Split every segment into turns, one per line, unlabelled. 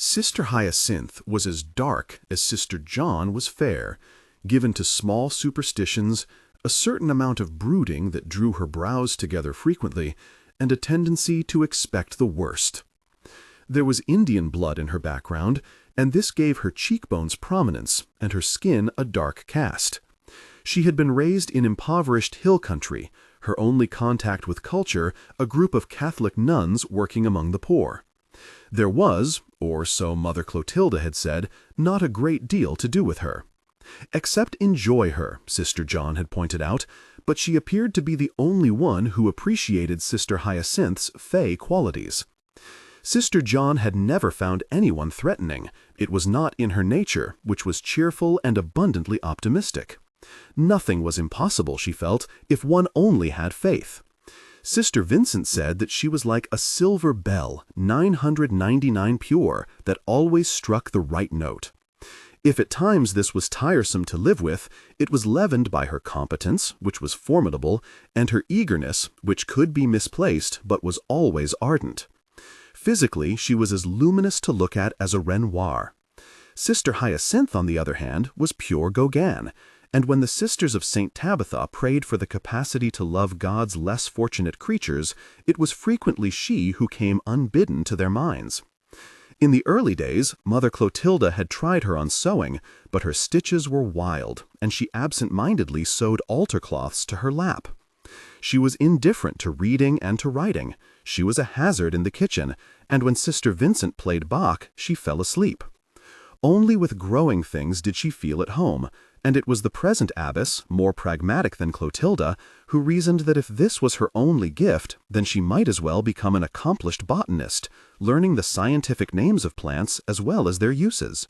Sister Hyacinthe was as dark as Sister John was fair, given to small superstitions, a certain amount of brooding that drew her brows together frequently, and a tendency to expect the worst. There was Indian blood in her background, and this gave her cheekbones prominence and her skin a dark cast. She had been raised in impoverished hill country, her only contact with culture a group of Catholic nuns working among the poor. There was, or so Mother Clotilda had said, not a great deal to do with her. Except enjoy her, Sister John had pointed out, but she appeared to be the only one who appreciated Sister Hyacinthe's fey qualities. Sister John had never found anyone threatening. It was not in her nature, which was cheerful and abundantly optimistic. Nothing was impossible, she felt, if one only had faith. Sister Vincent said that she was like a silver bell, 999 pure, that always struck the right note. If at times this was tiresome to live with, it was leavened by her competence, which was formidable, and her eagerness, which could be misplaced but was always ardent. Physically, she was as luminous to look at as a Renoir. Sister Hyacinthe, on the other hand, was pure Gauguin, and when the Sisters of St. Tabitha prayed for the capacity to love God's less fortunate creatures, it was frequently she who came unbidden to their minds. In the early days, Mother Clotilda had tried her on sewing, but her stitches were wild, and she absent-mindedly sewed altar cloths to her lap. She was indifferent to reading and to writing. She was a hazard in the kitchen, and when Sister Vincent played Bach, she fell asleep. Only with growing things did she feel at home, and it was the present abbess, more pragmatic than Clotilda, who reasoned that if this was her only gift, then she might as well become an accomplished botanist, learning the scientific names of plants as well as their uses.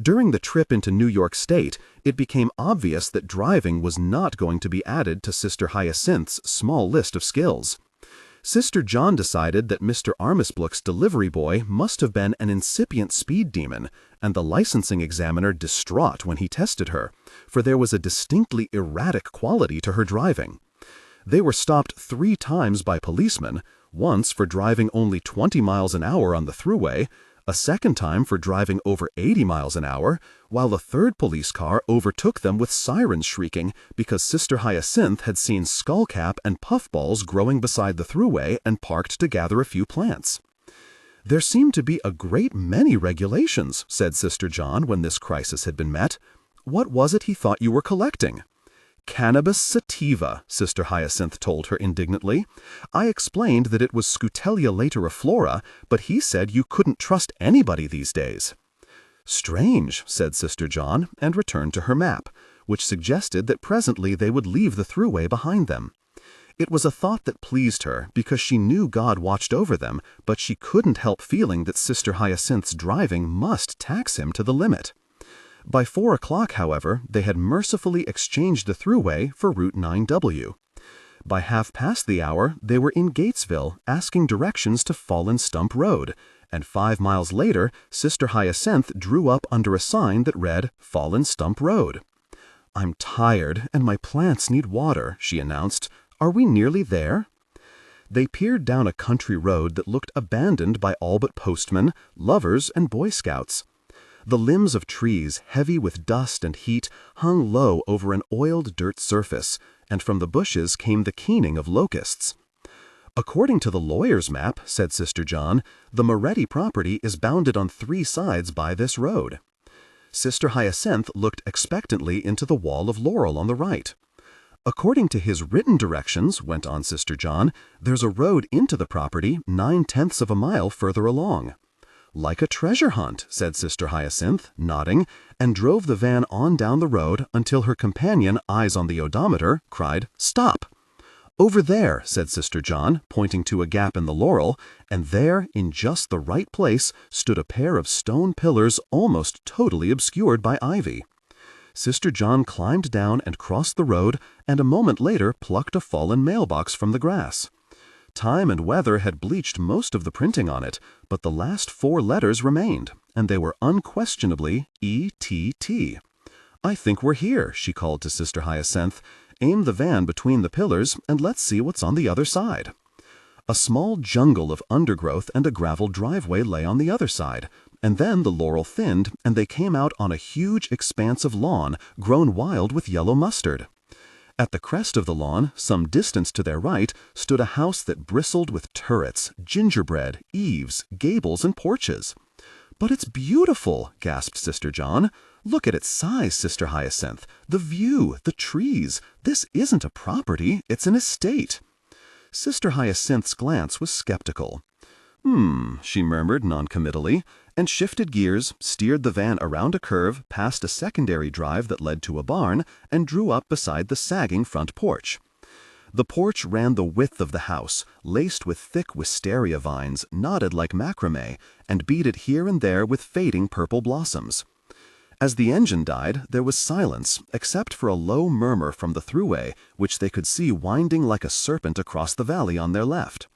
During the trip into New York State, it became obvious that driving was not going to be added to Sister Hyacinthe's small list of skills. Sister John decided that Mr. Armisblook's delivery boy must have been an incipient speed demon, and the licensing examiner distraught when he tested her, for there was a distinctly erratic quality to her driving. They were stopped 3 times by policemen, once for driving only 20 miles an hour on the thruway, a second time for driving over 80 miles an hour, while a third police car overtook them with sirens shrieking because Sister Hyacinthe had seen skullcap and puffballs growing beside the thruway and parked to gather a few plants. "There seem to be a great many regulations," said Sister John when this crisis had been met. "What was it he thought you were collecting?" "Cannabis sativa," Sister Hyacinthe told her indignantly. "I explained that it was Scutelia lateriflora, but he said you couldn't trust anybody these days." "Strange," said Sister John, and returned to her map, which suggested that presently they would leave the thruway behind them. It was a thought that pleased her, because she knew God watched over them, but she couldn't help feeling that Sister Hyacinthe's driving must tax him to the limit. By 4 o'clock, however, they had mercifully exchanged the thruway for Route 9W. By 1/2 the hour, they were in Gatesville, asking directions to Fallen Stump Road, and 5 miles later, Sister Hyacinthe drew up under a sign that read, Fallen Stump Road. "I'm tired, and my plants need water," she announced. "Are we nearly there?" They peered down a country road that looked abandoned by all but postmen, lovers, and Boy Scouts. The limbs of trees, heavy with dust and heat, hung low over an oiled dirt surface, and from the bushes came the keening of locusts. "According to the lawyer's map," said Sister John, "the Moretti property is bounded on 3 sides by this road." Sister Hyacinthe looked expectantly into the wall of laurel on the right. "According to his written directions," went on Sister John, "there's a road into the property 9/10 of a mile further along." "Like a treasure hunt," said Sister Hyacinthe, nodding, and drove the van on down the road until her companion, eyes on the odometer, cried, "Stop!" "Over there," said Sister John, pointing to a gap in the laurel, and there, in just the right place, stood a pair of stone pillars almost totally obscured by ivy. Sister John climbed down and crossed the road, and a moment later plucked a fallen mailbox from the grass. Time and weather had bleached most of the printing on it, but the last 4 letters remained, and they were unquestionably E.T.T. "I think we're here," she called to Sister Hyacinthe. "Aim the van between the pillars, and let's see what's on the other side." A small jungle of undergrowth and a gravel driveway lay on the other side, and then the laurel thinned, and they came out on a huge expanse of lawn grown wild with yellow mustard. At the crest of the lawn, some distance to their right, stood a house that bristled with turrets, gingerbread, eaves, gables, and porches. "But it's beautiful," gasped Sister John. "Look at its size, Sister Hyacinthe. The view, the trees. This isn't a property, it's an estate." Sister Hyacinthe's glance was skeptical. She murmured noncommittally, and shifted gears, steered the van around a curve, past a secondary drive that led to a barn, and drew up beside the sagging front porch. The porch ran the width of the house, laced with thick wisteria vines, knotted like macrame, and beaded here and there with fading purple blossoms. As the engine died, there was silence, except for a low murmur from the thruway, which they could see winding like a serpent across the valley on their left.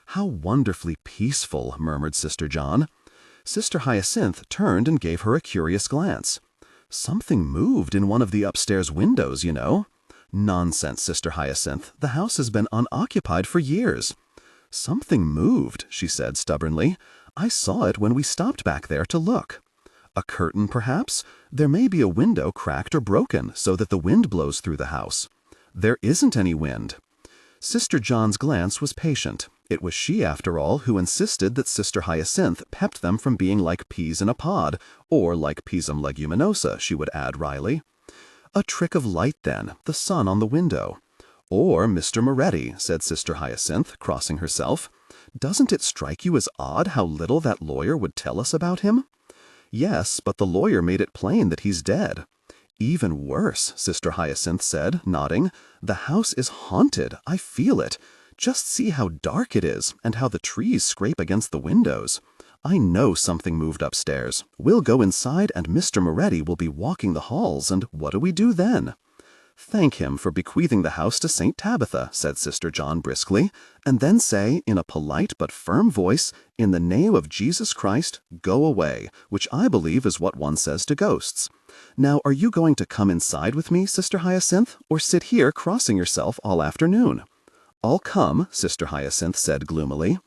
"How wonderfully peaceful," murmured Sister John. Sister Hyacinthe turned and gave her a curious glance. "Something moved in one of the upstairs windows, you know." "Nonsense, Sister Hyacinthe. The house has been unoccupied for years." "Something moved," she said stubbornly. "I saw it when we stopped back there to look." "A curtain, perhaps? There may be a window cracked or broken so that the wind blows through the house." "There isn't any wind." Sister John's glance was patient. It was she, after all, who insisted that Sister Hyacinthe kept them from being like peas in a pod, or like Pisum leguminosa, she would add wryly. "A trick of light, then, the sun on the window." "Or Mr. Moretti," said Sister Hyacinthe, crossing herself. "Doesn't it strike you as odd how little that lawyer would tell us about him?" "Yes, but the lawyer made it plain that he's dead." "Even worse," Sister Hyacinthe said, nodding. "The house is haunted. I feel it. Just see how dark it is, and how the trees scrape against the windows. I know something moved upstairs. We'll go inside, and Mr. Moretti will be walking the halls, and what do we do then?" "Thank him for bequeathing the house to St. Tabitha," said Sister John briskly, "and then say, in a polite but firm voice, 'In the name of Jesus Christ, go away,' which I believe is what one says to ghosts. Now, are you going to come inside with me, Sister Hyacinthe, or sit here crossing yourself all afternoon?" "I'll come," Sister Hyacinthe said gloomily.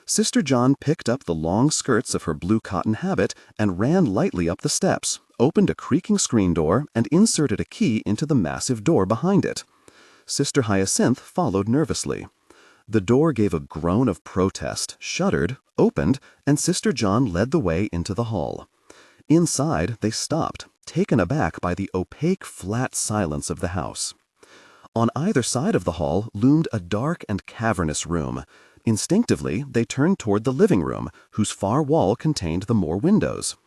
Sister John picked up the long skirts of her blue cotton habit and ran lightly up the steps, opened a creaking screen door, and inserted a key into the massive door behind it. Sister Hyacinthe followed nervously. The door gave a groan of protest, shuddered, opened, and Sister John led the way into the hall. Inside, they stopped, taken aback by the opaque, flat silence of the house. On either side of the hall loomed a dark and cavernous room. Instinctively, they turned toward the living room, whose far wall contained the more windows.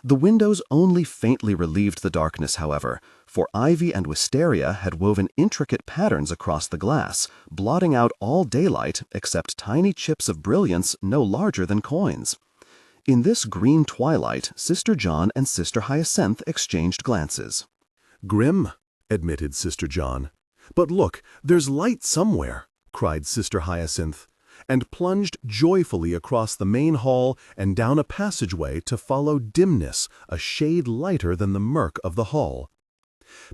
The windows only faintly relieved the darkness, however, for ivy and wisteria had woven intricate patterns across the glass, blotting out all daylight except tiny chips of brilliance no larger than coins. In this green twilight, Sister John and Sister Hyacinthe exchanged glances.
"Grim," admitted Sister John. "But look, there's light somewhere," cried Sister Hyacinthe, and plunged joyfully across the main hall and down a passageway to follow dimness a shade lighter than the murk of the hall.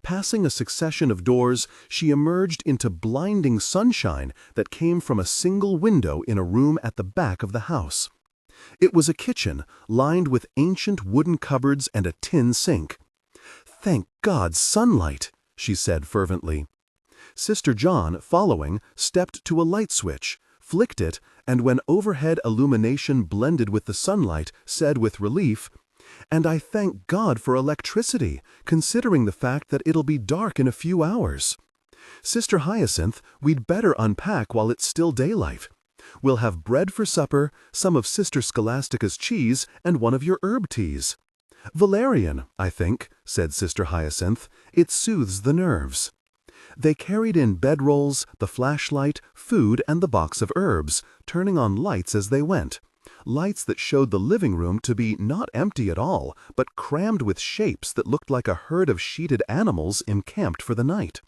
Passing a succession of doors, she emerged into blinding sunshine that came from a single window in a room at the back of the house. It was a kitchen, lined with ancient wooden cupboards and a tin sink. "Thank God, sunlight," she said fervently. Sister John, following, stepped to a light switch, flicked it, and when overhead illumination blended with the sunlight, said with relief, "And I thank God for electricity, considering the fact that it'll be dark in a few hours. Sister Hyacinthe, we'd better unpack while it's still daylight. We'll have bread for supper, some of Sister Scholastica's cheese, and one of your herb teas." "Valerian, I think," said Sister Hyacinthe. "It soothes the nerves." They carried in bedrolls, the flashlight, food, and the box of herbs, turning on lights as they went. Lights that showed the living room to be not empty at all, but crammed with shapes that looked like a herd of sheeted animals encamped for the night.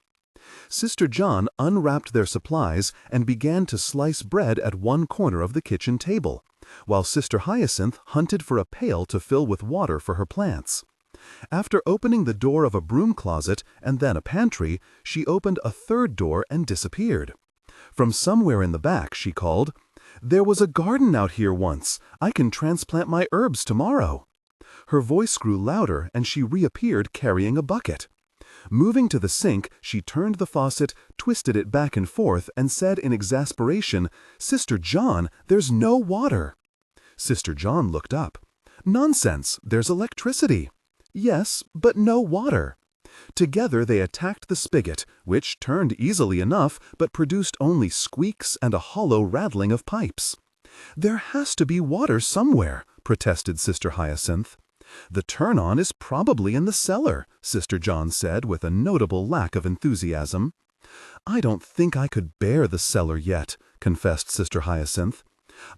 Sister John unwrapped their supplies and began to slice bread at one corner of the kitchen table, while Sister Hyacinthe hunted for a pail to fill with water for her plants. After opening the door of a broom closet and then a pantry, she opened a third door and disappeared. From somewhere in the back she called, There was a garden out here once. I can transplant my herbs tomorrow." Her voice grew louder and she reappeared carrying a bucket. Moving to the sink, she turned the faucet, twisted it back and forth, and said in exasperation, "Sister John, there's no water." Sister John looked up. "Nonsense, there's electricity." "Yes, but no water." Together they attacked the spigot, which turned easily enough but produced only squeaks and a hollow rattling of pipes. "There has to be water somewhere," protested Sister Hyacinthe. "The turn-on is probably in the cellar," Sister John said with a notable lack of enthusiasm. "I don't think I could bear the cellar yet," confessed Sister Hyacinthe.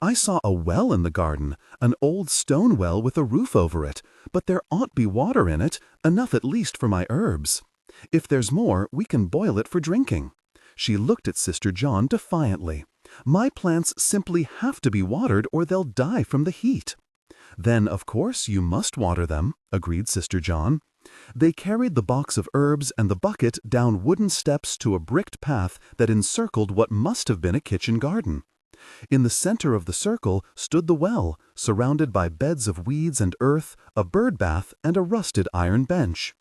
"I saw a well in the garden, an old stone well with a roof over it, but there ought be water in it, enough at least for my herbs. If there's more, we can boil it for drinking." She looked at Sister John defiantly. "My plants simply have to be watered or they'll die from the heat." "Then, of course, you must water them," agreed Sister John. They carried the box of herbs and the bucket down wooden steps to a bricked path that encircled what must have been a kitchen garden. In the center of the circle stood the well, surrounded by beds of weeds and earth, a bird bath, and a rusted iron bench.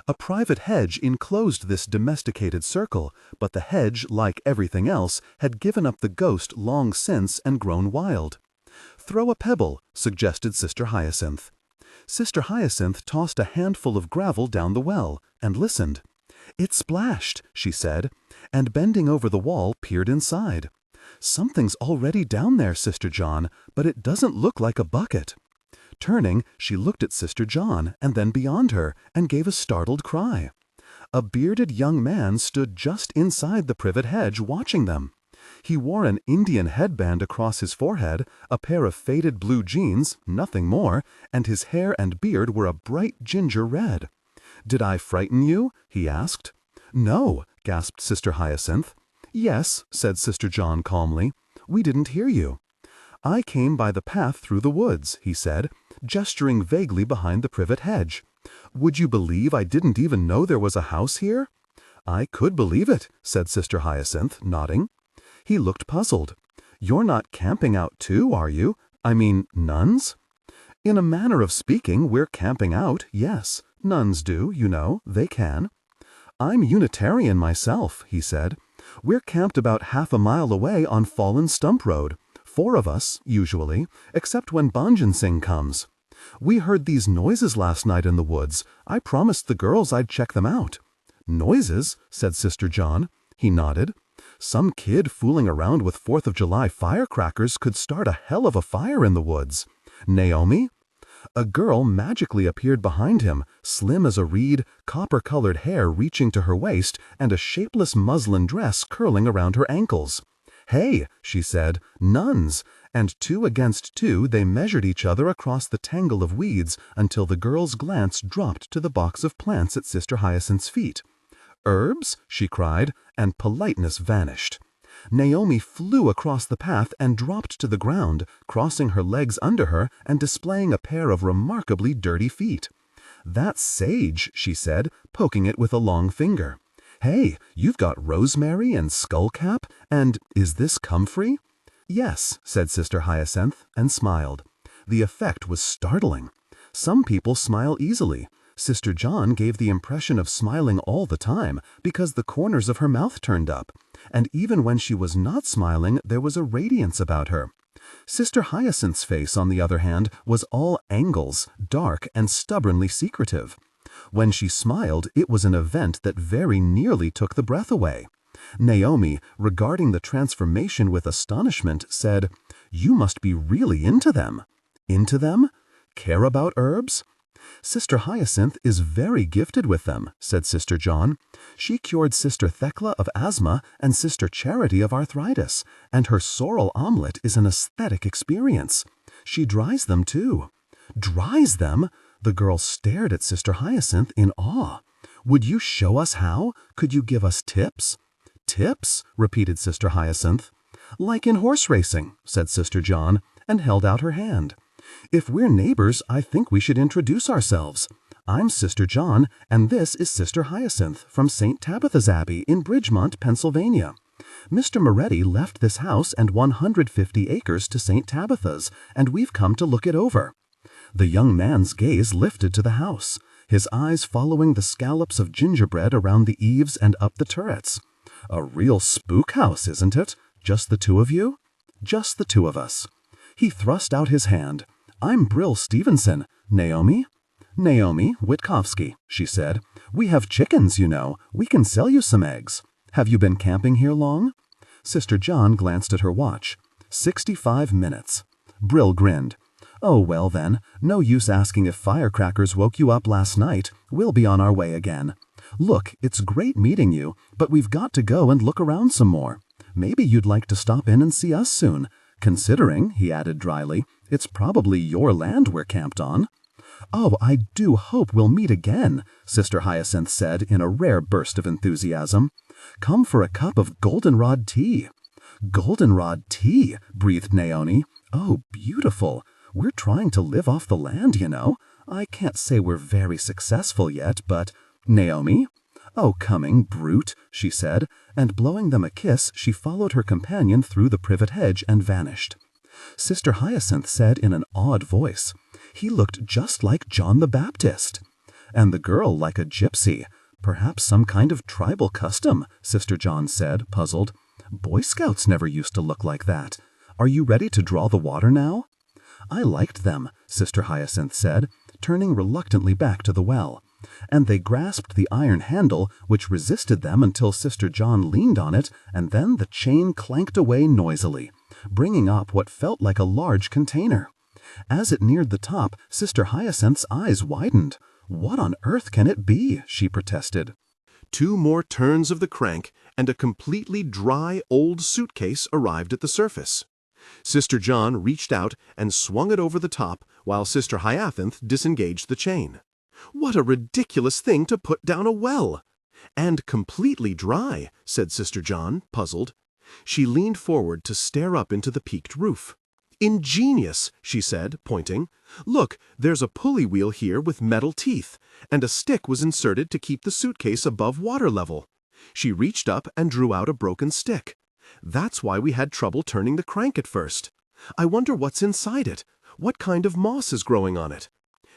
A private hedge enclosed this domesticated circle, but the hedge, like everything else, had given up the ghost long since and grown wild. "Throw a pebble," suggested Sister Hyacinthe. Sister Hyacinthe tossed a handful of gravel down the well and listened. "It splashed," she said, and bending over the wall peered inside. "Something's already down there, Sister John, but it doesn't look like a bucket." Turning, she looked at Sister John and then beyond her and gave a startled cry. A bearded young man stood just inside the privet hedge watching them. He wore an Indian headband across his forehead, a pair of faded blue jeans, nothing more, and his hair and beard were a bright ginger red. "Did I frighten you?" he asked. "No," gasped Sister Hyacinthe. "Yes," said Sister John calmly. "We didn't hear you." "I came by the path through the woods," he said, gesturing vaguely behind the privet hedge. "Would you believe I didn't even know there was a house here?" "I could believe it," said Sister Hyacinthe, nodding. He looked puzzled. "You're not camping out too, are you? I mean, nuns?" "In a manner of speaking, we're camping out, yes. Nuns do, you know, they can." "I'm Unitarian myself," he said. "We're camped about half a mile away on Fallen Stump Road. 4 of us, usually, except when Banjan Singh comes. We heard these noises last night in the woods. I promised the girls I'd check them out." "Noises?" said Sister John. He nodded. "Some kid fooling around with 4th of July firecrackers could start a hell of a fire in the woods." "Naomi?" A girl magically appeared behind him, slim as a reed, copper-colored hair reaching to her waist, and a shapeless muslin dress curling around her ankles. "Hey," she said, "nuns!" And 2 against 2 they measured each other across the tangle of weeds until the girl's glance dropped to the box of plants at Sister Hyacinthe's feet. "Herbs?" she cried, and politeness vanished. Naomi flew across the path and dropped to the ground, crossing her legs under her and displaying a pair of remarkably dirty feet. "That's sage," she said, poking it with a long finger. "Hey, you've got rosemary and skullcap, and is this comfrey?" "Yes," said Sister Hyacinthe, and smiled. The effect was startling. Some people smile easily. Sister John gave the impression of smiling all the time because the corners of her mouth turned up, and even when she was not smiling, there was a radiance about her. Sister Hyacinthe's face, on the other hand, was all angles, dark and stubbornly secretive. When she smiled, it was an event that very nearly took the breath away. Naomi, regarding the transformation with astonishment, said, "You must be really into them." "Into them? Care about herbs?" "Sister Hyacinthe is very gifted with them," said Sister John. "She cured Sister Thecla of asthma and Sister Charity of arthritis, and her sorrel omelet is an aesthetic experience. She dries them, too." "Dries them?" The girl stared at Sister Hyacinthe in awe. "Would you show us how? Could you give us tips?" "Tips?" repeated Sister Hyacinthe. "Like in horse racing," said Sister John, and held out her hand. "If we're neighbors, I think we should introduce ourselves. I'm Sister John, and this is Sister Hyacinthe from St. Tabitha's Abbey in Bridgemont, Pennsylvania. "Mr. Moretti left this house and 150 acres to St. Tabitha's, and we've come to look it over." The young man's gaze lifted to the house, his eyes following the scallops of gingerbread around the eaves and up the turrets. "A real spook house, isn't it? Just the two of you?" "Just the two of us." He thrust out his hand. "I'm Brill Stevenson. Naomi?" "Naomi Witkowski," she said. "We have chickens, you know. We can sell you some eggs. Have you been camping here long?" Sister John glanced at her watch. 65 minutes. Brill grinned. "Oh, well then, no use asking if firecrackers woke you up last night. We'll be on our way again. Look, it's great meeting you, but we've got to go and look around some more. Maybe you'd like to stop in and see us soon. Considering," he added dryly, "it's probably your land we're camped on." "Oh, I do hope we'll meet again," Sister Hyacinthe said in a rare burst of enthusiasm. "Come for a cup of goldenrod tea." "Goldenrod tea," breathed Naomi. "Oh, beautiful. We're trying to live off the land, you know. I can't say we're very successful yet, but—" "Naomi?" "Oh, coming, brute," she said, and blowing them a kiss, she followed her companion through the privet hedge and vanished. Sister Hyacinthe said in an awed voice, "He looked just like John the Baptist." "And the girl like a gypsy. Perhaps some kind of tribal custom," Sister John said, puzzled. "Boy Scouts never used to look like that. Are you ready to draw the water now?" "I liked them," Sister Hyacinthe said, turning reluctantly back to the well. And they grasped the iron handle, which resisted them until Sister John leaned on it, and then the chain clanked away noisily, bringing up what felt like a large container. As it neared the top, Sister Hyacinthe's eyes widened. "What on earth can it be?" she protested.
2 more turns of the crank, and a completely dry old suitcase arrived at the surface. Sister John reached out and swung it over the top, while Sister Hyacinthe disengaged the chain. "What a ridiculous thing to put down a well!" "And completely dry," said Sister John, puzzled. She leaned forward to stare up into the peaked roof. "Ingenious," she said, pointing. "Look, there's a pulley wheel here with metal teeth, and a stick was inserted to keep the suitcase above water level." She reached up and drew out a broken stick. "That's why we had trouble turning the crank at first. I wonder what's inside it. What kind of moss is growing on it?"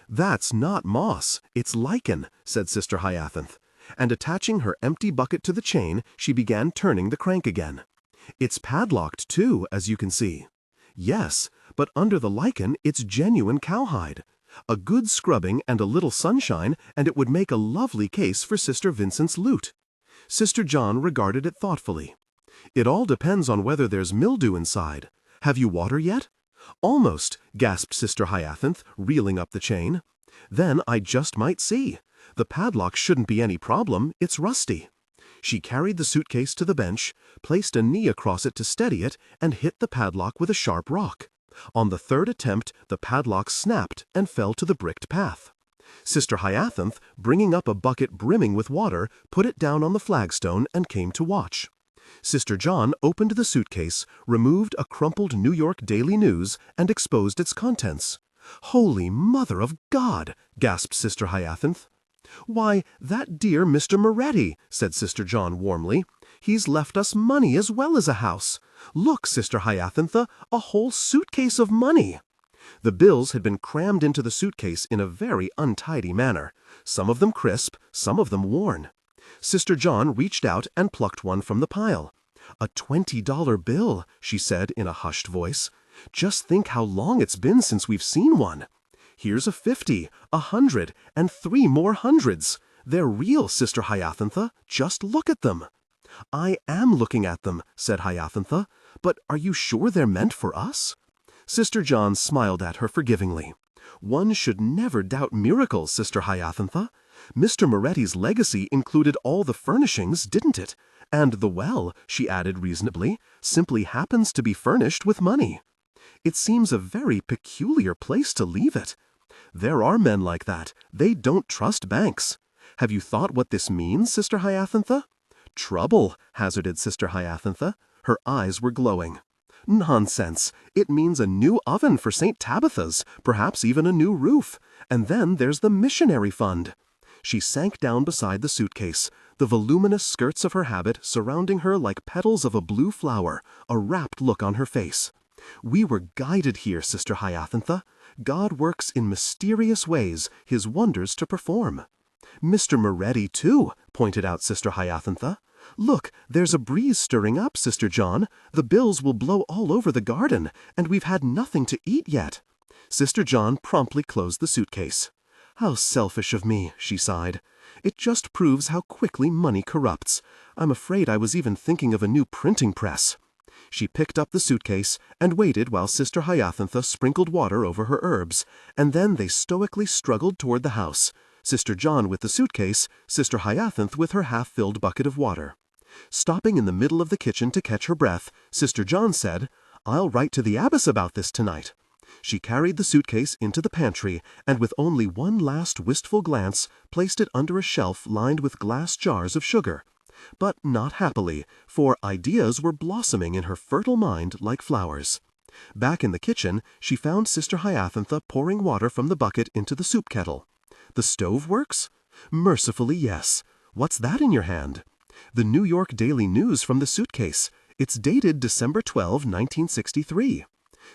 "That's not moss, it's lichen," said Sister Hyacinthe, and attaching her empty bucket to the chain, she began turning the crank again. "It's padlocked too, as you can see." "Yes, but under the lichen it's genuine cowhide. A good scrubbing and a little sunshine, and it would make a lovely case for Sister Vincent's lute." Sister John regarded it thoughtfully. "It all depends on whether there's mildew inside. Have you water yet?" "Almost," gasped Sister Hyacinthe, reeling up the chain. "Then I just might see. The padlock shouldn't be any problem, it's rusty." She carried the suitcase to the bench, placed a knee across it to steady it, and hit the padlock with a sharp rock. On the 3rd attempt, the padlock snapped and fell to the bricked path. Sister Hyacinthe, bringing up a bucket brimming with water, put it down on the flagstone and came to watch. Sister John opened the suitcase, removed a crumpled New York Daily News, and exposed its contents. "Holy Mother of God!" gasped Sister Hyacinthe. "Why, that dear Mr. Moretti," said Sister John warmly. "He's left us money as well as a house. Look, Sister Hyacinthe, a whole suitcase of money." The bills had been crammed into the suitcase in a very untidy manner, some of them crisp, some of them worn. Sister John reached out and plucked one from the pile. "A $20 bill," she said in a hushed voice. "Just think how long it's been since we've seen one. Here's a 50, 100, and 3 more hundreds. They're real, Sister Hyacinthe. Just look at them." "I am looking at them," said Hyacinthe. "But are you sure they're meant for us?" Sister John smiled at her forgivingly. "One should never doubt miracles, Sister Hyacinthe. Mr. Moretti's legacy included all the furnishings, didn't it? And the well," she added reasonably, "simply happens to be furnished with money. It seems a very peculiar place to leave it. There are men like that. They don't trust banks. Have you thought what this means, Sister Hyacinthe?" "Trouble," hazarded Sister Hyacinthe. Her eyes were glowing. "Nonsense. It means a new oven for St. Tabitha's, perhaps even a new roof. And then there's the missionary fund." She sank down beside the suitcase.
the voluminous skirts of her habit surrounding her like petals of a blue flower, a rapt look on her face. "We were guided here, Sister Hyacinthe. God works in mysterious ways, his wonders to perform." "Mr. Moretti, too," pointed out Sister Hyacinthe. "Look, there's a breeze stirring up, Sister John. The bills will blow all over the garden, and we've had nothing to eat yet." Sister John promptly closed the suitcase. "How selfish of me," she sighed. "It just proves how quickly money corrupts. I'm afraid I was even thinking of a new printing press." She picked up the suitcase and waited while Sister Hyacinthe sprinkled water over her herbs, and then they stoically struggled toward the house, Sister John with the suitcase, Sister Hyacinthe with her half-filled bucket of water. Stopping in the middle of the kitchen to catch her breath, Sister John said, "I'll write to the abbess about this tonight." She carried the suitcase into the pantry, and with only one last wistful glance, placed it under a shelf lined with glass jars of sugar. But not happily, for ideas were blossoming in her fertile mind like flowers. Back in the kitchen, she found Sister Hyacinthe pouring water from the bucket into the soup kettle. "The stove works?" "Mercifully, yes. What's that in your hand?" "The New York Daily News from the suitcase. It's dated December 12, 1963.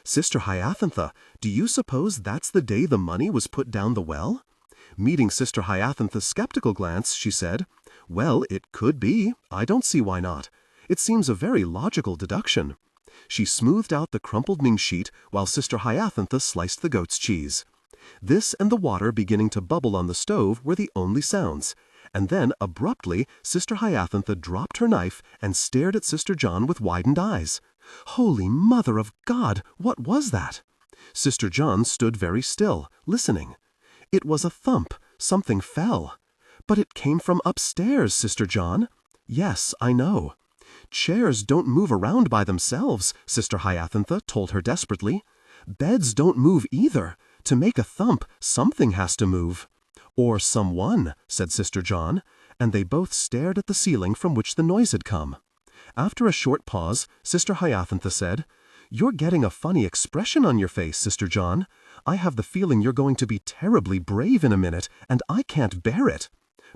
"Sister Hyacinthe, do you suppose that's the day the money was put down the well?" Meeting Sister Hyacinthe's skeptical glance, she said, "Well, it could be. I don't see why not. It seems a very logical deduction." She smoothed out the crumpled ming sheet while Sister Hyacinthe sliced the goat's cheese. This and the water beginning to bubble on the stove were the only sounds, and then abruptly Sister Hyacinthe dropped her knife and stared at Sister John with widened eyes. "Holy Mother of God, what was that?" Sister John stood very still, listening. "It was a thump. Something fell." "But it came from upstairs, Sister John." "Yes, I know." "Chairs don't move around by themselves," Sister Hyacinthe told her desperately. "Beds don't move either. To make a thump, something has to move." "Or someone," said Sister John, and they both stared at the ceiling from which the noise had come. After a short pause, Sister Hyacinthe said, "You're getting a funny expression on your face, Sister John. I have the feeling you're going to be terribly brave in a minute, and I can't bear it."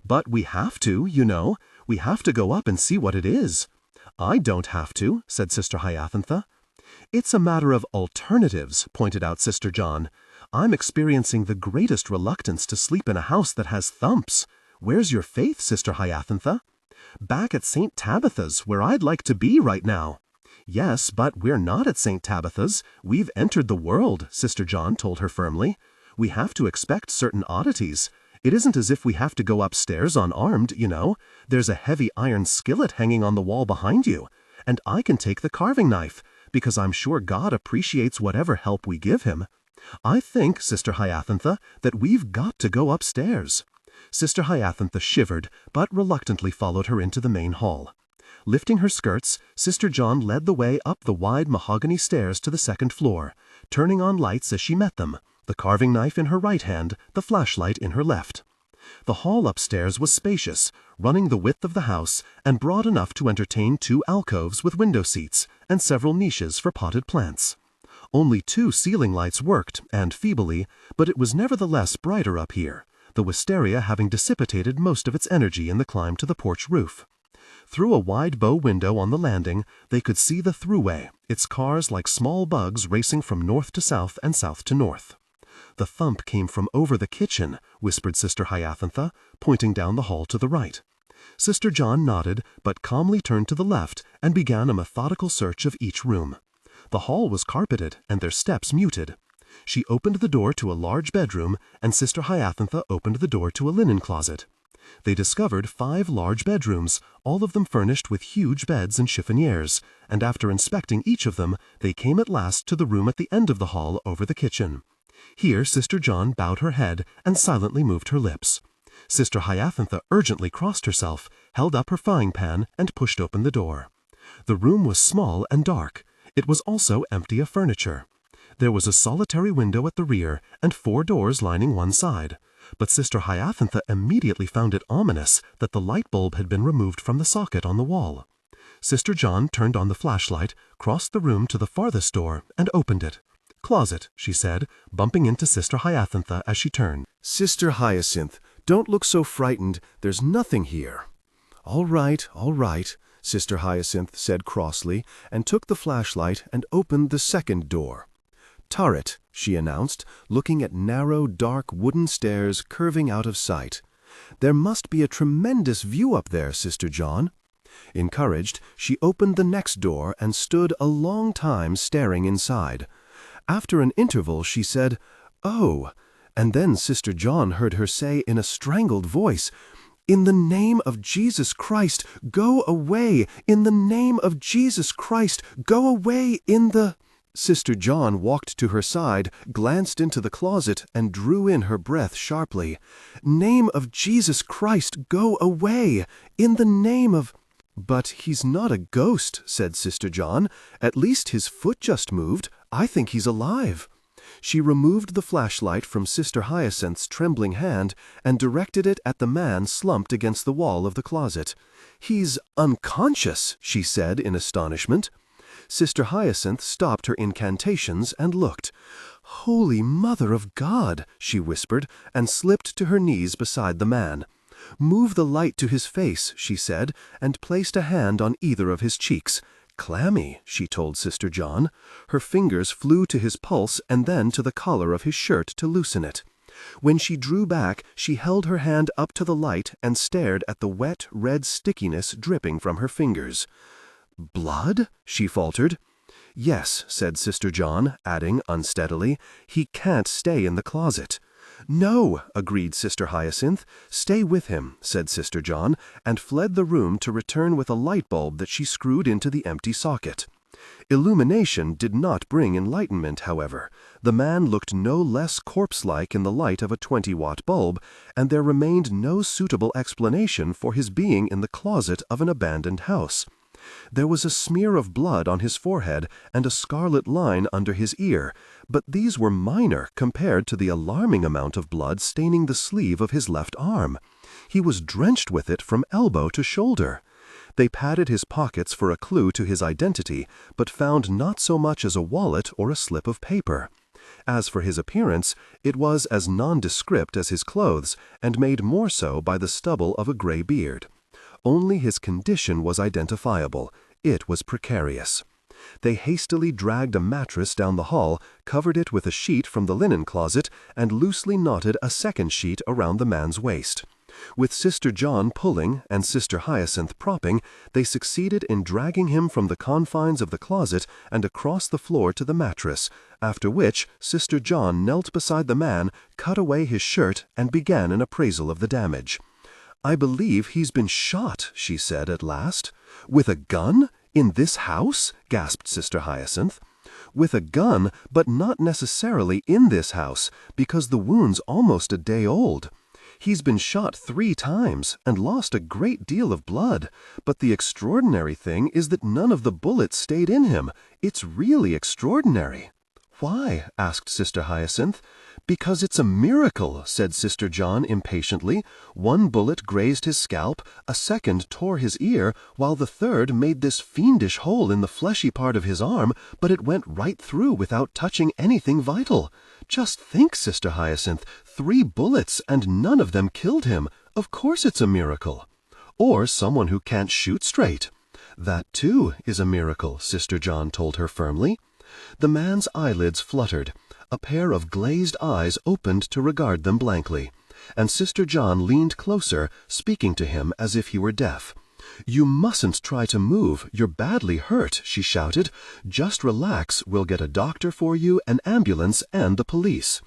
"But we have to, you know. We have to go up and see what it is." "I don't have to," said Sister Hyacinthe. "It's a matter of alternatives," pointed out Sister John. "I'm experiencing the greatest reluctance to sleep in a house that has thumps. Where's your faith, Sister Hyacinthe?" "Back at St. Tabitha's, where I'd like to be right now." "Yes, but we're not at St. Tabitha's. We've entered the world," Sister John told her firmly. "We have to expect certain oddities. It isn't as if we have to go upstairs unarmed, you know. There's a heavy iron skillet hanging on the wall behind you. And I can take the carving knife, because I'm sure God appreciates whatever help we give him. I think, Sister Hyacinthe, that we've got to go upstairs." Sister Hyacinthe shivered, but reluctantly followed her into the main hall. Lifting her skirts, Sister John led the way up the wide mahogany stairs to the second floor, turning on lights as she met them, the carving knife in her right hand, the flashlight in her left. The hall upstairs was spacious, running the width of the house, and broad enough to entertain 2 alcoves with window seats, and several niches for potted plants. Only 2 ceiling lights worked, and feebly, but it was nevertheless brighter up here, the wisteria having dissipated most of its energy in the climb to the porch roof. Through a wide bow window on the landing, they could see the throughway, its cars like small bugs racing from north to south and south to north. "The thump came from over the kitchen," whispered Sister Hyacinthe, pointing down the hall to the right. Sister John nodded, but calmly turned to the left and began a methodical search of each room. The hall was carpeted and their steps muted. She opened the door to a large bedroom, and Sister Hyacinthe opened the door to a linen closet. They discovered 5 large bedrooms, all of them furnished with huge beds and chiffoniers, and after inspecting each of them, they came at last to the room at the end of the hall over the kitchen. Here Sister John bowed her head and silently moved her lips. Sister Hyacinthe urgently crossed herself, held up her frying pan, and pushed open the door. The room was small and dark. It was also empty of furniture. There was a solitary window at the rear and 4 doors lining one side, but Sister Hyacinthe immediately found it ominous that the light bulb had been removed from the socket on the wall. Sister John turned on the flashlight, crossed the room to the farthest door, and opened it. "Closet," she said, bumping into Sister Hyacinthe as she turned.
"Sister Hyacinthe, don't look so frightened. There's nothing here."
All right, Sister Hyacinthe said crossly, and took the flashlight and opened the second door. "Turret," she announced, looking at narrow, dark wooden stairs curving out of sight. "There must be a tremendous view up there, Sister John." Encouraged, she opened the next door and stood a long time staring inside. After an interval, she said, "Oh," and then Sister John heard her say in a strangled voice, "In the name of Jesus Christ, go away! In the name of Jesus Christ, go away in the—" Sister John walked to her side, glanced into the closet, and drew in her breath sharply. "Name of Jesus Christ, go away! In the name of—" "But he's not a ghost," said Sister John. "At least his foot just moved. I think he's alive." She removed the flashlight from Sister Hyacinthe's trembling hand and directed it at the man slumped against the wall of the closet. "He's unconscious," she said in astonishment. Sister Hyacinthe stopped her incantations and looked. "Holy Mother of God," she whispered, and slipped to her knees beside the man. "Move the light to his face," she said, and placed a hand on either of his cheeks. "Clammy," she told Sister John. Her fingers flew to his pulse and then to the collar of his shirt to loosen it. When she drew back, she held her hand up to the light and stared at the wet, red stickiness dripping from her fingers. "Blood?" she faltered. "Yes," said Sister John, adding unsteadily, "he can't stay in the closet." "No," agreed Sister Hyacinthe. "Stay with him," said Sister John, and fled the room to return with a light bulb that she screwed into the empty socket. Illumination did not bring enlightenment, however. The man looked no less corpse-like in the light of a 20-watt bulb, and there remained no suitable explanation for his being in the closet of an abandoned house. There was a smear of blood on his forehead and a scarlet line under his ear, but these were minor compared to the alarming amount of blood staining the sleeve of his left arm. He was drenched with it from elbow to shoulder. They patted his pockets for a clue to his identity, but found not so much as a wallet or a slip of paper. As for his appearance, it was as nondescript as his clothes, and made more so by the stubble of a gray beard. Only his condition was identifiable. It was precarious. They hastily dragged a mattress down the hall, covered it with a sheet from the linen closet, and loosely knotted a second sheet around the man's waist. With Sister John pulling and Sister Hyacinthe propping, they succeeded in dragging him from the confines of the closet and across the floor to the mattress, after which Sister John knelt beside the man, cut away his shirt, and began an appraisal of the damage. "I believe he's been shot," she said at last. "With a gun? In this house?" gasped Sister Hyacinthe. "With a gun, but not necessarily in this house, because the wound's almost a day old. He's been shot 3 times and lost a great deal of blood, but the extraordinary thing is that none of the bullets stayed in him. It's really extraordinary." "Why?" asked Sister Hyacinthe. "Because it's a miracle," said Sister John impatiently. "1 bullet grazed his scalp, a second tore his ear, while the third made this fiendish hole in the fleshy part of his arm, but it went right through without touching anything vital. Just think, Sister Hyacinthe, 3 bullets and none of them killed him. Of course it's a miracle." "Or someone who can't shoot straight." "That, too, is a miracle," Sister John told her firmly. The man's eyelids fluttered. A pair of glazed eyes opened to regard them blankly, and Sister John leaned closer, speaking to him as if he were deaf. "You mustn't try to move. You're badly hurt," she shouted. "Just relax. We'll get a doctor for you, an ambulance, and the police."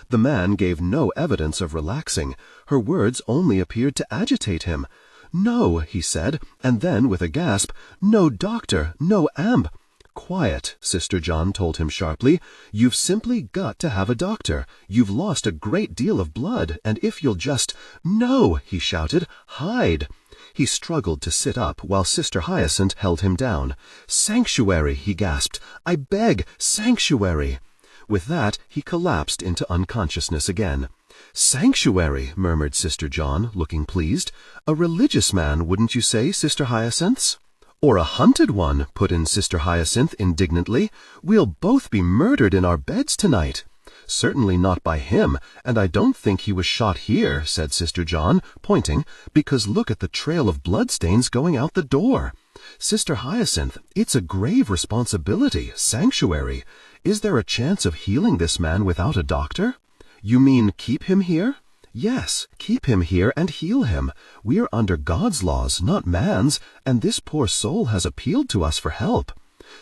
The man gave no evidence of relaxing. Her words only appeared to agitate him. "No," he said, and then with a gasp, "No doctor, no amb—" "Quiet," Sister John told him sharply. "You've simply got to have a doctor. You've lost a great deal of blood, and if you'll just—" "No," he shouted. "Hide." He struggled to sit up while Sister Hyacinthe held him down. "Sanctuary," he gasped. "I beg, sanctuary." With that, he collapsed into unconsciousness again. "Sanctuary," murmured Sister John, looking pleased. "A religious man, wouldn't you say, Sister Hyacinthe?" "Or a hunted one," put in Sister Hyacinthe indignantly. "We'll both be murdered in our beds tonight." "Certainly not by him, and I don't think he was shot here," said Sister John, pointing, "because look at the trail of bloodstains going out the door. Sister Hyacinthe, it's a grave responsibility, sanctuary. Is there a chance of healing this man without a doctor?" "You mean keep him here?" "Yes, keep him here and heal him. We're under God's laws, not man's, and this poor soul has appealed to us for help."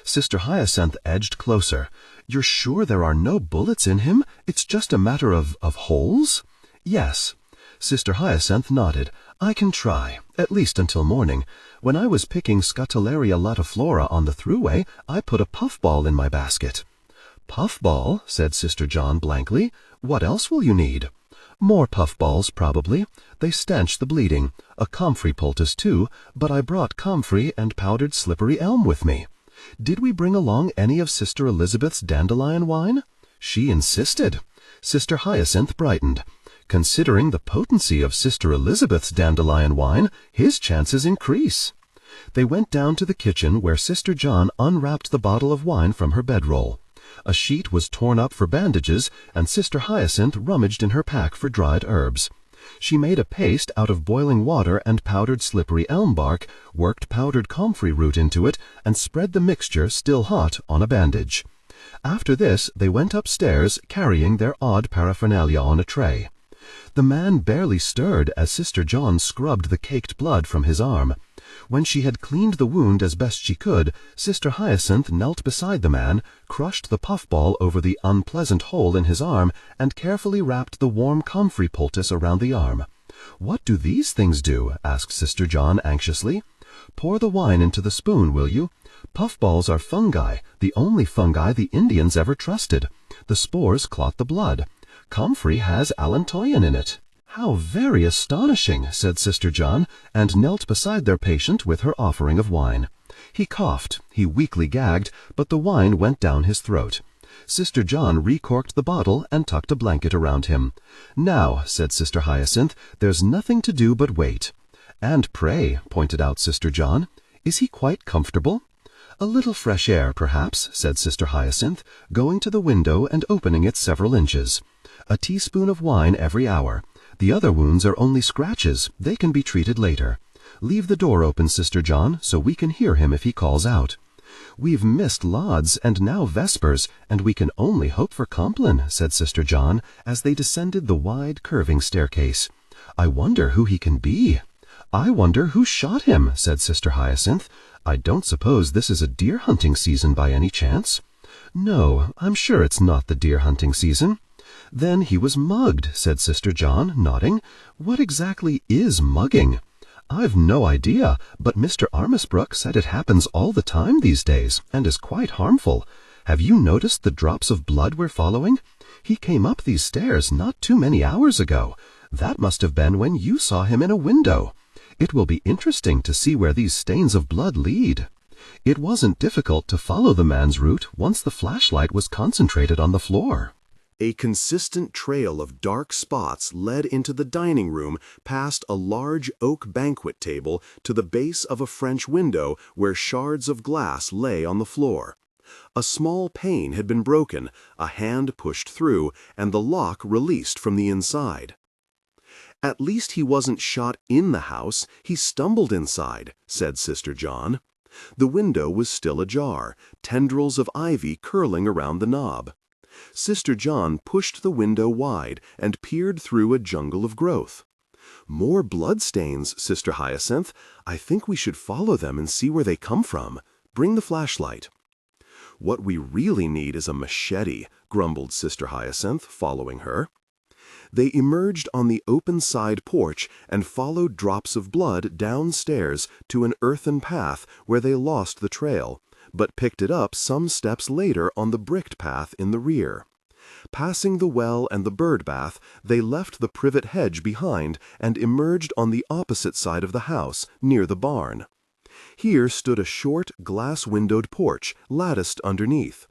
Sister Hyacinthe edged closer. "You're sure there are no bullets in him? It's just a matter of holes?" "Yes." Sister Hyacinthe nodded. "I can try, at least until morning. When I was picking Scutellaria latiflora on the thruway, I put a puffball in my basket." "Puffball?" said Sister John blankly. "What else will you need?" "More puffballs, probably. They stanch the bleeding. A comfrey poultice, too, but I brought comfrey and powdered slippery elm with me. Did we bring along any of Sister Elizabeth's dandelion wine?" "She insisted." Sister Hyacinthe brightened. "Considering the potency of Sister Elizabeth's dandelion wine, his chances increase." They went down to the kitchen where Sister John unwrapped the bottle of wine from her bedroll. A sheet was torn up for bandages, and Sister Hyacinthe rummaged in her pack for dried herbs. She made a paste out of boiling water and powdered slippery elm bark, worked powdered comfrey root into it, and spread the mixture, still hot, on a bandage. After this, they went upstairs, carrying their odd paraphernalia on a tray. The man barely stirred as Sister John scrubbed the caked blood from his arm. When she had cleaned the wound as best she could, Sister Hyacinthe knelt beside the man, crushed the puffball over the unpleasant hole in his arm, and carefully wrapped the warm comfrey poultice around the arm. "What do these things do?" asked Sister John anxiously. "Pour the wine into the spoon, will you? Puffballs are fungi, the only fungi the Indians ever trusted. The spores clot the blood. Comfrey has allantoin in it." "How very astonishing," said Sister John, and knelt beside their patient with her offering of wine. He coughed, he weakly gagged, but the wine went down his throat. Sister John recorked the bottle and tucked a blanket around him. "Now," said Sister Hyacinthe, "there's nothing to do but wait." "And pray," pointed out Sister John. "Is he quite comfortable?" "A little fresh air, perhaps," said Sister Hyacinthe, going to the window and opening it several inches. "A teaspoon of wine every hour. The other wounds are only scratches. They can be treated later. Leave the door open, Sister John, so we can hear him if he calls out." "We've missed Lauds and now Vespers, and we can only hope for Compline," said Sister John, as they descended the wide, curving staircase. "I wonder who he can be." "I wonder who shot him," said Sister Hyacinthe. "I don't suppose this is a deer hunting season by any chance?" "No, I'm sure it's not the deer hunting season." "Then he was mugged," said Sister John, nodding. "What exactly is mugging?" "I've no idea, but Mr. Armisbrook said it happens all the time these days, and is quite harmful. Have you noticed the drops of blood we're following? He came up these stairs not too many hours ago. That must have been when you saw him in a window. It will be interesting to see where these stains of blood lead." It wasn't difficult to follow the man's route once the flashlight was concentrated on the floor.
A consistent trail of dark spots led into the dining room past a large oak banquet table to the base of a French window where shards of glass lay on the floor. A small pane had been broken, a hand pushed through, and the lock released from the inside. "At least he wasn't shot in the house, he stumbled inside," said Sister John. The window was still ajar, tendrils of ivy curling around the knob. Sister John pushed the window wide and peered through a jungle of growth. "More bloodstains, Sister Hyacinthe. I think we should follow them and see where they come from. Bring the flashlight." "What we really need is a machete," grumbled Sister Hyacinthe, following her. They emerged on the open side porch and followed drops of blood downstairs to an earthen path where they lost the trail, but picked it up some steps later on the bricked path in the rear. Passing the well and the bird bath, they left the privet hedge behind and emerged on the opposite side of the house, near the barn. Here stood a short, glass-windowed porch, latticed underneath.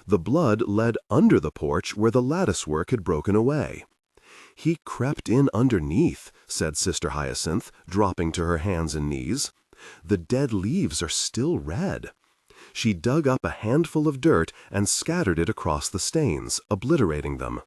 The blood led under the porch where the lattice work had broken away. "He crept in underneath," said Sister Hyacinthe, dropping to her hands and knees. "The dead leaves are still red." She dug up a handful of dirt and scattered it across the stains, obliterating them.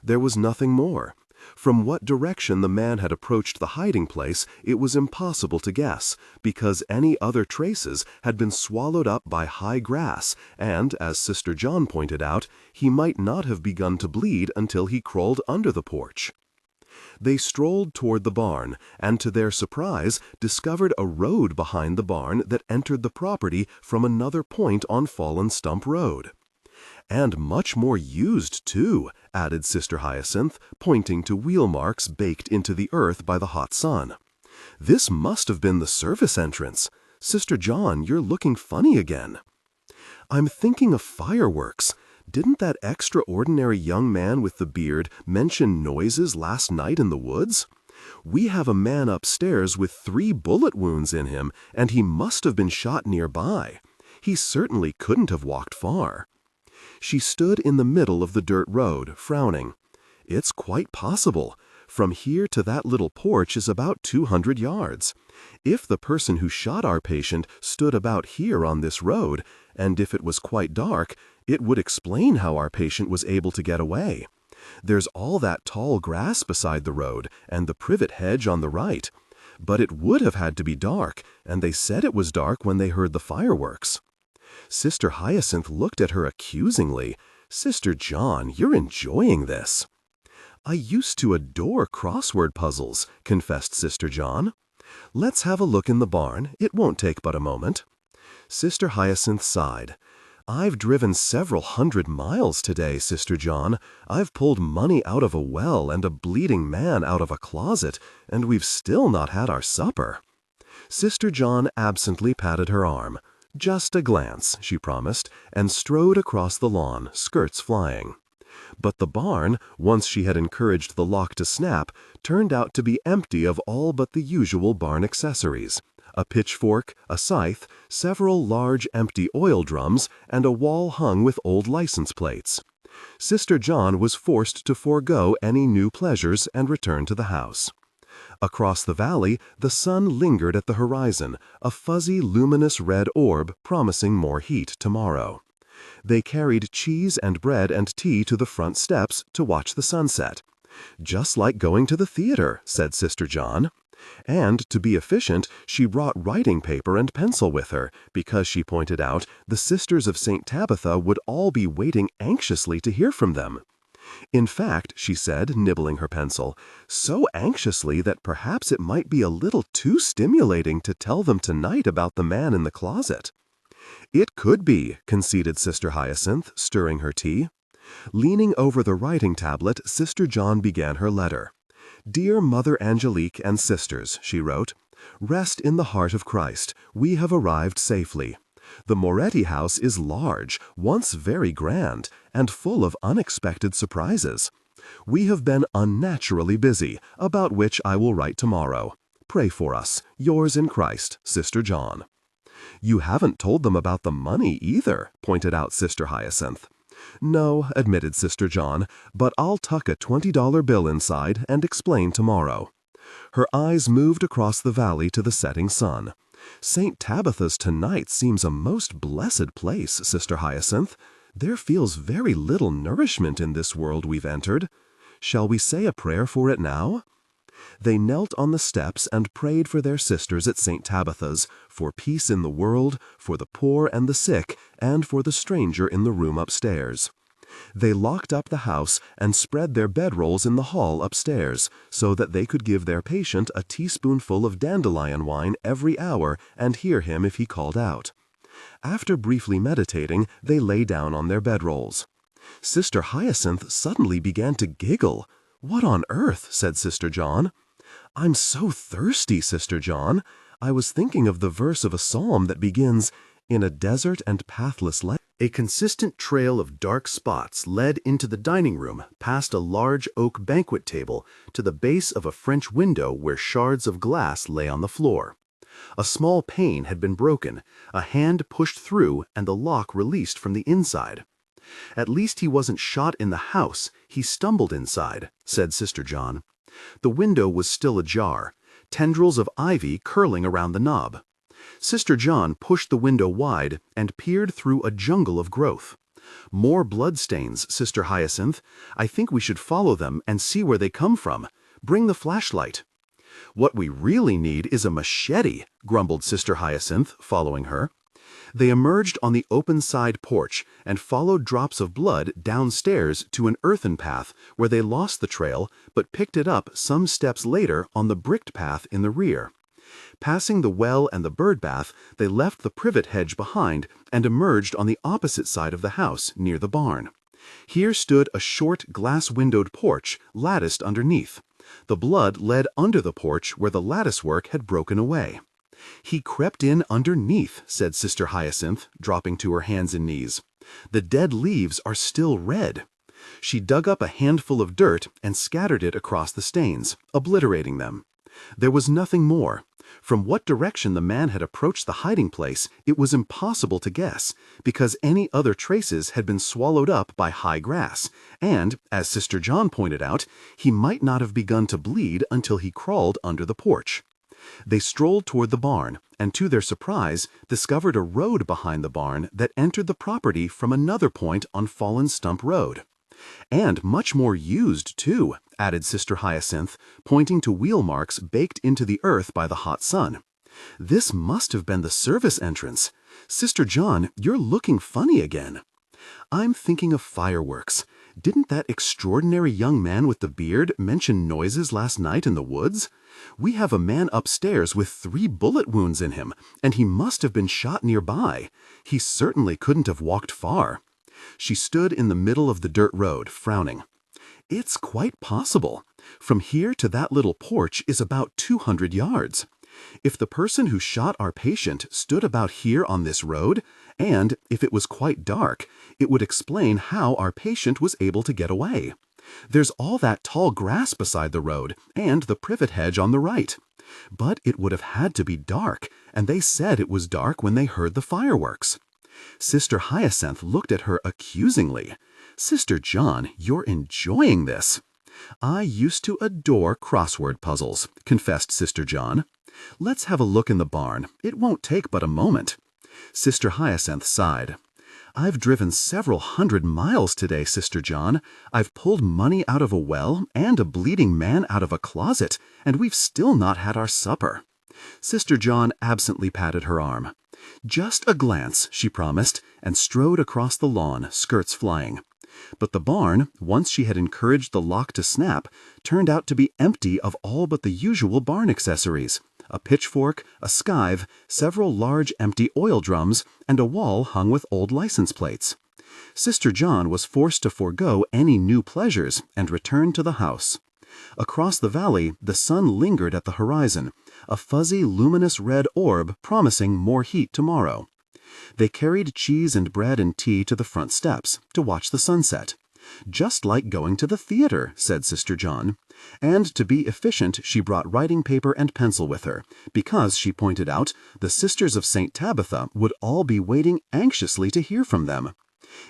There was nothing more. From what direction the man had approached the hiding place, it was impossible to guess, because any other traces had been swallowed up by high grass, and, as Sister John pointed out, he might not have begun to bleed until he crawled under the porch. They strolled toward the barn, and to their surprise discovered a road behind the barn that entered the property from another point on Fallen Stump Road. "And much more used, too," added Sister Hyacinthe, pointing to wheel marks baked into the earth by the hot sun. "This must have been the service entrance. Sister John, you're looking funny again." "I'm thinking of fireworks. Didn't that extraordinary young man with the beard mention noises last night in the woods? We have a man upstairs with 3 bullet wounds in him, and he must have been shot nearby. He certainly couldn't have walked far." She stood in the middle of the dirt road, frowning. "It's quite possible. From here to that little porch is about 200 yards. If the person who shot our patient stood about here on this road, and if it was quite dark, it would explain how our patient was able to get away. There's all that tall grass beside the road, and the privet hedge on the right. But it would have had to be dark, and they said it was dark when they heard the fireworks." Sister Hyacinthe looked at her accusingly. "Sister John, you're enjoying this." "I used to adore crossword puzzles," confessed Sister John. "Let's have a look in the barn. It won't take but a moment." Sister Hyacinthe sighed. "I've driven several hundred miles today, Sister John. I've pulled money out of a well and a bleeding man out of a closet, and we've still not had our supper." Sister John absently patted her arm. "Just a glance," she promised, and strode across the lawn, skirts flying. But the barn, once she had encouraged the lock to snap, turned out to be empty of all but the usual barn accessories: a pitchfork, a scythe, several large empty oil drums, and a wall hung with old license plates. Sister John was forced to forego any new pleasures and return to the house. Across the valley, the sun lingered at the horizon, a fuzzy, luminous red orb promising more heat tomorrow. They carried cheese and bread and tea to the front steps to watch the sunset. "Just like going to the theater," said Sister John. And, to be efficient, she brought writing paper and pencil with her, because, she pointed out, the Sisters of St. Tabitha would all be waiting anxiously to hear from them. "In fact," she said, nibbling her pencil, "so anxiously that perhaps it might be a little too stimulating to tell them tonight about the man in the closet." "It could be," conceded Sister Hyacinthe, stirring her tea. Leaning over the writing tablet, Sister John began her letter. "Dear Mother Angelique and Sisters," she wrote, "rest in the heart of Christ. We have arrived safely. The Moretti house is large, once very grand, and full of unexpected surprises. We have been unnaturally busy, about which I will write tomorrow. Pray for us. Yours in Christ, Sister John." "You haven't told them about the money either," pointed out Sister Hyacinthe. "No," admitted Sister John, "but I'll tuck a $20 bill inside and explain tomorrow." Her eyes moved across the valley to the setting sun. "St. Tabitha's tonight seems a most blessed place, Sister Hyacinthe. There feels very little nourishment in this world we've entered. Shall we say a prayer for it now?" They knelt on the steps and prayed for their sisters at St. Tabitha's, for peace in the world, for the poor and the sick, and for the stranger in the room upstairs. They locked up the house and spread their bedrolls in the hall upstairs, so that they could give their patient a teaspoonful of dandelion wine every hour and hear him if he called out. After briefly meditating, they lay down on their bedrolls. Sister Hyacinthe suddenly began to giggle. "What on earth?" said Sister John. "I'm so thirsty, Sister John. I was thinking of the verse of a psalm that begins, 'In a desert and pathless land.'" A consistent trail of dark spots led into the dining room past a large oak banquet table to the base of a French window where shards of glass lay on the floor. A small pane had been broken, a hand pushed through, and the lock released from the inside. "At least he wasn't shot in the house, he stumbled inside," said Sister John. The window was still ajar, tendrils of ivy curling around the knob. Sister John pushed the window wide and peered through a jungle of growth. "More bloodstains, Sister Hyacinthe. I think we should follow them and see where they come from. Bring the flashlight." "What we really need is a machete," grumbled Sister Hyacinthe, following her. They emerged on the open side porch and followed drops of blood downstairs to an earthen path where they lost the trail but picked it up some steps later on the bricked path in the rear. Passing the well and the bird bath, they left the privet hedge behind and emerged on the opposite side of the house near the barn. Here stood a short glass-windowed porch, latticed underneath. The blood led under the porch where the lattice-work had broken away. "He crept in underneath," said Sister Hyacinthe, dropping to her hands and knees. "The dead leaves are still red." She dug up a handful of dirt and scattered it across the stains, obliterating them. There was nothing more. From what direction the man had approached the hiding place, it was impossible to guess, because any other traces had been swallowed up by high grass, and, as Sister John pointed out, he might not have begun to bleed until he crawled under the porch. They strolled toward the barn, and to their surprise, discovered a road behind the barn that entered the property from another point on Fallen Stump Road. "And much more used, too," added Sister Hyacinthe, pointing to wheel marks baked into the earth by the hot sun. "This must have been the service entrance. Sister John, you're looking funny again." "I'm thinking of fireworks. Didn't that extraordinary young man with the beard mention noises last night in the woods? We have a man upstairs with 3 bullet wounds in him, and he must have been shot nearby. He certainly couldn't have walked far." She stood in the middle of the dirt road, frowning. "It's quite possible. From here to that little porch is about 200 yards. If the person who shot our patient stood about here on this road, and if it was quite dark, it would explain how our patient was able to get away. There's all that tall grass beside the road, and the privet hedge on the right. But it would have had to be dark, and they said it was dark when they heard the fireworks." Sister Hyacinthe looked at her accusingly. "Sister John, you're enjoying this." "I used to adore crossword puzzles," confessed Sister John. "Let's have a look in the barn. It won't take but a moment." Sister Hyacinthe sighed. "I've driven several hundred miles today, Sister John. I've pulled money out of a well and a bleeding man out of a closet, and we've still not had our supper." Sister John absently patted her arm. "Just a glance," she promised, and strode across the lawn, skirts flying. But the barn, once she had encouraged the lock to snap, turned out to be empty of all but the usual barn accessories: a pitchfork, a scythe, several large empty oil drums, and a wall hung with old license plates. Sister John was forced to forego any new pleasures and return to the house. Across the valley, the sun lingered at the horizon, a fuzzy, luminous red orb promising more heat tomorrow. They carried cheese and bread and tea to the front steps to watch the sunset. "Just like going to the theater," said Sister John. And to be efficient, she brought writing paper and pencil with her, because, she pointed out, the Sisters of St. Tabitha would all be waiting anxiously to hear from them.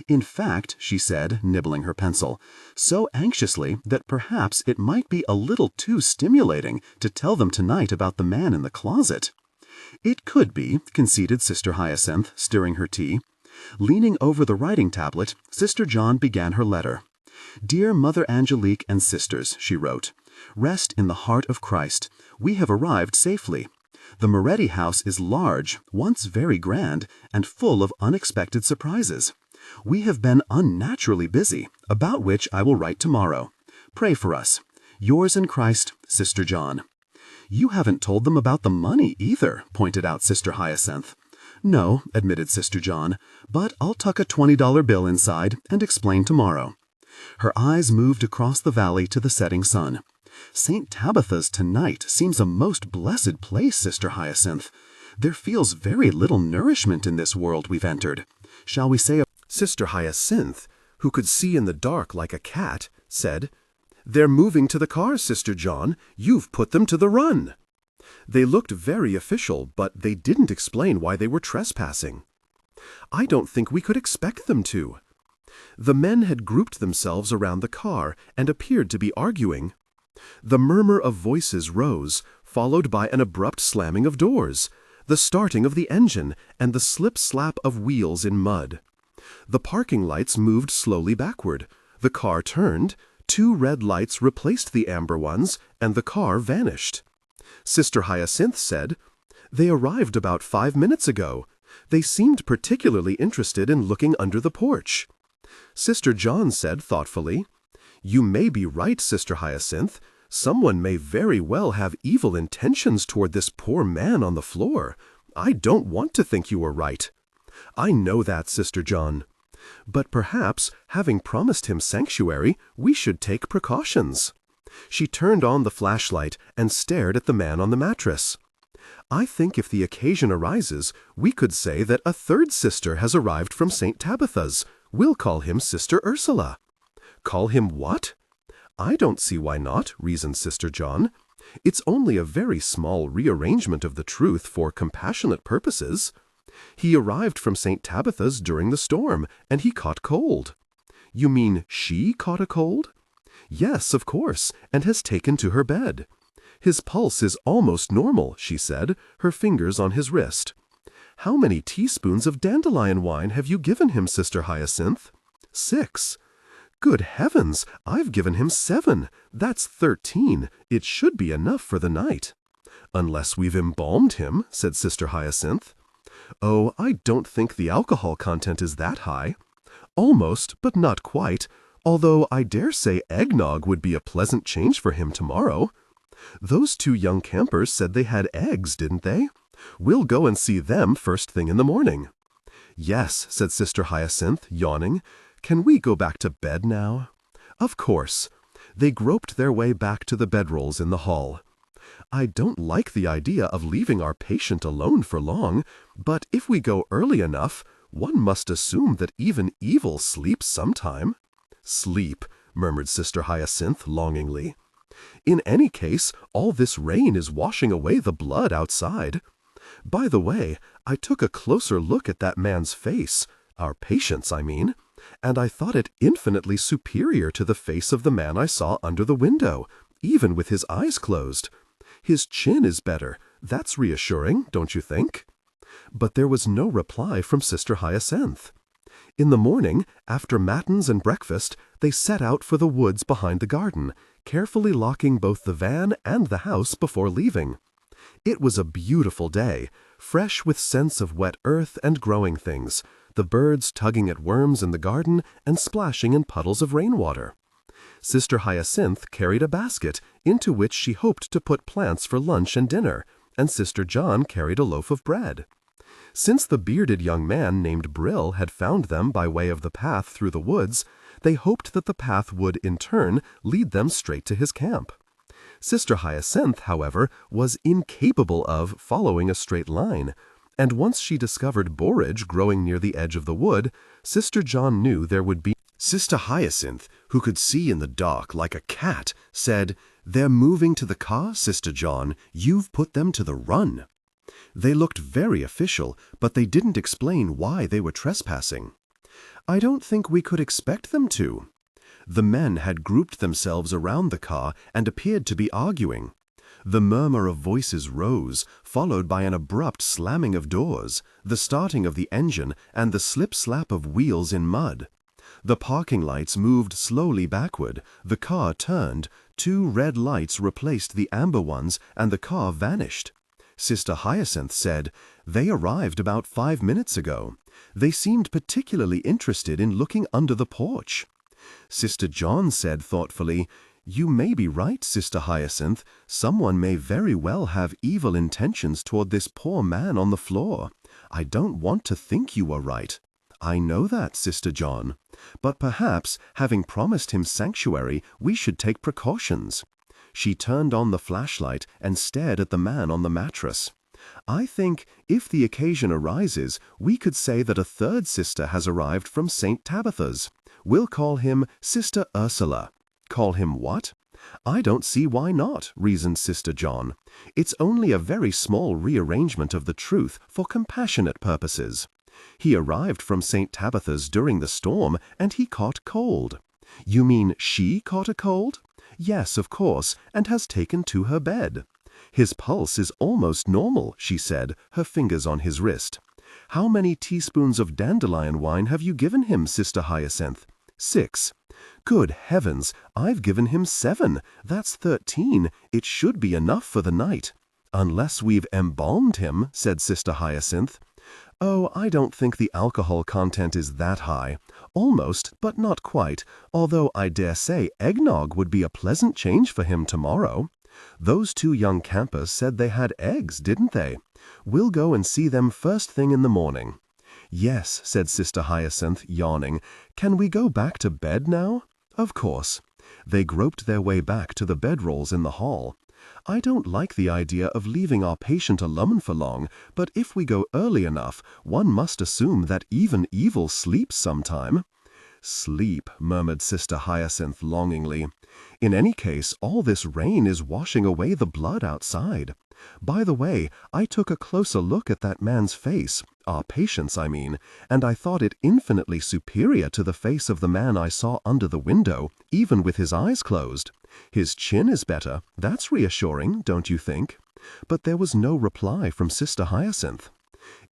"In fact," she said, nibbling her pencil, "so anxiously that perhaps it might be a little too stimulating to tell them tonight about the man in the closet." "It could be," conceded Sister Hyacinthe, stirring her tea. Leaning over the writing tablet, Sister John began her letter. "Dear Mother Angelique and Sisters," she wrote, "rest in the heart of Christ. We have arrived safely. The Moretti house is large, once very grand, and full of unexpected surprises. We have been unnaturally busy, about which I will write tomorrow. Pray for us. Yours in Christ, Sister John." "You haven't told them about the money, either," pointed out Sister Hyacinthe. "No," admitted Sister John, "but I'll tuck a $20 bill inside and explain tomorrow." Her eyes moved across the valley to the setting sun. "St. Tabitha's tonight seems a most blessed place, Sister Hyacinthe. There feels very little nourishment in this world we've entered. Shall we say a—"
Sister Hyacinthe, who could see in the dark like a cat, said, "They're moving to the cars, Sister John. You've put them to the run." They looked very official, but they didn't explain why they were trespassing. "I don't think we could expect them to." The men had grouped themselves around the car and appeared to be arguing. The murmur of voices rose, followed by an abrupt slamming of doors, the starting of the engine, and the slip-slap of wheels in mud.
The parking lights moved slowly backward. The car turned, 2 red lights replaced the amber ones, and the car vanished. Sister Hyacinthe said, "They arrived about 5 minutes ago. They seemed particularly interested in looking under the porch." Sister John said thoughtfully, "You may be right, Sister Hyacinthe. Someone may very well have evil intentions toward this poor man on the floor. I don't want to think you are right." "I know that, Sister John. But perhaps, having promised him sanctuary, we should take precautions." She turned on the flashlight and stared at the man on the mattress. "I think if the occasion arises, we could say that a 3rd sister has arrived from St. Tabitha's. We'll call him Sister Ursula." "Call him what?" "I don't see why not," reasoned Sister John. "It's only a very small rearrangement of the truth for compassionate purposes. He arrived from St. Tabitha's during the storm, and he caught cold." "You mean she caught a cold?" "Yes, of course, and has taken to her bed. His pulse is almost normal," she said, her fingers on his wrist. "How many teaspoons of dandelion wine have you given him, Sister Hyacinthe?" "6. "Good heavens, I've given him 7. That's 13. It should be enough for the night." "Unless we've embalmed him," said Sister Hyacinthe. "Oh, I don't think the alcohol content is that high." "Almost, but not quite, although I dare say eggnog would be a pleasant change for him tomorrow." "Those 2 young campers said they had eggs, didn't they? We'll go and see them first thing in the morning." "Yes," said Sister Hyacinthe, yawning. "Can we go back to bed now?" "Of course." They groped their way back to the bedrolls in the hall. "I don't like the idea of leaving our patient alone for long, but if we go early enough, one must assume that even evil sleeps sometime." "Sleep," murmured Sister Hyacinthe longingly. "In any case, all this rain is washing away the blood outside. By the way, I took a closer look at that man's face, our patient's, I mean, and I thought it infinitely superior to the face of the man I saw under the window, even with his eyes closed. His chin is better. That's reassuring, don't you think?" But there was no reply from Sister Hyacinthe. In the morning, after matins and breakfast, they set out for the woods behind the garden, carefully locking both the van and the house before leaving. It was a beautiful day, fresh with scents of wet earth and growing things, the birds tugging at worms in the garden and splashing in puddles of rainwater. Sister Hyacinthe carried a basket, into which she hoped to put plants for lunch and dinner, and Sister John carried a loaf of bread. Since the bearded young man named Brill had found them by way of the path through the woods, they hoped that the path would, in turn, lead them straight to his camp. Sister Hyacinthe, however, was incapable of following a straight line, and once she discovered borage growing near the edge of the wood, Sister John knew there would be. Sister Hyacinthe, who could see in the dark like a cat, said, "They're moving to the car, Sister John. You've put them to the run." They looked very official, but they didn't explain why they were trespassing. "I don't think we could expect them to." The men had grouped themselves around the car and appeared to be arguing. The murmur of voices rose, followed by an abrupt slamming of doors, the starting of the engine, and the slip-slap of wheels in mud. The parking lights moved slowly backward, the car turned, 2 red lights replaced the amber ones, and the car vanished. Sister Hyacinthe said, "They arrived about 5 minutes ago. They seemed particularly interested in looking under the porch." Sister John said thoughtfully, "You may be right, Sister Hyacinthe. Someone may very well have evil intentions toward this poor man on the floor. I don't want to think you are right." "I know that, Sister John. But perhaps, having promised him sanctuary, we should take precautions." She turned on the flashlight and stared at the man on the mattress. "I think, if the occasion arises, we could say that a 3rd sister has arrived from St. Tabitha's. We'll call him Sister Ursula." "Call him what?" "I don't see why not," reasoned Sister John. "It's only a very small rearrangement of the truth for compassionate purposes. He arrived from St. Tabitha's during the storm, and he caught cold." "You mean she caught a cold?" "Yes, of course, and has taken to her bed." "His pulse is almost normal," she said, her fingers on his wrist. How many teaspoons of dandelion wine have you given him, Sister Hyacinthe? 6. Good heavens, I've given him 7. That's 13. It should be enough for the night. Unless we've embalmed him, said Sister Hyacinthe. Oh, I don't think the alcohol content is that high. Almost, but not quite, although I dare say eggnog would be a pleasant change for him tomorrow. Those 2 young campers said they had eggs, didn't they? We'll go and see them first thing in the morning. Yes, said Sister Hyacinthe, yawning. Can we go back to bed now? Of course. They groped their way back to the bedrolls in the hall. I don't like the idea of leaving our patient alone for long, but if we go early enough, one must assume that even evil sleeps sometime. Sleep, murmured Sister Hyacinthe longingly. In any case, all this rain is washing away the blood outside. By the way, I took a closer look at that man's face, our patient's I mean, and I thought it infinitely superior to the face of the man I saw under the window, even with his eyes closed. His chin is better, that's reassuring, don't you think? But there was no reply from Sister Hyacinthe.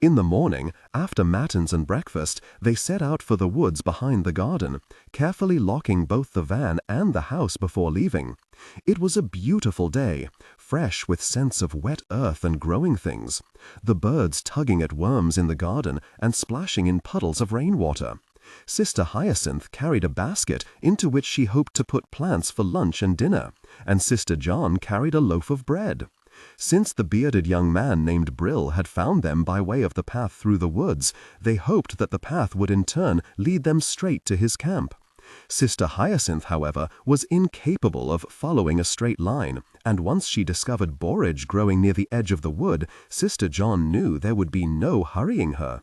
In the morning, after matins and breakfast, they set out for the woods behind the garden, carefully locking both the van and the house before leaving. It was a beautiful day, fresh with scents of wet earth and growing things, the birds tugging at worms in the garden and splashing in puddles of rainwater. Sister Hyacinthe carried a basket into which she hoped to put plants for lunch and dinner, and Sister John carried a loaf of bread. Since the bearded young man named Brill had found them by way of the path through the woods, they hoped that the path would in turn lead them straight to his camp. Sister Hyacinthe, however, was incapable of following a straight line, and once she discovered borage growing near the edge of the wood, Sister John knew there would be no hurrying her.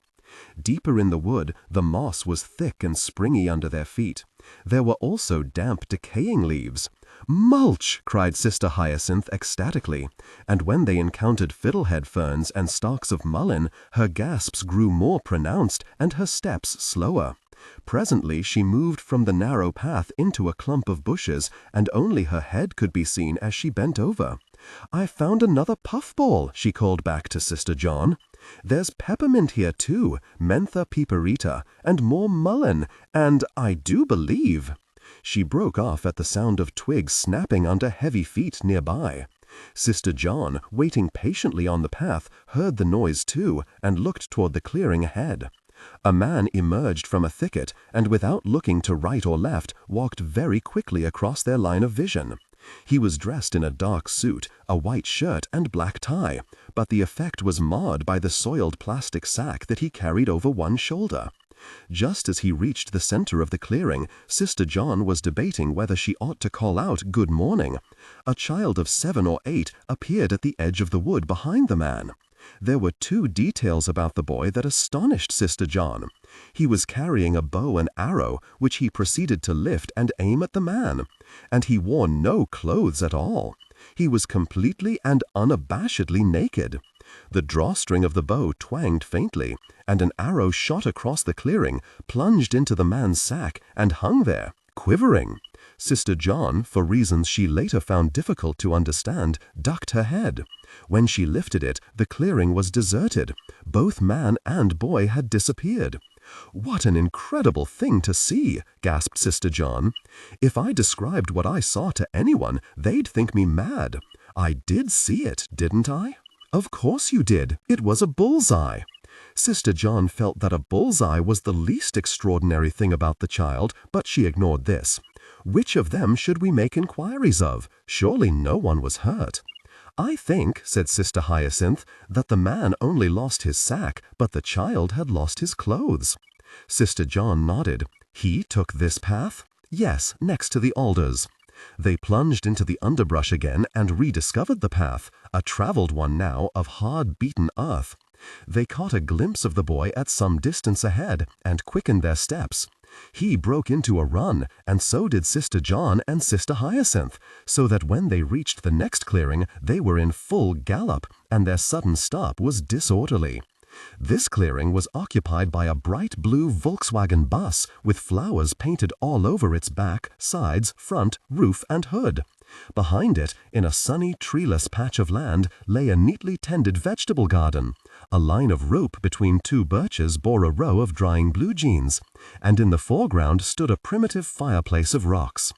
Deeper in the wood, the moss was thick and springy under their feet. There were also damp, decaying leaves. "Mulch!" cried Sister Hyacinthe ecstatically, and when they encountered fiddlehead ferns and stalks of mullein, her gasps grew more pronounced and her steps slower. Presently she moved from the narrow path into a clump of bushes, and only her head could be seen as she bent over. "I've found another puffball," she called back to Sister John. "There's peppermint here too, mentha piperita, and more mullein, and I do believe—" She broke off at the sound of twigs snapping under heavy feet nearby. Sister John, waiting patiently on the path, heard the noise too, and looked toward the clearing ahead. A man emerged from a thicket, and without looking to right or left, walked very quickly across their line of vision. He was dressed in a dark suit, a white shirt and black tie, but the effect was marred by the soiled plastic sack that he carried over one shoulder. Just as he reached the center of the clearing, Sister John was debating whether she ought to call out "Good morning." A child of 7 or 8 appeared at the edge of the wood behind the man. There were 2 details about the boy that astonished Sister John. He was carrying a bow and arrow, which he proceeded to lift and aim at the man. And he wore no clothes at all. He was completely and unabashedly naked. The drawstring of the bow twanged faintly, and an arrow shot across the clearing, plunged into the man's sack, and hung there, quivering. Sister John, for reasons she later found difficult to understand, ducked her head. When she lifted it, the clearing was deserted. Both man and boy had disappeared. "What an incredible thing to see!" gasped Sister John. "If I described what I saw to anyone, they'd think me mad. I did see it, didn't I?" "Of course you did. It was a bullseye." Sister John felt that a bullseye was the least extraordinary thing about the child, but she ignored this. Which of them should we make inquiries of? Surely no one was hurt. "I think," said Sister Hyacinthe, "that the man only lost his sack, but the child had lost his clothes." Sister John nodded. "He took this path?" "Yes, next to the alders." They plunged into the underbrush again and rediscovered the path, a traveled one now of hard beaten earth. They caught a glimpse of the boy at some distance ahead and quickened their steps. He broke into a run, and so did Sister John and Sister Hyacinthe, so that when they reached the next clearing, they were in full gallop, and their sudden stop was disorderly. This clearing was occupied by a bright blue Volkswagen bus with flowers painted all over its back, sides, front, roof, and hood. Behind it, in a sunny, treeless patch of land, lay a neatly tended vegetable garden. A line of rope between two birches bore a row of drying blue jeans, and in the foreground stood a primitive fireplace of rocks.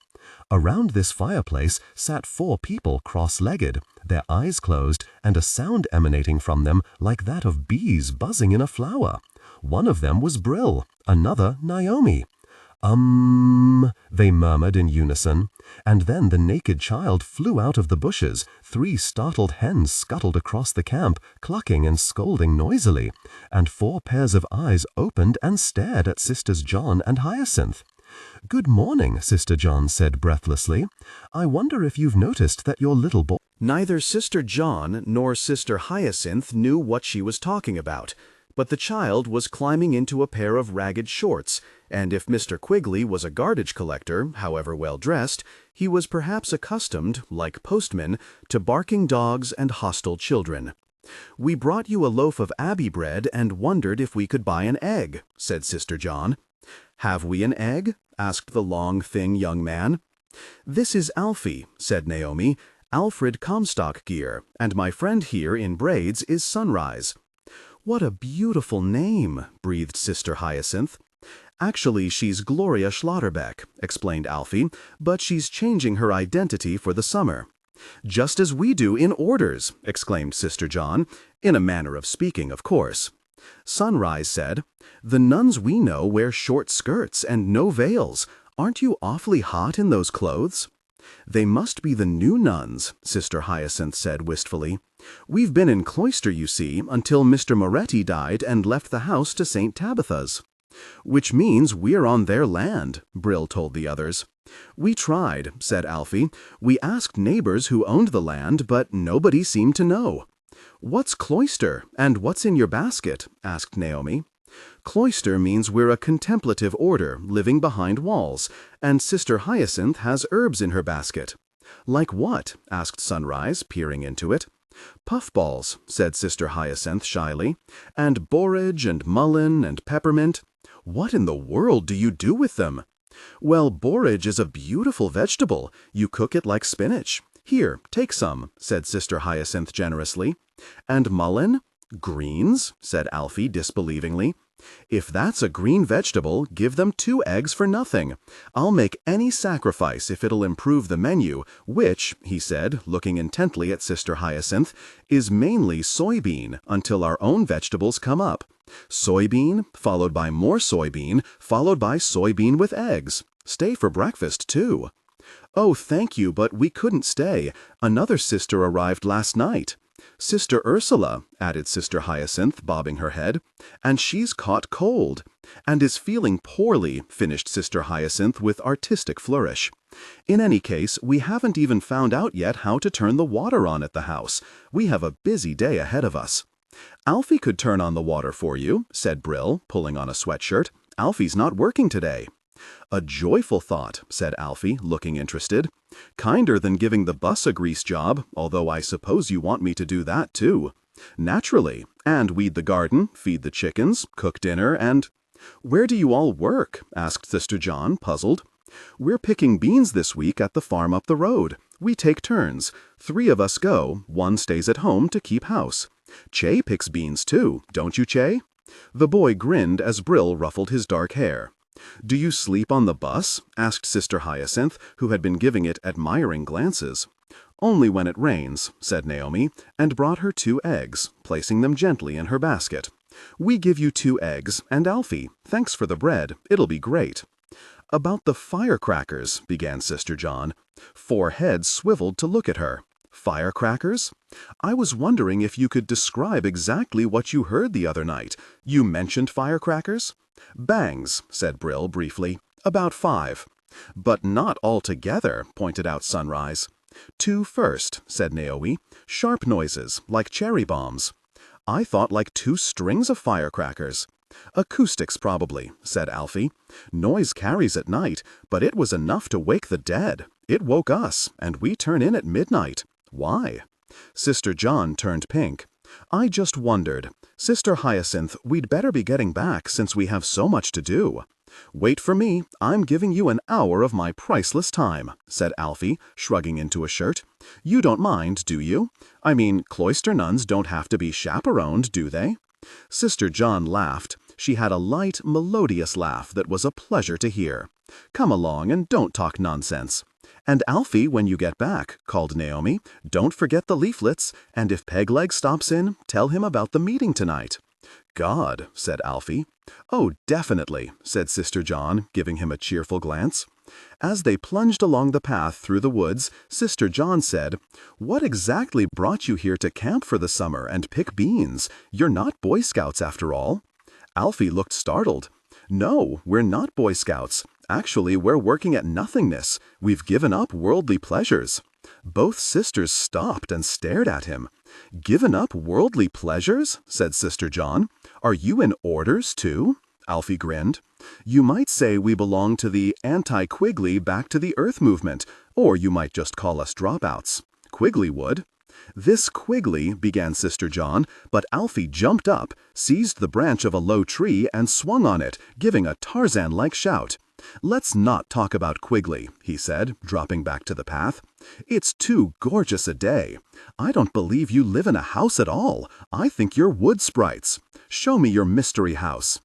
Around this fireplace sat 4 people cross-legged, their eyes closed, and a sound emanating from them like that of bees buzzing in a flower. One of them was Brill, another Naomi. They murmured in unison, and then the naked child flew out of the bushes. 3 startled hens scuttled across the camp, clucking and scolding noisily, and 4 pairs of eyes opened and stared at Sisters John and Hyacinth. "Good morning," Sister John said breathlessly. "I wonder if you've noticed that your little boy—"
Neither Sister John nor Sister Hyacinthe knew what she was talking about, but the child was climbing into a pair of ragged shorts, and if Mr. Quigley was a garbage collector, however well dressed, he was perhaps accustomed, like postmen, to barking dogs and hostile children. "We brought you a loaf of abbey bread and wondered if we could buy an egg," said Sister John. "Have we an egg?" asked the long, thin young man. "This is Alfie," said Naomi, "Alfred Comstock Gear, and my friend here in braids is Sunrise." "What a beautiful name," breathed Sister Hyacinthe. "Actually, she's Gloria Schlotterbeck," explained Alfie, "but she's changing her identity for the summer." "Just as we do in orders," exclaimed Sister John, in a manner of speaking, of course. Sunrise said, "The nuns we know wear short skirts and no veils. Aren't you awfully hot in those clothes?" "They must be the new nuns," Sister Hyacinthe said wistfully. "We've been in cloister, you see, until Mr. Moretti died and left the house to St. Tabitha's." "Which means we're on their land," Brill told the others. "We tried," said Alfie. "We asked neighbors who owned the land, but nobody seemed to know." "What's cloister, and what's in your basket?" asked Naomi. "Cloister means we're a contemplative order living behind walls, and Sister Hyacinthe has herbs in her basket." "Like what?" asked Sunrise, peering into it. "Puffballs," said Sister Hyacinthe shyly, "and borage and mullein and peppermint." "What in the world do you do with them?" "Well, borage is a beautiful vegetable. You cook it like spinach. Here, take some," said Sister Hyacinthe generously. "And mullein?" "Greens," said Alfie disbelievingly. "If that's a green vegetable, give them 2 eggs for nothing. I'll make any sacrifice if it'll improve the menu, which," he said, looking intently at Sister Hyacinthe, "is mainly soybean until our own vegetables come up. Soybean, followed by more soybean, followed by soybean with eggs. Stay for breakfast, too." "Oh, thank you, but we couldn't stay. Another sister arrived last night." "Sister Ursula," added Sister Hyacinthe, bobbing her head, "and she's caught cold." "And is feeling poorly," finished Sister Hyacinthe with artistic flourish. "In any case, we haven't even found out yet how to turn the water on at the house. We have a busy day ahead of us." "Alfie could turn on the water for you," said Brill, pulling on a sweatshirt. "Alfie's not working today." "A joyful thought," said Alfie, looking interested. "Kinder than giving the bus a grease job, although I suppose you want me to do that, too." "Naturally. And weed the garden, feed the chickens, cook dinner, and—" "Where do you all work?" asked Sister John, puzzled. "We're picking beans this week at the farm up the road. We take turns. 3 of us go, 1 stays at home to keep house. Che picks beans, too, don't you, Che?" The boy grinned as Brill ruffled his dark hair. "Do you sleep on the bus?" asked Sister Hyacinthe, who had been giving it admiring glances. "Only when it rains," said Naomi, and brought her 2 eggs, placing them gently in her basket. "We give you 2 eggs, and Alfie, thanks for the bread. It'll be great." "About the firecrackers," began Sister John. 4 heads swiveled to look at her. "Firecrackers? I was wondering if you could describe exactly what you heard the other night. You mentioned firecrackers?" "Bangs," said Brill briefly. "About 5. "But not all together," pointed out Sunrise. 2 first," said Naomi. "Sharp noises, like cherry bombs." "I thought like 2 strings of firecrackers." "Acoustics, probably," said Alfie. "Noise carries at night, but it was enough to wake the dead. It woke us, and we turn in at midnight. Why?" Sister John turned pink. "I just wondered. Sister Hyacinthe, we'd better be getting back since we have so much to do." "Wait for me. I'm giving you an hour of my priceless time," said Alfie, shrugging into a shirt. "You don't mind, do you? I mean, cloister nuns don't have to be chaperoned, do they?" Sister John laughed. She had a light, melodious laugh that was a pleasure to hear. "Come along and don't talk nonsense." "And Alfie, when you get back," called Naomi, "don't forget the leaflets, and if Pegleg stops in, tell him about the meeting tonight." "God," said Alfie. "Oh, definitely," said Sister John, giving him a cheerful glance. As they plunged along the path through the woods, Sister John said, "What exactly brought you here to camp for the summer and pick beans? You're not Boy Scouts after all." Alfie looked startled. "No, we're not Boy Scouts. Actually, we're working at nothingness. We've given up worldly pleasures." Both sisters stopped and stared at him. "Given up worldly pleasures?" said Sister John. "Are you in orders, too?" Alfie grinned. "You might say we belong to the anti-Quigley Back to the Earth movement, or you might just call us dropouts. Quigley would." "This Quigley," began Sister John, but Alfie jumped up, seized the branch of a low tree, and swung on it, giving a Tarzan-like shout. "Let's not talk about Quigley," he said, dropping back to the path. "It's too gorgeous a day. I don't believe you live in a house at all. I think you're wood sprites. Show me your mystery house."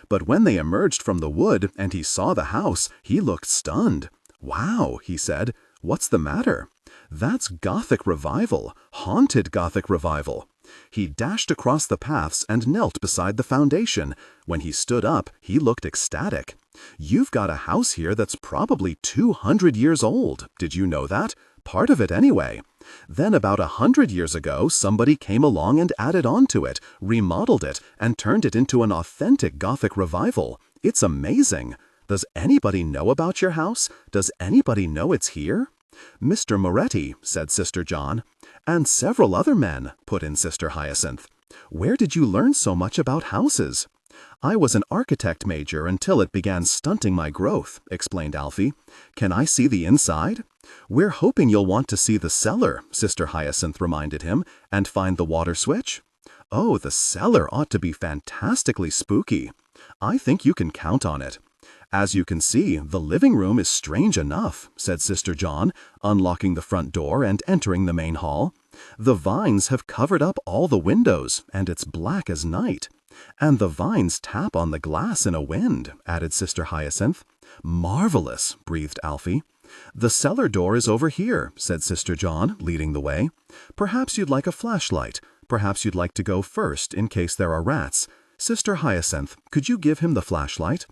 But when they emerged from the wood and he saw the house, he looked stunned. "Wow," he said, "what's the matter?" "That's Gothic revival, haunted Gothic revival." He dashed across the paths and knelt beside the foundation. When he stood up, he looked ecstatic. "You've got a house here that's probably 200 years old. Did you know that? Part of it anyway. Then about 100 years ago, somebody came along and added on to it, remodeled it, and turned it into an authentic Gothic revival. It's amazing. Does anybody know about your house? Does anybody know it's here?" "Mr. Moretti," said Sister John. "And several other men," put in Sister Hyacinthe. "Where did you learn so much about houses?" "I was an architect major until it began stunting my growth," explained Alfie. "Can I see the inside?" "We're hoping you'll want to see the cellar," Sister Hyacinthe reminded him, "and find the water switch." "Oh, the cellar ought to be fantastically spooky." "I think you can count on it." "As you can see, the living room is strange enough," said Sister John, unlocking the front door and entering the main hall. "The vines have covered up all the windows, and it's black as night." "And the vines tap on the glass in a wind," added Sister Hyacinthe. "Marvelous," breathed Alfie. "The cellar door is over here," said Sister John, leading the way. "Perhaps you'd like a flashlight. Perhaps you'd like to go first in case there are rats. Sister Hyacinthe, could you give him the flashlight?"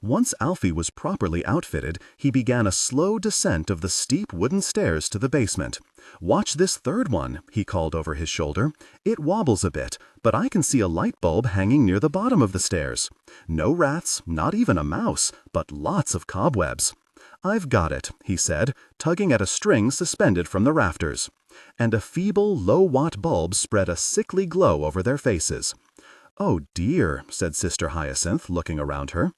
Once Alfie was properly outfitted, he began a slow descent of the steep wooden stairs to the basement. "Watch this third one," he called over his shoulder. "It wobbles a bit, but I can see a light bulb hanging near the bottom of the stairs. No rats, not even a mouse, but lots of cobwebs." "I've got it," he said, tugging at a string suspended from the rafters. And a feeble, low-watt bulb spread a sickly glow over their faces. "Oh dear," said Sister Hyacinthe, looking around her.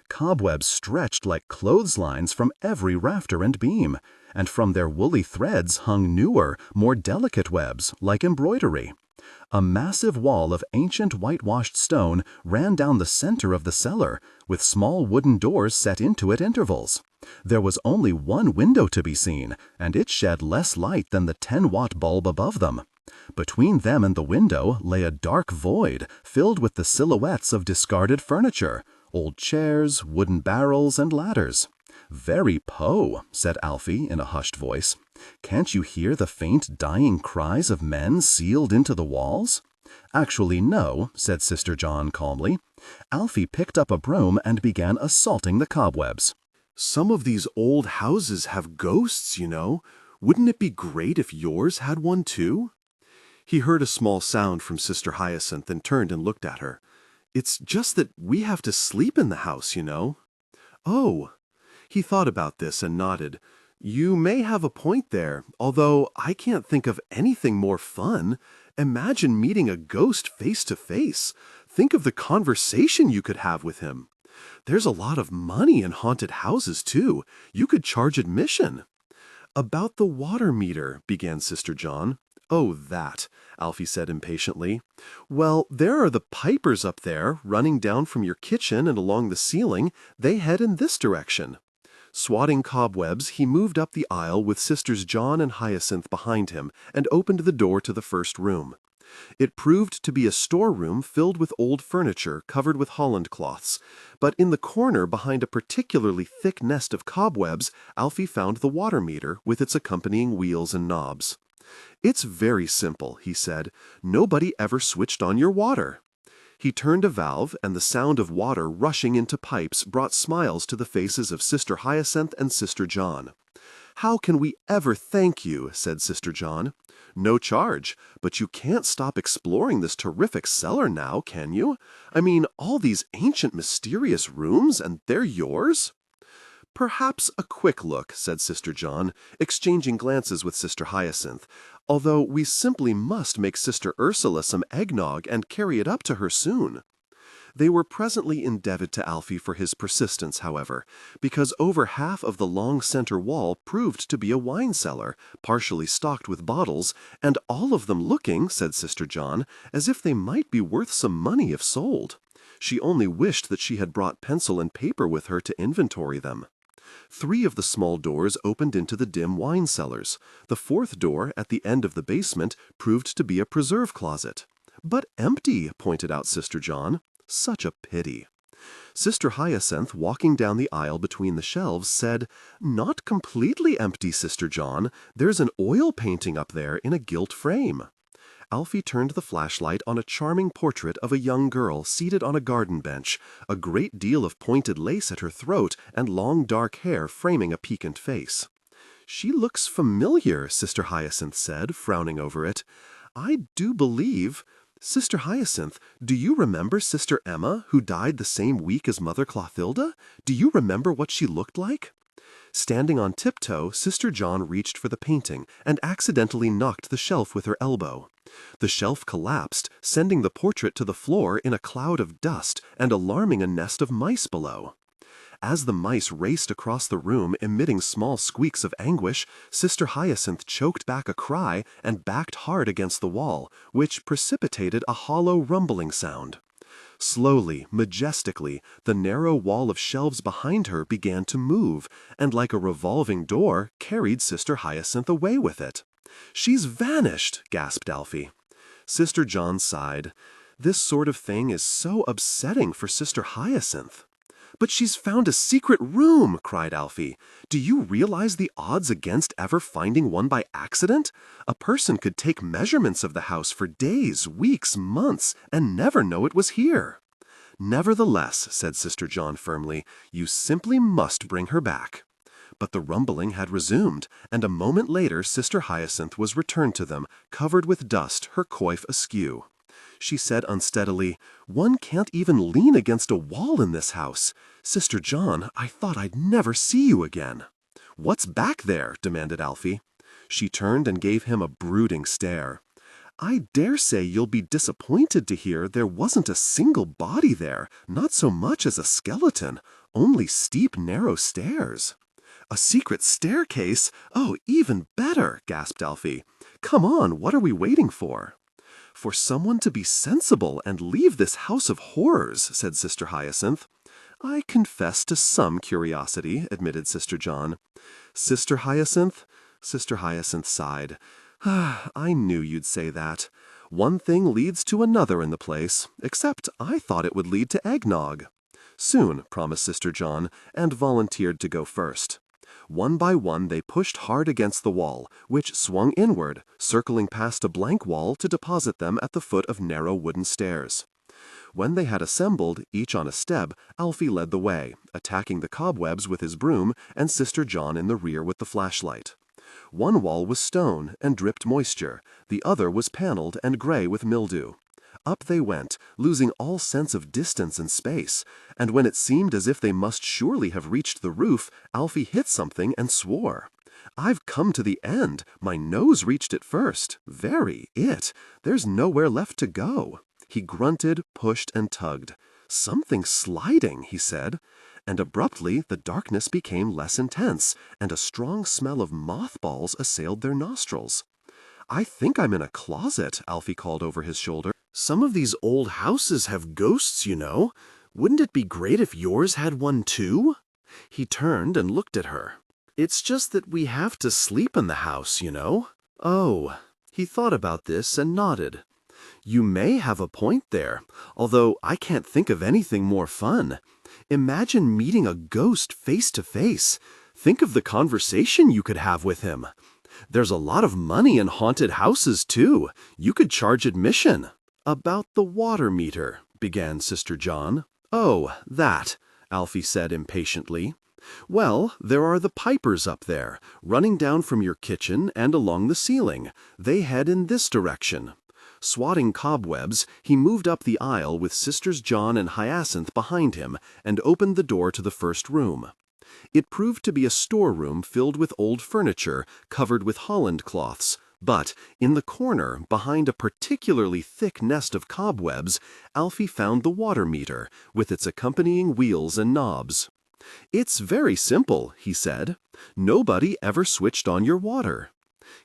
Cobwebs stretched like clotheslines from every rafter and beam, and from their woolly threads hung newer, more delicate webs, like embroidery. A massive wall of ancient whitewashed stone ran down the center of the cellar, with small wooden doors set into at intervals. There was only one window to be seen, and it shed less light than the 10-watt bulb above them. Between them and the window lay a dark void filled with the silhouettes of discarded furniture, old chairs, wooden barrels, and ladders. "Very Poe," said Alfie in a hushed voice. "Can't you hear the faint dying cries of men sealed into the walls?" "Actually, no," said Sister John calmly. Alfie picked up a broom and began assaulting the cobwebs.
"Some of these old houses have ghosts, you know. Wouldn't it be great if yours had one too?" He heard a small sound from Sister Hyacinthe and turned and looked at her. "It's just that we have to sleep in the house, you know." "Oh." He thought about this and nodded. "You may have a point there, although I can't think of anything more fun. Imagine meeting a ghost face to face. Think of the conversation you could have with him. There's a lot of money in haunted houses, too. You could charge admission." "About the water meter," began Sister John. "Oh, that," Alfie said impatiently. "Well, there are the pipers up there, running down from your kitchen and along the ceiling. They head in this direction." Swatting cobwebs, he moved up the aisle with Sisters John and Hyacinth behind him and opened the door to the first room. It proved to be a storeroom filled with old furniture covered with Holland cloths, but in the corner behind a particularly thick nest of cobwebs, Alfie found the water meter with its accompanying wheels and knobs. "It's very simple," he said. "Nobody ever switched on your water." He turned a valve, and the sound of water rushing into pipes brought smiles to the faces of Sister Hyacinthe and Sister John. "How can we ever thank you?" said Sister John. "No charge, but you can't stop exploring this terrific cellar now, can you? I mean, all these ancient mysterious rooms, and they're yours?" "Perhaps a quick look," said Sister John, exchanging glances with Sister Hyacinthe, "although we simply must make Sister Ursula some eggnog and carry it up to her soon." They were presently indebted to Alfie for his persistence, however, because over half of the long center wall proved to be a wine cellar, partially stocked with bottles, and all of them looking, said Sister John, as if they might be worth some money if sold. She only wished that she had brought pencil and paper with her to inventory them. 3 of the small doors opened into the dim wine cellars. The 4th door, at the end of the basement, proved to be a preserve closet. "But empty," pointed out Sister John. "Such a pity." Sister Hyacinthe, walking down the aisle between the shelves, said, "Not completely empty, Sister John. There's an oil painting up there in a gilt frame." Alfie turned the flashlight on a charming portrait of a young girl seated on a garden bench, a great deal of pointed lace at her throat and long dark hair framing a piquant face. "She looks familiar," Sister Hyacinthe said, frowning over it. "I do believe— Sister Hyacinthe, do you remember Sister Emma, who died the same week as Mother Clothilda? Do you remember what she looked like?" Standing on tiptoe, Sister John reached for the painting and accidentally knocked the shelf with her elbow. The shelf collapsed, sending the portrait to the floor in a cloud of dust and alarming a nest of mice below. As the mice raced across the room, emitting small squeaks of anguish, Sister Hyacinthe choked back a cry and backed hard against the wall, which precipitated a hollow rumbling sound. Slowly, majestically, the narrow wall of shelves behind her began to move, and like a revolving door, carried Sister Hyacinthe away with it. "She's vanished!" gasped Alfie. Sister John sighed. "This sort of thing is so upsetting for Sister Hyacinthe." "But she's found a secret room!" cried Alfie. "Do you realize the odds against ever finding one by accident? A person could take measurements of the house for days, weeks, months, and never know it was here." "Nevertheless," said Sister John firmly, "you simply must bring her back." But the rumbling had resumed, and a moment later Sister Hyacinthe was returned to them, covered with dust, her coif askew. She said unsteadily, "One can't even lean against a wall in this house. Sister John, I thought I'd never see you again." "What's back there?" demanded Alfie. She turned and gave him a brooding stare. "I dare say you'll be disappointed to hear there wasn't a single body there, not so much as a skeleton, only steep, narrow stairs." "A secret staircase? Oh, even better!" gasped Alfie. "Come on, what are we waiting for?" "For someone to be sensible and leave this house of horrors," said Sister Hyacinthe. "I confess to some curiosity," admitted Sister John. "Sister Hyacinthe?" Sister Hyacinthe sighed. "I knew you'd say that. One thing leads to another in the place, except I thought it would lead to eggnog." "Soon," promised Sister John, and volunteered to go first. One by one they pushed hard against the wall, which swung inward, circling past a blank wall to deposit them at the foot of narrow wooden stairs. When they had assembled, each on a step, Alfie led the way, attacking the cobwebs with his broom and Sister John in the rear with the flashlight. One wall was stone and dripped moisture, the other was paneled and gray with mildew. Up they went, losing all sense of distance and space, and when it seemed as if they must surely have reached the roof, Alfie hit something and swore. "I've come to the end. My nose reached it first. It. There's nowhere left to go." He grunted, pushed, and tugged. "Something sliding," he said. And abruptly the darkness became less intense, and a strong smell of mothballs assailed their nostrils. I think I'm in a closet, Alfie called over his shoulder. Some of these old houses have ghosts, you know. Wouldn't it be great if yours had one too? He turned and looked at her. It's just that we have to sleep in the house, you know. Oh, he thought about this and nodded. You may have a point there, although I can't think of anything more fun. Imagine meeting a ghost face to face. Think of the conversation you could have with him. There's a lot of money in haunted houses, too. You could charge admission. About the water meter, began Sister John. Oh, that, Alfie said impatiently. Well, there are the pipers up there, running down from your kitchen and along the ceiling. They head in this direction. Swatting cobwebs, he moved up the aisle with Sisters John and Hyacinthe behind him and opened the door to the first room. It proved to be a storeroom filled with old furniture covered with Holland cloths, but in the corner, behind a particularly thick nest of cobwebs, Alfie found the water meter with its accompanying wheels and knobs. It's very simple, he said. Nobody ever switched on your water.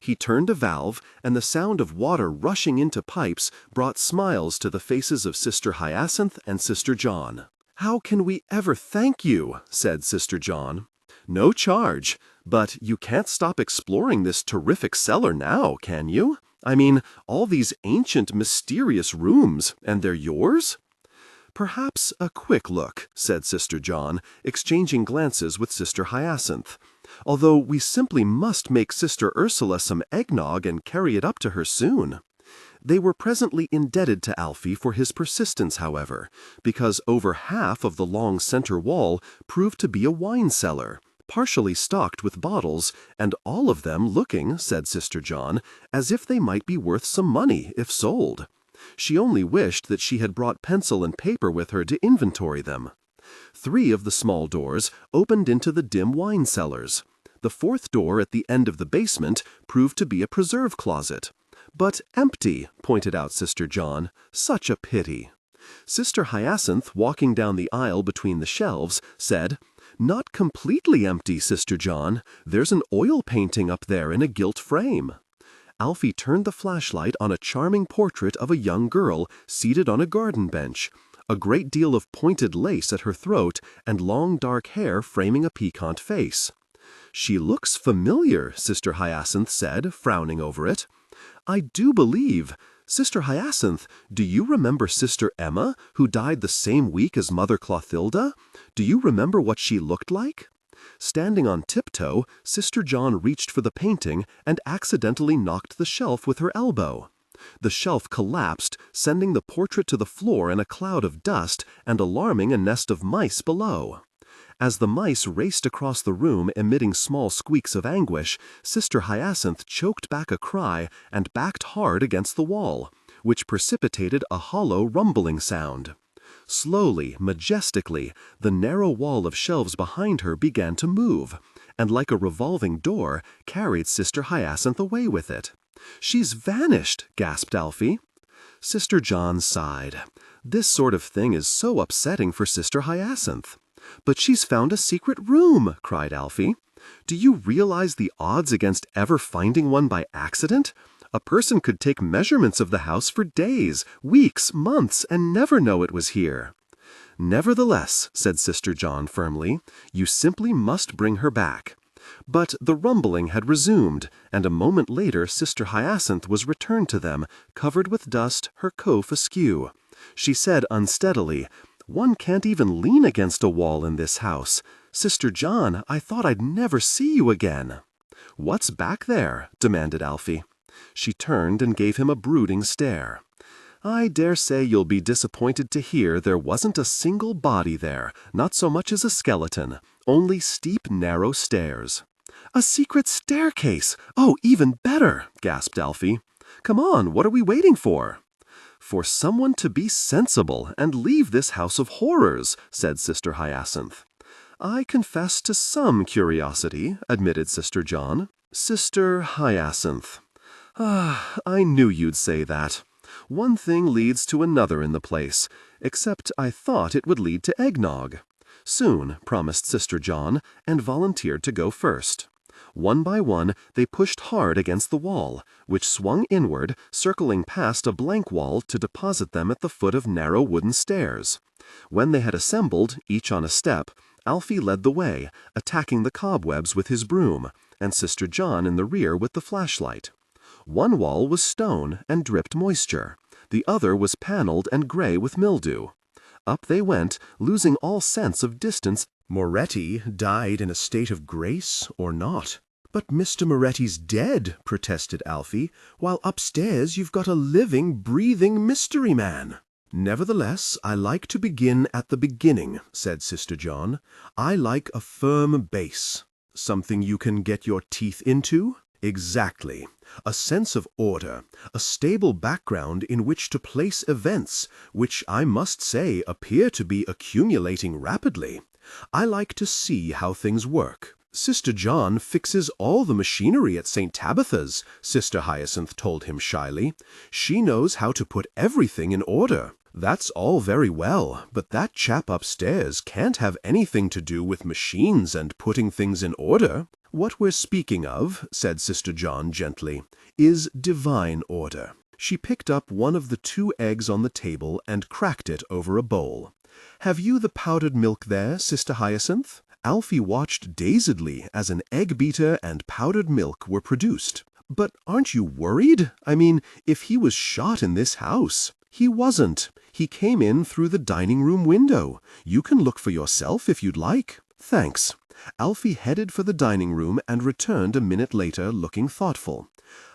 He turned a valve, and the sound of water rushing into pipes brought smiles to the faces of Sister Hyacinthe and Sister John. How can we ever thank you? Said Sister John. No charge, but you can't stop exploring this terrific cellar now, can you? I mean, all these ancient, mysterious rooms, and they're yours? Perhaps a quick look, said Sister John, exchanging glances with Sister Hyacinthe. Although we simply must make Sister Ursula some eggnog and carry it up to her soon. They were presently indebted to Alfie for his persistence, however, because over half of the long center wall proved to be a wine cellar, partially stocked with bottles, and all of them looking, said Sister John, as if they might be worth some money if sold. She only wished that she had brought pencil and paper with her to inventory them. 3 of the small doors opened into the dim wine cellars. The 4th door at the end of the basement proved to be a preserve closet. But empty, pointed out Sister John. Such a pity. Sister Hyacinthe, walking down the aisle between the shelves, said, Not completely empty, Sister John. There's an oil painting up there in a gilt frame. Alfie turned the flashlight on a charming portrait of a young girl seated on a garden bench, a great deal of pointed lace at her throat and long dark hair framing a piquant face. She looks familiar, Sister Hyacinthe said, frowning over it. I do believe. Sister Hyacinthe, do you remember Sister Emma, who died the same week as Mother Clothilda? Do you remember what she looked like? Standing on tiptoe, Sister John reached for the painting and accidentally knocked the shelf with her elbow. The shelf collapsed, sending the portrait to the floor in a cloud of dust and alarming a nest of mice below. As the mice raced across the room emitting small squeaks of anguish, Sister Hyacinthe choked back a cry and backed hard against the wall, which precipitated a hollow rumbling sound. Slowly, majestically, the narrow wall of shelves behind her began to move, and like a revolving door, carried Sister Hyacinthe away with it. She's vanished, gasped Alfie. Sister John sighed. This sort of thing is so upsetting for Sister Hyacinthe. But she's found a secret room, cried Alfie. Do you realize the odds against ever finding one by accident? A person could take measurements of the house for days, weeks, months, and never know it was here. Nevertheless, said Sister John firmly, you simply must bring her back. But the rumbling had resumed, and a moment later Sister Hyacinthe was returned to them, covered with dust, her coif askew. She said unsteadily, One can't even lean against a wall in this house. Sister John, I thought I'd never see you again. What's back there? Demanded Alfie. She turned and gave him a brooding stare. I dare say you'll be disappointed to hear there wasn't a single body there, not so much as a skeleton, only steep, narrow stairs. A secret staircase! Oh, even better, gasped Alfie. Come on, what are we waiting for? For someone to be sensible and leave this house of horrors, said Sister Hyacinthe. I confess to some curiosity, admitted Sister John. Sister Hyacinthe. I knew you'd say that. One thing leads to another in the place, except I thought it would lead to eggnog. Soon, promised Sister John, and volunteered to go first. One by one, they pushed hard against the wall, which swung inward, circling past a blank wall to deposit them at the foot of narrow wooden stairs. When they had assembled, each on a step, Alfie led the way, attacking the cobwebs with his broom, and Sister John in the rear with the flashlight. One wall was stone and dripped moisture. The other was paneled and gray with mildew. Up they went, losing all sense of distance.
Moretti died in a state of grace or not? But Mr. Moretti's dead, protested Alfie, while upstairs you've got a living, breathing mystery man. Nevertheless, I like to begin at the beginning, said Sister John. I like a firm base. Something you can get your teeth into? Exactly. A sense of order, a stable background in which to place events, which I must say appear to be accumulating rapidly. I like to see how things work. Sister John fixes all the machinery at St. Tabitha's, Sister Hyacinthe told him shyly. She knows how to put everything in order. That's all very well, but that chap upstairs can't have anything to do with machines and putting things in order. What we're speaking of, said Sister John gently, is divine order. She picked up one of the 2 eggs on the table and cracked it over a bowl. Have you the powdered milk there, Sister Hyacinthe? Alfie watched dazedly as an egg beater and powdered milk were produced. But aren't you worried? I mean, if he was shot in this house. He wasn't. He came in through the dining room window. You can look for yourself if you'd like. Thanks. Alfie headed for the dining room and returned a minute later looking thoughtful.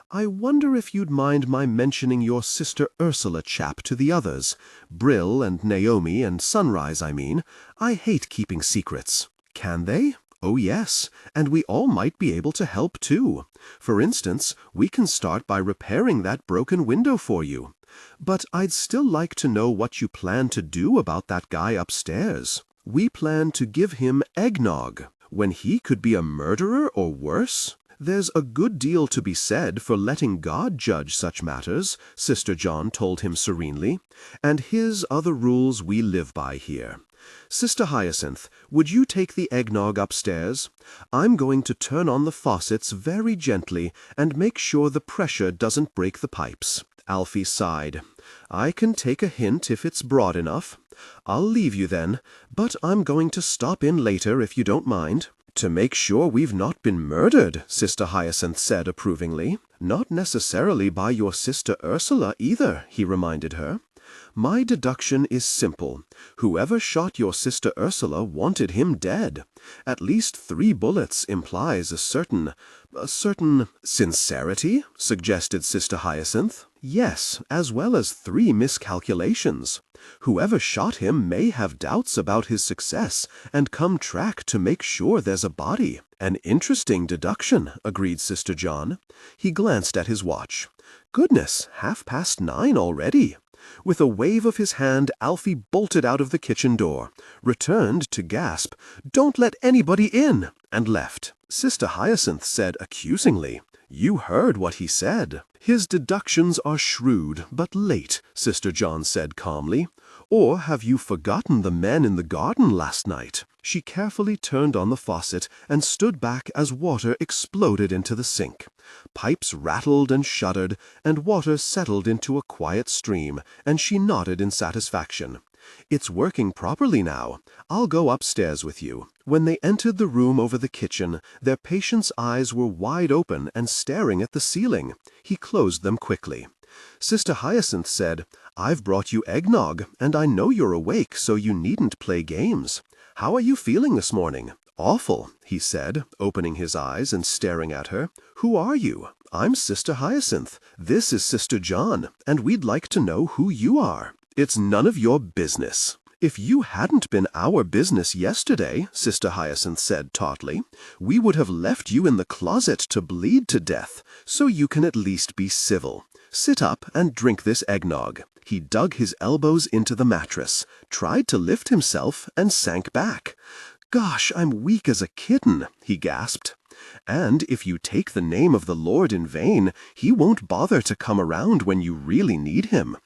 I wonder if you'd mind my mentioning your Sister Ursula chap to the others. Brill and Naomi and Sunrise, I mean. I hate keeping secrets. Can they? Oh, yes, and we all might be able to help, too. For instance, we can start by repairing that broken window for you. But I'd still like to know what you plan to do about that guy upstairs. We plan to give him eggnog, when he could be a murderer or worse. There's a good deal to be said for letting God judge such matters, Sister John told him serenely, and his are the rules we live by here. Sister Hyacinthe, would you take the eggnog upstairs? I'm going to turn on the faucets very gently and make sure the pressure doesn't break the pipes. Alfie sighed. I can take a hint if it's broad enough. I'll leave you then, but I'm going to stop in later if you don't mind. To make sure we've not been murdered, Sister Hyacinthe said approvingly. Not necessarily by your Sister Ursula either, he reminded her. My deduction is simple. Whoever shot your Sister Ursula wanted him dead. At least 3 bullets implies a certain sincerity, suggested Sister Hyacinthe. Yes, as well as 3 miscalculations. Whoever shot him may have doubts about his success and come track to make sure there's a body. An interesting deduction, agreed Sister John. He glanced at his watch. Goodness, 9:30 already. With a wave of his hand, Alfie bolted out of the kitchen door, returned to gasp, "Don't let anybody in," and left. Sister Hyacinthe said accusingly, "You heard what he said." "His deductions are shrewd, but late," Sister John said calmly. "Or have you forgotten the men in the garden last night?" She carefully turned on the faucet and stood back as water exploded into the sink. Pipes rattled and shuddered, and water settled into a quiet stream, and she nodded in satisfaction. "It's working properly now. I'll go upstairs with you." When they entered the room over the kitchen, their patient's eyes were wide open and staring at the ceiling. He closed them quickly. Sister Hyacinthe said, "I've brought you eggnog, and I know you're awake, so you needn't play games. How are you feeling this morning?" "Awful," he said, opening his eyes and staring at her. "Who are you?" "I'm Sister Hyacinthe. This is Sister John, and we'd like to know who you are." "It's none of your business." "If you hadn't been our business yesterday," Sister Hyacinthe said tautly, "we would have left you in the closet to bleed to death, so you can at least be civil. Sit up and drink this eggnog." He dug his elbows into the mattress, tried to lift himself, and sank back. "Gosh, I'm weak as a kitten," he gasped. "And if you take the name of the Lord in vain, he won't bother to come around when you really need him.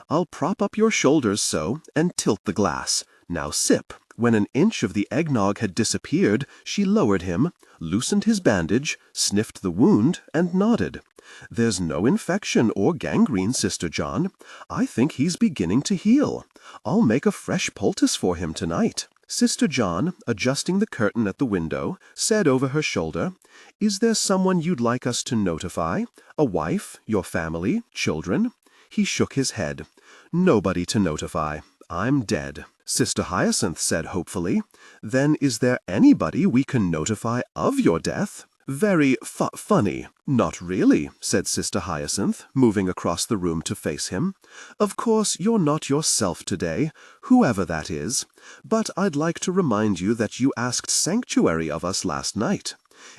I'll prop up your shoulders so, and tilt the glass. Now sip.
When an inch of the eggnog had disappeared, she lowered him, loosened his bandage, sniffed the wound, and nodded. "There's no infection or gangrene, Sister John. I think he's beginning to heal. I'll make a fresh poultice for him tonight." Sister John, adjusting the curtain at the window, said over her shoulder, "Is there someone you'd like us to notify? A wife, your family, children?" He shook his head. "Nobody to notify. I'm dead." Sister Hyacinthe said hopefully, "Then is there anybody we can notify of your death?" "Very funny. Not really," said Sister Hyacinthe, moving across the room to face him. "Of course, you're not yourself today, whoever that is, but I'd like to remind you that you asked sanctuary of us last night.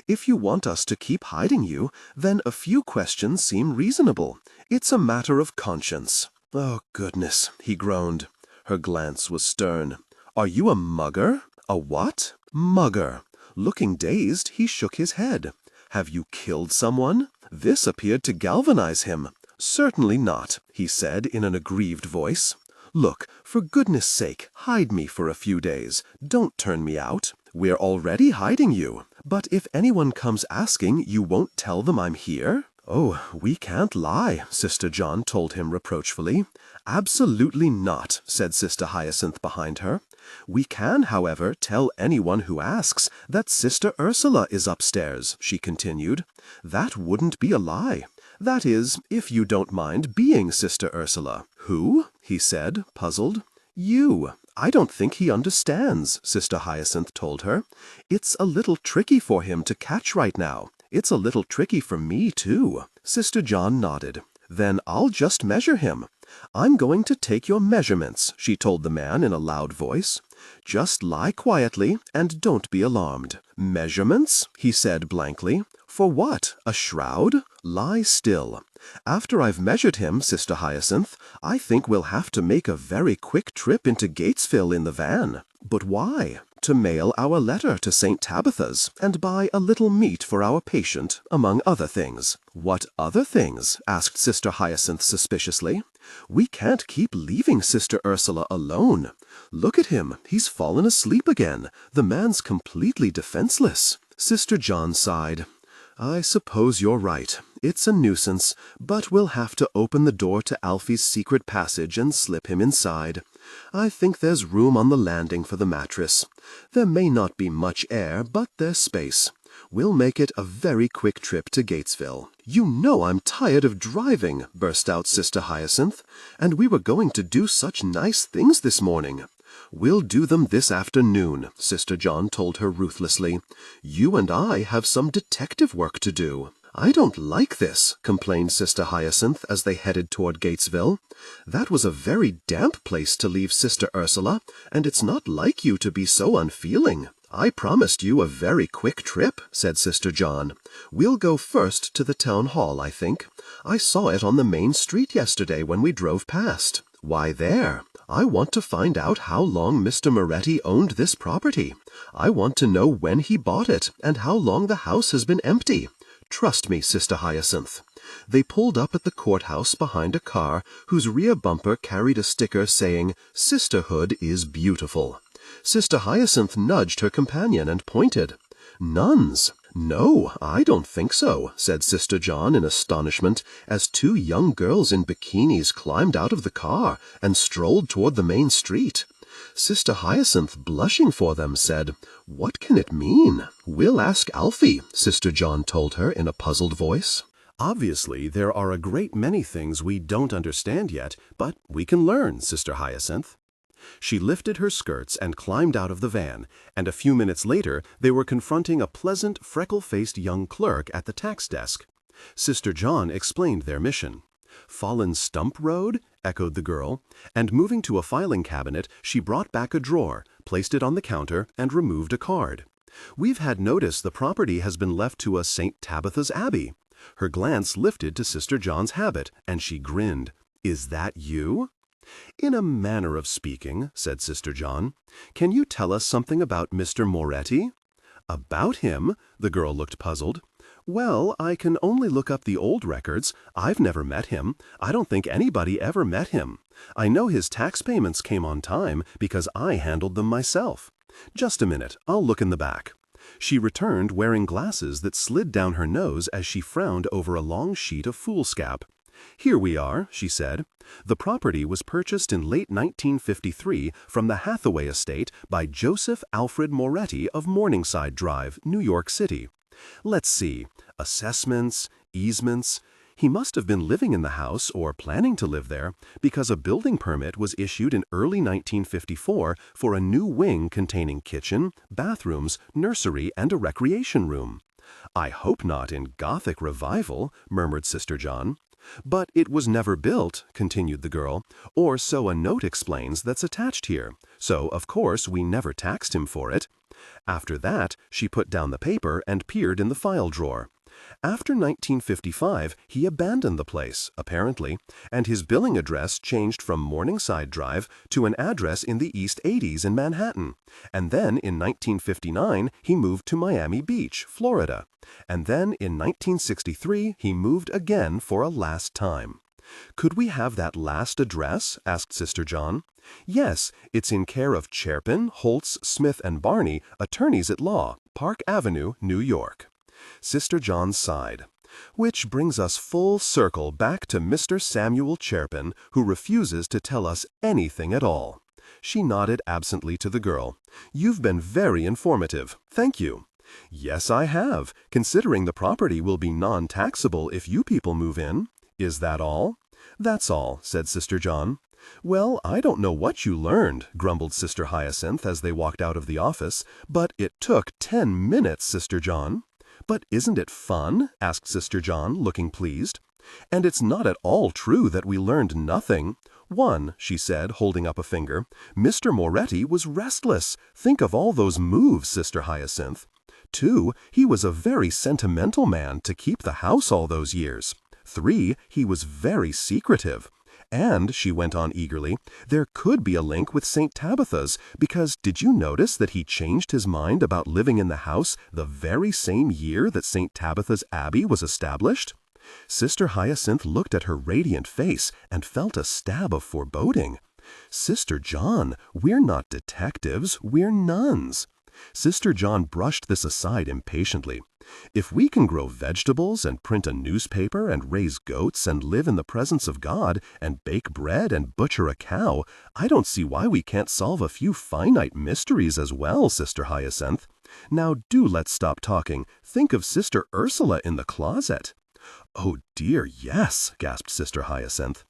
If you want us to keep hiding you, then a few questions seem reasonable. It's a matter of conscience." "Oh, goodness," he groaned. Her glance was stern. "Are you a mugger?" "A what?" "Mugger." Looking dazed, he shook his head. "Have you killed someone?" This appeared to galvanize him. "Certainly not," he said in an aggrieved voice. "Look, for goodness sake, hide me for a few days. Don't turn me out. We're already hiding you. But if anyone comes asking, you won't tell them I'm here?" "Oh, we can't lie," Sister John told him reproachfully. "Absolutely not," said Sister Hyacinthe behind her. "We can, however, tell anyone who asks that Sister Ursula is upstairs," she continued. "That wouldn't be a lie. That is, if you don't mind being Sister Ursula." "Who?" he said, puzzled. "You. I don't think he understands," Sister Hyacinthe told her. "It's a little tricky for him to catch right now. It's a little tricky for me, too." Sister John nodded. "Then I'll just measure him." "I'm going to take your measurements," she told the man in a loud voice. "Just lie quietly and don't be alarmed." "Measurements?" he said blankly. "For what? A shroud? Lie still. After I've measured him, Sister Hyacinthe, I think we'll have to make a very quick trip into Gatesville in the van." "But why?" "To mail our letter to St. Tabitha's and buy a little meat for our patient, among other things." "What other things?" asked Sister Hyacinthe suspiciously. "We can't keep leaving Sister Ursula alone. Look at him, he's fallen asleep again. The man's completely defenseless." Sister John sighed. "I suppose you're right. It's a nuisance, but we'll have to open the door to Alfie's secret passage and slip him inside. I think there's room on the landing for the mattress. There may not be much air, but there's space. We'll make it a very quick trip to Gatesville." "You know I'm tired of driving," burst out Sister Hyacinthe, "and we were going to do such nice things this morning." "We'll do them this afternoon," Sister John told her ruthlessly. "You and I have some detective work to do." "I don't like this," complained Sister Hyacinthe as they headed toward Gatesville. "That was a very damp place to leave Sister Ursula, and it's not like you to be so unfeeling." "I promised you a very quick trip," said Sister John. "We'll go first to the town hall, I think. I saw it on the main street yesterday when we drove past." "Why there?" "I want to find out how long Mr. Moretti owned this property. I want to know when he bought it and how long the house has been empty. Trust me, Sister Hyacinthe." They pulled up at the courthouse behind a car whose rear bumper carried a sticker saying, "Sisterhood is beautiful." Sister Hyacinthe nudged her companion and pointed. "Nuns?" "No, I don't think so," said Sister John in astonishment as two young girls in bikinis climbed out of the car and strolled toward the main street. Sister Hyacinthe, blushing for them, said, "What can it mean?" "We'll ask Alfie," Sister John told her in a puzzled voice.
Obviously, there are a great many things we don't understand yet, but we can learn, Sister Hyacinthe. She lifted her skirts and climbed out of the van, and a few minutes later they were confronting a pleasant, freckle-faced young clerk at the tax desk. Sister John explained their mission. "Fallen Stump Road?" echoed the girl, and moving to a filing cabinet, she brought back a drawer, placed it on the counter, and removed a card. "We've had notice the property has been left to a St. Tabitha's Abbey." Her glance lifted to Sister John's habit, and she grinned. "Is that you?" "In a manner of speaking," said Sister John. "Can you tell us something about Mr. Moretti?" "About him?" The girl looked puzzled.
Well, I can only look up the old records. I've never met him. I don't think anybody ever met him. I know his tax payments came on time because I handled them myself. Just a minute, I'll look in the back. She returned wearing glasses that slid down her nose as she frowned over a long sheet of foolscap. Here we are, she said. The property was purchased in late 1953 from the Hathaway estate by Joseph Alfred Moretti of Morningside Drive, New York City. Let's see. Assessments, easements. He must have been living in the house or planning to live there because a building permit was issued in early 1954 for a new wing containing kitchen, bathrooms, nursery, and a recreation room. I hope not in Gothic revival, murmured Sister John. But it was never built, continued the girl, or so a note explains that's attached here, so of course we never taxed him for it. After that, she put down the paper and peered in the file drawer. After 1955, he abandoned the place, apparently, and his billing address changed from Morningside Drive to an address in the East 80s in Manhattan. And then in 1959, he moved to Miami Beach, Florida. And then in 1963, he moved again for a last time. Could we have that last address? Asked Sister John. Yes, it's in care of Cherpin, Holtz, Smith, and Barney, attorneys at law, Park Avenue, New York. Sister John sighed. Which brings us full circle back to Mr. Samuel Cherpin, who refuses to tell us anything at all. She nodded absently to the girl. You've been very informative. Thank you. Yes, I have, considering the property will be non-taxable if you people move in. Is that all? That's all, said Sister John. Well, I don't know what you learned, grumbled Sister Hyacinthe as they walked out of the office, but it took 10 minutes, Sister John. But isn't it fun? Asked Sister John, looking pleased. And it's not at all true that we learned nothing. One, she said, holding up a finger, Mr. Moretti was restless. Think of all those moves, Sister Hyacinthe. 2, he was a very sentimental man to keep the house all those years. 3, he was very secretive. And, she went on eagerly, there could be a link with St. Tabitha's, because did you notice that he changed his mind about living in the house the very same year that St. Tabitha's Abbey was established? Sister Hyacinthe looked at her radiant face and felt a stab of foreboding. Sister John, we're not detectives, we're nuns. Sister John brushed this aside impatiently. If we can grow vegetables and print a newspaper and raise goats and live in the presence of God and bake bread and butcher a cow, I don't see why we can't solve a few finite mysteries as well, Sister Hyacinthe. Now do let's stop talking. Think of Sister Ursula in the closet. Oh dear, yes, gasped Sister Hyacinthe.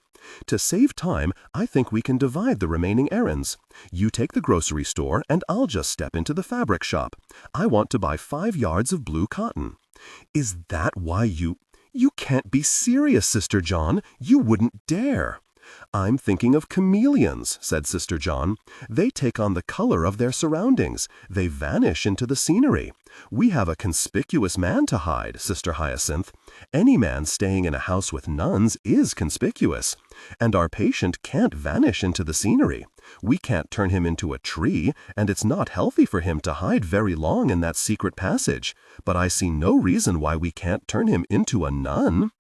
To save time, I think we can divide the remaining errands. You take the grocery store, and I'll just step into the fabric shop. I want to buy 5 yards of blue cotton. Is that why you can't be serious, Sister John. You wouldn't dare. I'm thinking of chameleons, said Sister John. They take on the color of their surroundings. They vanish into the scenery. We have a conspicuous man to hide, Sister Hyacinthe. Any man staying in a house with nuns is conspicuous. And our patient can't vanish into the scenery. We can't turn him into a tree, and it's not healthy for him to hide very long in that secret passage. But I see no reason why we can't turn him into a nun.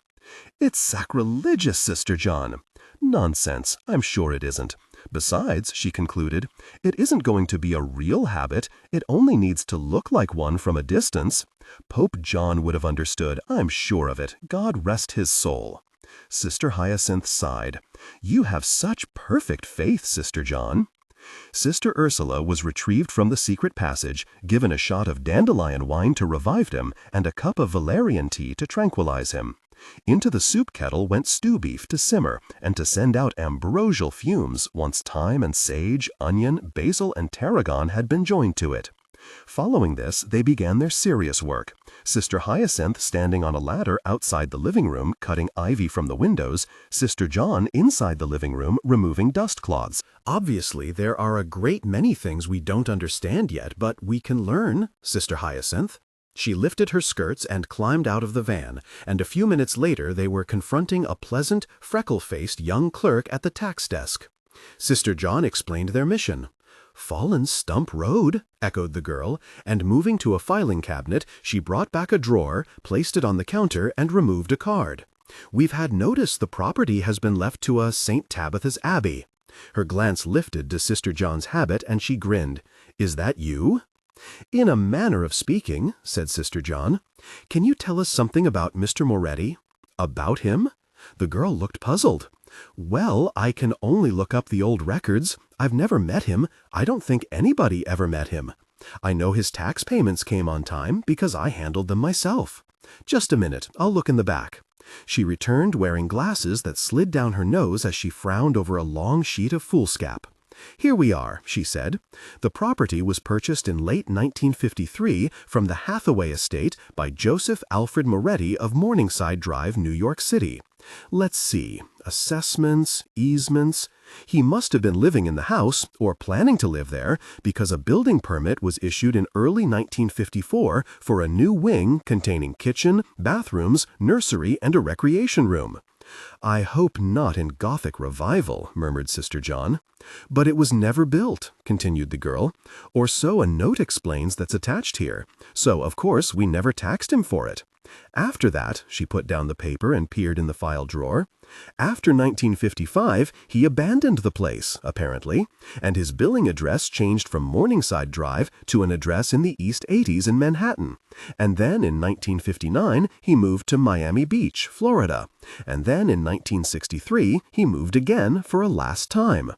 It's sacrilegious, Sister John. Nonsense, I'm sure it isn't. Besides, she concluded, it isn't going to be a real habit. It only needs to look like one from a distance. Pope John would have understood, I'm sure of it. God rest his soul. Sister Hyacinthe sighed. You have such perfect faith, Sister John. Sister Ursula was retrieved from the secret passage, given a shot of dandelion wine to revive him, and a cup of valerian tea to tranquilize him. Into the soup kettle went stew beef to simmer and to send out ambrosial fumes once thyme and sage, onion, basil, and tarragon had been joined to it. Following this, they began their serious work, Sister Hyacinthe standing on a ladder outside the living room cutting ivy from the windows, Sister John inside the living room removing dust cloths.
Obviously, there are a great many things we don't understand yet, but we can learn, Sister Hyacinthe. She lifted her skirts and climbed out of the van, and a few minutes later they were confronting a pleasant, freckle-faced young clerk at the tax desk. Sister John explained their mission. "Fallen Stump Road," echoed the girl, and moving to a filing cabinet, she brought back a drawer, placed it on the counter, and removed a card. "We've had notice the property has been left to a St. Tabitha's Abbey." Her glance lifted to Sister John's habit, and she grinned. "Is that you?" "In a manner of speaking," said Sister John. "Can you tell us something about Mr. Moretti?" "About him?" The girl looked puzzled. "Well, I can only look up the old records. I've never met him. I don't think anybody ever met him. I know his tax payments came on time because I handled them myself. Just a minute, I'll look in the back." She returned wearing glasses that slid down her nose as she frowned over a long sheet of foolscap. "Here we are," she said. "The property was purchased in late 1953 from the Hathaway estate by Joseph Alfred Moretti of Morningside Drive, New York City. Let's see, assessments, easements. He must have been living in the house, or planning to live there, because a building permit was issued in early 1954 for a new wing containing kitchen, bathrooms, nursery, and a recreation room." "I hope not in Gothic revival," murmured Sister John. "But it was never built," continued the girl, "or so a note explains that's attached here. So, of course, we never taxed him for it. After that," she put down the paper and peered in the file drawer, "after 1955, he abandoned the place, apparently, and his billing address changed from Morningside Drive to an address in the East 80s in Manhattan. And then in 1959, he moved to Miami Beach, Florida. And then in 1963, he moved again for a last time."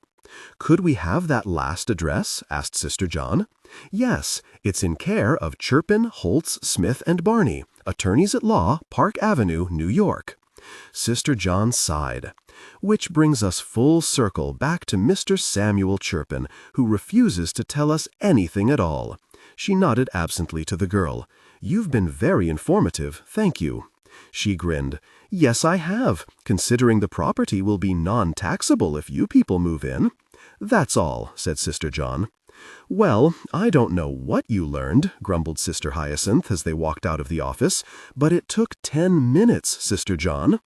"Could we have that last address?" asked Sister John. "Yes, it's in care of Chirpin, Holtz, Smith, and Barney, attorneys at law, Park Avenue, New York." Sister John sighed. "Which brings us full circle back to Mr. Samuel Chirpin, who refuses to tell us anything at all." She nodded absently to the girl. "You've been very informative, thank you." She grinned. "Yes, I have, considering the property will be non-taxable if you people move in." "That's all," said Sister John. "Well, I don't know what you learned," grumbled Sister Hyacinthe as they walked out of the office, "but it took 10 minutes, Sister John."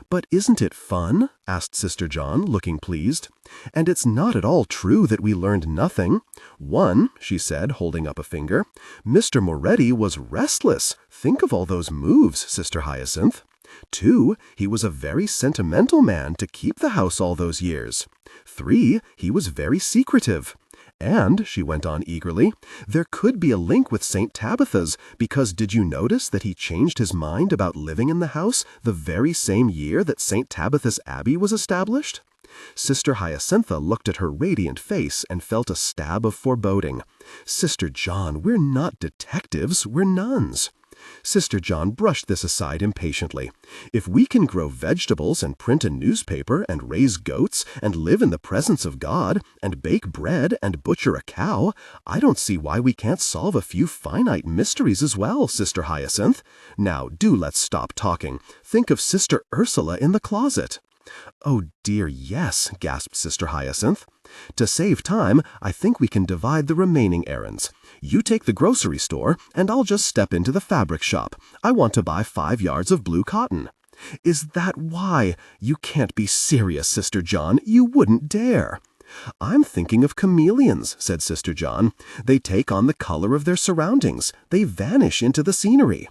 "But isn't it fun?" asked Sister John, looking pleased. "And it's not at all true that we learned nothing. One," she said, holding up a finger, "Mr. Moretti was restless. Think of all those moves, Sister Hyacinthe. 2, he was a very sentimental man to keep the house all those years. 3, he was very secretive. And," she went on eagerly, "there could be a link with St. Tabitha's, because did you notice that he changed his mind about living in the house the very same year that St. Tabitha's Abbey was established?" Sister Hyacinthe looked at her radiant face and felt a stab of foreboding. "Sister John, we're not detectives, we're nuns." Sister John brushed this aside impatiently. "If we can grow vegetables and print a newspaper and raise goats and live in the presence of God and bake bread and butcher a cow, I don't see why we can't solve a few finite mysteries as well, Sister Hyacinthe. Now, do let's stop talking. Think of Sister Ursula in the closet." "Oh dear, yes," gasped Sister Hyacinthe. "To save time, I think we can divide the remaining errands. You take the grocery store, and I'll just step into the fabric shop. I want to buy 5 yards of blue cotton." "Is that why? You can't be serious, Sister John. You wouldn't dare." "I'm thinking of chameleons," said Sister John. "They take on the color of their surroundings. They vanish into the scenery.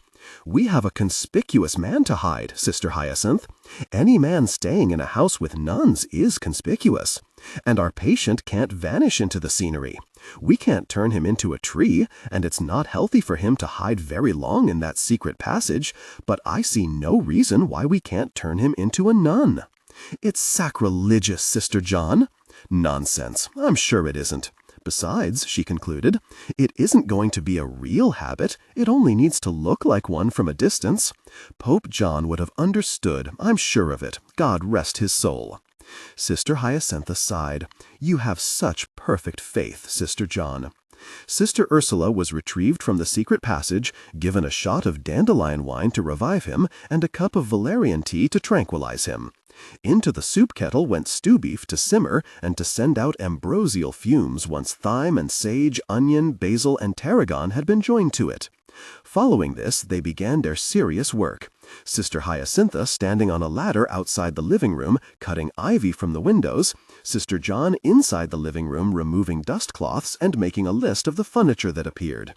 We have a conspicuous man to hide, Sister Hyacinthe. Any man staying in a house with nuns is conspicuous. And our patient can't vanish into the scenery. We can't turn him into a tree, and it's not healthy for him to hide very long in that secret passage, but I see no reason why we can't turn him into a nun." "It's sacrilegious, Sister John." "Nonsense. I'm sure it isn't. Besides," she concluded, "it isn't going to be a real habit. It only needs to look like one from a distance. Pope John would have understood, I'm sure of it. God rest his soul." Sister Hyacinthe sighed. "You have such perfect faith, Sister John." Sister Ursula was retrieved from the secret passage, given a shot of dandelion wine to revive him, and a cup of valerian tea to tranquilize him. Into the soup kettle went stew beef to simmer and to send out ambrosial fumes once thyme and sage, onion, basil, and tarragon had been joined to it. Following this, they began their serious work.
Sister Hyacinthe standing on a ladder outside the living room, cutting ivy from the windows, Sister John inside the living room removing dust cloths and making a list of the furniture that appeared.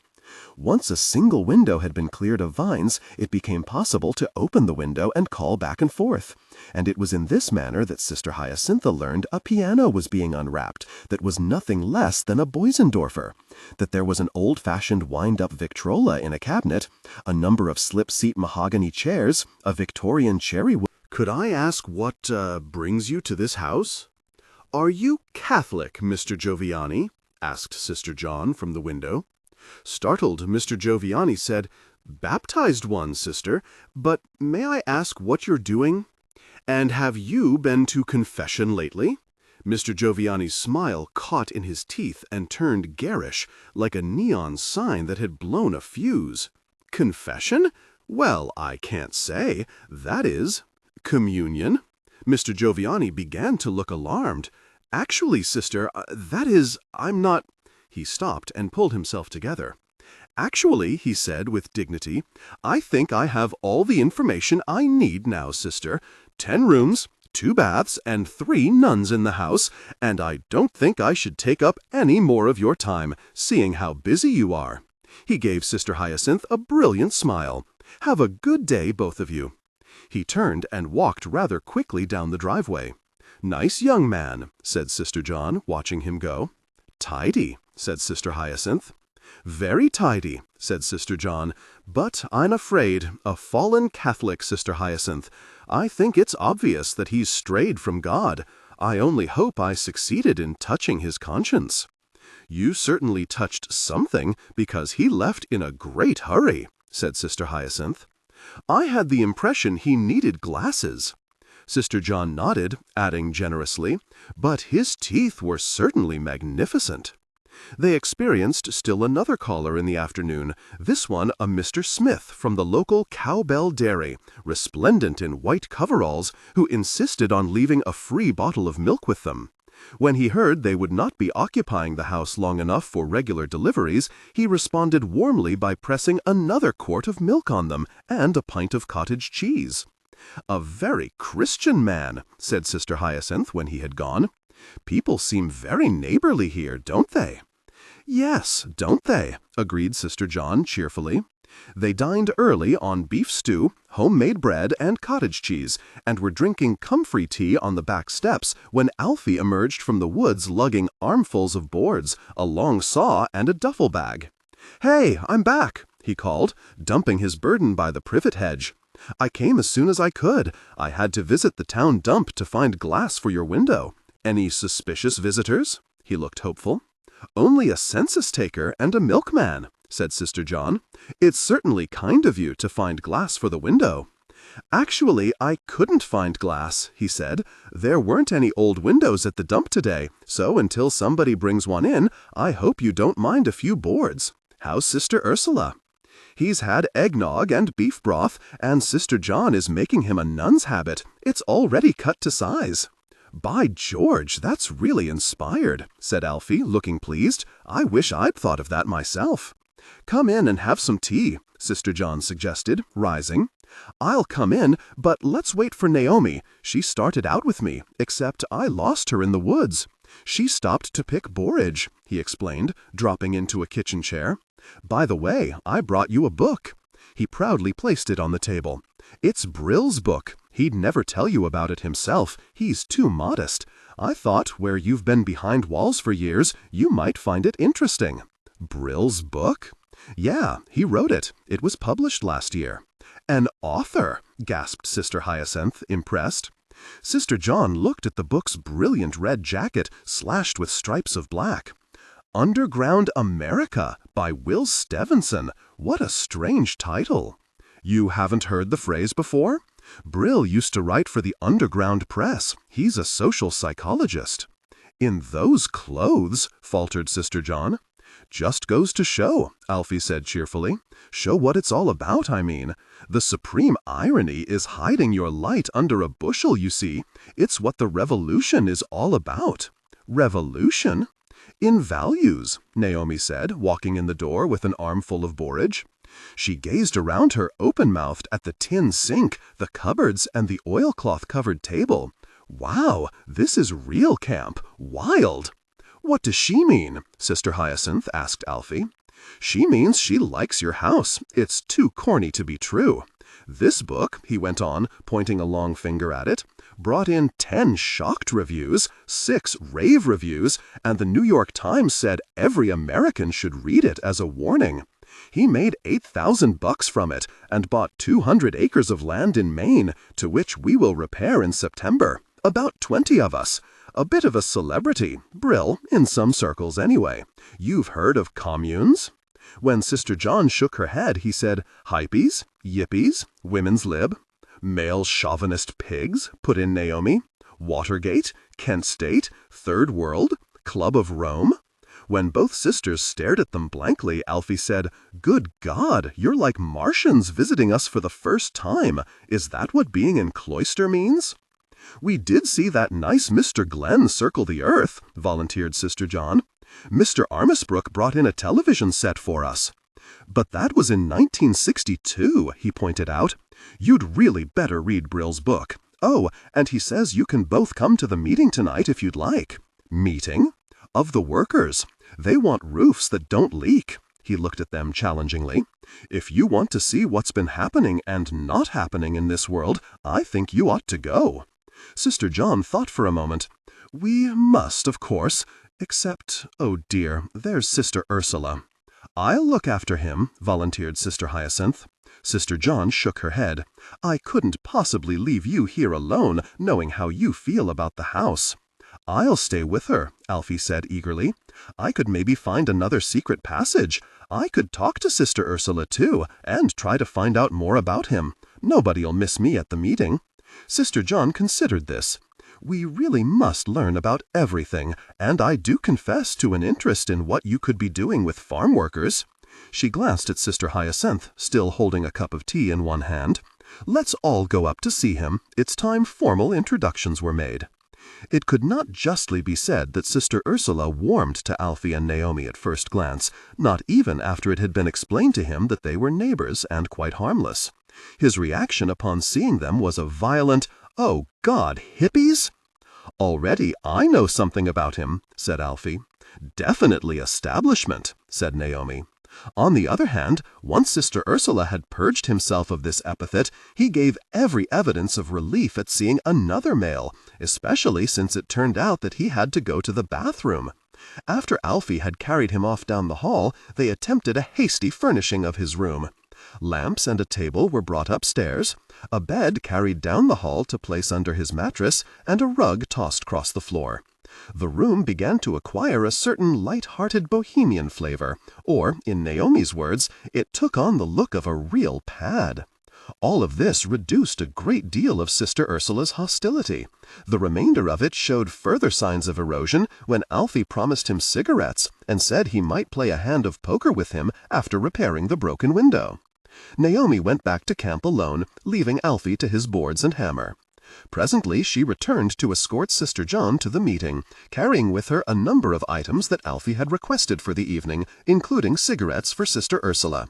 Once a single window had been cleared of vines, it became possible to open the window and call back and forth. And it was in this manner that Sister Hyacinthe learned a piano was being unwrapped that was nothing less than a Boisendorfer, that there was an old-fashioned wind-up Victrola in a cabinet, a number of slip-seat mahogany chairs, a Victorian cherry wood.
"Could I ask what brings you to this house?" "Are you Catholic, Mr. Giovanni?" asked Sister John from the window. Startled, Mr. Giovanni said, "Baptized one, sister, but may I ask what you're doing? And have you been to confession lately?" Mr. Giovanni's smile caught in his teeth and turned garish, like a neon sign that had blown a fuse. "Confession? Well, I can't say. That is, communion." Mr. Giovanni began to look alarmed. "Actually, sister, that is, I'm not—" He stopped and pulled himself together. "Actually," he said with dignity, "I think I have all the information I need now, sister. 10 rooms, 2 baths, and 3 nuns in the house, and I don't think I should take up any more of your time, seeing how busy you are." He gave Sister Hyacinthe a brilliant smile. "Have a good day, both of you." He turned and walked rather quickly down the driveway. "Nice young man," said Sister John, watching him go. "Tidy," said Sister Hyacinthe. "Very tidy," said Sister John, "but I'm afraid a fallen Catholic, Sister Hyacinthe. I think it's obvious that he's strayed from God. I only hope I succeeded in touching his conscience." "You certainly touched something, because he left in a great hurry," said Sister Hyacinthe. "I had the impression he needed glasses." Sister John nodded, adding generously, "But his teeth were certainly magnificent." They experienced still another caller in the afternoon, this one a Mr. Smith from the local Cowbell Dairy, resplendent in white coveralls, who insisted on leaving a free bottle of milk with them. When he heard they would not be occupying the house long enough for regular deliveries, he responded warmly by pressing another quart of milk on them and a pint of cottage cheese. "A very Christian man," said Sister Hyacinthe when he had gone. "People seem very neighborly here, don't they?" "Yes, don't they?" agreed Sister John cheerfully. They dined early on beef stew, homemade bread, and cottage cheese, and were drinking comfrey tea on the back steps when Alfie emerged from the woods lugging armfuls of boards, a long saw, and a duffel bag. "Hey, I'm back," he called, dumping his burden by the privet hedge. "I came as soon as I could. I had to visit the town dump to find glass for your window. Any suspicious visitors?" He looked hopeful. "Only a census taker and a milkman," said Sister John. "It's certainly kind of you to find glass for the window." "Actually, I couldn't find glass," he said. "There weren't any old windows at the dump today, so until somebody brings one in, I hope you don't mind a few boards. How's Sister Ursula?" "He's had eggnog and beef broth, and Sister John is making him a nun's habit. It's already cut to size." "By George, that's really inspired," said Alfie, looking pleased. "I wish I'd thought of that myself." "Come in and have some tea," Sister John suggested, rising. "I'll come in, but let's wait for Naomi. She started out with me, except I lost her in the woods. She stopped to pick borage," he explained, dropping into a kitchen chair. "By the way, I brought you a book." He proudly placed it on the table. "It's Brill's book. He'd never tell you about it himself. He's too modest. I thought, where you've been behind walls for years, you might find it interesting." "Brill's book?" "Yeah, he wrote it. It was published last year." "An author!" gasped Sister Hyacinthe, impressed. Sister John looked at the book's brilliant red jacket slashed with stripes of black. "Underground America" by Will Stevenson. What a strange title. "You haven't heard the phrase before? Brill used to write for the underground press. He's a social psychologist." "In those clothes?" faltered Sister John. "Just goes to show," Alfie said cheerfully. "Show what it's all about, I mean. The supreme irony is hiding your light under a bushel, you see. It's what the revolution is all about." "Revolution?" "In values," Naomi said, walking in the door with an armful of borage.
She gazed around her open-mouthed at the tin sink, the cupboards, and the oilcloth-covered table. "Wow, this is real camp. Wild!" "What does she mean?" Sister Hyacinthe asked Alfie. "She means she likes your house. It's too corny to be true. This book," he went on, pointing a long finger at it, "brought in 10 shocked reviews, 6 rave reviews, and the New York Times said every American should read it as a warning. He made $8,000 from it and bought 200 acres of land in Maine, to which we will repair in September. About 20 of us. A bit of a celebrity, Brill, in some circles anyway. You've heard of communes?" When Sister John shook her head, he said, "Hippies, yippies, women's lib." "Male chauvinist pigs," put in Naomi. "Watergate, Kent State, Third World, Club of Rome." When both sisters stared at them blankly, Alfie said, "Good God, you're like Martians visiting us for the first time. Is that what being in Cloister means?" "We did see that nice Mr. Glenn circle the earth," volunteered Sister John. "Mr. Armisbrook brought in a television set for us." "But that was in 1962, he pointed out. "You'd really better read Brill's book. Oh, and he says you can both come to the meeting tonight if you'd like." "Meeting?" "Of the workers. They want roofs that don't leak." He looked at them challengingly. "If you want to see what's been happening and not happening in this world, I think you ought to go." Sister John thought for a moment. "We must, of course, except, oh dear, there's Sister Ursula." "I'll look after him," volunteered Sister Hyacinthe. Sister John shook her head. "I couldn't possibly leave you here alone, knowing how you feel about the house." "I'll stay with her," Alfie said eagerly. "I could maybe find another secret passage. I could talk to Sister Ursula, too, and try to find out more about him. Nobody'll miss me at the meeting." Sister John considered this. "We really must learn about everything, and I do confess to an interest in what you could be doing with farm workers." She glanced at Sister Hyacinthe, still holding a cup of tea in one hand. "Let's all go up to see him. It's time formal introductions were made." It could not justly be said that Sister Ursula warmed to Alfie and Naomi at first glance, not even after it had been explained to him that they were neighbors and quite harmless. His reaction upon seeing them was a violent, "Oh God, hippies?" "Already I know something about him," said Alfie. "Definitely establishment," said Naomi. On the other hand, once Sister Ursula had purged himself of this epithet, he gave every evidence of relief at seeing another male, especially since it turned out that he had to go to the bathroom. After Alfie had carried him off down the hall, they attempted a hasty furnishing of his room. Lamps and a table were brought upstairs, a bed carried down the hall to place under his mattress, and a rug tossed across the floor. The room began to acquire a certain light-hearted bohemian flavor, or, in Naomi's words, it took on the look of a real pad. All of this reduced a great deal of Sister Ursula's hostility. The remainder of it showed further signs of erosion when Alfie promised him cigarettes and said he might play a hand of poker with him after repairing the broken window. Naomi went back to camp alone, leaving Alfie to his boards and hammer. Presently she returned to escort Sister John to the meeting, carrying with her a number of items that Alfie had requested for the evening, including cigarettes for Sister Ursula.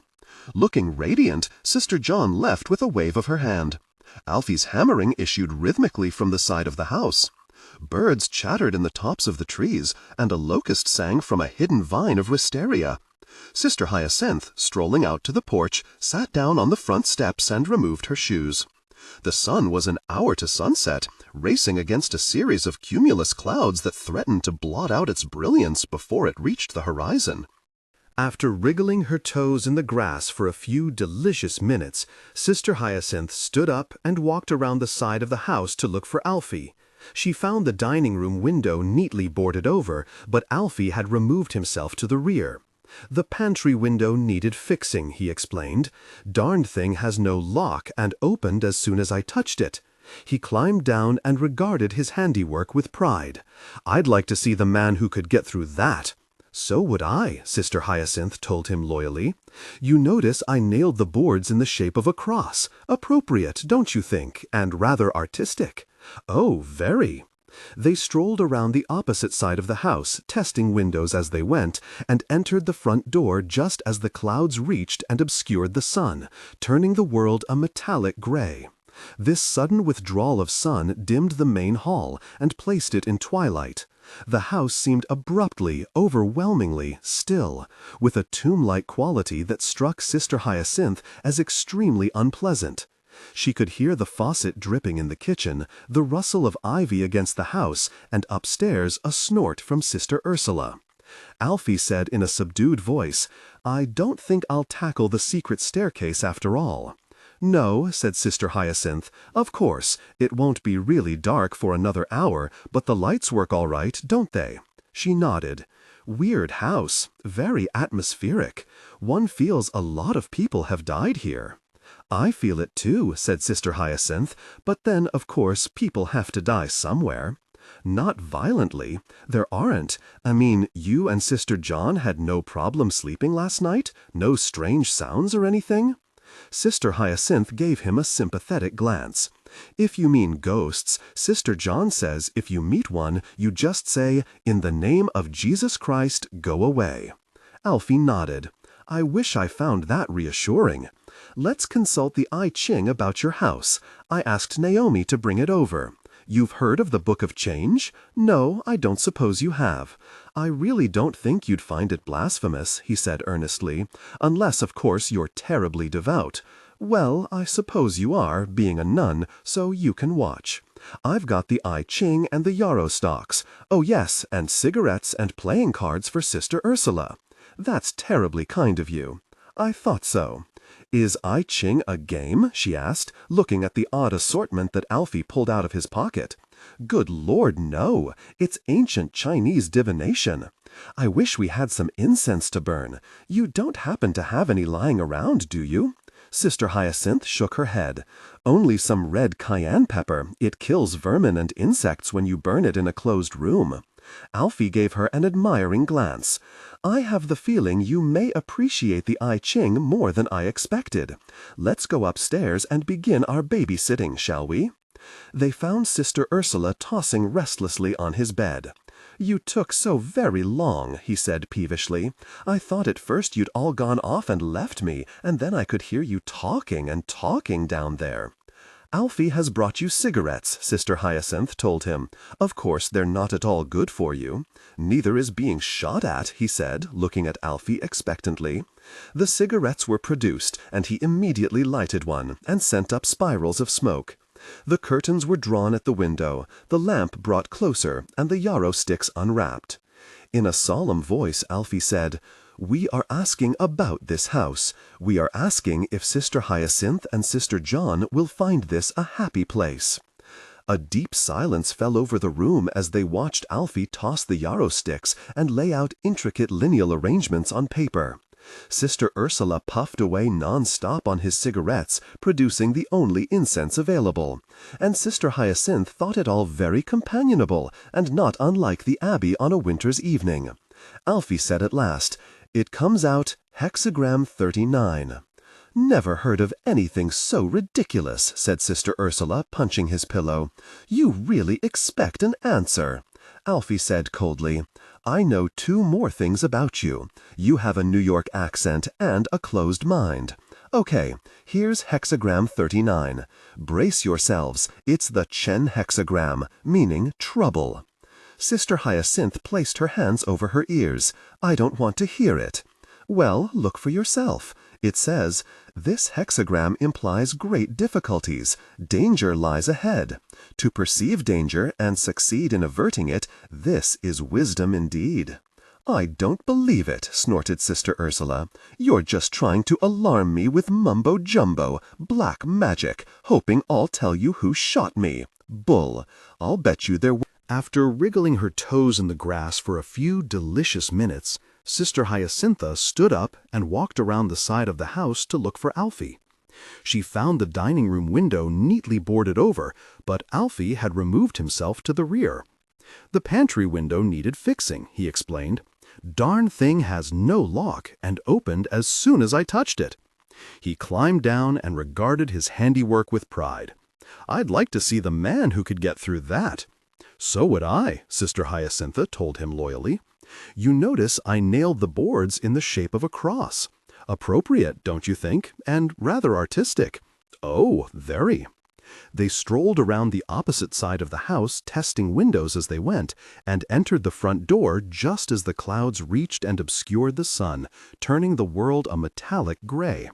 Looking radiant, Sister John left with a wave of her hand. Alfie's hammering issued rhythmically from the side of the house. Birds chattered in the tops of the trees, and a locust sang from a hidden vine of wisteria. Sister Hyacinthe, strolling out to the porch, sat down on the front steps and removed her shoes. The sun was an hour to sunset, racing against a series of cumulus clouds that threatened to blot out its brilliance before it reached the horizon. After wriggling her toes in the grass for a few delicious minutes, Sister Hyacinthe stood up and walked around the side of the house to look for Alfie. She found the dining room window neatly boarded over, but Alfie had removed himself to the rear. "The pantry window needed fixing," he explained. "Darned thing has no lock and opened as soon as I touched it." He climbed down and regarded his handiwork with pride. "I'd like to see the man who could get through that." "So would I," Sister Hyacinthe told him loyally. "You notice I nailed the boards in the shape of a cross. Appropriate, don't you think, and rather artistic?" "Oh, very." They strolled around the opposite side of the house, testing windows as they went, and entered the front door just as the clouds reached and obscured the sun, turning the world a metallic gray. This sudden withdrawal of sun dimmed the main hall and placed it in twilight. The house seemed abruptly, overwhelmingly still, with a tomb-like quality that struck Sister Hyacinthe as extremely unpleasant. She could hear the faucet dripping in the kitchen, the rustle of ivy against the house, and upstairs a snort from Sister Ursula. Alfie said in a subdued voice, "I don't think I'll tackle the secret staircase after all." "No," said Sister Hyacinthe, "of course, it won't be really dark for another hour, but the lights work all right, don't they?" She nodded. "Weird house, very atmospheric. One feels a lot of people have died here." "I feel it too," said Sister Hyacinthe, "but then, of course, people have to die somewhere." "Not violently. There aren't. I mean, you and Sister John had no problem sleeping last night? No strange sounds or anything?" Sister Hyacinthe gave him a sympathetic glance. "If you mean ghosts, Sister John says if you meet one, you just say, 'In the name of Jesus Christ, go away.'" Alfie nodded. "I wish I found that reassuring. Let's consult the I Ching about your house. I asked Naomi to bring it over. You've heard of the Book of Change? No, I don't suppose you have. I really don't think you'd find it blasphemous," he said earnestly, "unless, of course, you're terribly devout. Well, I suppose you are, being a nun, so you can watch. I've got the I Ching and the yarrow stalks. Oh yes, and cigarettes and playing cards for Sister Ursula. That's terribly kind of you. I thought so. Is I Ching a game?" she asked, looking at the odd assortment that Alfie pulled out of his pocket. "Good Lord, no! It's ancient Chinese divination. I wish we had some incense to burn. You don't happen to have any lying around, do you?" Sister Hyacinthe shook her head. "Only some red cayenne pepper. It kills vermin and insects when you burn it in a closed room." Alfie gave her an admiring glance. "I have the feeling you may appreciate the I Ching more than I expected. Let's go upstairs and begin our babysitting, shall we?" They found Sister Ursula tossing restlessly on his bed. "You took so very long," he said peevishly. "I thought at first you'd all gone off and left me, and then I could hear you talking and talking down there." "Alfie has brought you cigarettes," Sister Hyacinthe told him. "Of course, they're not at all good for you." "Neither is being shot at," he said, looking at Alfie expectantly. The cigarettes were produced, and he immediately lighted one, and sent up spirals of smoke. The curtains were drawn at the window, the lamp brought closer, and the yarrow sticks unwrapped. In a solemn voice, Alfie said, "We are asking about this house. We are asking if Sister Hyacinthe and Sister John will find this a happy place." A deep silence fell over the room as they watched Alfie toss the yarrow sticks and lay out intricate lineal arrangements on paper. Sister Ursula puffed away non-stop on his cigarettes, producing the only incense available, and Sister Hyacinthe thought it all very companionable and not unlike the abbey on a winter's evening. Alfie said at last, "It comes out hexagram 39. "Never heard of anything so ridiculous," said Sister Ursula, punching his pillow. "You really expect an answer." Alfie said coldly, "I know 2 more things about you. You have a New York accent and a closed mind. Okay, here's hexagram 39. Brace yourselves, it's the Chen hexagram, meaning trouble." Sister Hyacinthe placed her hands over her ears. "I don't want to hear it." "Well, look for yourself. It says, 'This hexagram implies great difficulties. Danger lies ahead. To perceive danger and succeed in averting it, this is wisdom indeed.'" "I don't believe it," snorted Sister Ursula. "You're just trying to alarm me with mumbo-jumbo, black magic, hoping I'll tell you who shot me. Bull. I'll bet you there were—"
After wriggling her toes in the grass for a few delicious minutes, Sister Hyacinthe stood up and walked around the side of the house to look for Alfie. She found the dining room window neatly boarded over, but Alfie had removed himself to the rear. "The pantry window needed fixing," he explained. "Darn thing has no lock and opened as soon as I touched it." He climbed down and regarded his handiwork with pride. "I'd like to see the man who could get through that."
"So would I," Sister Hyacinthe told him loyally. "You notice I nailed the boards in the shape of a cross. Appropriate, don't you think? And rather artistic." "Oh, very." They strolled around the opposite side of the house, testing windows as they went, and entered the front door just as the clouds reached and obscured the sun, turning the world a metallic gray.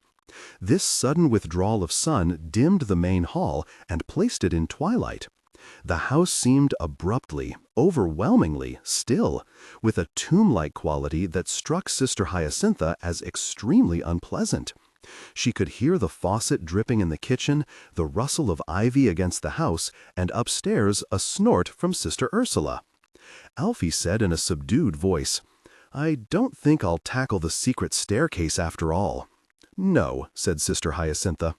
This sudden withdrawal of sun dimmed the main hall and placed it in twilight. The house seemed abruptly, overwhelmingly still, with a tomb-like quality that struck Sister Hyacinthe as extremely unpleasant. She could hear the faucet dripping in the kitchen, the rustle of ivy against the house, and upstairs a snort from Sister Ursula. Alfie said in a subdued voice, "I don't think I'll tackle the secret staircase after all." "No," said Sister Hyacinthe.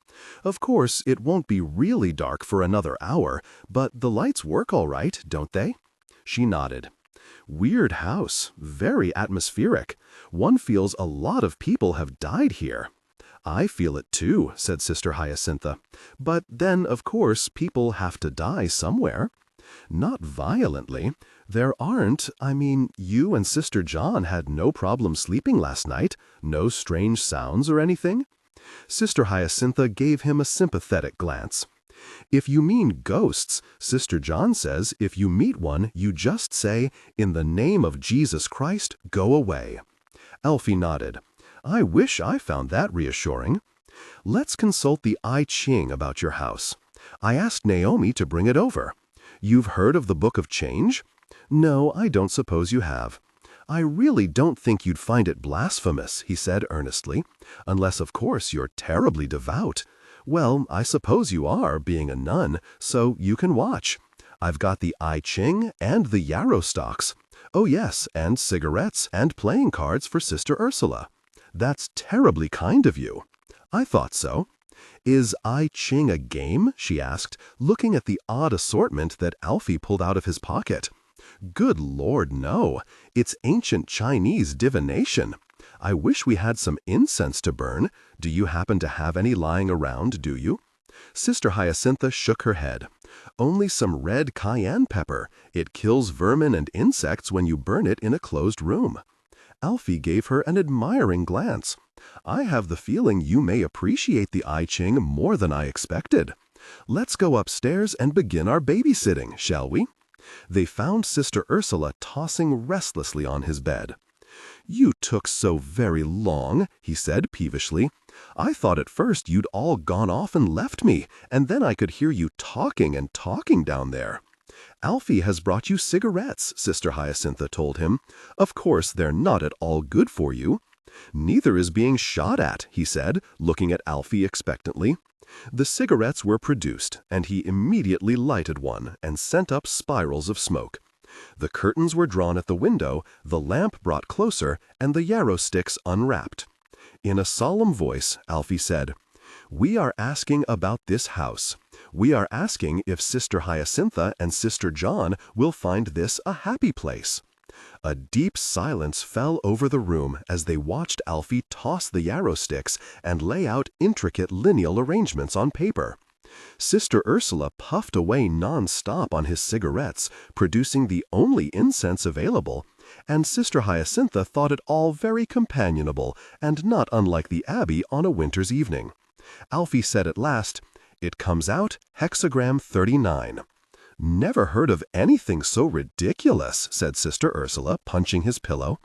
"Of course, it won't be really dark for another hour, but the lights work all right, don't they?" She nodded. "Weird house, very atmospheric. One feels a lot of people have died here." "I feel it too," said Sister Hyacinthe. "But then, of course, people have to die somewhere." "Not violently. There aren't, you and Sister John had no problem sleeping last night? No strange sounds or anything?" Sister Hyacinthe gave him a sympathetic glance. "If you mean ghosts, Sister John says if you meet one, you just say, 'In the name of Jesus Christ, go away.'" Alfie nodded. "I wish I found that reassuring." "Let's consult the I Ching about your house. I asked Naomi to bring it over. You've heard of the Book of Change?" "No, I don't suppose you have." "I really don't think you'd find it blasphemous," he said earnestly, "unless, of course, you're terribly devout. Well, I suppose you are, being a nun, so you can watch. I've got the I Ching and the yarrow stalks. Oh yes, and cigarettes and playing cards for Sister Ursula." "That's terribly kind of you." "I thought so." "Is I Ching a game?" she asked, looking at the odd assortment that Alfie pulled out of his pocket. "Good Lord, no. It's ancient Chinese divination. I wish we had some incense to burn. Do you happen to have any lying around, do you?" Sister Hyacinthe shook her head. "Only some red cayenne pepper. It kills vermin and insects when you burn it in a closed room." Alfie gave her an admiring glance. "I have the feeling you may appreciate the I Ching more than I expected. Let's go upstairs and begin our babysitting, shall we?" They found Sister Ursula tossing restlessly on his bed. "You took so very long," he said peevishly. "I thought at first you'd all gone off and left me, and then I could hear you talking and talking down there." "Alfie has brought you cigarettes," Sister Hyacinthe told him. "Of course, they're not at all good for you." "Neither is being shot at," he said, looking at Alfie expectantly. The cigarettes were produced, and he immediately lighted one and sent up spirals of smoke. The curtains were drawn at the window, the lamp brought closer, and the yarrow sticks unwrapped. In a solemn voice, Alfie said, "We are asking about this house. We are asking if Sister Hyacinthe and Sister John will find this a happy place." A deep silence fell over the room as they watched Alfie toss the yarrow sticks and lay out intricate lineal arrangements on paper. Sister Ursula puffed away non-stop on his cigarettes, producing the only incense available, and Sister Hyacinthe thought it all very companionable and not unlike the abbey on a winter's evening. Alfie said at last, "It comes out hexagram 39. "Never heard of anything so ridiculous," said Sister Ursula, punching his pillow.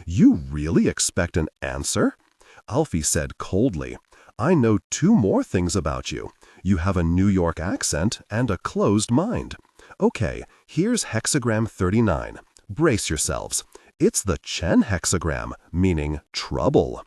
"You really expect an answer?" Alfie said coldly, "I know two more things about you. You have a New York accent and a closed mind. Okay, here's hexagram 39. Brace yourselves. It's the Chen hexagram, meaning trouble."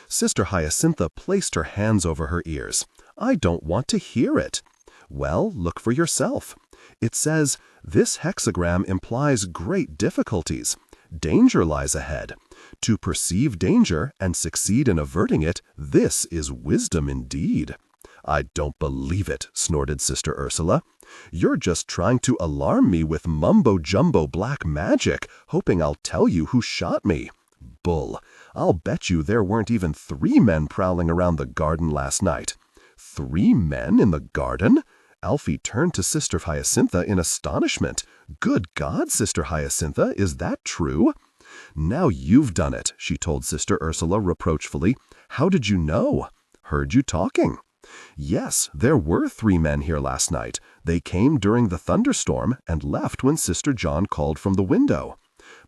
Sister Hyacinthe placed her hands over her ears. "I don't want to hear it." "Well, look for yourself. It says, this hexagram implies great difficulties. Danger lies ahead. To perceive danger and succeed in averting it, this is wisdom indeed." "I don't believe it," snorted Sister Ursula. "You're just trying to alarm me with mumbo-jumbo black magic, hoping I'll tell you who shot me. Bull. I'll bet you there weren't even 3 men prowling around the garden last night." "3 men in the garden?" Alfie turned to Sister Hyacinthe in astonishment. "Good God, Sister Hyacinthe, is that true?" "Now you've done it," she told Sister Ursula reproachfully. "How did you know?" "Heard you talking." "Yes, there were 3 men here last night. They came during the thunderstorm and left when Sister John called from the window."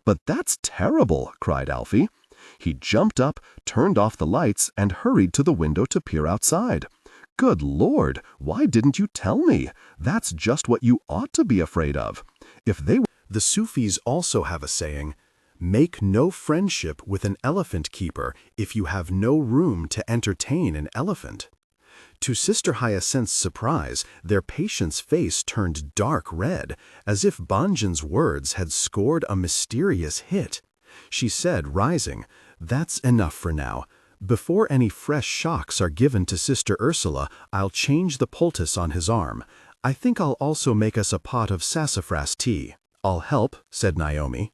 "But that's terrible," cried Alfie. He jumped up, turned off the lights, and hurried to the window to peer outside. "Good Lord, why didn't you tell me? That's just what you ought to be afraid of. If they were—"
The Sufis also have a saying, "Make no friendship with an elephant keeper if you have no room to entertain an elephant." To Sister Hyacinthe's surprise, their patient's face turned dark red, as if Banjan's words had scored a mysterious hit. She said, rising, "That's enough for now. Before any fresh shocks are given to Sister Ursula, I'll change the poultice on his arm. I think I'll also make us a pot of sassafras tea." "I'll help," said Naomi.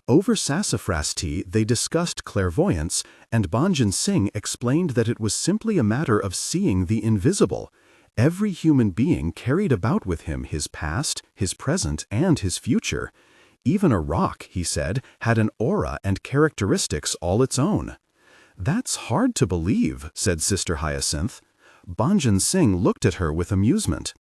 Over sassafras tea they discussed clairvoyance, and Banjan Singh explained that it was simply a matter of seeing the invisible. Every human being carried about with him his past, his present, and his future. Even a rock, he said, had an aura and characteristics all its own. "That's hard to believe," said Sister Hyacinthe. Banjan Singh looked at her with amusement.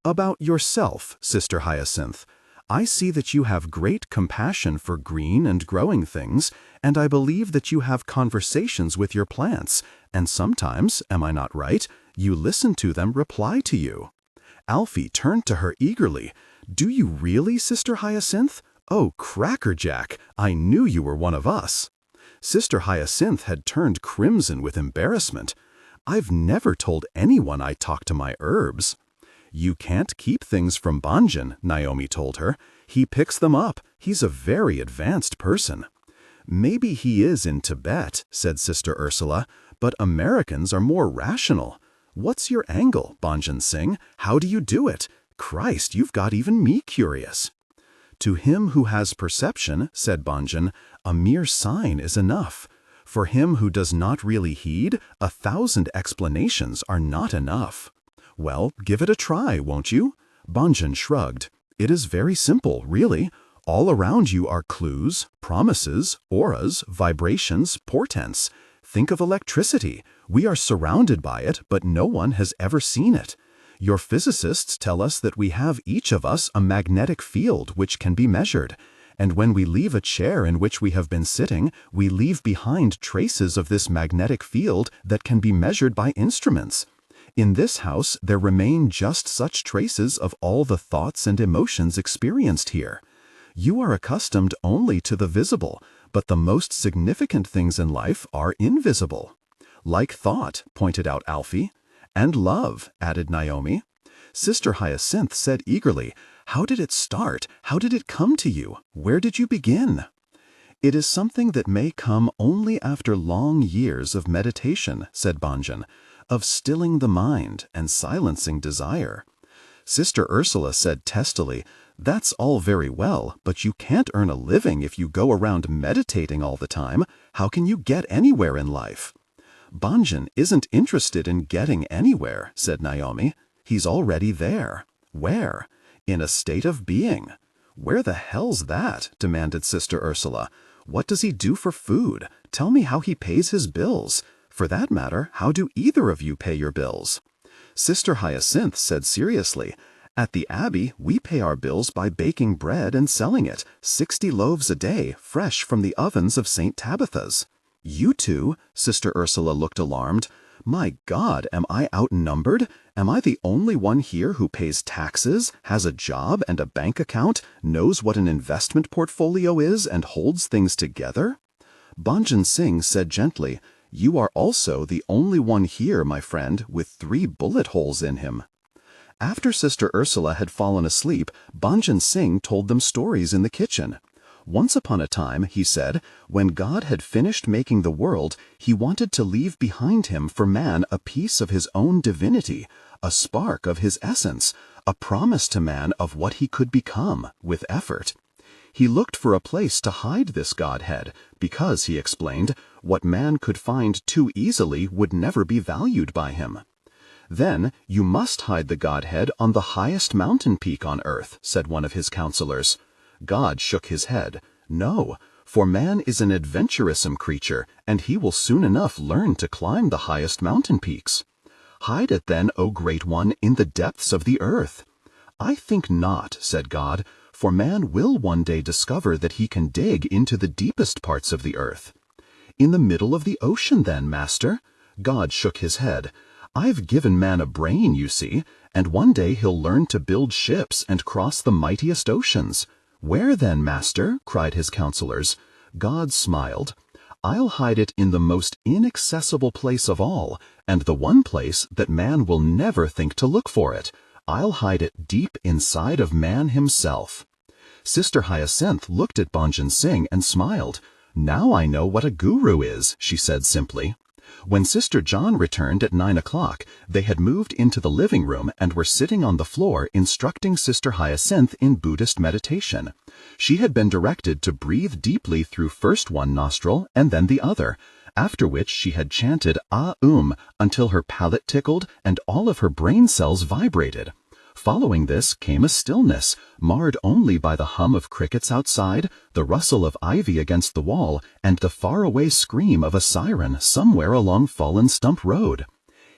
"About yourself, Sister Hyacinthe. I see that you have great compassion for green and growing things, and I believe that you have conversations with your plants, and sometimes, am I not right, you listen to them reply to you." Alfie turned to her eagerly. "Do you really, Sister Hyacinthe? Oh, crackerjack, I knew you were one of us." Sister Hyacinthe had turned crimson with embarrassment. "I've never told anyone I talk to my herbs." "You can't keep things from Banjan," Naomi told her. "He picks them up. He's a very advanced person." "Maybe he is in Tibet," said Sister Ursula, "but Americans are more rational. What's your angle, Banjan Singh? How do you do it? Christ, you've got even me curious." "To him who has perception," said Banjan, "a mere sign is enough. For him who does not really heed, 1,000 explanations are not enough." "Well, give it a try, won't you?" Banjan shrugged. "It is very simple, really. All around you are clues, promises, auras, vibrations, portents. Think of electricity. We are surrounded by it, but no one has ever seen it. Your physicists tell us that we have each of us a magnetic field which can be measured, and when we leave a chair in which we have been sitting, we leave behind traces of this magnetic field that can be measured by instruments. In this house, there remain just such traces of all the thoughts and emotions experienced here. You are accustomed only to the visible, but the most significant things in life are invisible." "Like thought," pointed out Alfie. "And love," added Naomi. Sister Hyacinthe said eagerly, "How did it start? How did it come to you? Where did you begin?" "It is something that may come only after long years of meditation," said Banjan, "of stilling the mind and silencing desire." Sister Ursula said testily, "That's all very well, but you can't earn a living if you go around meditating all the time. How can you get anywhere in life?" "Banjan isn't interested in getting anywhere," said Naomi. "He's already there." "Where?" "In a state of being." "Where the hell's that?" demanded Sister Ursula. "What does he do for food? Tell me how he pays his bills. For that matter, how do either of you pay your bills?" Sister Hyacinthe said seriously, "At the Abbey, we pay our bills by baking bread and selling it, 60 loaves a day, fresh from the ovens of St. Tabitha's." "You two?" Sister Ursula looked alarmed. "My God, am I outnumbered? Am I the only one here who pays taxes, has a job and a bank account, knows what an investment portfolio is, and holds things together?" Banjan Singh said gently, "You are also the only one here, my friend, with 3 bullet holes in him." After Sister Ursula had fallen asleep, Banjan Singh told them stories in the kitchen. Once upon a time, he said, when God had finished making the world, he wanted to leave behind him for man a piece of his own divinity, a spark of his essence, a promise to man of what he could become, with effort. He looked for a place to hide this Godhead, because, he explained, what man could find too easily would never be valued by him. "Then you must hide the Godhead on the highest mountain peak on earth," said one of his counselors. God shook his head. "No, for man is an adventuresome creature, and he will soon enough learn to climb the highest mountain peaks." "Hide it then, O Great One, in the depths of the earth." "I think not," said God, "for man will one day discover that he can dig into the deepest parts of the earth." "In the middle of the ocean then, Master?" God shook his head. "I've given man a brain, you see, and one day he'll learn to build ships and cross the mightiest oceans." "Where then, Master?" cried his counselors. God smiled. "I'll hide it in the most inaccessible place of all, and the one place that man will never think to look for it. I'll hide it deep inside of man himself." Sister Hyacinthe looked at Bonjan Singh and smiled. "Now I know what a guru is," she said simply. When Sister John returned at 9 o'clock, they had moved into the living room and were sitting on the floor instructing Sister Hyacinthe in Buddhist meditation. She had been directed to breathe deeply through first one nostril and then the other, after which she had chanted until her palate tickled and all of her brain cells vibrated. Following this came a stillness, marred only by the hum of crickets outside, the rustle of ivy against the wall, and the faraway scream of a siren somewhere along Fallen Stump Road.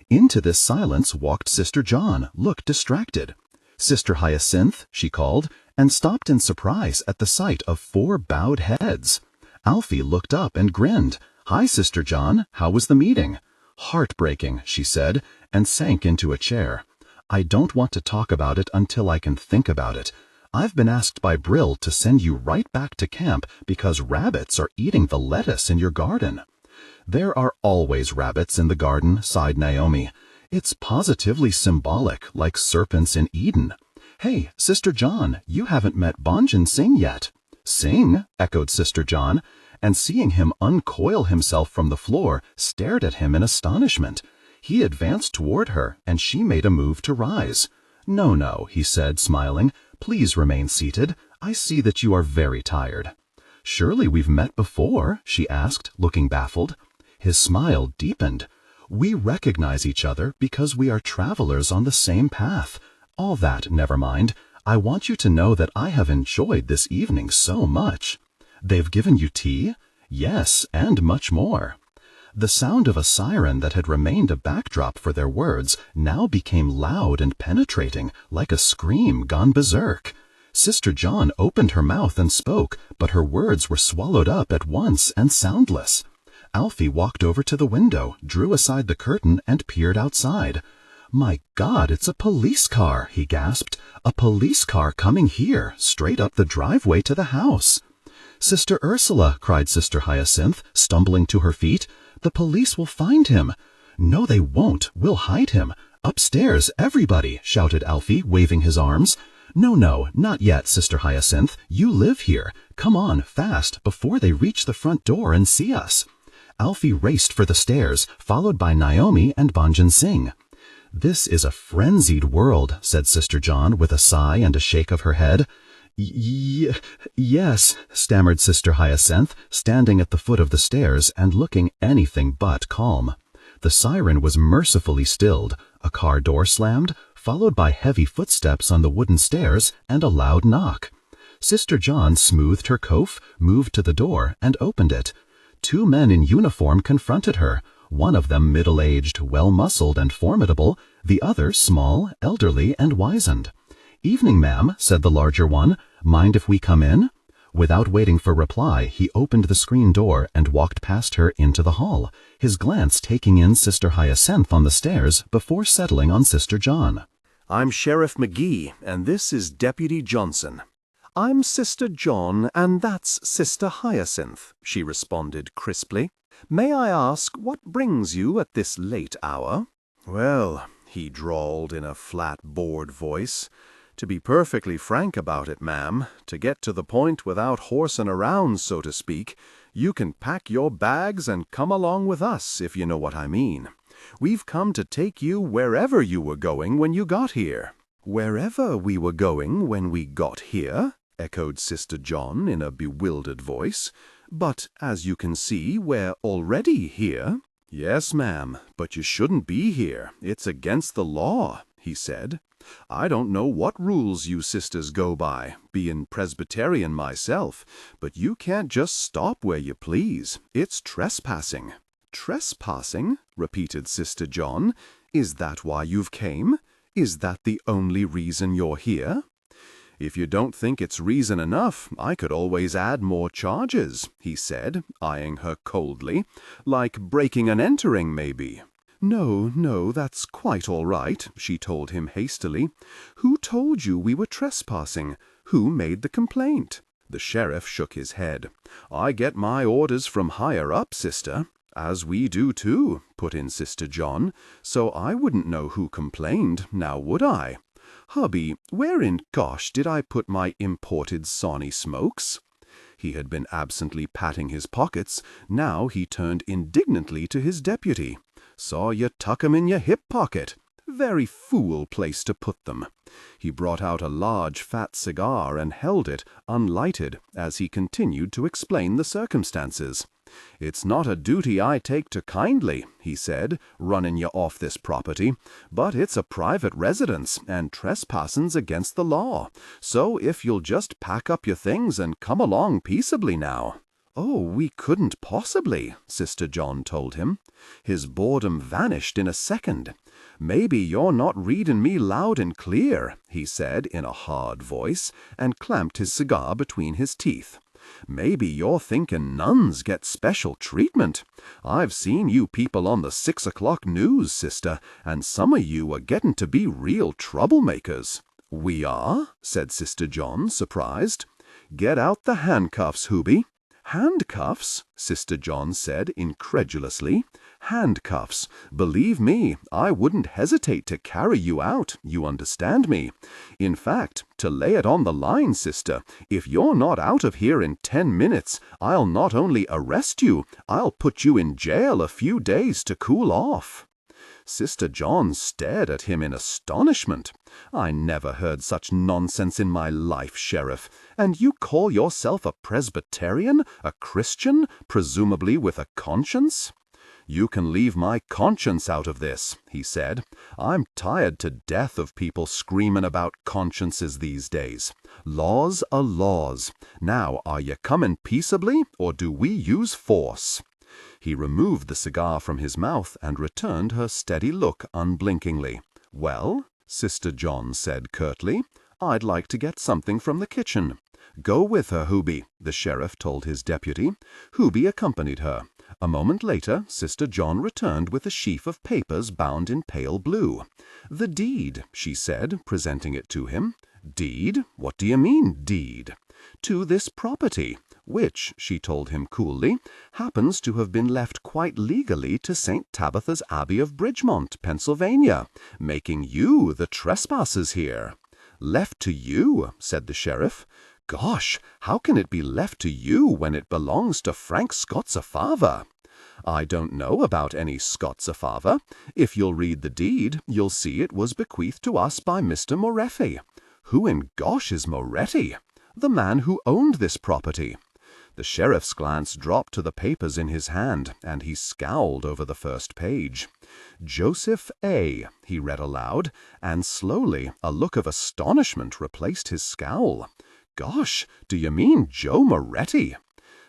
Into this silence walked Sister John, looked distracted. "Sister Hyacinthe," she called, and stopped in surprise at the sight of 4 bowed heads. Alfie looked up and grinned. "Hi, Sister John, how was the meeting?" "Heartbreaking," she said, and sank into a chair. "I don't want to talk about it until I can think about it. I've been asked by Brill to send you right back to camp because rabbits are eating the lettuce in your garden." "There are always rabbits in the garden," sighed Naomi. "It's positively symbolic, like serpents in Eden. Hey, Sister John, you haven't met Bonjan Singh yet." "Singh?" echoed Sister John, and seeing him uncoil himself from the floor, stared at him in astonishment. He advanced toward her, and she made a move to rise. "No, no," he said, smiling. "Please remain seated. I see that you are very tired." "Surely we've met before?" she asked, looking baffled. His smile deepened. "We recognize each other because we are travelers on the same path. All that, never mind. I want you to know that I have enjoyed this evening so much." "They've given you tea?" "Yes, and much more." The sound of a siren that had remained a backdrop for their words now became loud and penetrating, like a scream gone berserk. Sister John opened her mouth and spoke, but her words were swallowed up at once and soundless. Alfie walked over to the window, drew aside the curtain, and peered outside. "My God, it's a police car," he gasped. "A police car coming here, straight up the driveway to the house." "Sister Ursula," cried Sister Hyacinthe, stumbling to her feet. "The police will find him." "No, they won't. We'll hide him. Upstairs, everybody," shouted Alfie, waving his arms. "No, no, not yet, Sister Hyacinthe. You live here. Come on, fast, before they reach the front door and see us." Alfie raced for the stairs, followed by Naomi and Bonjan Singh. "This is a frenzied world," said Sister John with a sigh and a shake of her head. Yes, stammered Sister Hyacinthe, standing at the foot of the stairs and looking anything but calm. The siren was mercifully stilled, a car door slammed, followed by heavy footsteps on the wooden stairs and a loud knock. Sister John smoothed her coif, moved to the door, and opened it. 2 men in uniform confronted her, one of them middle-aged, well-muscled and formidable, the other small, elderly, and wizened. "Evening, ma'am," said the larger one. "Mind if we come in?" Without waiting for reply, he opened the screen door and walked past her into the hall, his glance taking in Sister Hyacinthe on the stairs before settling on Sister John.
"I'm Sheriff McGee, and this is Deputy Johnson." "I'm Sister John, and that's Sister Hyacinthe," she responded crisply. "May I ask what brings you at this late hour?"
"Well," he drawled in a flat, bored voice, "to be perfectly frank about it, ma'am, to get to the point without horsing around, so to speak, you can pack your bags and come along with us, if you know what I mean. We've come to take you wherever you were going when you got here." "Wherever we were going when we got here?" echoed Sister John in a bewildered voice. "But, as you can see, we're already here." "Yes, ma'am, but you shouldn't be here. It's against the law," he said. "I don't know what rules you sisters go by, being Presbyterian myself, but you can't just stop where you please. It's trespassing." "Trespassing?" repeated Sister John. "Is that why you've came? Is that the only reason you're here?" "If you don't think it's reason enough, I could always add more charges," he said, eyeing her coldly. "Like breaking and entering, maybe." "No, no, that's quite all right," she told him hastily. "Who told you we were trespassing? Who made the complaint?" The sheriff shook his head. "I get my orders from higher up, sister." "As we do too," put in Sister John. "So I wouldn't know who complained, now would I? Hubby, where in gosh did I put my imported Sawney smokes?" He had been absently patting his pockets. Now he turned indignantly to his deputy. "Saw you tuck 'em in your hip pocket. Very fool place to put them." He brought out a large fat cigar and held it, unlighted, as he continued to explain the circumstances. "It's not a duty I take to kindly," he said, "running you off this property, but it's a private residence, and trespassing's against the law. So if you'll just pack up your things and come along peaceably now." "Oh, we couldn't possibly," Sister John told him. His boredom vanished in a second. "Maybe you're not reading me loud and clear," he said in a hard voice, and clamped his cigar between his teeth. "Maybe you're thinking nuns get special treatment. I've seen you people on the 6 o'clock news, sister, and some of you are getting to be real troublemakers." "We are?" said Sister John, surprised. "Get out the handcuffs, Hooby." "Handcuffs?" Sister John said incredulously. "Handcuffs. Believe me, I wouldn't hesitate to carry you out, you understand me. In fact, to lay it on the line, sister, if you're not out of here in 10 minutes, I'll not only arrest you, I'll put you in jail a few days to cool off." Sister John stared at him in astonishment. "I never heard such nonsense in my life, Sheriff. And you call yourself a Presbyterian, a Christian, presumably with a conscience?" "You can leave my conscience out of this," he said. "I'm tired to death of people screaming about consciences these days. Laws are laws. Now, are you coming peaceably, or do we use force?" He removed the cigar from his mouth and returned her steady look unblinkingly. "Well," Sister John said curtly, "I'd like to get something from the kitchen." "Go with her, Hooby," the sheriff told his deputy. Hooby accompanied her. A moment later, Sister John returned with a sheaf of papers bound in pale blue. "The deed," she said, presenting it to him. "Deed? What do you mean, deed?" "To this property, which," she told him coolly, "happens to have been left quite legally to St. Tabitha's Abbey of Bridgemont, Pennsylvania, making you the trespassers here." "Left to you?" said the sheriff. "Gosh, how can it be left to you when it belongs to Frank Scotsafava?" "I don't know about any Scotsafava. If you'll read the deed, you'll see it was bequeathed to us by Mr. Moretti." "Who in gosh is Moretti?" "The man who owned this property." The sheriff's glance dropped to the papers in his hand, and he scowled over the first page. "Joseph A.," he read aloud, and slowly a look of astonishment replaced his scowl. "Gosh, do you mean Joe Moretti?"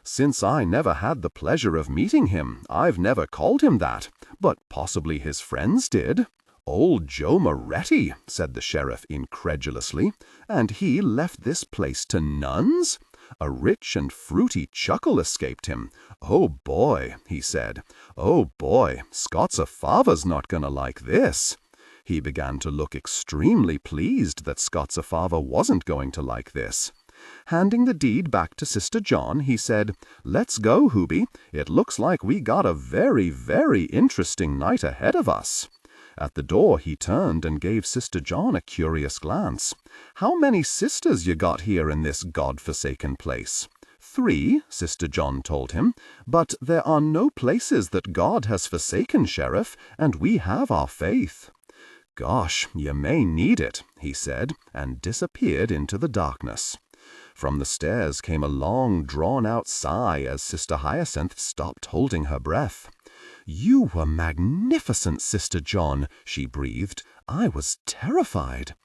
"Since I never had the pleasure of meeting him, I've never called him that, but possibly his friends did." "Old Joe Moretti," said the sheriff incredulously, "and he left this place to nuns?" A rich and fruity chuckle escaped him. "Oh, boy," he said. "Oh, boy, Scotsafava's not going to like this." He began to look extremely pleased that Scotsafava wasn't going to like this. Handing the deed back to Sister John, he said, "Let's go, Hooby. It looks like we got a very, very interesting night ahead of us." At the door he turned and gave Sister John a curious glance. "How many sisters you got here in this God-forsaken place?" "3," Sister John told him, "but there are no places that God has forsaken, Sheriff, and we have our faith." "Gosh, you may need it," he said, and disappeared into the darkness. From the stairs came a long, drawn-out sigh as Sister Hyacinthe stopped holding her breath.
"You were magnificent, Sister John," she breathed. "I was terrified."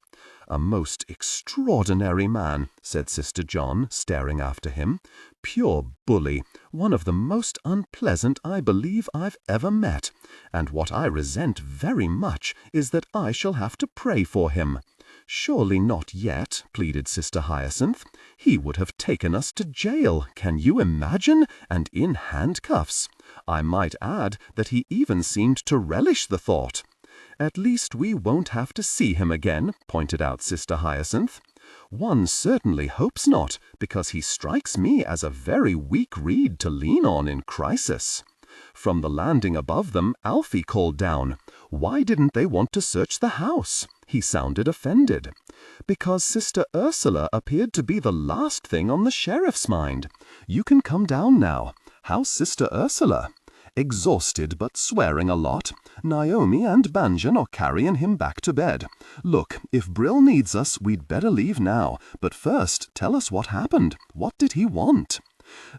"A most extraordinary man," said Sister John, staring after him. "Pure bully, one of the most unpleasant I believe I've ever met, and what I resent very much is that I shall have to pray for him." "Surely not yet," pleaded Sister Hyacinth. "He would have taken us to jail, can you imagine, and in handcuffs. I might add that he even seemed to relish the thought." "At least we won't have to see him again," pointed out Sister Hyacinth. "One certainly hopes not, because he strikes me as a very weak reed to lean on in crisis." From the landing above them, Alfie called down, "Why didn't they want to search the house?" He sounded offended. "Because Sister Ursula appeared to be the last thing on the sheriff's mind. You can come down now. How's Sister Ursula?" "Exhausted, but swearing a lot. Naomi and Banjan are carrying him back to bed. Look, if Brill needs us, we'd better leave now. But first, tell us what happened. What did he want?"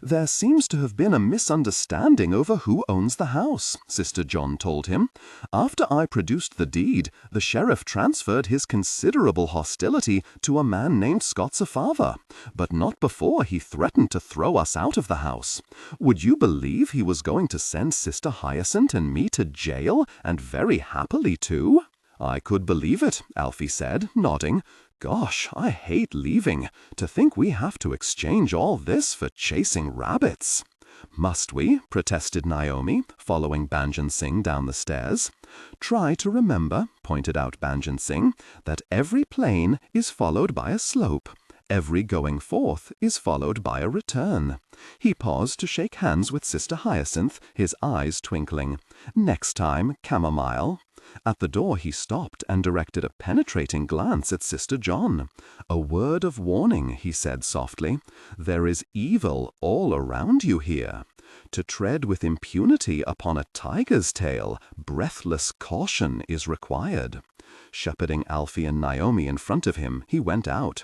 "There seems to have been a misunderstanding over who owns the house," Sister John told him. "After I produced the deed, the sheriff transferred his considerable hostility to a man named Scotsafava, but not before he threatened to throw us out of the house. Would you believe he was going to send Sister Hyacinth and me to jail, and very happily too?" "I could believe it," Alfie said, nodding. "Gosh, I hate leaving. To think we have to exchange all this for chasing rabbits." "Must we?" protested Naomi, following Banjan Singh down the stairs. "Try to remember," pointed out Banjan Singh, "that every plane is followed by a slope. Every going forth is followed by a return." He paused to shake hands with Sister Hyacinth, his eyes twinkling. "Next time, chamomile." At the door he stopped and directed a penetrating glance at Sister John. "A word of warning," he said softly. "There is evil all around you here. To tread with impunity upon a tiger's tail, breathless caution is required." Shepherding Alfie and Naomi in front of him, he went out.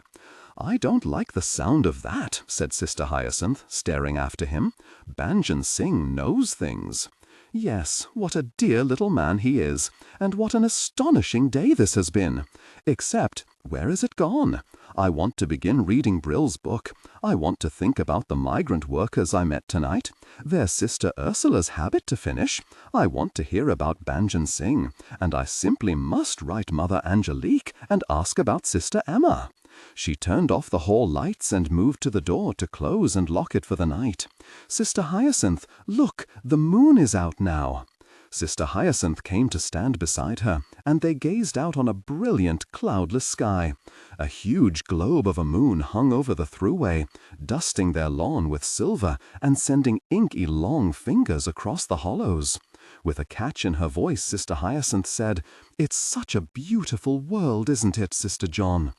"I don't like the sound of that," said Sister Hyacinth, staring after him. "Banjan Singh knows things." "Yes, what a dear little man he is, and what an astonishing day this has been. Except, where is it gone? I want to begin reading Brill's book. I want to think about the migrant workers I met tonight. There's Sister Ursula's habit to finish. I want to hear about Banjan Singh, and I simply must write Mother Angelique and ask about Sister Emma." She turned off the hall lights and moved to the door to close and lock it for the night. "Sister Hyacinth, look, the moon is out now." Sister Hyacinth came to stand beside her, and they gazed out on a brilliant, cloudless sky. A huge globe of a moon hung over the thruway, dusting their lawn with silver and sending inky long fingers across the hollows. With a catch in her voice, Sister Hyacinth said, "It's such a beautiful world, isn't it, Sister John?"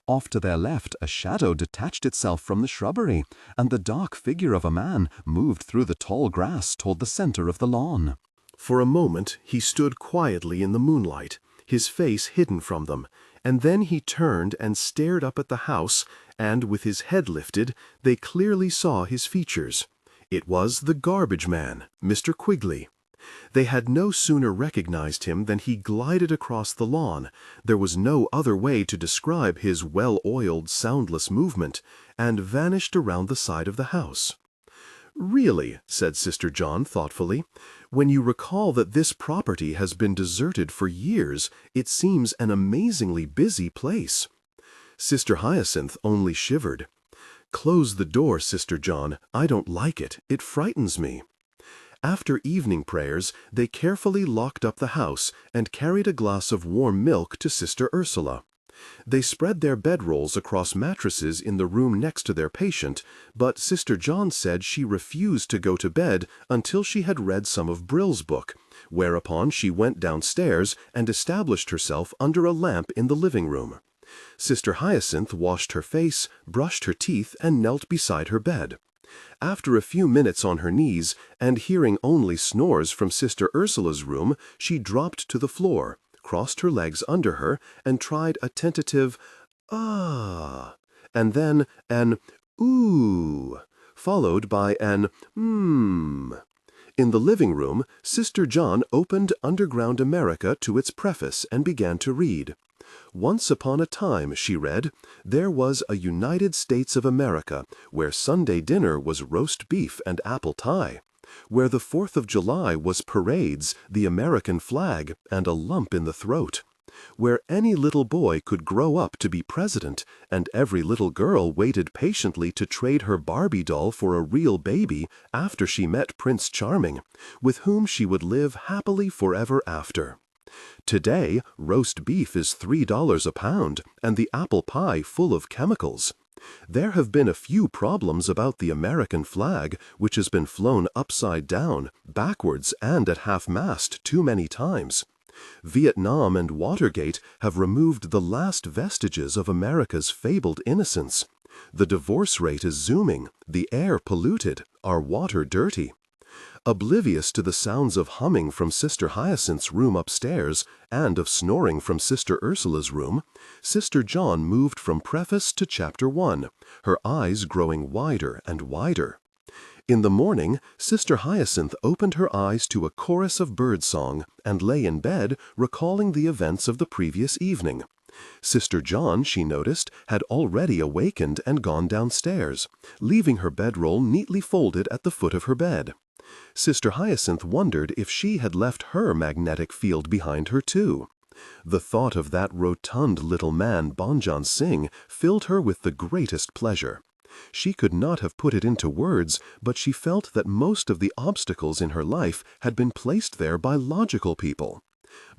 Off to their left, a shadow detached itself from the shrubbery, and the dark figure of a man moved through the tall grass toward the center of the lawn.
For a moment he stood quietly in the moonlight, his face hidden from them, and then he turned and stared up at the house, and with his head lifted, they clearly saw his features. It was the garbage man, Mr. Quigley. They had no sooner recognized him than he glided across the lawn. There was no other way to describe his well-oiled, soundless movement, and vanished around the side of the house. "Really," said Sister John thoughtfully, "when you recall that this property has been deserted for years, it seems an amazingly busy place." Sister Hyacinth only shivered. "Close the door, Sister John. I don't like it. It frightens me." After evening prayers, they carefully locked up the house and carried a glass of warm milk to Sister Ursula. They spread their bedrolls across mattresses in the room next to their patient, but Sister John said she refused to go to bed until she had read some of Brill's book, whereupon she went downstairs and established herself under a lamp in the living room. Sister Hyacinth washed her face, brushed her teeth, and knelt beside her bed. After a few minutes on her knees, and hearing only snores from Sister Ursula's room, she dropped to the floor, crossed her legs under her, and tried a tentative "ah," and then an "ooh," followed by an "hmm."
In the living room, Sister John opened Underground America to its preface and began to read. Once upon a time, she read, there was a United States of America where Sunday dinner was roast beef and apple pie, where the 4th of July was parades, the American flag, and a lump in the throat, where any little boy could grow up to be president, and every little girl waited patiently to trade her Barbie doll for a real baby after she met Prince Charming, with whom she would live happily forever after. Today, roast beef is $3 a pound, and the apple pie full of chemicals. There have been a few problems about the American flag, which has been flown upside down, backwards, and at half-mast too many times. Vietnam and Watergate have removed the last vestiges of America's fabled innocence. The divorce rate is zooming, the air polluted, our water dirty. Oblivious to the sounds of humming from Sister Hyacinth's room upstairs and of snoring from Sister Ursula's room, Sister John moved from preface to Chapter 1, her eyes growing wider and wider. In the morning, Sister Hyacinthe opened her eyes to a chorus of birdsong and lay in bed recalling the events of the previous evening. Sister John, she noticed, had already awakened and gone downstairs, leaving her bedroll neatly folded at the foot of her bed. Sister Hyacinthe wondered if she had left her magnetic field behind her too. The thought of that rotund little man Bonjan Singh filled her with the greatest pleasure. She could not have put it into words, but she felt that most of the obstacles in her life had been placed there by logical people.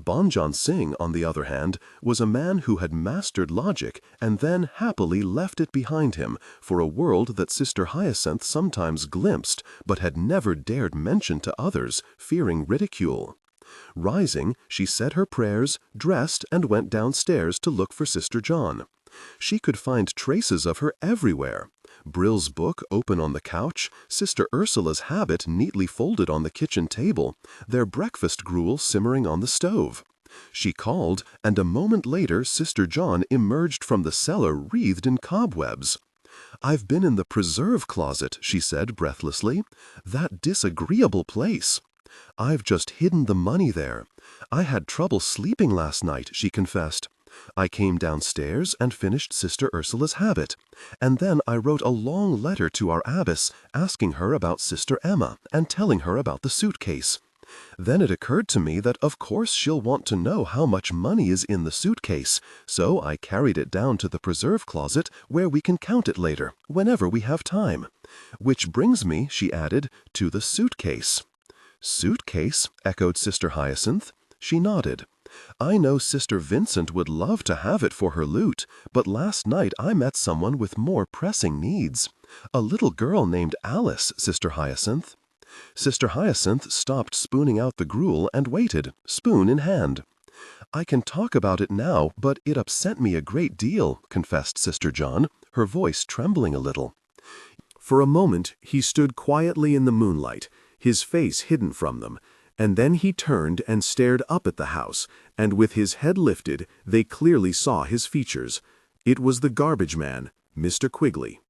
Bonjan Singh, on the other hand, was a man who had mastered logic and then happily left it behind him for a world that Sister Hyacinthe sometimes glimpsed but had never dared mention to others, fearing ridicule. Rising, she said her prayers, dressed, and went downstairs to look for Sister John. She could find traces of her everywhere. Brill's book open on the couch, Sister Ursula's habit neatly folded on the kitchen table, their breakfast gruel simmering on the stove. She called, and a moment later Sister John emerged from the cellar wreathed in cobwebs. "I've been in the preserve closet," she said breathlessly. "That disagreeable place. I've just hidden the money there. I had trouble sleeping last night," she confessed. "I came downstairs and finished Sister Ursula's habit, and then I wrote a long letter to our abbess asking her about Sister Emma and telling her about the suitcase. Then it occurred to me that of course she'll want to know how much money is in the suitcase, so I carried it down to the preserve closet where we can count it later, whenever we have time. Which brings me," she added, "to the suitcase." "Suitcase?" echoed Sister Hyacinthe. She nodded. "I know Sister Vincent would love to have it for her loot, but last night I met someone with more pressing needs. A little girl named Alice, Sister Hyacinthe." Sister Hyacinthe stopped spooning out the gruel and waited, spoon in hand. "I can talk about it now, but it upset me a great deal," confessed Sister John, her voice trembling a little. For a moment he stood quietly in the moonlight, his face hidden from them, and then he turned and stared up at the house, and with his head lifted, they clearly saw his features. It was the garbage man, Mr. Quigley.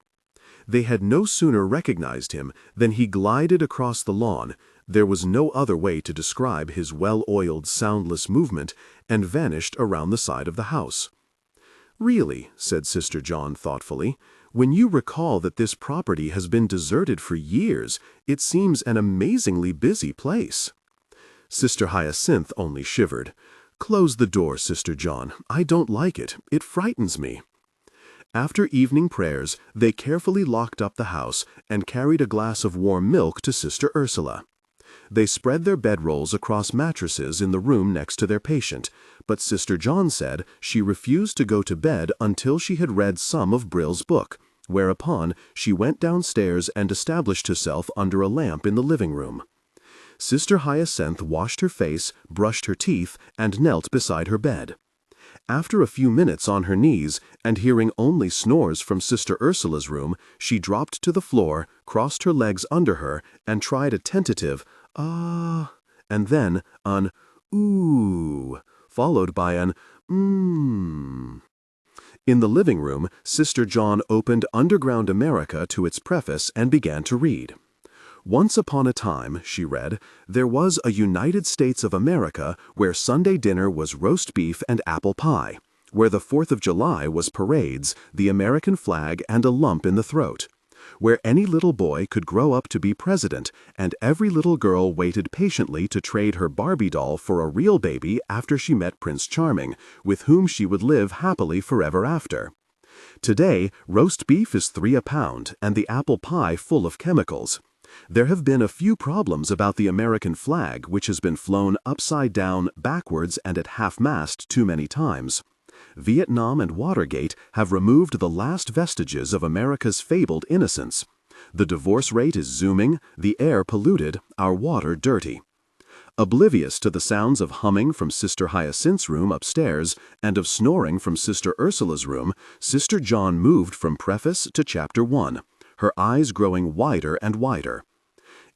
They had no sooner recognized him than he glided across the lawn, there was no other way to describe his well-oiled, soundless movement, and vanished around the side of the house. "Really," said Sister John thoughtfully, "when you recall that this property has been deserted for years, it seems an amazingly busy place." Sister Hyacinthe only shivered. "Close the door, Sister John. I don't like it. It frightens me." After evening prayers, they carefully locked up the house and carried a glass of warm milk to Sister Ursula. They spread their bedrolls across mattresses in the room next to their patient, but Sister John said she refused to go to bed until she had read some of Brill's book, whereupon she went downstairs and established herself under a lamp in the living room. Sister Hyacinthe washed her face, brushed her teeth, and knelt beside her bed. After a few minutes on her knees, and hearing only snores from Sister Ursula's room, she dropped to the floor, crossed her legs under her, and tried a tentative "ah," and then an "ooh," followed by an "mmm." In the living room, Sister John opened Underground America to its preface and began to read. Once upon a time, she read, there was a United States of America where Sunday dinner was roast beef and apple pie, where the 4th of July was parades, the American flag, and a lump in the throat, where any little boy could grow up to be president, and every little girl waited patiently to trade her Barbie doll for a real baby after she met Prince Charming, with whom she would live happily forever after. Today, roast beef is $3 a pound, and the apple pie full of chemicals. There have been a few problems about the American flag, which has been flown upside down, backwards, and at half-mast too many times. Vietnam and Watergate have removed the last vestiges of America's fabled innocence. The divorce rate is zooming, the air polluted, our water dirty. Oblivious to the sounds of humming from Sister Hyacinthe's room upstairs and of snoring from Sister Ursula's room, Sister John moved from preface to chapter 1. Her eyes growing wider and wider.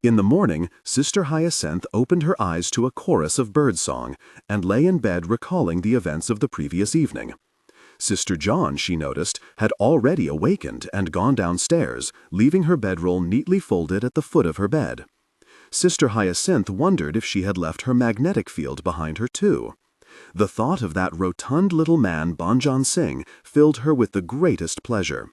In the morning, Sister Hyacinthe opened her eyes to a chorus of birdsong, and lay in bed recalling the events of the previous evening. Sister John, she noticed, had already awakened and gone downstairs, leaving her bedroll neatly folded at the foot of her bed. Sister Hyacinthe wondered if she had left her magnetic field behind her too. The thought of that rotund little man Banjan Singh filled her with the greatest pleasure.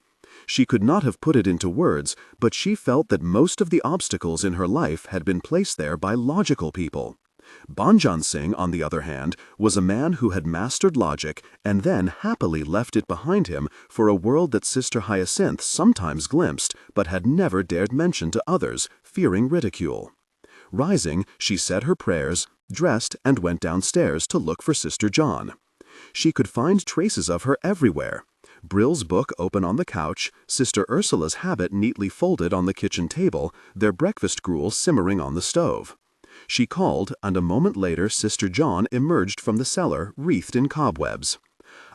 She could not have put it into words, but she felt that most of the obstacles in her life had been placed there by logical people. Banjan Singh, on the other hand, was a man who had mastered logic and then happily left it behind him for a world that Sister Hyacinthe sometimes glimpsed but had never dared mention to others, fearing ridicule. Rising, she said her prayers, dressed, and went downstairs to look for Sister John. She could find traces of her everywhere. Brill's book open on the couch, Sister Ursula's habit neatly folded on the kitchen table, their breakfast gruel simmering on the stove. She called, and a moment later Sister John emerged from the cellar, wreathed in cobwebs.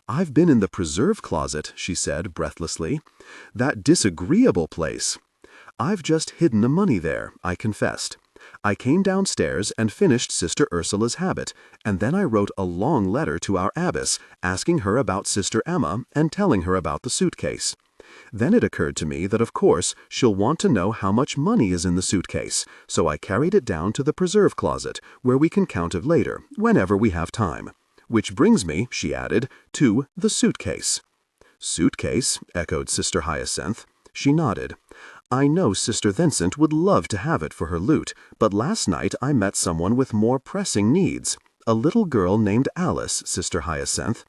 "I've been in the preserve closet," she said breathlessly. "That disagreeable place. I've just hidden the money there," I confessed. "I came downstairs and finished Sister Ursula's habit, and then I wrote a long letter to our abbess, asking her about Sister Emma and telling her about the suitcase. Then it occurred to me that of course she'll want to know how much money is in the suitcase, so I carried it down to the preserve closet, where we can count it later, whenever we have time. Which brings me," she added, "to the suitcase." "Suitcase?" echoed Sister Hyacinthe. She nodded. "I know Sister Vincent would love to have it for her loot, but last night I met someone with more pressing needs. A little girl named Alice, Sister Hyacinthe."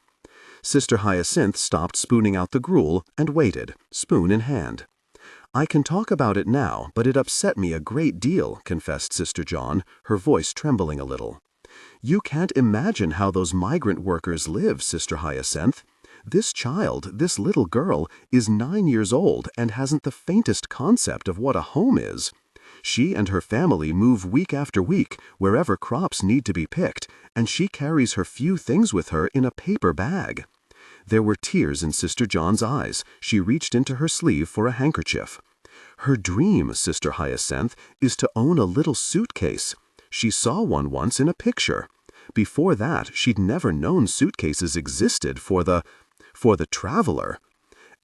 Sister Hyacinthe stopped spooning out the gruel and waited, spoon in hand. "I can talk about it now, but it upset me a great deal," confessed Sister John, her voice trembling a little. "You can't imagine how those migrant workers live, Sister Hyacinthe. This child, this little girl, is 9 years old and hasn't the faintest concept of what a home is. She and her family move week after week, wherever crops need to be picked, and she carries her few things with her in a paper bag." There were tears in Sister John's eyes. She reached into her sleeve for a handkerchief. "Her dream, Sister Hyacinthe, is to own a little suitcase. She saw one once in a picture. Before that, she'd never known suitcases existed for the traveler."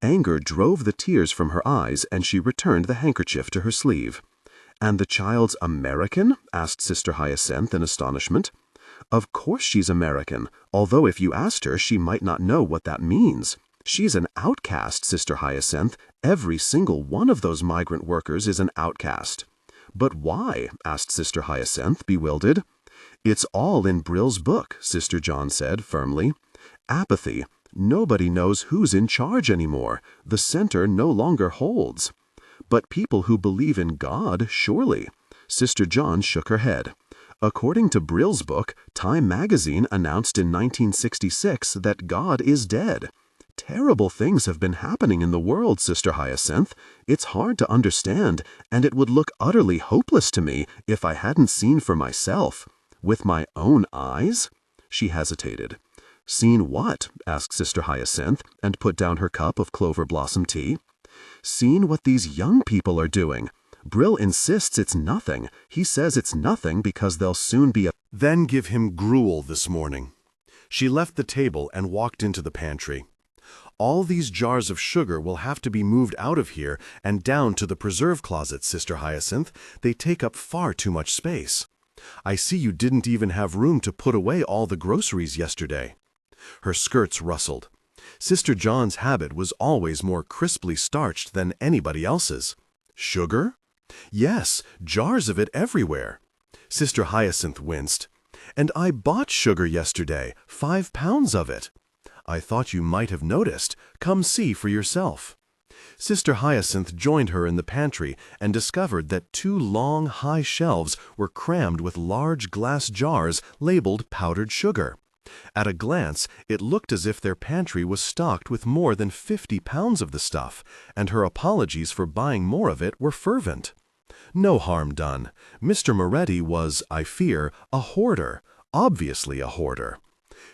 Anger drove the tears from her eyes, and she returned the handkerchief to her sleeve. "And the child's American?" asked Sister Hyacinthe in astonishment. "Of course she's American, although if you asked her she might not know what that means. She's an outcast, Sister Hyacinthe. Every single one of those migrant workers is an outcast." "But why?" asked Sister Hyacinthe, bewildered. "It's all in Brill's book," Sister John said firmly. "Apathy. Nobody knows who's in charge anymore. The center no longer holds." "But people who believe in God, surely." Sister John shook her head. "According to Brill's book, Time magazine announced in 1966 that God is dead. Terrible things have been happening in the world, Sister Hyacinthe. It's hard to understand, and it would look utterly hopeless to me if I hadn't seen for myself. With my own eyes?" She hesitated. "Seen what?" asked Sister Hyacinthe, and put down her cup of clover blossom tea. "Seen what these young people are doing. Brill insists it's nothing. He says it's nothing because they'll soon be
Then give him gruel this morning." She left the table and walked into the pantry. All these jars of sugar will have to be moved out of here and down to the preserve closet, Sister Hyacinthe. They take up far too much space. I see you didn't even have room to put away all the groceries yesterday." Her skirts rustled. Sister John's habit was always more crisply starched than anybody else's. "Sugar?" "Yes, jars of it everywhere." Sister Hyacinthe winced. "And I bought sugar yesterday, 5 pounds of it." "I thought you might have noticed. Come see for yourself." Sister Hyacinthe joined her in the pantry and discovered that 2 long, high shelves were crammed with large glass jars labeled powdered sugar. At a glance, it looked as if their pantry was stocked with more than 50 pounds of the stuff, and her apologies for buying more of it were fervent. No harm done. Mr. Moretti was, I fear, a hoarder, obviously a hoarder.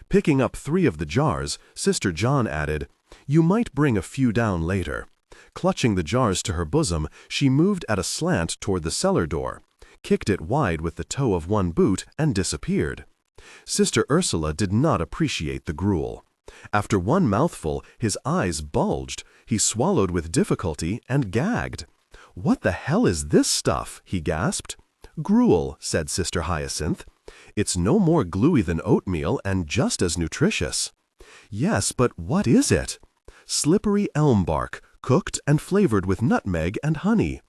Picking up 3 of the jars, Sister John added, "You might bring a few down later." Clutching the jars to her bosom, she moved at a slant toward the cellar door, kicked it wide with the toe of one boot, and disappeared. Sister Ursula did not appreciate the gruel. After one mouthful, his eyes bulged, he swallowed with difficulty, and gagged. "What the hell is this stuff?" he gasped. "Gruel," said Sister Hyacinthe. "It's no more gluey than oatmeal and just as nutritious." "Yes, but what is it?" "Slippery elm bark, cooked and flavored with nutmeg and honey."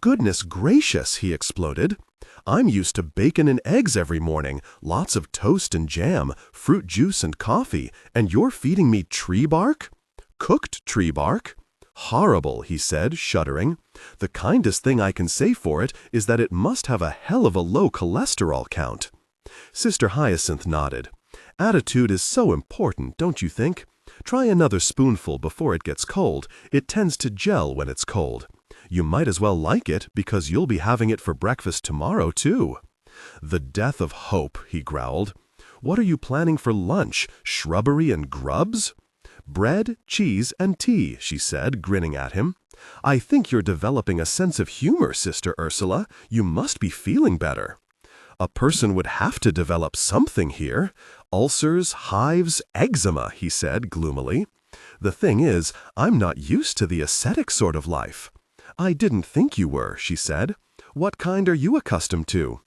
"Goodness gracious!" he exploded. "I'm used to bacon and eggs every morning, lots of toast and jam, fruit juice and coffee, and you're feeding me tree bark?" "Cooked tree bark." "Horrible," he said, shuddering. "The kindest thing I can say for it is that it must have a hell of a low cholesterol count." Sister Hyacinthe nodded. "Attitude is so important, don't you think? Try another spoonful before it gets cold. It tends to gel when it's cold. You might as well like it, because you'll be having it for breakfast tomorrow, too." "The death of hope," he growled. "What are you planning for lunch? Shrubbery and grubs?" "Bread, cheese, and tea," she said, grinning at him. "I think you're developing a sense of humor, Sister Ursula. You must be feeling better." "A person would have to develop something here. Ulcers, hives, eczema," he said gloomily. "The thing is, I'm not used to the ascetic sort of life." "I didn't think you were," she said. "What kind are you accustomed to?"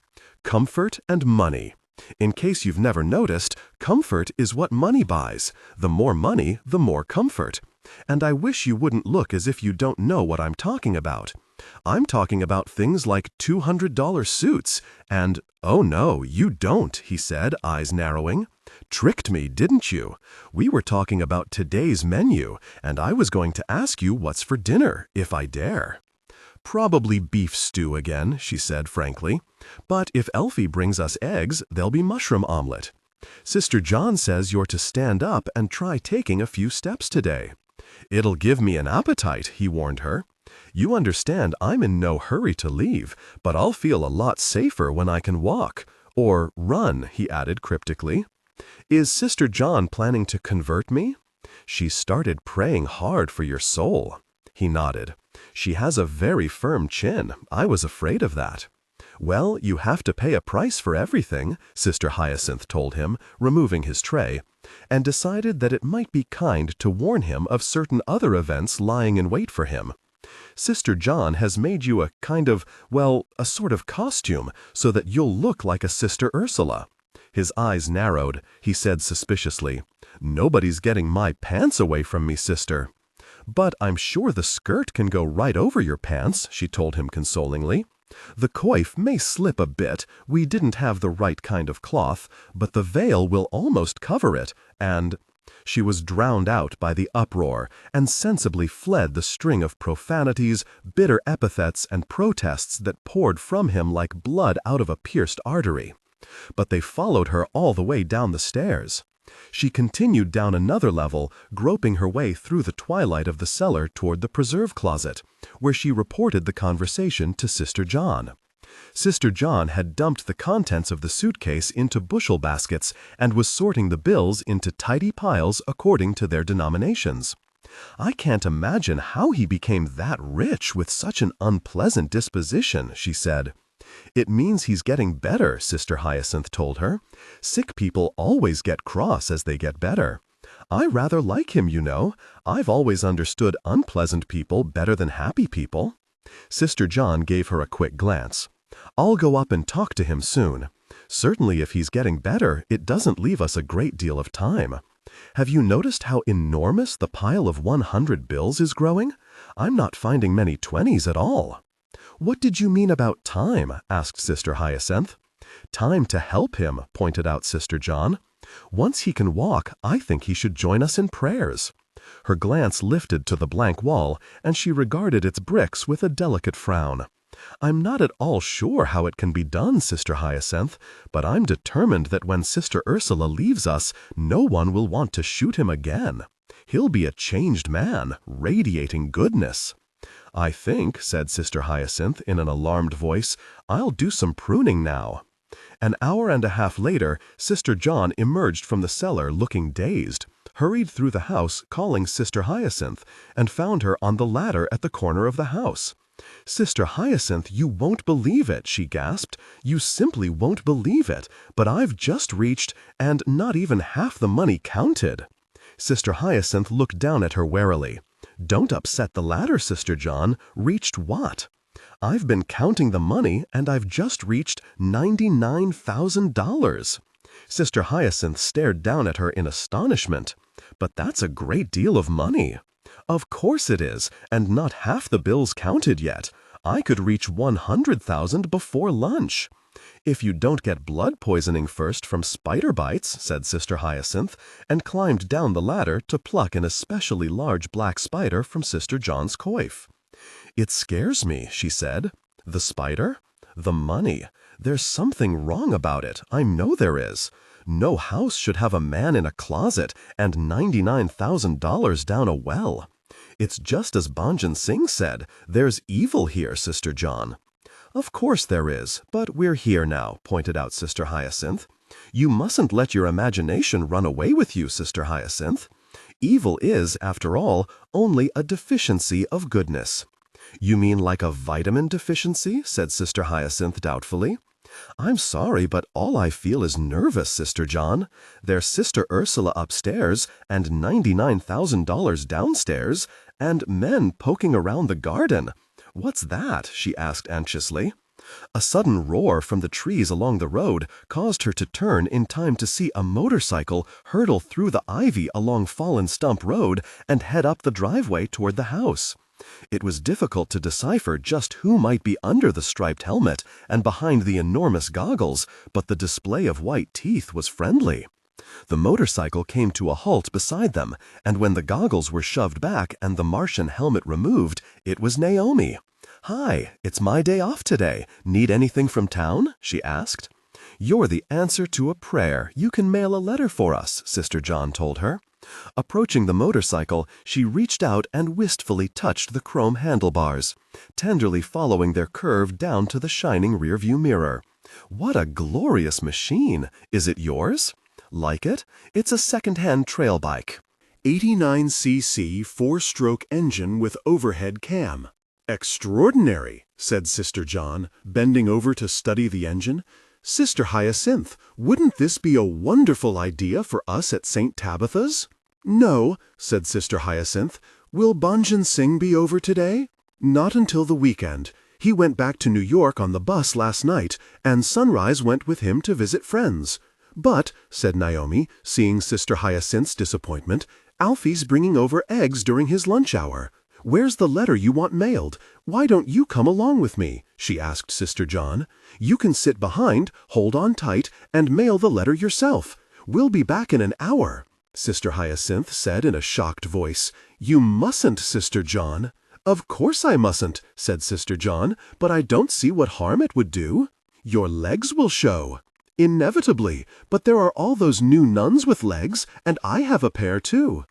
"Comfort and money. In case you've never noticed, comfort is what money buys. The more money, the more comfort. And I wish you wouldn't look as if you don't know what I'm talking about. I'm talking about things like $200 suits, and—" "Oh no, you don't," he said, eyes narrowing. "Tricked me, didn't you? We were talking about today's menu, and I was going to ask you what's for dinner, if I dare." "Probably beef stew again," she said frankly. "But if Elfie brings us eggs, there'll be mushroom omelet. Sister John says you're to stand up and try taking a few steps today." "It'll give me an appetite," he warned her. "You understand I'm in no hurry to leave, but I'll feel a lot safer when I can walk. Or run," he added cryptically. "Is Sister John planning to convert me?" "She started praying hard for your soul." He nodded. "She has a very firm chin. I was afraid of that." "Well, you have to pay a price for everything," Sister Hyacinthe told him, removing his tray, and decided that it might be kind to warn him of certain other events lying in wait for him. "Sister John has made you a kind of, well, a sort of costume, so that you'll look like a Sister Ursula." His eyes narrowed. He said suspiciously, "Nobody's getting my pants away from me, sister." "But I'm sure the skirt can go right over your pants," she told him consolingly. "The coif may slip a bit, we didn't have the right kind of cloth, but the veil will almost cover it, and—" She was drowned out by the uproar and sensibly fled the string of profanities, bitter epithets, and protests that poured from him like blood out of a pierced artery. But they followed her all the way down the stairs. She continued down another level, groping her way through the twilight of the cellar toward the preserve closet, where she reported the conversation to Sister John. Sister John had dumped the contents of the suitcase into bushel baskets and was sorting the bills into tidy piles according to their denominations. "I can't imagine how he became that rich with such an unpleasant disposition," she said. "It means he's getting better," Sister Hyacinthe told her. "Sick people always get cross as they get better.
I rather like him, you know. I've always understood unpleasant people better than happy people." Sister John gave her a quick glance. "I'll go up and talk to him soon. Certainly if he's getting better, it doesn't leave us a great deal of time. Have you noticed how enormous the pile of 100 bills is growing? I'm not finding many 20s at all." "What did you mean about time?" asked Sister Hyacinthe. "Time to help him," pointed out Sister John. "Once he can walk, I think he should join us in prayers." Her glance lifted to the blank wall, and she regarded its bricks with a delicate frown. "I'm not at all sure how it can be done, Sister Hyacinthe, but I'm determined that when Sister Ursula leaves us, no one will want to shoot him again. He'll be a changed man, radiating goodness." "I think," said Sister Hyacinthe in an alarmed voice, "I'll do some pruning now." An hour and a half later, Sister John emerged from the cellar looking dazed, hurried through the house calling Sister Hyacinthe, and found her on the ladder at the corner of the house. "Sister Hyacinthe, you won't believe it," she gasped. "You simply won't believe it, but I've just reached, and not even half the money counted." Sister Hyacinthe looked down at her warily. "Don't upset the ladder, Sister John. Reached what?" "I've been counting the money, and I've just reached $99,000. Sister Hyacinthe stared down at her in astonishment. "But that's a great deal of money." "Of course it is, and not half the bills counted yet. I could reach 100,000 before lunch." "If you don't get blood poisoning first from spider bites," said Sister Hyacinthe, and climbed down the ladder to pluck an especially large black spider from Sister John's coif. "It scares me," she said. "The spider? The money. There's something wrong about it, I know there is. No house should have a man in a closet and $99,000 down a well. It's just as Banjan Singh said, there's evil here, Sister John." "Of course there is, but we're here now," pointed out Sister Hyacinthe. "You mustn't let your imagination run away with you, Sister Hyacinthe. Evil is, after all, only a deficiency of goodness." "You mean like a vitamin deficiency?" said Sister Hyacinthe doubtfully. "I'm sorry, but all I feel is nervous, Sister John. There's Sister Ursula upstairs, and $99,000 downstairs, and men poking around the garden. What's that?" she asked anxiously. A sudden roar from the trees along the road caused her to turn in time to see a motorcycle hurtle through the ivy along Fallen Stump Road and head up the driveway toward the house. It was difficult to decipher just who might be under the striped helmet and behind the enormous goggles, but the display of white teeth was friendly. The motorcycle came to a halt beside them, and when the goggles were shoved back and the Martian helmet removed, it was Naomi. "Hi, it's my day off today. Need anything from town?" she asked. "You're the answer to a prayer. You can mail a letter for us," Sister John told her. Approaching the motorcycle, she reached out and wistfully touched the chrome handlebars, tenderly following their curve down to the shining rearview mirror. "What a glorious machine! Is it yours?" "Like it? It's a second-hand trail bike.
89cc four-stroke engine with overhead cam." "Extraordinary," said Sister John, bending over to study the engine. "Sister Hyacinthe, wouldn't this be a wonderful idea for us at St. Tabitha's?" "No," said Sister Hyacinthe. "Will Banjan Singh be over today?" "Not until the weekend. He went back to New York on the bus last night, and Sunrise went with him to visit friends. But," said Naomi, seeing Sister Hyacinthe's disappointment, "Alfie's bringing over eggs during his lunch hour. Where's the letter you want mailed? Why don't you come along with me?" she asked Sister John. "You can sit behind, hold on tight, and mail the letter yourself. We'll be back in an hour." Sister Hyacinthe said in a shocked voice, "You mustn't, Sister John." "Of course I mustn't," said Sister John, "but I don't see what harm it would do. Your legs will show." "Inevitably, but there are all those new nuns with legs, and I have a pair too."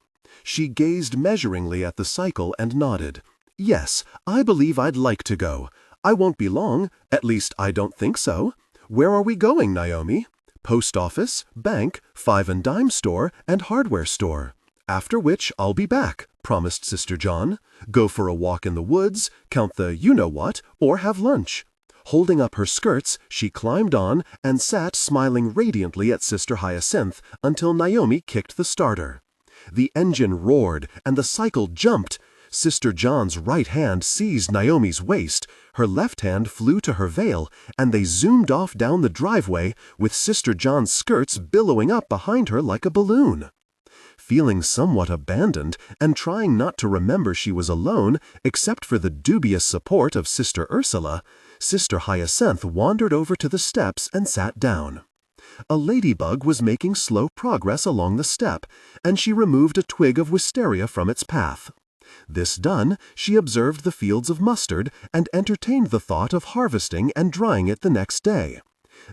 She gazed measuringly at the cycle and nodded. "Yes, I believe I'd like to go. I won't be long, at least I don't think so. Where are we going, Naomi?" "Post office, bank, 5 and dime store, and hardware store. After which I'll be back," promised Sister John. "Go for a walk in the woods, count the you-know-what, or have lunch." Holding up her skirts, she climbed on and sat smiling radiantly at Sister Hyacinthe until Naomi kicked the starter.
The engine roared, and the cycle jumped. Sister John's right hand seized Naomi's waist, her left hand flew to her veil, and they zoomed off down the driveway, with Sister John's skirts billowing up behind her like a balloon. Feeling somewhat abandoned, and trying not to remember she was alone, except for the dubious support of Sister Ursula, Sister Hyacinthe wandered over to the steps and sat down. A ladybug was making slow progress along the step, and she removed a twig of wisteria from its path. This done, she observed the fields of mustard and entertained the thought of harvesting and drying it the next day.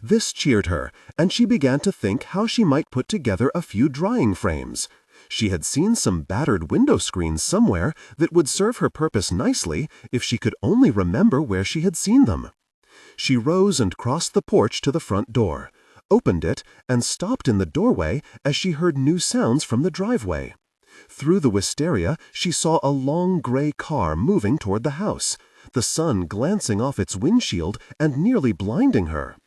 This cheered her, and she began to think how she might put together a few drying frames. She had seen some battered window screens somewhere that would serve her purpose nicely if she could only remember where she had seen them. She rose and crossed the porch to the front door, opened it, and stopped in the doorway as she heard new sounds from the driveway. Through the wisteria, she saw a long gray car moving toward the house, the sun glancing off its windshield and nearly blinding her.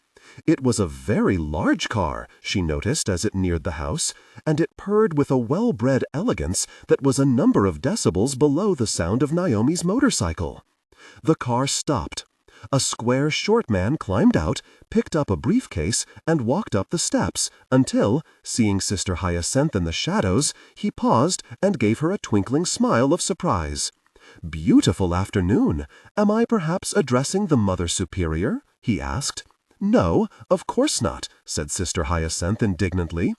It was a very large car, she noticed as it neared the house, and it purred with a well-bred elegance that was a number of decibels below the sound of Naomi's motorcycle. The car stopped. A square, short man climbed out, picked up a briefcase, and walked up the steps until, seeing Sister Hyacinthe in the shadows, he paused and gave her a twinkling smile of surprise. "Beautiful afternoon. Am I perhaps addressing the Mother Superior?" he asked. "No, of course not," said Sister Hyacinthe indignantly.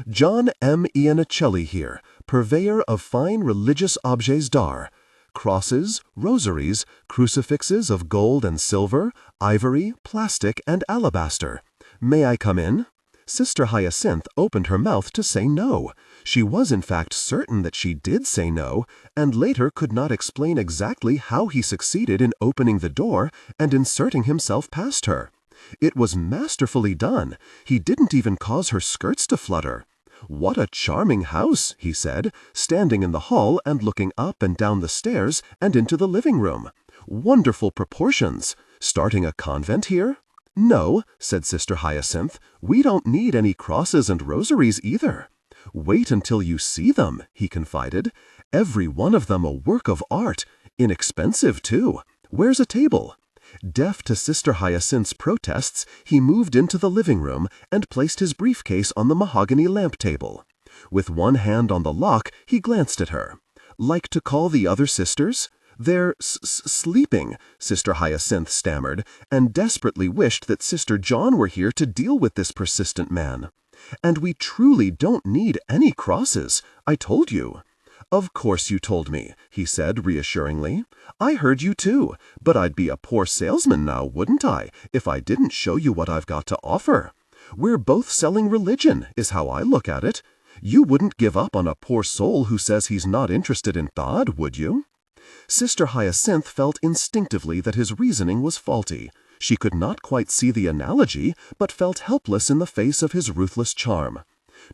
"John M. Iannicelli here, purveyor of fine religious objets d'art. Crosses, rosaries, crucifixes of gold and silver, ivory, plastic, and alabaster. May I come in?" Sister Hyacinthe opened her mouth to say no. She was in fact certain that she did say no, and later could not explain exactly how he succeeded in opening the door and inserting himself past her. It was masterfully done. He didn't even cause her skirts to flutter. "What a charming house," he said, standing in the hall and looking up and down the stairs and into the living room. "Wonderful proportions. Starting a convent here?" "No," said Sister Hyacinthe, "we don't need any crosses and rosaries either." "Wait until you see them," he confided. "Every one of them a work of art. Inexpensive, too. Where's a table?" Deaf to Sister Hyacinthe's protests, he moved into the living room and placed his briefcase on the mahogany lamp table. With one hand on the lock, he glanced at her. "Like to call the other sisters?" "They're sleeping," Sister Hyacinthe stammered, and desperately wished that Sister John were here to deal with this persistent man. "And we truly don't need any crosses. I told you." "Of course you told me," he said reassuringly. "I heard you too, but I'd be a poor salesman now, wouldn't I, if I didn't show you what I've got to offer? We're both selling religion, is how I look at it. You wouldn't give up on a poor soul who says he's not interested in God, would you?" Sister Hyacinthe felt instinctively that his reasoning was faulty. She could not quite see the analogy, but felt helpless in the face of his ruthless charm.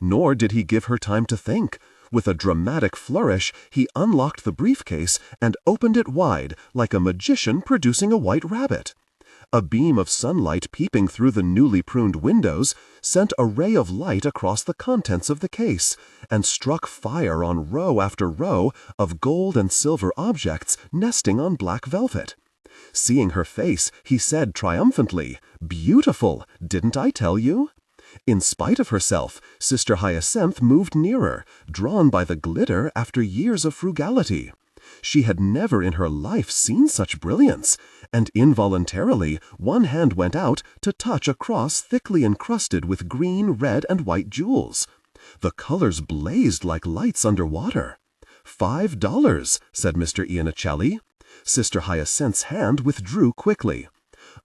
Nor did he give her time to think. With a dramatic flourish, he unlocked the briefcase and opened it wide, like a magician producing a white rabbit. A beam of sunlight peeping through the newly pruned windows sent a ray of light across the contents of the case and struck fire on row after row of gold and silver objects nesting on black velvet. Seeing her face, he said triumphantly, "Beautiful, didn't I tell you?" In spite of herself, Sister Hyacinthe moved nearer, drawn by the glitter after years of frugality. She had never in her life seen such brilliance, and involuntarily one hand went out to touch a cross thickly encrusted with green, red, and white jewels. The colors blazed like lights under water. $5, said Mr. Iannicelli. Sister Hyacinthe's hand withdrew quickly.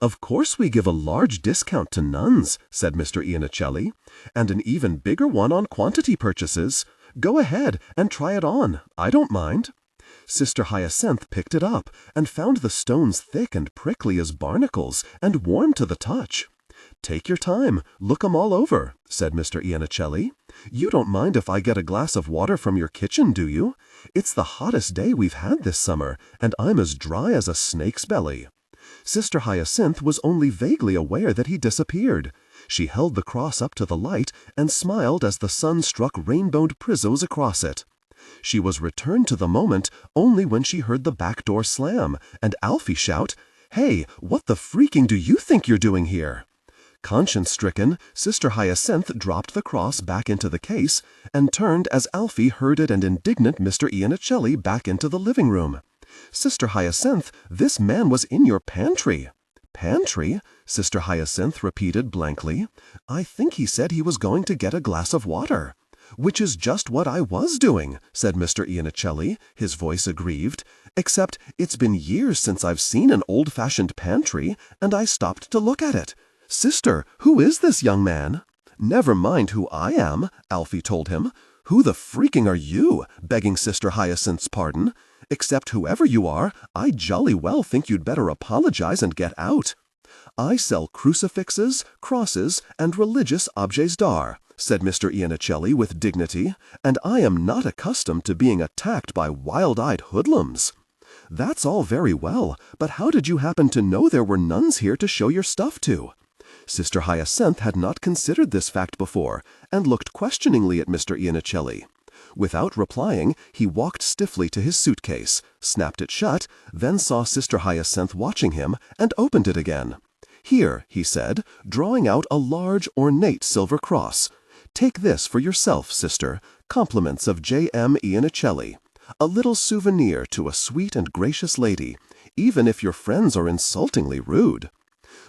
"Of course we give a large discount to nuns," said Mr. Iannicelli, "and an even bigger one on quantity purchases. Go ahead and try it on. I don't mind." Sister Hyacinthe picked it up and found the stones thick and prickly as barnacles and warm to the touch. "Take your time, look 'em all over," said Mr. Iannicelli. "You don't mind if I get a glass of water from your kitchen, do you? It's the hottest day we've had this summer, and I'm as dry as a snake's belly." Sister Hyacinthe was only vaguely aware that he disappeared. She held the cross up to the light and smiled as the sun struck rainbowed prisms across it. She was returned to the moment only when she heard the back door slam and Alfie shout, "Hey, what the freaking do you think you're doing here?" Conscience-stricken, Sister Hyacinthe dropped the cross back into the case and turned as Alfie herded an indignant Mr. Iannicelli back into the living room. "Sister Hyacinthe, this man was in your pantry." "Pantry?" Sister Hyacinthe repeated blankly. "I think he said he was going to get a glass of water." "Which is just what I was doing," said Mr. Iannicelli, his voice aggrieved, "except it's been years since I've seen an old-fashioned pantry, and I stopped to look at it. Sister, who is this young man?" "Never mind who I am," Alfie told him. "Who the freaking are you, begging Sister Hyacinthe's pardon? Except whoever you are, I jolly well think you'd better apologize and get out." "I sell crucifixes, crosses, and religious objets d'art," said Mr. Iannicelli with dignity, "and I am not accustomed to being attacked by wild-eyed hoodlums." "That's all very well, but how did you happen to know there were nuns here to show your stuff to?" Sister Hyacinthe had not considered this fact before, and looked questioningly at Mr. Iannicelli. Without replying, he walked stiffly to his suitcase, snapped it shut, then saw Sister Hyacinthe watching him, and opened it again. "Here," he said, drawing out a large, ornate silver cross. "Take this for yourself, sister, compliments of J.M. Iannicelli. A little souvenir to a sweet and gracious lady, even if your friends are insultingly rude."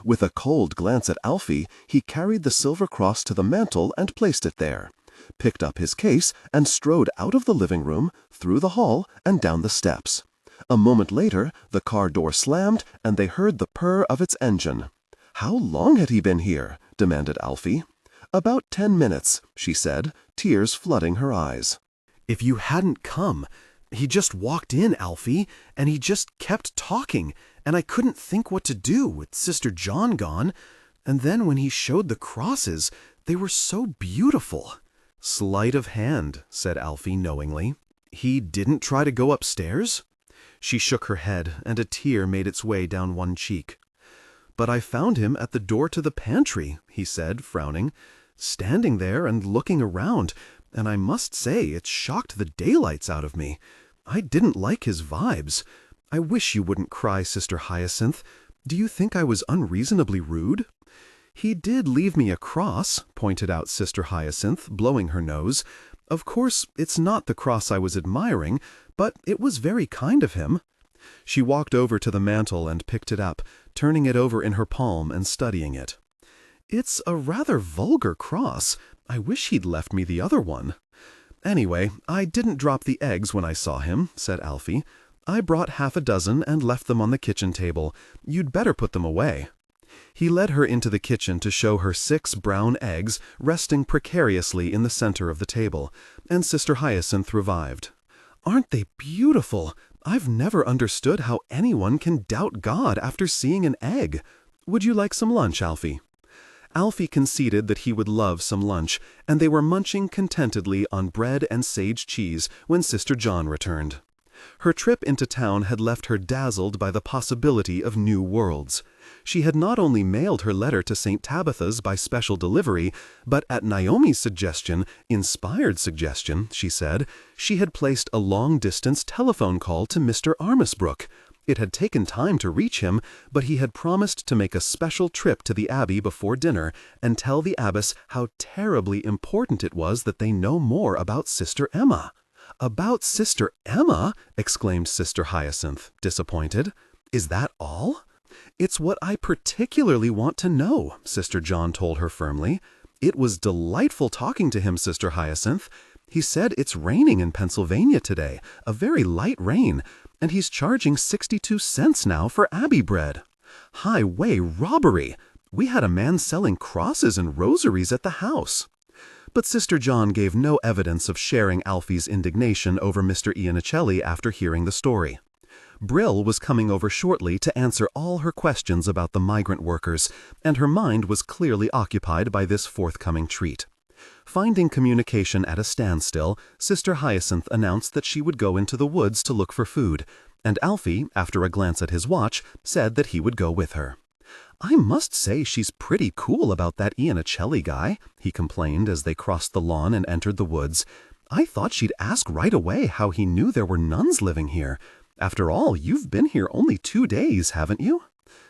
With a cold glance at Alfie, he carried the silver cross to the mantel and placed it there, picked up his case, and strode out of the living room, through the hall, and down the steps. A moment later, the car door slammed, and they heard the purr of its engine. "How long had he been here?" demanded Alfie. "About 10 minutes," she said, tears flooding her eyes.
"If you hadn't come, he just walked in, Alfie, and he just kept talking, and I couldn't think what to do with Sister John gone. And then when he showed the crosses, they were so beautiful." "Sleight of hand," said Alfie knowingly. "He didn't try to go upstairs?" She shook her head, and a tear made its way down one cheek. "But I found him at the door to the pantry," he said, frowning, "standing there and looking around, and I must say it shocked the daylights out of me. I didn't like his vibes. I wish you wouldn't cry, Sister Hyacinthe. Do you think I was unreasonably rude?" "He did leave me a cross," pointed out Sister Hyacinthe, blowing her nose. "Of course, it's not the cross I was admiring, but it was very kind of him." She walked over to the mantel and picked it up, turning it over in her palm and studying it. "It's a rather vulgar cross. I wish he'd left me the other one." "Anyway, I didn't drop the eggs when I saw him," said Alfie. "I brought half a dozen and left them on the kitchen table. You'd better put them away." He led her into the kitchen to show her 6 brown eggs resting precariously in the center of the table, and Sister Hyacinthe revived. "Aren't they beautiful? I've never understood how anyone can doubt God after seeing an egg. Would you like some lunch, Alfie?" Alfie conceded that he would love some lunch, and they were munching contentedly on bread and sage cheese when Sister John returned. Her trip into town had left her dazzled by the possibility of new worlds. She had not only mailed her letter to St. Tabitha's by special delivery, but at Naomi's suggestion, inspired suggestion, she said, she had placed a long-distance telephone call to Mr. Armisbrook. It had taken time to reach him, but he had promised to make a special trip to the abbey before dinner and tell the abbess how terribly important it was that they know more about Sister Emma. "About Sister Emma?" exclaimed Sister Hyacinthe, disappointed. "Is that all?" "It's what I particularly want to know," Sister John told her firmly. "It was delightful talking to him, Sister Hyacinthe. He said it's raining in Pennsylvania today, a very light rain, and he's charging 62 cents now for abbey bread. Highway robbery! We had a man selling crosses and rosaries at the house." But Sister John gave no evidence of sharing Alfie's indignation over Mr. Iannicelli after hearing the story. Brill was coming over shortly to answer all her questions about the migrant workers, and her mind was clearly occupied by this forthcoming treat. Finding communication at a standstill, Sister Hyacinthe announced that she would go into the woods to look for food, and Alfie, after a glance at his watch, said that he would go with her. "I must say she's pretty cool about that Iannicelli guy," he complained as they crossed the lawn and entered the woods.
I thought she'd ask right away how he knew there were nuns living here. After all, you've been here only 2 days, haven't you?"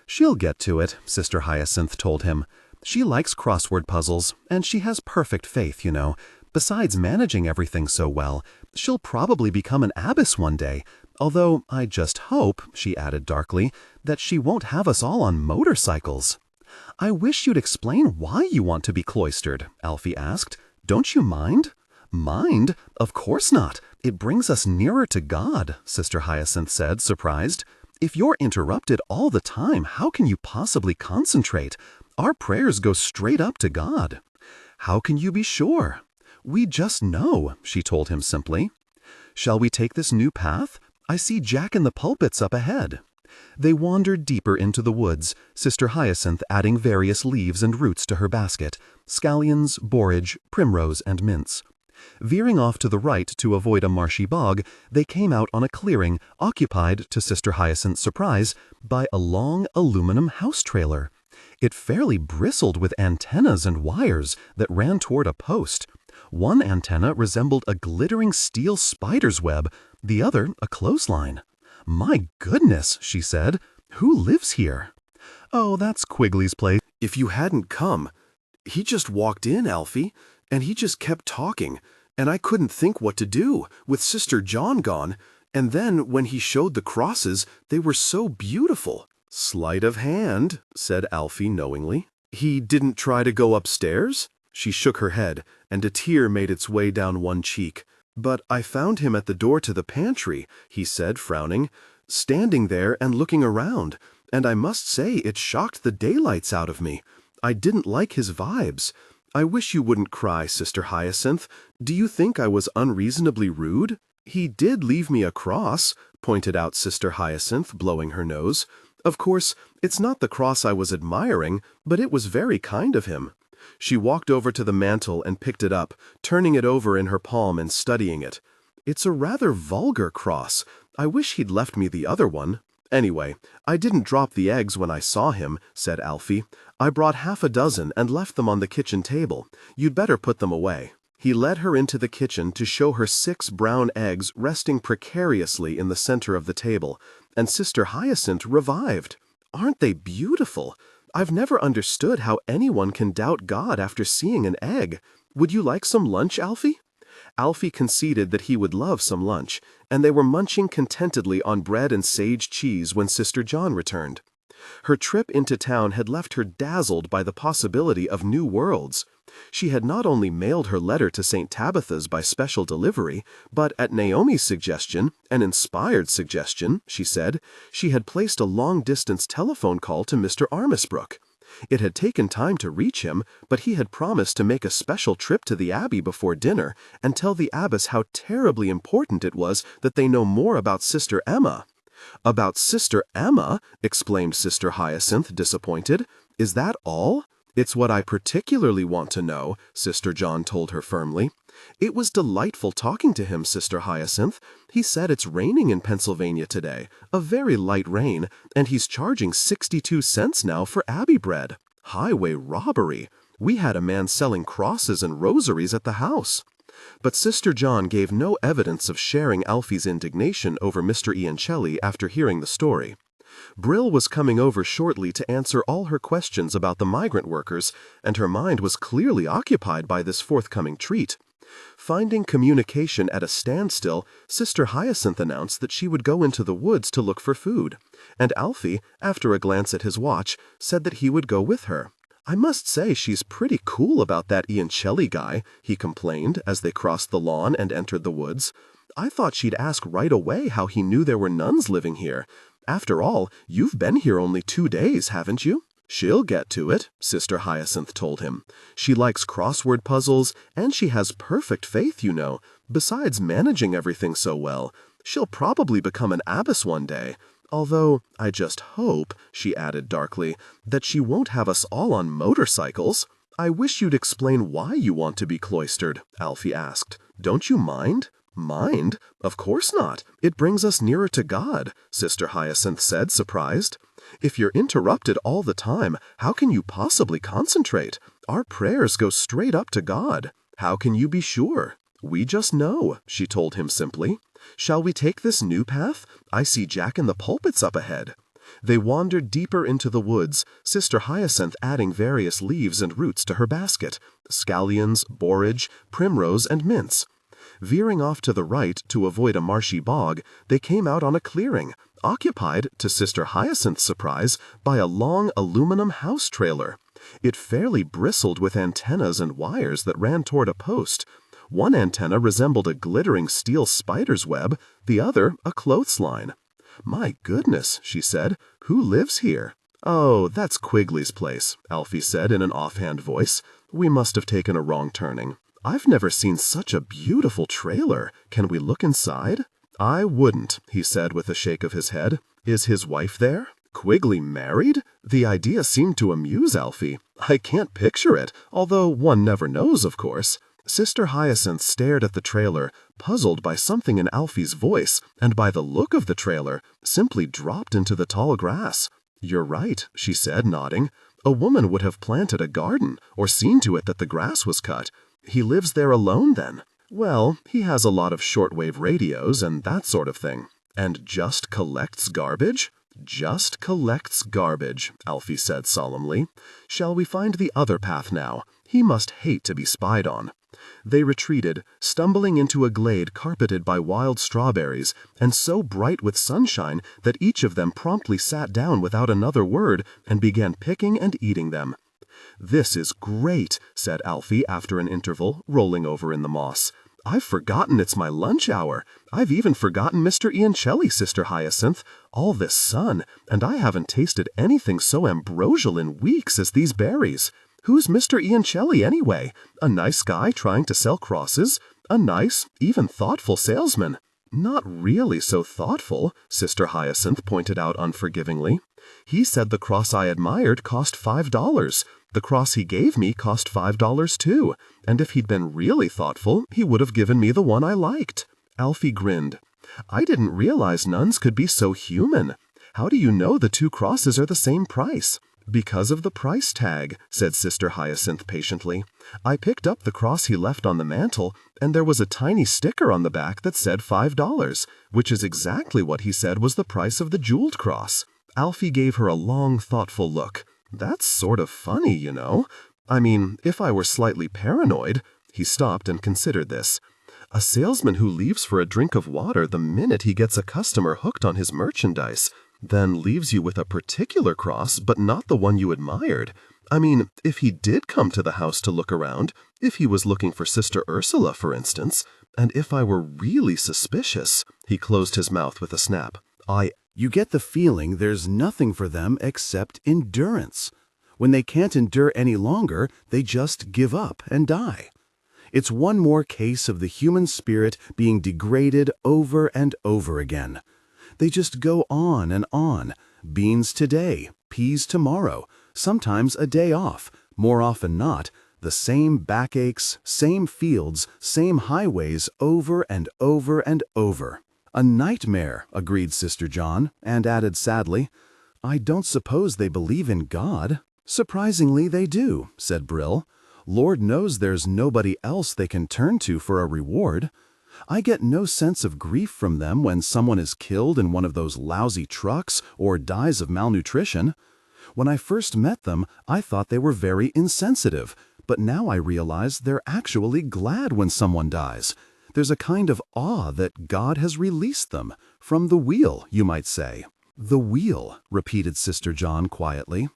"She'll get to it," Sister Hyacinthe told him. "She likes crossword puzzles, and she has perfect faith, you know. Besides managing everything so well, she'll probably become an abbess one day. Although I just hope," she added darkly, "that she won't have us all on motorcycles." "I wish you'd explain why you want to be cloistered," Alfie asked. "Don't you mind?" "Mind? Of course not. It brings us nearer to God," Sister Hyacinthe said, surprised. "If you're interrupted all the time, how can you possibly concentrate? Our prayers go straight up to God." "How can you be sure?" "We just know," she told him simply. "Shall we take this new path? I see Jack in the pulpits up ahead." They wandered deeper into the woods, Sister Hyacinthe adding various leaves and roots to her basket: scallions, borage, primrose, and mints. Veering off to the right to avoid a marshy bog, they came out on a clearing occupied, to Sister Hyacinthe's surprise, by a long aluminum house trailer. It fairly bristled with antennas and wires that ran toward a post. One antenna resembled a glittering steel spider's web, the other a clothesline. "My goodness," she said, "who lives here?" "Oh, that's Quigley's place."
If you hadn't come, he just walked in, Alfie, and he just kept talking, and I couldn't think what to do, with Sister John gone, and then when he showed the crosses, they were so beautiful." "Sleight of hand," said Alfie knowingly. "He didn't try to go upstairs?" She shook her head, and a tear made its way down one cheek. "But I found him at the door to the pantry," he said, frowning, "standing there and looking around, and I must say it shocked the daylights out of me. I didn't like his vibes. I wish you wouldn't cry, Sister Hyacinthe. Do you think I was unreasonably rude?" "He did leave me a cross," pointed out Sister Hyacinthe, blowing her nose. "Of course, it's not the cross I was admiring, but it was very kind of him." She walked over to the mantel and picked it up, turning it over in her palm and studying it. "It's a rather vulgar cross. I wish he'd left me the other one." "Anyway, I didn't drop the eggs when I saw him," said Alfie. "I brought half a dozen and left them on the kitchen table. You'd better put them away." He led her into the kitchen to show her 6 brown eggs resting precariously in the center of the table, and Sister Hyacinthe revived. "Aren't they beautiful? I've never understood how anyone can doubt God after seeing an egg. Would you like some lunch, Alfie?" Alfie conceded that he would love some lunch, and they were munching contentedly on bread and sage cheese when Sister John returned. Her trip into town had left her dazzled by the possibility of new worlds. She had not only mailed her letter to St. Tabitha's by special delivery, but at Naomi's suggestion, an inspired suggestion, she said, she had placed a long-distance telephone call to Mr. Armisbrook. It had taken time to reach him, but he had promised to make a special trip to the abbey before dinner and tell the abbess how terribly important it was that they know more about Sister Emma. "About Sister Emma?" exclaimed Sister Hyacinthe, disappointed. "Is that all?" "It's what I particularly want to know," Sister John told her firmly. "It was delightful talking to him, Sister Hyacinthe. He said it's raining in Pennsylvania today, a very light rain, and he's charging 62 cents now for abbey bread. Highway robbery. We had a man selling crosses and rosaries at the house." But Sister John gave no evidence of sharing Alfie's indignation over Mr. Iancelli after hearing the story. Brill was coming over shortly to answer all her questions about the migrant workers, and her mind was clearly occupied by this forthcoming treat. Finding communication at a standstill, Sister Hyacinthe announced that she would go into the woods to look for food, and Alfie, after a glance at his watch, said that he would go with her. "I must say she's pretty cool about that Iancelli guy," he complained as they crossed the lawn and entered the woods. "I thought she'd ask right away how he knew there were nuns living here. After all, you've been here only 2 days, haven't you?" "She'll get to it," Sister Hyacinthe told him. "She likes crossword puzzles, and she has perfect faith, you know, besides managing everything so well. She'll probably become an abbess one day. Although, I just hope," she added darkly, "that she won't have us all on motorcycles." "I wish you'd explain why you want to be cloistered," Alfie asked. "Don't you mind?" "Mind? Of course not. It brings us nearer to God," Sister Hyacinthe said, surprised. "If you're interrupted all the time, how can you possibly concentrate? Our prayers go straight up to God. How can you be sure?"
"We just know," she told him simply. "Shall we take this new path? I see Jack in the pulpits up ahead." They wandered deeper into the woods, Sister Hyacinth adding various leaves and roots to her basket, scallions, borage, primrose, and mints. Veering off to the right to avoid a marshy bog, they came out on a clearing, occupied, to Sister Hyacinth's surprise, by a long aluminum house trailer. It fairly bristled with antennas and wires that ran toward a post. One antenna resembled a glittering steel spider's web, the other a clothesline. "My goodness," she said, "who lives here?" "Oh, that's Quigley's place," Alfie said in an offhand voice. "We must have taken a wrong turning. I've never seen such a beautiful trailer. Can we look inside?" "I wouldn't," he said with a shake of his head. "Is his wife there? Quigley married?" The idea seemed to amuse Alfie. "I can't picture it, although one never knows, of course." Sister Hyacinth stared at the trailer, puzzled by something in Alfie's voice, and by the look of the trailer, simply dropped into the tall grass. "You're right," she said, nodding. "A woman would have planted a garden, or seen to it that the grass was cut. He lives there alone, then?" "Well, he has a lot of shortwave radios and that sort of thing." "And just collects garbage?" "Just collects garbage," Alfie said solemnly. "Shall we find the other path now? He must hate to be spied on." They retreated, stumbling into a glade carpeted by wild strawberries, and so bright with sunshine that each of them promptly sat down without another word and began picking and eating them. "This is great," said Alfie after an interval, rolling over in the moss. "I've forgotten it's my lunch hour. I've even forgotten Mr. Iancelli, Sister Hyacinth. All this sun, and I haven't tasted anything so ambrosial in weeks as these berries. Who's Mr. Iancelli, anyway? A nice guy trying to sell crosses? A nice, even thoughtful salesman?" "Not really so thoughtful," Sister Hyacinth pointed out unforgivingly. "He said the cross I admired cost $5. The cross he gave me cost $5 too, and if he'd been really thoughtful, he would have given me the one I liked." Alfie grinned. "I didn't realize nuns could be so human. How do you know the two crosses are the same price?" "Because of the price tag," said Sister Hyacinth patiently. "I picked up the cross he left on the mantel, and there was a tiny sticker on the back that said $5, which is exactly what he said was the price of the jeweled cross." Alfie gave her a long, thoughtful look. "That's sort of funny, you know. I mean, if I were slightly paranoid—" He stopped and considered this. "A salesman who leaves for a drink of water the minute he gets a customer hooked on his merchandise, then leaves you with a particular cross, but not the one you admired. I mean, if he did come to the house to look around, if he was looking for Sister Ursula, for instance, and if I were really suspicious—" He closed his mouth with a snap. You get the feeling there's nothing for them except endurance. When they can't endure any longer, they just give up and die. It's one more case of the human spirit being degraded over and over again. They just go on and on, beans today, peas tomorrow, sometimes a day off, more often not, the same backaches, same fields, same highways over and over and over. "A nightmare," agreed Sister John, and added sadly, "I don't suppose they believe in God." "Surprisingly, they do," said Brill. "Lord knows there's nobody else they can turn to for a reward. I get no sense of grief from them when someone is killed in one of those lousy trucks or dies of malnutrition. When I first met them, I thought they were very insensitive, but now I realize they're actually glad when someone dies. There's a kind of awe that God has released them, from the wheel, you might say." "The wheel," repeated Sister John quietly.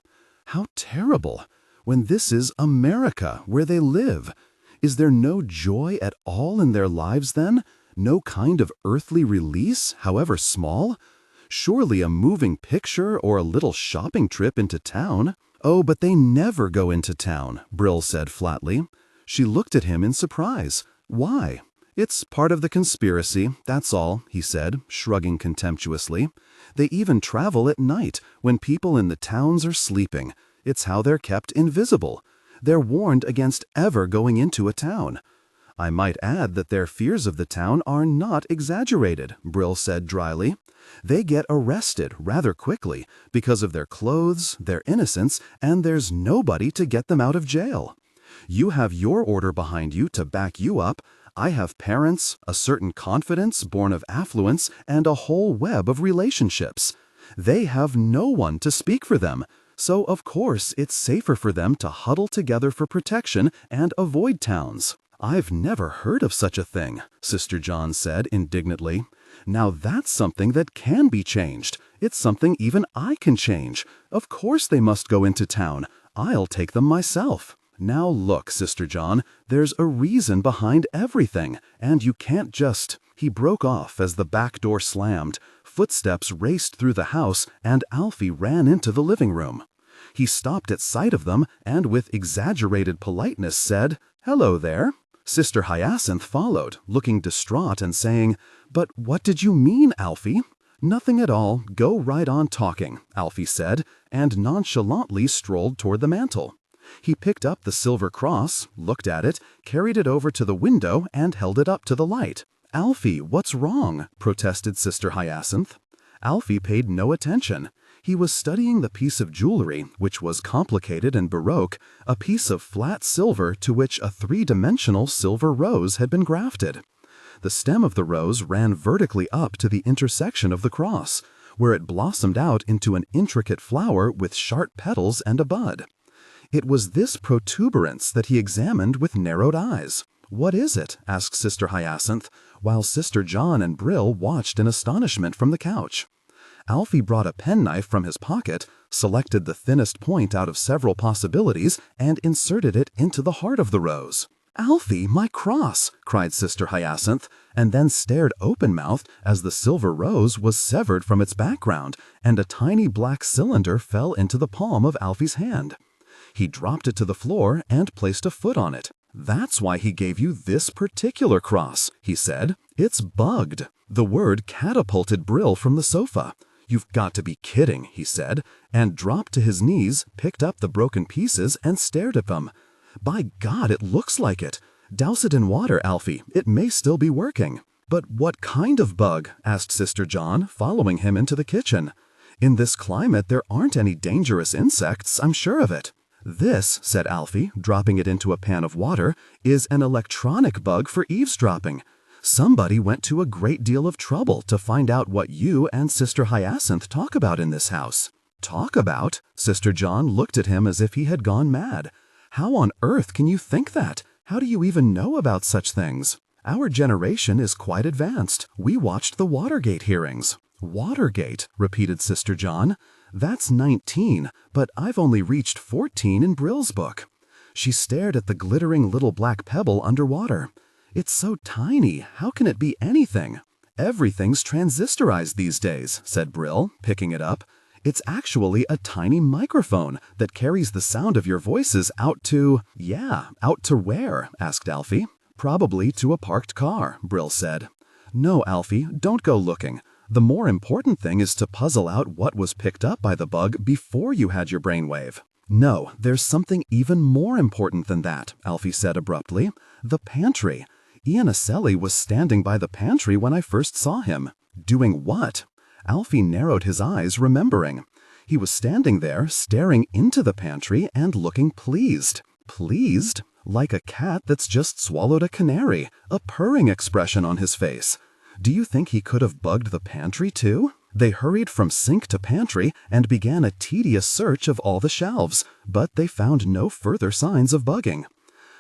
"How terrible, when this is America, where they live. Is there no joy at all in their lives then? No kind of earthly release, however small? Surely a moving picture or a little shopping trip into town." "Oh, but they never go into town," Brill said flatly. She looked at him in surprise. "Why?" "It's part of the conspiracy, that's all," he said, shrugging contemptuously. "They even travel at night, when people in the towns are sleeping. It's how they're kept invisible. They're warned against ever going into a town." "I might add that their fears of the town are not exaggerated," Brill said dryly. "They get arrested rather quickly because of their clothes, their innocence, and there's nobody to get them out of jail. You have your order behind you to back you up. I have parents, a certain confidence born of affluence, and a whole web of relationships. They have no one to speak for them, so of course it's safer for them to huddle together for protection and avoid towns." "I've never heard of such a thing," Sister John said indignantly. "Now that's something that can be changed. It's something even I can change. Of course they must go into town. I'll take them myself." "Now look, Sister John, there's a reason behind everything, and you can't just—" He broke off as the back door slammed, footsteps raced through the house, and Alfie ran into the living room. He stopped at sight of them and with exaggerated politeness said, "Hello there." Sister Hyacinthe followed, looking distraught and saying, "But what did you mean, Alfie?" "Nothing at all. Go right on talking," Alfie said, and nonchalantly strolled toward the mantel. He picked up the silver cross, looked at it, carried it over to the window, and held it up to the light. "Alfie, what's wrong?" protested Sister Hyacinthe. Alfie paid no attention. He was studying the piece of jewelry, which was complicated and baroque, a piece of flat silver to which a three-dimensional silver rose had been grafted. The stem of the rose ran vertically up to the intersection of the cross, where it blossomed out into an intricate flower with sharp petals and a bud. It was this protuberance that he examined with narrowed eyes. "What is it?" asked Sister Hyacinthe, while Sister John and Brill watched in astonishment from the couch. Alfie brought a penknife from his pocket, selected the thinnest point out of several possibilities, and inserted it into the heart of the rose. "Alfie, my cross!" cried Sister Hyacinthe, and then stared open-mouthed as the silver rose was severed from its background, and a tiny black cylinder fell into the palm of Alfie's hand. He dropped it to the floor and placed a foot on it. "That's why he gave you this particular cross," he said. "It's bugged." The word catapulted Brill from the sofa. "You've got to be kidding," he said, and dropped to his knees, picked up the broken pieces, and stared at them. "By God, it looks like it. Douse it in water, Alfie. It may still be working." "But what kind of bug?" asked Sister John, following him into the kitchen. "In this climate, there aren't any dangerous insects, I'm sure of it." "This," said Alfie, dropping it into a pan of water, "is an electronic bug for eavesdropping. Somebody went to a great deal of trouble to find out what you and Sister Hyacinthe talk about in this house." "Talk about?" Sister John looked at him as if he had gone mad. "How on earth can you think that? How do you even know about such things?" "Our generation is quite advanced. We watched the Watergate hearings." "Watergate," repeated Sister John. "That's 19, but I've only reached 14 in Brill's book." She stared at the glittering little black pebble underwater. "It's so tiny. How can it be anything?" "Everything's transistorized these days," said Brill, picking it up. "It's actually a tiny microphone that carries the sound of your voices out to—" "Yeah, out to where?" asked Alfie. "Probably to a parked car," Brill said. "No, Alfie, don't go looking. The more important thing is to puzzle out what was picked up by the bug before you had your brainwave." "No, there's something even more important than that," Alfie said abruptly. "The pantry. Ian Aselli was standing by the pantry when I first saw him." "Doing what?" Alfie narrowed his eyes, remembering. He was standing there, staring into the pantry and looking pleased. Pleased? Like a cat that's just swallowed a canary, a purring expression on his face. Do you think he could have bugged the pantry too? They hurried from sink to pantry and began a tedious search of all the shelves, but they found no further signs of bugging.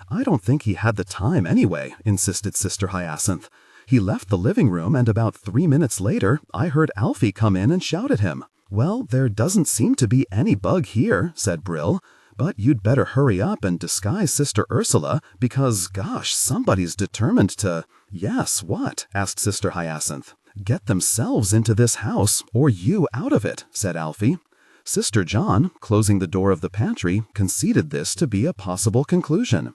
"I don't think he had the time anyway," insisted Sister Hyacinthe. "He left the living room and about 3 minutes later, I heard Alfie come in and shout at him." "Well, there doesn't seem to be any bug here," said Brill. "But you'd better hurry up and disguise Sister Ursula, because, gosh, somebody's determined to—" "Yes, what?" asked Sister Hyacinthe. "Get themselves into this house, or you out of it," said Alfie. Sister John, closing the door of the pantry, conceded this to be a possible conclusion.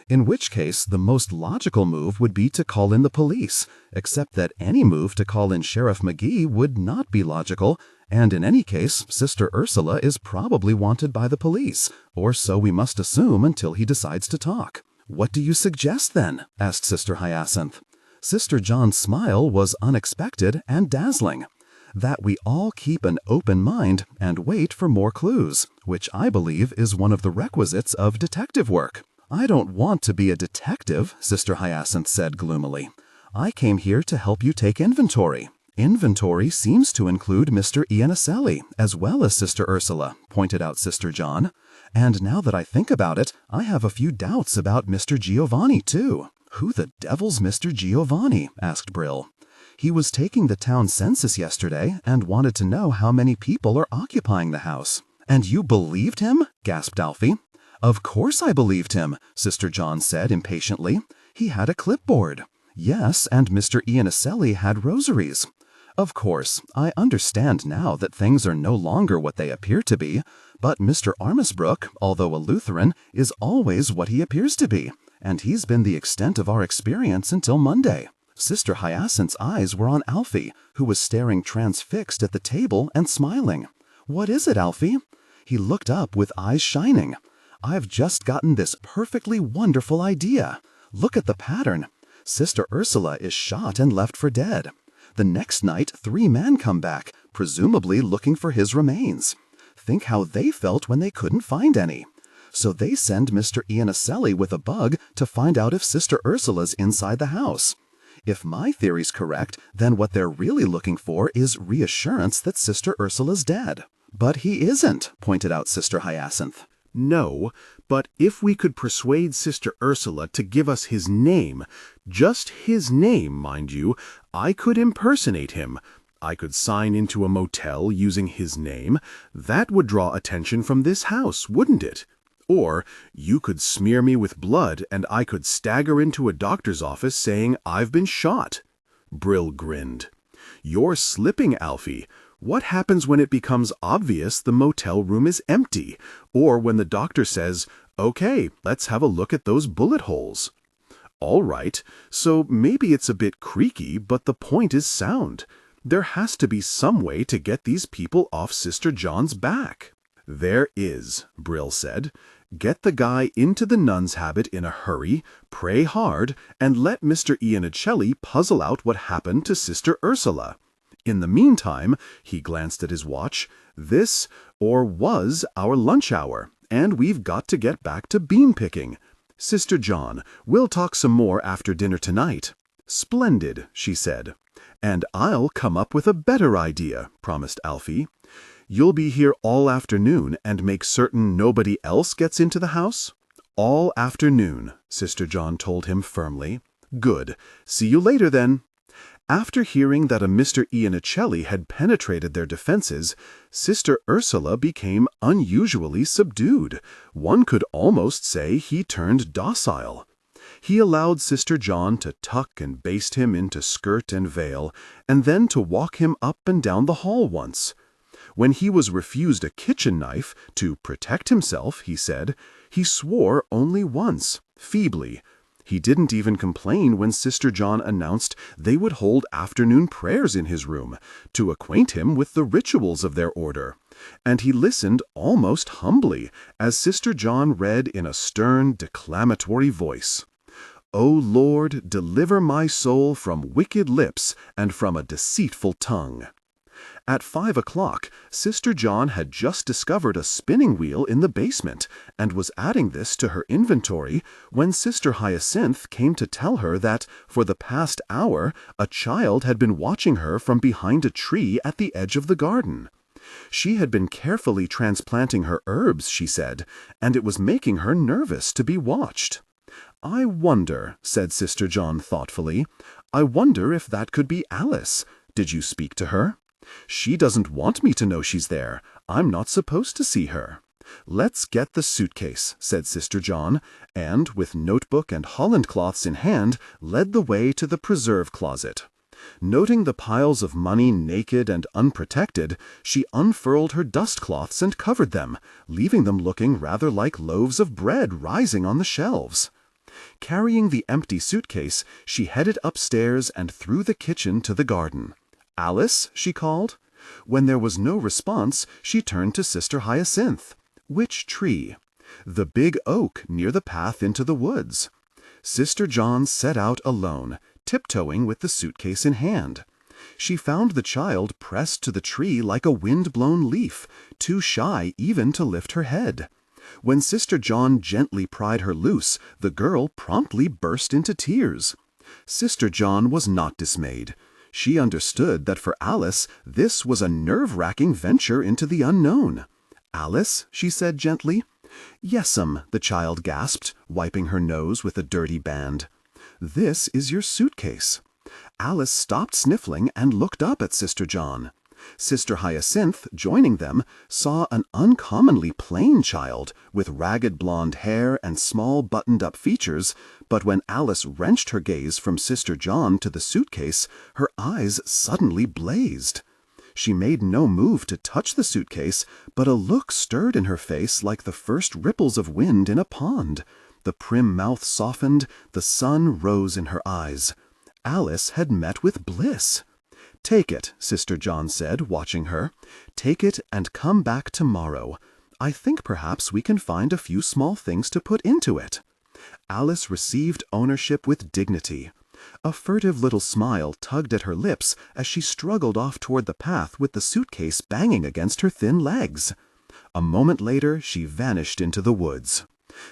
In which case, the most logical move would be to call in the police, except that any move to call in Sheriff McGee would not be logical, and in any case, Sister Ursula is probably wanted by the police, or so we must assume until he decides to talk. "What do you suggest, then?" asked Sister Hyacinthe. Sister John's smile was unexpected and dazzling. "That we all keep an open mind and wait for more clues, which I believe is one of the requisites of detective work." "I don't want to be a detective," Sister Hyacinthe said gloomily. "I came here to help you take inventory." "Inventory seems to include Mr. Iannicelli, as well as Sister Ursula," pointed out Sister John. "And now that I think about it, I have a few doubts about Mr. Giovanni, too." "Who the devil's Mr. Giovanni?" asked Brill. "He was taking the town census yesterday and wanted to know how many people are occupying the house." "And you believed him?" gasped Alfie. "Of course I believed him," Sister John said impatiently. "He had a clipboard." "Yes, and Mr. Iannicelli had rosaries." "Of course, I understand now that things are no longer what they appear to be, but Mr. Armisbrook, although a Lutheran, is always what he appears to be, and he's been the extent of our experience until Monday." Sister Hyacinth's eyes were on Alfie, who was staring transfixed at the table and smiling. "What is it, Alfie?" He looked up with eyes shining. "I've just gotten this perfectly wonderful idea. Look at the pattern. Sister Ursula is shot and left for dead. The next night, 3 men come back, presumably looking for his remains. Think how they felt when they couldn't find any. So they send Mr. Iannicelli with a bug to find out if Sister Ursula's inside the house. If my theory's correct, then what they're really looking for is reassurance that Sister Ursula's dead." "But he isn't," pointed out Sister Hyacinthe.
No, but if we could persuade Sister Ursula to give us his name, just his name, mind you, I could impersonate him. I could sign into a motel using his name. That would draw attention from this house, wouldn't it? Or you could smear me with blood and I could stagger into a doctor's office saying I've been shot." Brill grinned. "You're slipping, Alfie. What happens when it becomes obvious the motel room is empty, or when the doctor says, 'Okay, let's have a look at those bullet holes'? All right, so maybe it's a bit creaky, but the point is sound. There has to be some way to get these people off Sister John's back." "There is," Brill said. "Get the guy into the nun's habit in a hurry, pray hard, and let Mr. Iannicelli puzzle out what happened to Sister Ursula. In the meantime," he glanced at his watch, "this, was our lunch hour, and we've got to get back to bean picking. Sister John, we'll talk some more after dinner tonight." "Splendid," she said. "And I'll come up with a better idea," promised Alfie. "You'll be here all afternoon and make certain nobody else gets into the house?" "All afternoon," Sister John told him firmly. "Good. See you later, then." After hearing that a Mr. Iannicelli had penetrated their defenses, Sister Ursula became unusually subdued. One could almost say he turned docile. He allowed Sister John to tuck and baste him into skirt and veil, and then to walk him up and down the hall once. When he was refused a kitchen knife, to protect himself, he said, he swore only once, feebly. He didn't even complain when Sister John announced they would hold afternoon prayers in his room, to acquaint him with the rituals of their order. And he listened almost humbly as Sister John read in a stern, declamatory voice, "O Lord, deliver my soul from wicked lips and from a deceitful tongue." At 5 o'clock, Sister John had just discovered a spinning wheel in the basement and was adding this to her inventory when Sister Hyacinthe came to tell her that, for the past hour, a child had been watching her from behind a tree at the edge of the garden. She had been carefully transplanting her herbs, she said, and it was making her nervous to be watched. "I wonder," said Sister John thoughtfully, "I wonder if that could be Alice. Did you speak to her?" "She doesn't want me to know she's there. I'm not supposed to see her." "Let's get the suitcase," said Sister John, and, with notebook and holland cloths in hand, led the way to the preserve closet. Noting the piles of money naked and unprotected, she unfurled her dustcloths and covered them, leaving them looking rather like loaves of bread rising on the shelves. Carrying the empty suitcase, she headed upstairs and through the kitchen to the garden. "Alice," she called. When there was no response, she turned to Sister Hyacinthe. "Which tree?" "The big oak near the path into the woods." Sister John set out alone, tiptoeing with the suitcase in hand. She found the child pressed to the tree like a wind-blown leaf, too shy even to lift her head. When Sister John gently pried her loose, the girl promptly burst into tears. Sister John was not dismayed. She understood that for Alice, this was a nerve-wracking venture into the unknown. "Alice?" she said gently. "Yes'm," the child gasped, wiping her nose with a dirty band. "This is your suitcase." Alice stopped sniffling and looked up at Sister John. Sister Hyacinthe, joining them, saw an uncommonly plain child with ragged blonde hair and small buttoned-up features, but when Alice wrenched her gaze from Sister John to the suitcase, her eyes suddenly blazed. She made no move to touch the suitcase, but a look stirred in her face like the first ripples of wind in a pond. The prim mouth softened, the sun rose in her eyes. Alice had met with bliss. "Take it," Sister John said, watching her. "Take it and come back tomorrow. I think perhaps we can find a few small things to put into it." Alice received ownership with dignity. A furtive little smile tugged at her lips as she struggled off toward the path with the suitcase banging against her thin legs. A moment later, she vanished into the woods.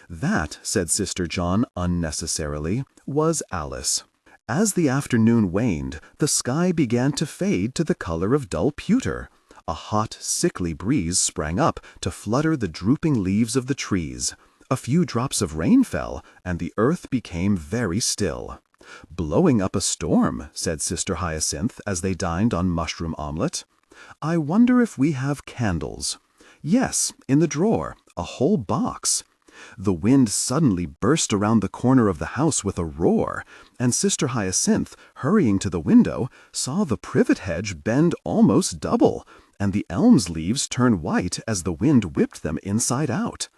That, said Sister John unnecessarily, was Alice. As the afternoon waned, the sky began to fade to the color of dull pewter. A hot, sickly breeze sprang up to flutter the drooping leaves of the trees. A few drops of rain fell, and the earth became very still. "Blowing up a storm," said Sister Hyacinthe as they dined on mushroom omelet. "I wonder if we have candles." "Yes, in the drawer, a whole box." The wind suddenly burst around the corner of the house with a roar, and Sister Hyacinthe, hurrying to the window, saw the privet hedge bend almost double, and the elm's leaves turn white as the wind whipped them inside out.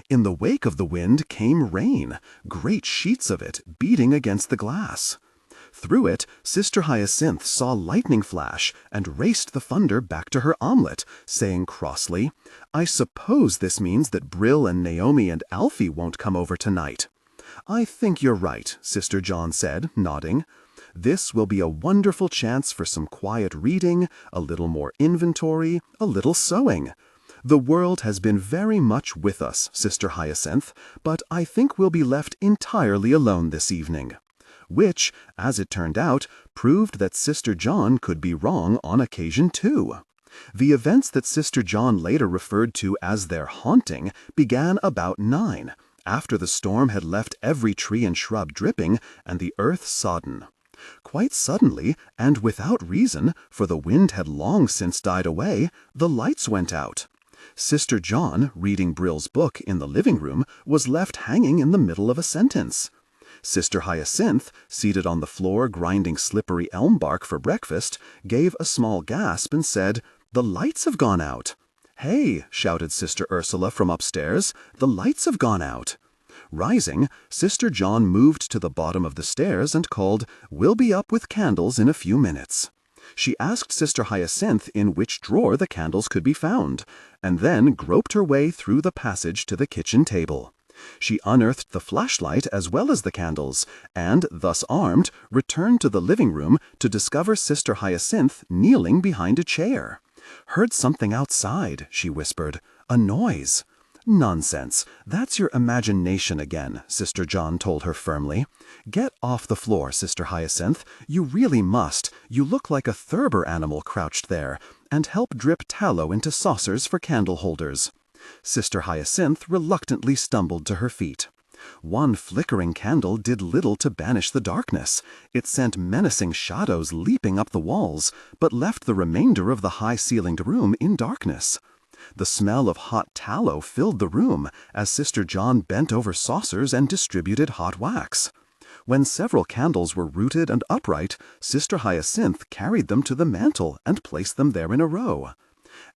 In the wake of the wind came rain, great sheets of it beating against the glass. Through it, Sister Hyacinthe saw lightning flash and raced the thunder back to her omelet, saying crossly, "I suppose this means that Brill and Naomi and Alfie won't come over tonight." "I think you're right," Sister John said, nodding. "This will be a wonderful chance for some quiet reading, a little more inventory, a little sewing. The world has been very much with us, Sister Hyacinthe, but I think we'll be left entirely alone this evening." Which, as it turned out, proved that Sister John could be wrong on occasion too. The events that Sister John later referred to as their haunting began about 9, after the storm had left every tree and shrub dripping and the earth sodden. Quite suddenly, and without reason, for the wind had long since died away, the lights went out. Sister John, reading Brill's book in the living room, was left hanging in the middle of a sentence. Sister Hyacinthe, seated on the floor grinding slippery elm bark for breakfast, gave a small gasp and said, "The lights have gone out." "Hey!" shouted Sister Ursula from upstairs, "the lights have gone out." Rising, Sister John moved to the bottom of the stairs and called, "We'll be up with candles in a few minutes." She asked Sister Hyacinthe in which drawer the candles could be found, and then groped her way through the passage to the kitchen table. She unearthed the flashlight as well as the candles, and, thus armed, returned to the living room to discover Sister Hyacinthe kneeling behind a chair. "Heard something outside," she whispered. "A noise." "Nonsense. That's your imagination again," Sister John told her firmly. "Get off the floor, Sister Hyacinthe. You really must. You look like a Thurber animal crouched there, and help drip tallow into saucers for candle holders." Sister Hyacinthe reluctantly stumbled to her feet. One flickering candle did little to banish the darkness. It sent menacing shadows leaping up the walls, but left the remainder of the high-ceilinged room in darkness. The smell of hot tallow filled the room as Sister John bent over saucers and distributed hot wax. When several candles were rooted and upright, Sister Hyacinthe carried them to the mantel and placed them there in a row.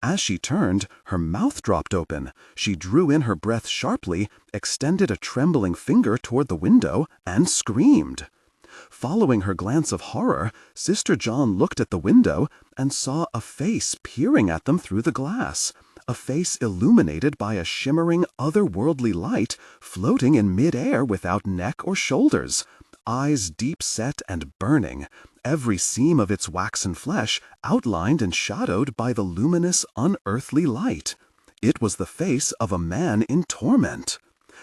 As she turned, her mouth dropped open. She drew in her breath sharply, extended a trembling finger toward the window, and screamed. Following her glance of horror, Sister John looked at the window and saw a face peering at them through the glass, a face illuminated by a shimmering, otherworldly light floating in mid-air without neck or shoulders, eyes deep-set and burning, every seam of its waxen flesh outlined and shadowed by the luminous, unearthly light.
It was the face of a man in torment.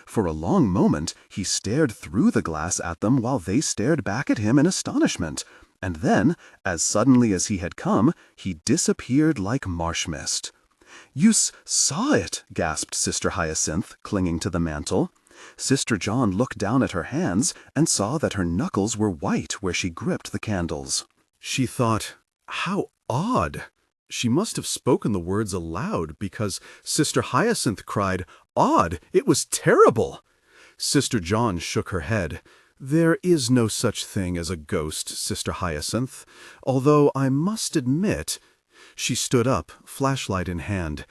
For a long moment he stared through the glass at them while they stared back at him in astonishment, and then, as suddenly as he had come, he disappeared like marsh mist. "You saw it," gasped Sister Hyacinthe, clinging to the mantel. Sister John looked down at her hands and saw that her knuckles were white where she gripped the candles.
She thought, how odd. She must have spoken the words aloud because Sister Hyacinthe cried, "Odd! It was terrible!" Sister John shook her head. "There is no such thing as a ghost, Sister Hyacinthe, although I must admit—" She stood up, flashlight in hand.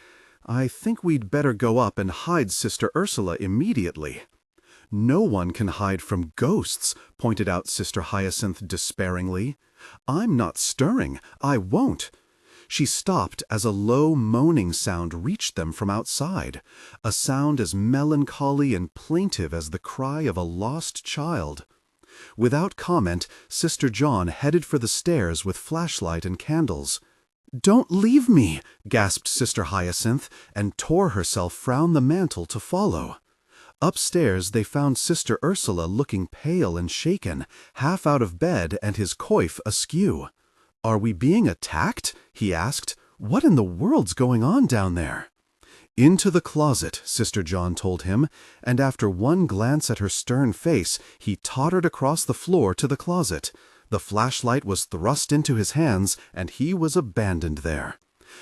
"I think we'd better go up and hide Sister Ursula immediately." "No one can hide from ghosts," pointed out Sister Hyacinthe despairingly. "I'm not stirring. I won't." She stopped as a low moaning sound reached them from outside, a sound as melancholy and plaintive as the cry of a lost child. Without comment, Sister John headed for the stairs with flashlight and candles. "Don't leave me!" gasped Sister Hyacinthe, and tore herself from the mantel to follow. Upstairs they found Sister Ursula looking pale and shaken, half out of bed and his coif askew. "Are we being attacked?" he asked. "What in the world's going on down there?" "Into the closet," Sister John told him, and after one glance at her stern face, he tottered across the floor to the closet. The flashlight was thrust into his hands, and he was abandoned there.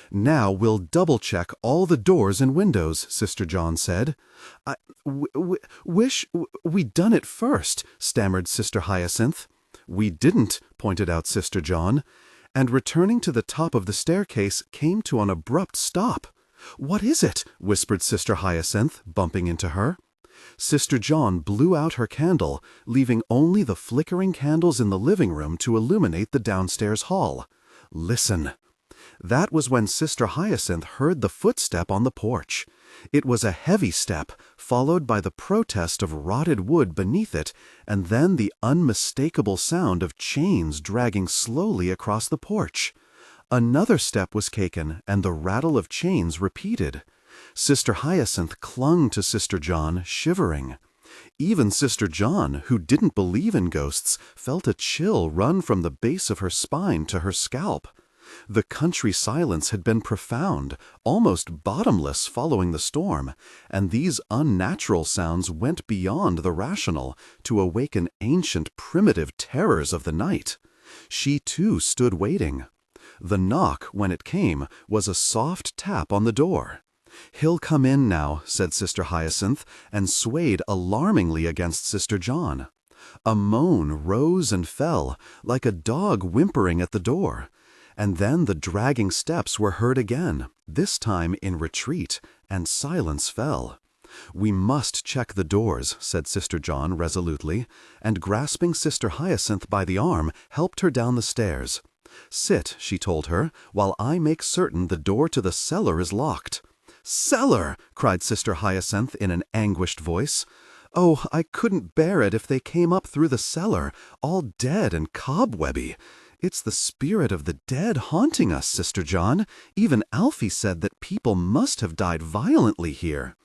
"Now we'll double-check all the doors and windows," Sister John said. "I wish we'd done it first," stammered Sister Hyacinthe. "We didn't," pointed out Sister John, and returning to the top of the staircase came to an abrupt stop. "What is it?" whispered Sister Hyacinthe, bumping into her. Sister John blew out her candle, leaving only the flickering candles in the living room to illuminate the downstairs hall. "Listen." That was when Sister Hyacinthe heard the footstep on the porch. It was a heavy step, followed by the protest of rotted wood beneath it, and then the unmistakable sound of chains dragging slowly across the porch. Another step was taken, and the rattle of chains repeated. Sister Hyacinthe clung to Sister John, shivering. Even Sister John, who didn't believe in ghosts, felt a chill run from the base of her spine to her scalp. The country silence had been profound, almost bottomless following the storm, and these unnatural sounds went beyond the rational to awaken ancient primitive terrors of the night. She too stood waiting. The knock, when it came, was a soft tap on the door. "He'll come in now," said Sister Hyacinthe, and swayed alarmingly against Sister John. A moan rose and fell, like a dog whimpering at the door. And then the dragging steps were heard again, this time in retreat, and silence fell. "We must check the doors," said Sister John resolutely, and grasping Sister Hyacinthe by the arm, helped her down the stairs. "Sit," she told her, "while I make certain the door to the cellar is locked." "Cellar!" cried Sister Hyacinthe in an anguished voice. "Oh, I couldn't bear it if they came up through the cellar, all dead and cobwebby. It's the spirit of the dead haunting us, Sister John. Even Alfie said that people must have died violently here."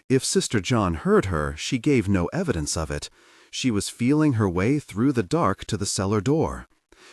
If Sister John heard her, she gave no evidence of it. She was feeling her way through the dark to the cellar door.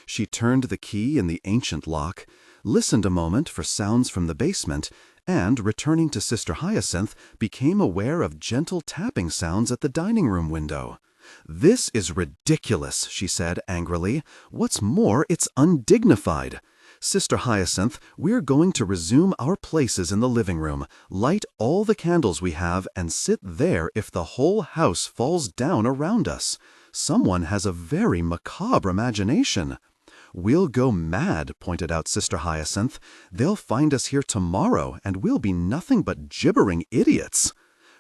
She turned the key in the ancient lock, listened a moment for sounds from the basement, and, returning to Sister Hyacinthe, became aware of gentle tapping sounds at the dining room window. "This is ridiculous," she said angrily. "What's more, it's undignified. Sister Hyacinthe, we're going to resume our places in the living room, light all the candles we have, and sit there if the whole house falls down around us. Someone has a very macabre imagination." "We'll go mad," pointed out Sister Hyacinthe. "They'll find us here tomorrow, and we'll be nothing but gibbering idiots."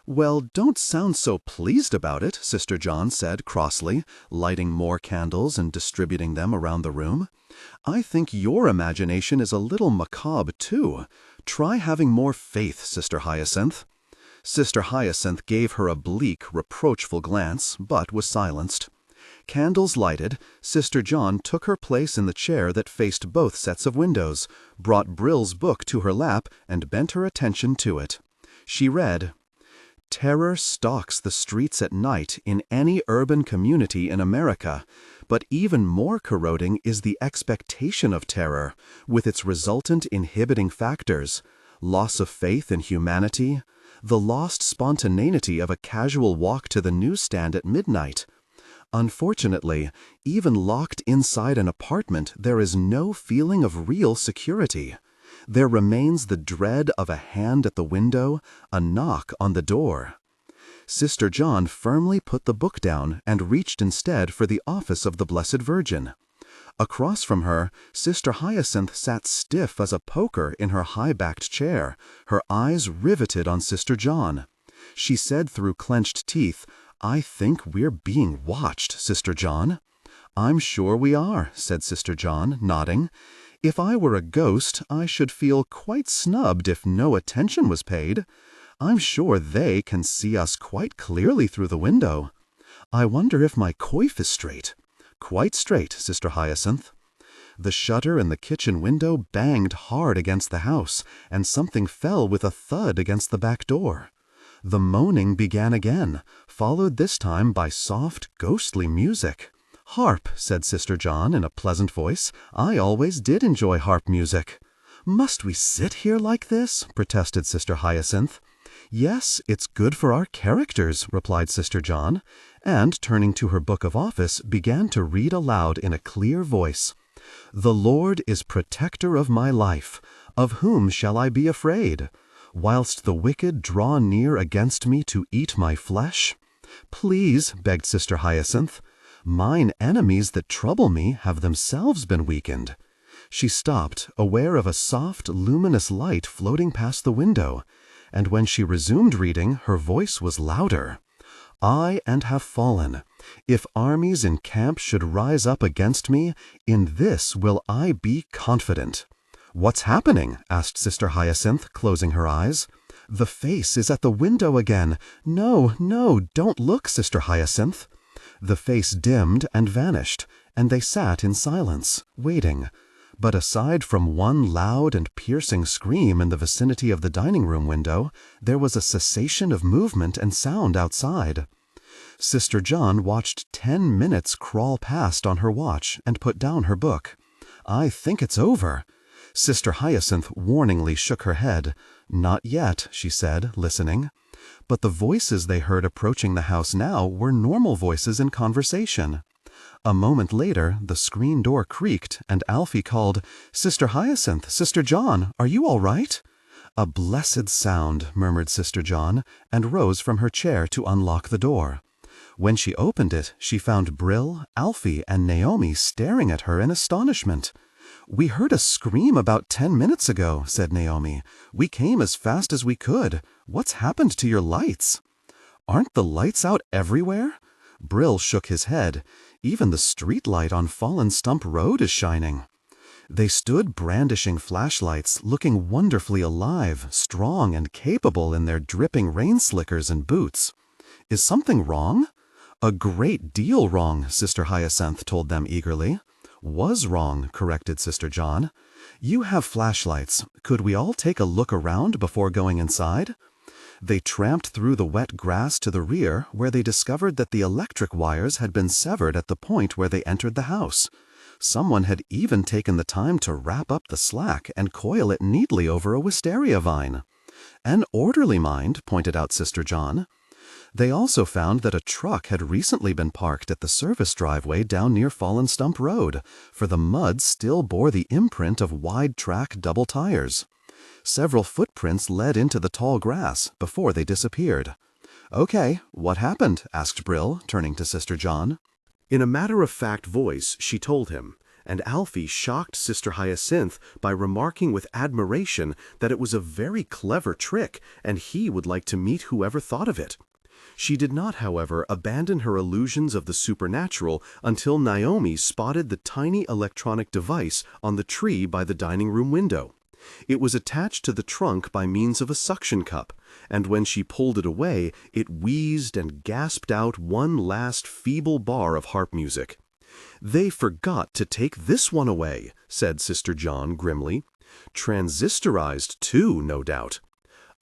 "Well, don't sound so pleased about it," Sister John said crossly, lighting more candles and distributing them around the room. "I think your imagination is a little macabre, too. Try having more faith, Sister Hyacinthe." Sister Hyacinthe gave her a bleak, reproachful glance, but was silenced.
Candles lighted, Sister John took her place in the chair that faced both sets of windows, brought Brill's book to her lap, and bent her attention to it. She read, "Terror stalks the streets at night in any urban community in America, but even more corroding is the expectation of terror, with its resultant inhibiting factors, loss of faith in humanity, the lost spontaneity of a casual walk to the newsstand at midnight. Unfortunately, even locked inside an apartment, there is no feeling of real security. There remains the dread of a hand at the window, a knock on the door." Sister John firmly put the book down and reached instead for the office of the Blessed Virgin. Across from her, Sister Hyacinthe sat stiff as a poker in her high-backed chair, her eyes riveted on Sister John. She said through clenched teeth, "I think we're being watched, Sister John." "I'm sure we are," said Sister John, nodding. "If I were a ghost, I should feel quite snubbed if no attention was paid. I'm sure they can see us quite clearly through the window. I wonder if my coif is straight." "Quite straight, Sister Hyacinthe." The shutter in the kitchen window banged hard against the house, and something fell with a thud against the back door. The moaning began again, followed this time by soft, ghostly music. "Harp," said Sister John in a pleasant voice. "I always did enjoy harp music." "Must we sit here like this?" protested Sister Hyacinthe. "Yes, it's good for our characters," replied Sister John, and, turning to her book of office, began to read aloud in a clear voice. "The Lord is protector of my life. Of whom shall I be afraid? Whilst the wicked draw near against me to eat my flesh." "Please," begged Sister Hyacinthe, "mine enemies that trouble me have themselves been weakened." She stopped, aware of a soft, luminous light floating past the window, and when she resumed reading, her voice was louder. "I and have fallen. If armies in camp should rise up against me, in this will I be confident." "What's happening?" asked Sister Hyacinthe, closing her eyes. "The face is at the window again. No, no, don't look, Sister Hyacinthe." The face dimmed and vanished, and they sat in silence, waiting. But aside from one loud and piercing scream in the vicinity of the dining-room window, there was a cessation of movement and sound outside. Sister John watched 10 minutes crawl past on her watch and put down her book. "I think it's over." Sister Hyacinthe warningly shook her head. "Not yet," she said, listening. But the voices they heard approaching the house now were normal voices in conversation. A moment later, the screen door creaked, and Alfie called, "Sister Hyacinthe, Sister John, are you all right?" "A blessed sound," murmured Sister John, and rose from her chair to unlock the door. When she opened it, she found Brill, Alfie, and Naomi staring at her in astonishment. "We heard a scream about 10 minutes ago," said Naomi. "We came as fast as we could. What's happened to your lights?" "Aren't the lights out everywhere?" Brill shook his head. "Even the street light on Fallen Stump Road is shining." They stood brandishing flashlights, looking wonderfully alive, strong, and capable in their dripping rain slickers and boots. "Is something wrong?" "A great deal wrong," Sister Hyacinthe told them eagerly. "Was wrong," corrected Sister John. "You have flashlights. Could we all take a look around before going inside?" They tramped through the wet grass to the rear, where they discovered that the electric wires had been severed at the point where they entered the house. Someone had even taken the time to wrap up the slack and coil it neatly over a wisteria vine. "An orderly mind," pointed out Sister John. They also found that a truck had recently been parked at the service driveway down near Fallen Stump Road, for the mud still bore the imprint of wide-track double tires. Several footprints led into the tall grass before they disappeared. "Okay, what happened?" asked Brill, turning to Sister John. In a matter-of-fact voice, she told him, and Alfie shocked Sister Hyacinthe by remarking with admiration that it was a very clever trick, and he would like to meet whoever thought of it. She did not, however, abandon her illusions of the supernatural until Naomi spotted the tiny electronic device on the tree by the dining-room window. It was attached to the trunk by means of a suction cup, and when she pulled it away, it wheezed and gasped out one last feeble bar of harp music. "They forgot to take this one away," said Sister John grimly. "Transistorized, too, no doubt."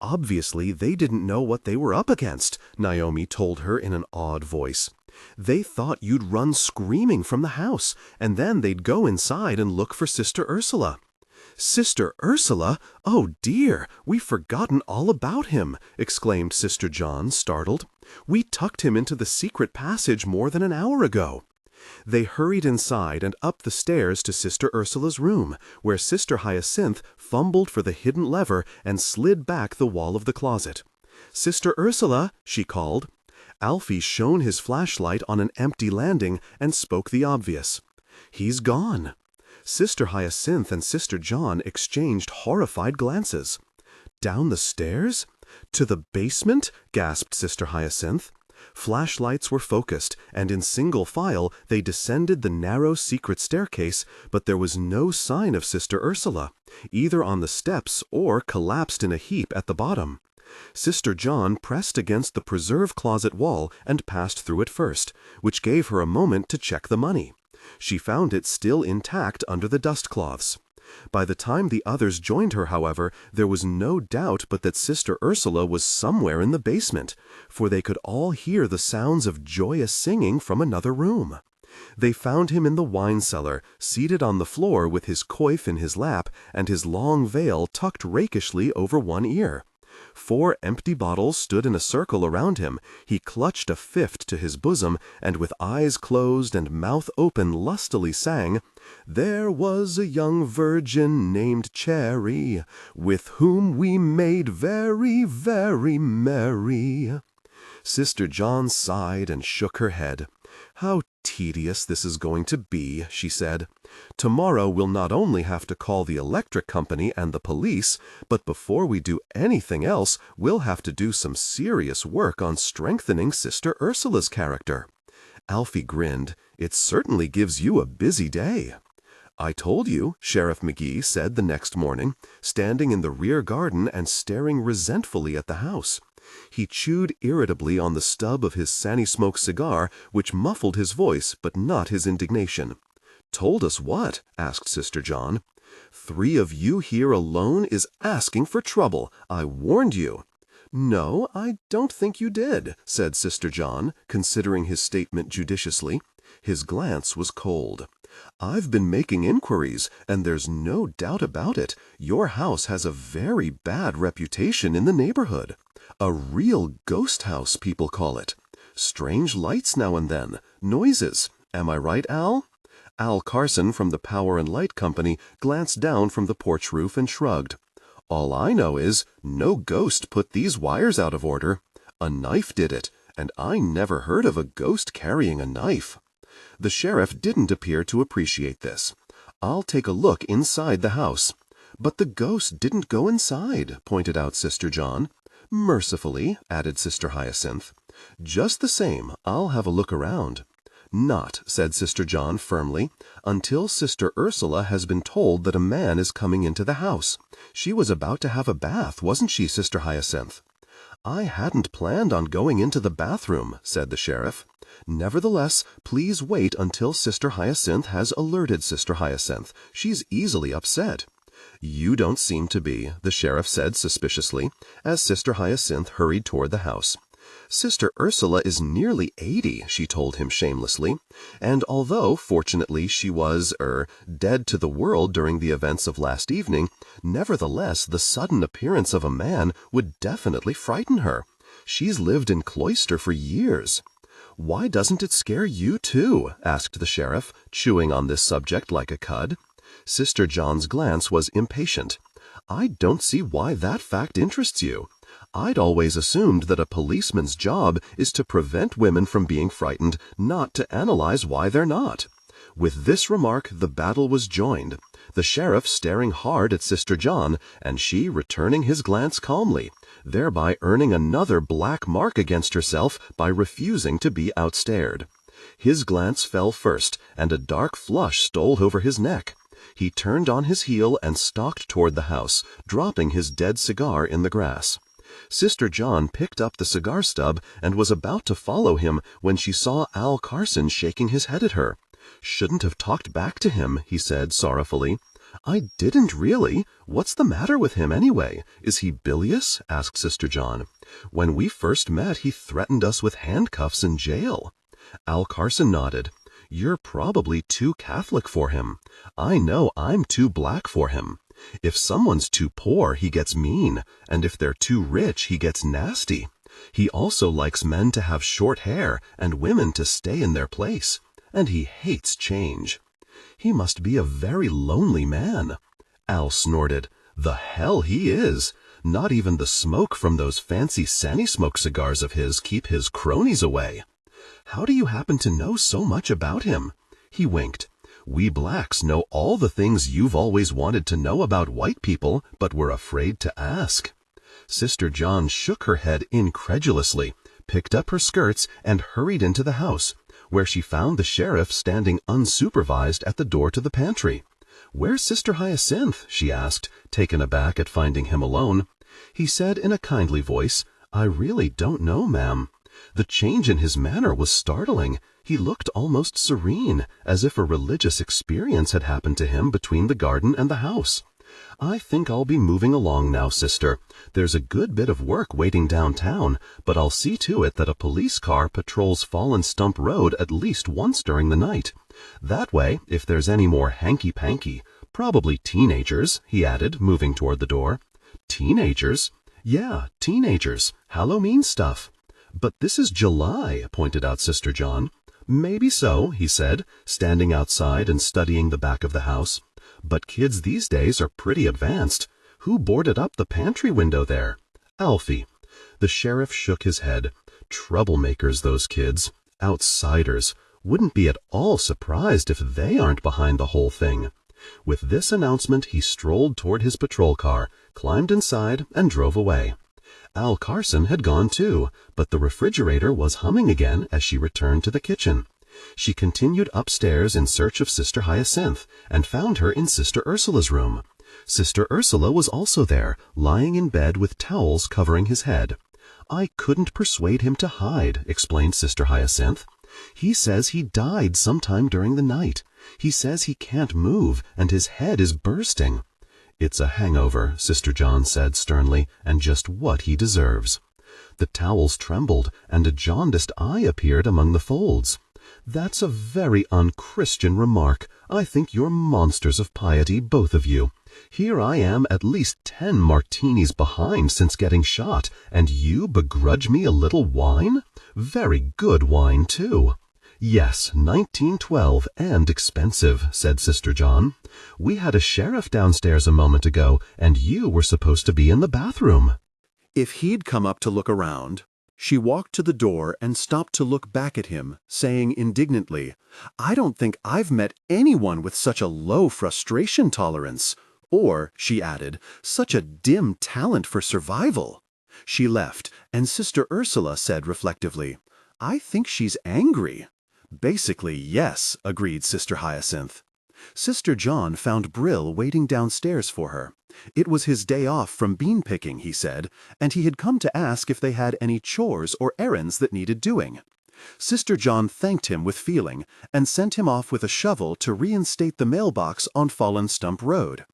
"Obviously, they didn't know what they were up against," Naomi told her in an awed voice. "They thought you'd run screaming from the house, and then they'd go inside and look for Sister Ursula." "Sister Ursula? Oh dear, we've forgotten all about him," exclaimed Sister John, startled. "We tucked him into the secret passage more than an hour ago." They hurried inside and up the stairs to Sister Ursula's room, where Sister Hyacinthe fumbled for the hidden lever and slid back the wall of the closet. "Sister Ursula," she called. Alfie shone his flashlight on an empty landing and spoke the obvious. "He's gone." Sister Hyacinthe and Sister John exchanged horrified glances. "Down the stairs? To the basement?" gasped Sister Hyacinthe. Flashlights were focused, and in single file they descended the narrow secret staircase, but there was no sign of Sister Ursula, either on the steps or collapsed in a heap at the bottom. Sister John pressed against the preserve closet wall and passed through it first, which gave her a moment to check the money. She found it still intact under the dust cloths. By the time the others joined her, however, there was no doubt but that Sister Ursula was somewhere in the basement, for they could all hear the sounds of joyous singing from another room. They found him in the wine cellar, seated on the floor with his coif in his lap and his long veil tucked rakishly over one ear. 4 empty bottles stood in a circle around him. He clutched a 5th to his bosom, and with eyes closed and mouth open lustily sang, "There was a young virgin named Cherry, with whom we made very, very merry." Sister John sighed and shook her head. "How tedious this is going to be," she said. "Tomorrow we'll not only have to call the electric company and the police, but before we do anything else, we'll have to do some serious work on strengthening Sister Ursula's character." Alfie grinned. "It certainly gives you a busy day." "I told you," Sheriff McGee said the next morning, standing in the rear garden and staring resentfully at the house. He chewed irritably on the stub of his Sanny-Smoke cigar, which muffled his voice but not his indignation. "Told us what?" asked Sister John. "3 of you here alone is asking for trouble. I warned you." "No, I don't think you did," said Sister John, considering his statement judiciously. His glance was cold. "I've been making inquiries, and there's no doubt about it. Your house has a very bad reputation in the neighborhood. A real ghost house, people call it. Strange lights now and then, noises. Am I right, Al?" Al Carson from the Power and Light Company glanced down from the porch roof and shrugged. "All I know is, no ghost put these wires out of order. A knife did it, and I never heard of a ghost carrying a knife." The sheriff didn't appear to appreciate this. "I'll take a look inside the house." "But the ghost didn't go inside," pointed out Sister John. "Mercifully," added Sister Hyacinthe. "Just the same, I'll have a look around." "Not," said Sister John firmly, "until Sister Ursula has been told that a man is coming into the house. She was about to have a bath, wasn't she, Sister Hyacinthe?" "I hadn't planned on going into the bathroom," said the sheriff. "Nevertheless, please wait until Sister Hyacinthe has alerted Sister Hyacinthe. She's easily upset." "You don't seem to be," the sheriff said suspiciously, as Sister Hyacinthe hurried toward the house. "Sister Ursula is nearly 80, she told him shamelessly, and although, fortunately, she was, dead to the world during the events of last evening, nevertheless the sudden appearance of a man would definitely frighten her. She's lived in cloister for years." "Why doesn't it scare you, too?" asked the sheriff, chewing on this subject like a cud. Sister John's glance was impatient. "I don't see why that fact interests you. I'd always assumed that a policeman's job is to prevent women from being frightened, not to analyze why they're not." With this remark, the battle was joined, the sheriff staring hard at Sister John, and she returning his glance calmly, thereby earning another black mark against herself by refusing to be outstared. His glance fell first, and a dark flush stole over his neck. He turned on his heel and stalked toward the house, dropping his dead cigar in the grass. Sister John picked up the cigar stub and was about to follow him when she saw Al Carson shaking his head at her. "Shouldn't have talked back to him," he said sorrowfully. "I didn't really. What's the matter with him anyway? Is he bilious?" asked Sister John. "When we first met, he threatened us with handcuffs and jail." Al Carson nodded. "You're probably too Catholic for him. I know I'm too black for him. If someone's too poor, he gets mean, and if they're too rich, he gets nasty. He also likes men to have short hair and women to stay in their place, and he hates change. He must be a very lonely man." Al snorted. "The hell he is! Not even the smoke from those fancy Sandy Smoke cigars of his keep his cronies away." "How do you happen to know so much about him?" He winked. "We blacks know all the things you've always wanted to know about white people, but were afraid to ask." Sister John shook her head incredulously, picked up her skirts, and hurried into the house, where she found the sheriff standing unsupervised at the door to the pantry. "Where's Sister Hyacinthe?" she asked, taken aback at finding him alone. He said in a kindly voice, "I really don't know, ma'am." The change in his manner was startling. He looked almost serene, as if a religious experience had happened to him between the garden and the house. "I think I'll be moving along now, sister. There's a good bit of work waiting downtown, but I'll see to it that a police car patrols Fallen Stump Road at least once during the night. That way, if there's any more hanky-panky, probably teenagers," he added, moving toward the door. "Teenagers?" "Yeah, teenagers. Halloween stuff." "But this is July," pointed out Sister John. "Maybe so," he said, standing outside and studying the back of the house. "But kids these days are pretty advanced. Who boarded up the pantry window there?" "Alfie." The sheriff shook his head. "Troublemakers, those kids. Outsiders. Wouldn't be at all surprised if they aren't behind the whole thing." With this announcement, he strolled toward his patrol car, climbed inside, and drove away. Al Carson had gone too, but the refrigerator was humming again as she returned to the kitchen. She continued upstairs in search of Sister Hyacinthe, and found her in Sister Ursula's room. Sister Ursula was also there, lying in bed with towels covering his head. "I couldn't persuade him to hide," explained Sister Hyacinthe. "He says he died sometime during the night. He says he can't move, and his head is bursting." "It's a hangover," Sister John said sternly, "and just what he deserves." The towels trembled, and a jaundiced eye appeared among the folds. "That's a very unchristian remark. I think you're monsters of piety, both of you. Here I am at least 10 martinis behind since getting shot, and you begrudge me a little wine? Very good wine, too." "Yes, 1912, and expensive," said Sister John. "We had a sheriff downstairs a moment ago, and you were supposed to be in the bathroom." If he'd come up to look around, she walked to the door and stopped to look back at him, saying indignantly, "I don't think I've met anyone with such a low frustration tolerance. Or," she added, "such a dim talent for survival." She left, and Sister Ursula said reflectively, "I think she's angry." "Basically, yes," agreed Sister Hyacinthe. Sister John found Brill waiting downstairs for her. It was his day off from bean picking, he said, and he had come to ask if they had any chores or errands that needed doing. Sister John thanked him with feeling and sent him off with a shovel to reinstate the mailbox on Fallen Stump Road.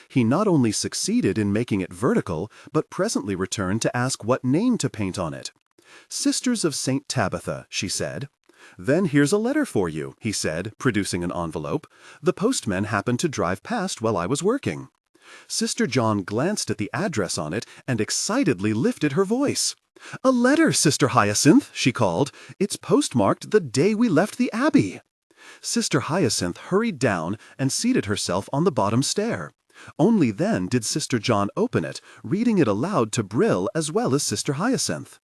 He not only succeeded in making it vertical, but presently returned to ask what name to paint on it. "Sisters of St. Tabitha," she said. "Then here's a letter for you," he said, producing an envelope. "The postman happened to drive past while I was working." Sister John glanced at the address on it and excitedly lifted her voice. "A letter, Sister Hyacinthe," she called. "It's postmarked the day we left the abbey." Sister Hyacinthe hurried down and seated herself on the bottom stair. Only then did Sister John open it, reading it aloud to Brill as well as Sister Hyacinthe.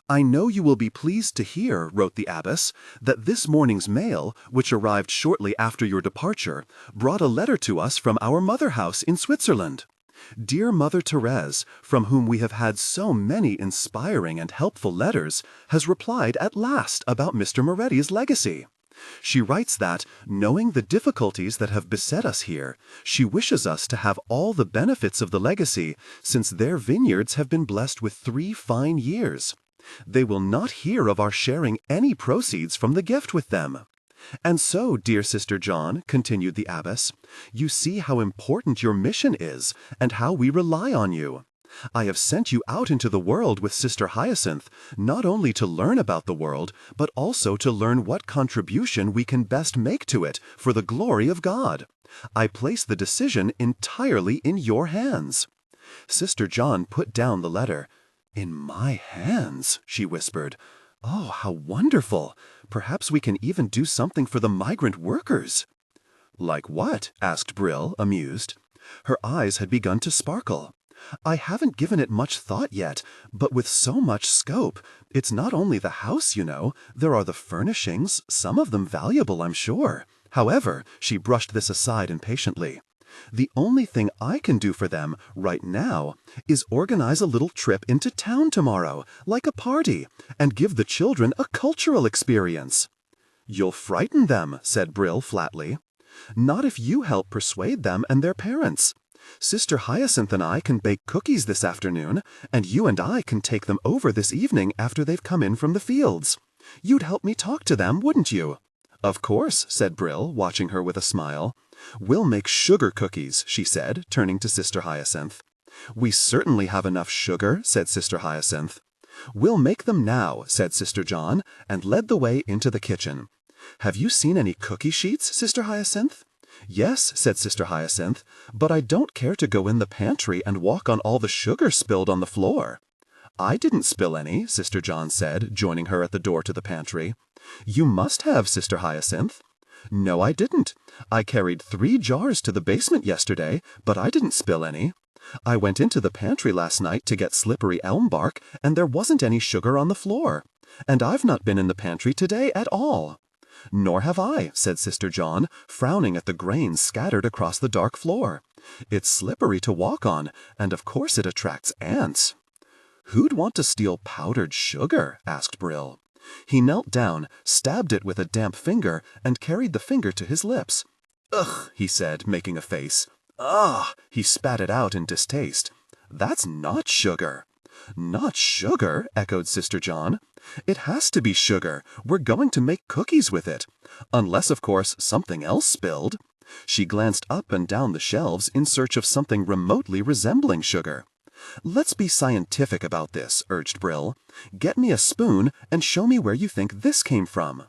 "I know you will be pleased to hear," wrote the abbess, "that this morning's mail, which arrived shortly after your departure, brought a letter to us from our mother house in Switzerland. Dear Mother Therese, from whom we have had so many inspiring and helpful letters, has replied at last about Mr. Moretti's legacy. She writes that, knowing the difficulties that have beset us here, she wishes us to have all the benefits of the legacy, since their vineyards have been blessed with 3 fine years. They will not hear of our sharing any proceeds from the gift with them. And so, dear Sister John, continued the abbess, you see how important your mission is, and how we rely on you. I have sent you out into the world with Sister Hyacinthe, not only to learn about the world, but also to learn what contribution we can best make to it for the glory of God. I place the decision entirely in your hands. Sister John put down the letter. In my hands, she whispered. Oh, how wonderful! Perhaps we can even do something for the migrant workers. Like what? Asked Brill, amused. Her eyes had begun to sparkle. I haven't given it much thought yet, but with so much scope, it's not only the house, you know, there are the furnishings, some of them valuable, I'm sure. However, she brushed this aside impatiently. The only thing I can do for them, right now, is organize a little trip into town tomorrow, like a party, and give the children a cultural experience. You'll frighten them, said Brill flatly. Not if you help persuade them and their parents. Sister Hyacinthe and I can bake cookies this afternoon, and you and I can take them over this evening after they've come in from the fields. You'd help me talk to them, wouldn't you? Of course, said Brill, watching her with a smile. We'll make sugar cookies, she said, turning to Sister Hyacinthe. We certainly have enough sugar, said Sister Hyacinthe. We'll make them now, said Sister John, and led the way into the kitchen. Have you seen any cookie sheets, Sister Hyacinthe? Yes, said Sister Hyacinthe, but I don't care to go in the pantry and walk on all the sugar spilled on the floor. I didn't spill any, Sister John said, joining her at the door to the pantry. You must have, Sister Hyacinthe. No, I didn't. I carried 3 jars to the basement yesterday, but I didn't spill any. I went into the pantry last night to get slippery elm bark, and there wasn't any sugar on the floor. And I've not been in the pantry today at all. Nor have I, said Sister John, frowning at the grains scattered across the dark floor. It's slippery to walk on, and of course it attracts ants. Who'd want to steal powdered sugar? Asked Brill. He knelt down, stabbed it with a damp finger, and carried the finger to his lips. Ugh, he said, making a face. Ah, he spat it out in distaste. That's not sugar. Not sugar, echoed Sister John. It has to be sugar. We're going to make cookies with it. Unless, of course, something else spilled. She glanced up and down the shelves in search of something remotely resembling sugar. Let's be scientific about this, urged Brill. Get me a spoon and show me where you think this came from.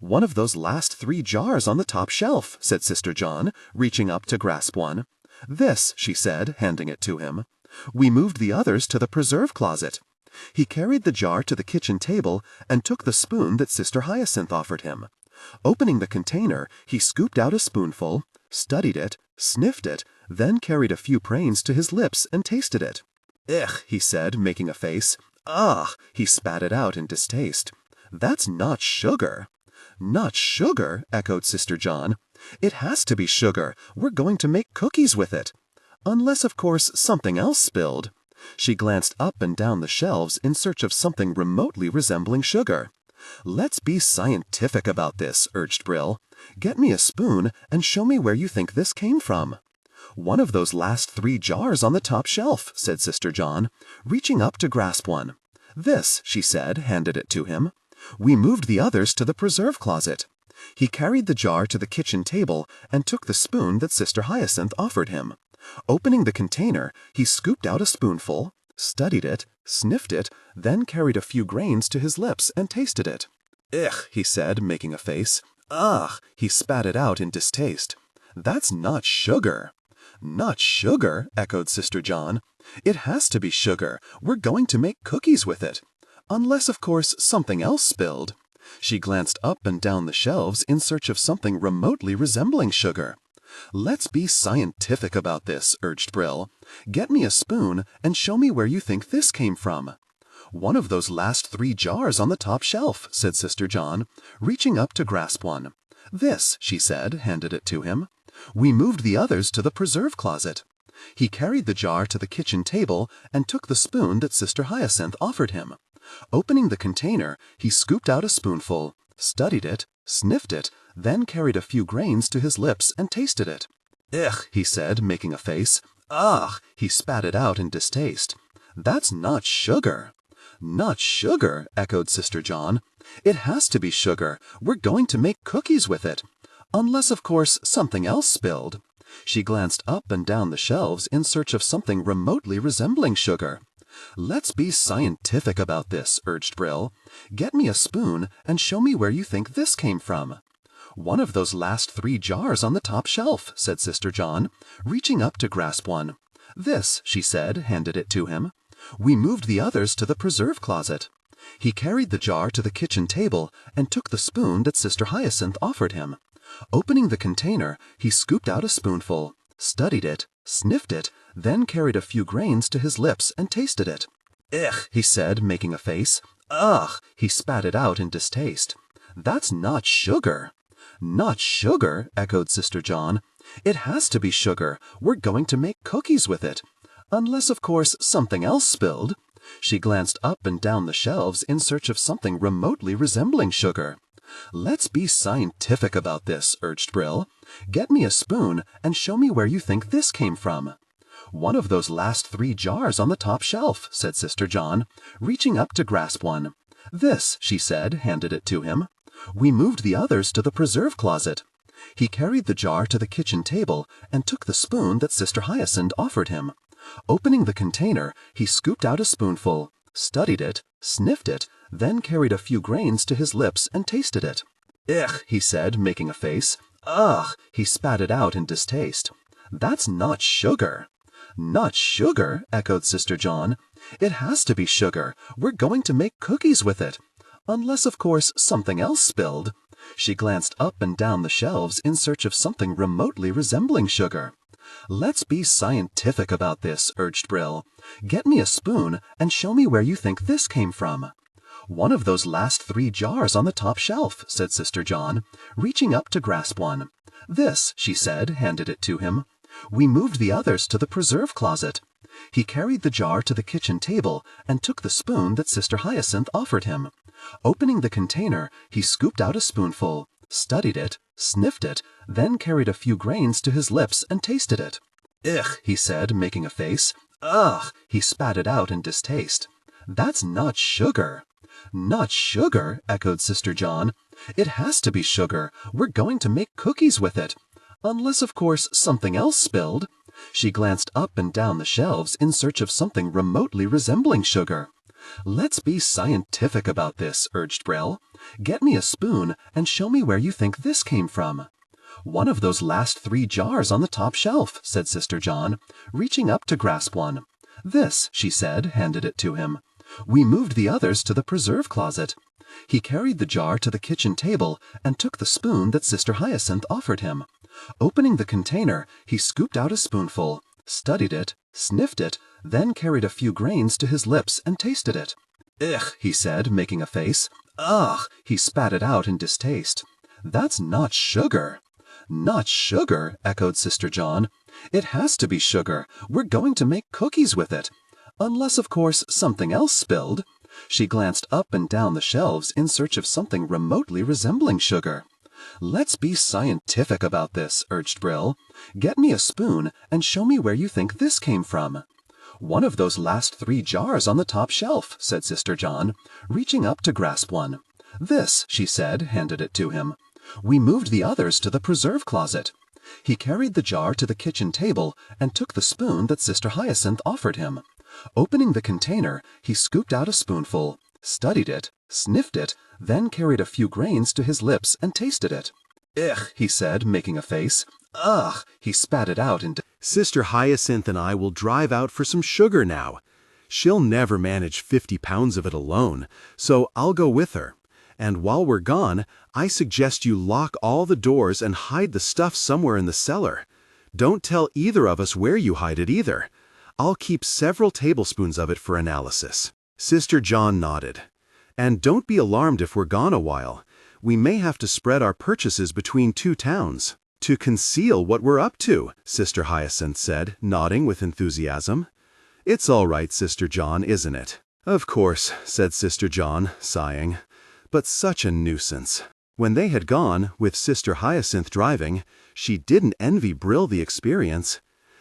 One of those last 3 jars on the top shelf, said Sister John, reaching up to grasp one. This, she said, handing it to him. We moved the others to the preserve closet. He carried the jar to the kitchen table and took the spoon that Sister Hyacinthe offered him. Opening the container, he scooped out a spoonful, studied it, sniffed it, then carried a few grains to his lips and tasted it. Ugh, he said, making a face. Ah, he spat it out in distaste. That's not sugar. Not sugar, echoed Sister John. It has to be sugar. We're going to make cookies with it. Unless, of course, something else spilled. She glanced up and down the shelves in search of something remotely resembling sugar. Let's be scientific about this, urged Brill. Get me a spoon and show me where you think this came from. One of those last 3 jars on the top shelf, said Sister John, reaching up to grasp one. This, she said, handed it to him. We moved the others to the preserve closet. He carried the jar to the kitchen table and took the spoon that Sister Hyacinthe offered him. Opening the container, he scooped out a spoonful, studied it, sniffed it, then carried a few grains to his lips and tasted it. Ugh, he said, making a face. Ah, he spat it out in distaste. That's not sugar. Not sugar, echoed Sister John. It has to be sugar. We're going to make cookies with it. Unless, of course, something else spilled. She glanced up and down the shelves in search of something remotely resembling sugar. Let's be scientific about this, urged Brill. Get me a spoon and show me where you think this came from. One of those last 3 jars on the top shelf, said Sister John, reaching up to grasp one. This, she said, handed it to him. We moved the others to the preserve closet. He carried the jar to the kitchen table and took the spoon that Sister Hyacinthe offered him. Opening the container, he scooped out a spoonful, studied it, sniffed it, then carried a few grains to his lips and tasted it. "Ugh," he said, making a face. "Ugh," he spat it out in distaste. "That's not sugar." "Not sugar," echoed Sister John. "It has to be sugar. We're going to make cookies with it. Unless, of course, something else spilled." She glanced up and down the shelves in search of something remotely resembling sugar. "Let's be scientific about this," urged Brill. "Get me a spoon and show me where you think this came from." "One of those last 3 jars on the top shelf," said Sister John, reaching up to grasp one. "This," she said, handed it to him. "We moved the others to the preserve closet." He carried the jar to the kitchen table and took the spoon that Sister Hyacinthe offered him. Opening the container, he scooped out a spoonful, studied it, sniffed it, then carried a few grains to his lips and tasted it. "Ugh," he said, making a face. "Ugh," he spat it out in distaste. "That's not sugar." "Not sugar," echoed Sister John. "It has to be sugar. We're going to make cookies with it. Unless, of course, something else spilled." She glanced up and down the shelves in search of something remotely resembling sugar. "Let's be scientific about this," urged Brill. "Get me a spoon and show me where you think this came from." "One of those last 3 jars on the top shelf," said Sister John, reaching up to grasp one. "This," she said, handed it to him. "We moved the others to the preserve closet." He carried the jar to the kitchen table and took the spoon that Sister Hyacinthe offered him. Opening the container, he scooped out a spoonful, studied it, sniffed it, then carried a few grains to his lips and tasted it. "Ugh," he said, making a face. "Ugh," he spat it out in distaste. "That's not sugar." "Not sugar," echoed Sister John. "It has to be sugar. We're going to make cookies with it. Unless, of course, something else spilled." She glanced up and down the shelves in search of something remotely resembling sugar. "Let's be scientific about this," urged Brill. "Get me a spoon and show me where you think this came from." "One of those last 3 jars on the top shelf," said Sister John, reaching up to grasp one. "This," she said, handed it to him. "We moved the others to the preserve closet." He carried the jar to the kitchen table and took the spoon that Sister Hyacinthe offered him. Opening the container, he scooped out a spoonful, studied it, sniffed it, then carried a few grains to his lips and tasted it. "Ugh," he said, making a face. "Ugh," he spat it out in distaste. "That's not sugar." "Not sugar," echoed Sister John. "It has to be sugar. We're going to make cookies with it. Unless, of course, something else spilled." She glanced up and down the shelves in search of something remotely resembling sugar. "Let's be scientific about this," urged Brill. "Get me a spoon and show me where you think this came from." "One of those last 3 jars on the top shelf," said Sister John, reaching up to grasp one. "This," she said, handed it to him. "We moved the others to the preserve closet." He carried the jar to the kitchen table and took the spoon that Sister Hyacinthe offered him. Opening the container, he scooped out a spoonful, studied it, sniffed it, then carried a few grains to his lips and tasted it. "Ugh," he said, making a face. "Ugh," he spat it out in distaste. "That's not sugar." "Not sugar," echoed Sister John. "It has to be sugar. We're going to make cookies with it. Unless, of course, something else spilled." She glanced up and down the shelves in search of something remotely resembling sugar. "Let's be scientific about this," urged Brill. "Get me a spoon and show me where you think this came from." "One of those last 3 jars on the top shelf," said Sister John, reaching up to grasp one. "This," she said, handed it to him. "We moved the others to the preserve closet." He carried the jar to the kitchen table and took the spoon that Sister Hyacinthe offered him. Opening the container, he scooped out a spoonful, studied it, sniffed it, then carried a few grains to his lips and tasted it. "Ugh," he said, making a face. "Ugh," he spat it out in
Sister Hyacinthe and I will drive out for some sugar now. She'll never manage 50 pounds of it alone, so I'll go with her. And while we're gone, I suggest you lock all the doors and hide the stuff somewhere in the cellar. Don't tell either of us where you hide it either. I'll keep several tablespoons of it for analysis." Sister John nodded. "And don't be alarmed if we're gone a while. We may have to spread our purchases between 2 towns. "To conceal what we're up to," Sister Hyacinthe said, nodding with enthusiasm. "It's all right, Sister John, isn't it?" "Of course," said Sister John, sighing. "But such a nuisance."
When they had gone, with Sister Hyacinthe driving, she didn't envy Brill the experience.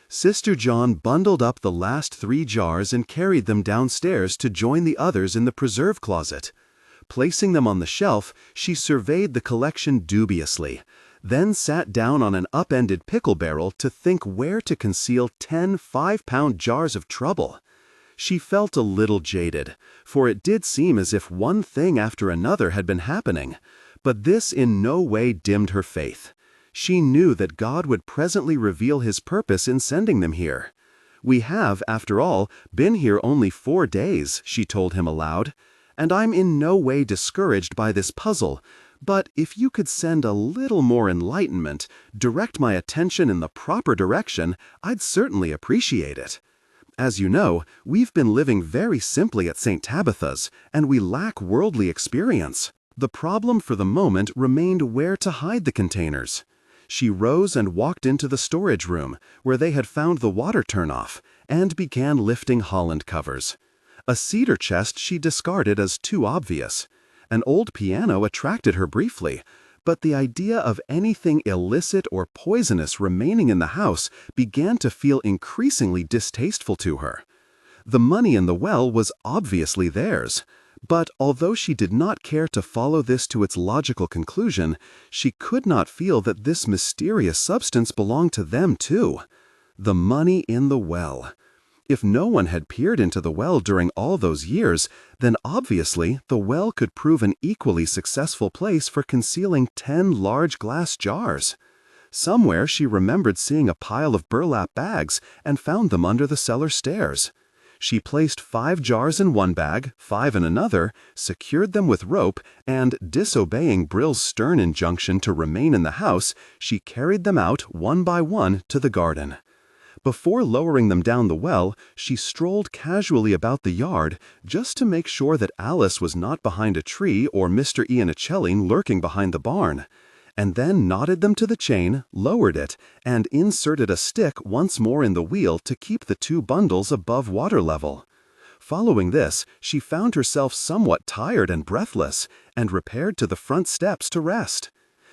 Sister John bundled up the last 3 jars and carried them downstairs to join the others in the preserve closet. Placing them on the shelf, she surveyed the collection dubiously, then sat down on an upended pickle barrel to think where to conceal 10 5-pound jars of trouble. She felt a little jaded, for it did seem as if one thing after another had been happening, but this in no way dimmed her faith. She knew that God would presently reveal His purpose in sending them here. "We have, after all, been here only 4 days," she told him aloud, "and I'm in no way discouraged by this puzzle, but if you could send a little more enlightenment, direct my attention in the proper direction, I'd certainly appreciate it. As you know, we've been living very simply at St. Tabitha's, and we lack worldly experience." The problem for the moment remained where to hide the containers. She rose and walked into the storage room, where they had found the water turnoff, and began lifting Holland covers. A cedar chest she discarded as too obvious. An old piano attracted her briefly, but the idea of anything illicit or poisonous remaining in the house began to feel increasingly distasteful to her. The money in the well was obviously theirs, but although she did not care to follow this to its logical conclusion, she could not feel that this mysterious substance belonged to them too. The money in the well. If no one had peered into the well during all those years, then obviously the well could prove an equally successful place for concealing 10 large glass jars. Somewhere she remembered seeing a pile of burlap bags and found them under the cellar stairs. She placed 5 jars in one bag, 5 in another, secured them with rope, and, disobeying Brill's stern injunction to remain in the house, she carried them out one by one to the garden. Before lowering them down the well, she strolled casually about the yard just to make sure that Alice was not behind a tree or Mr. Iannicelli lurking behind the barn, and then knotted them to the chain, lowered it, and inserted a stick once more in the wheel to keep the 2 bundles above water level. Following this, she found herself somewhat tired and breathless, and repaired to the front steps to rest.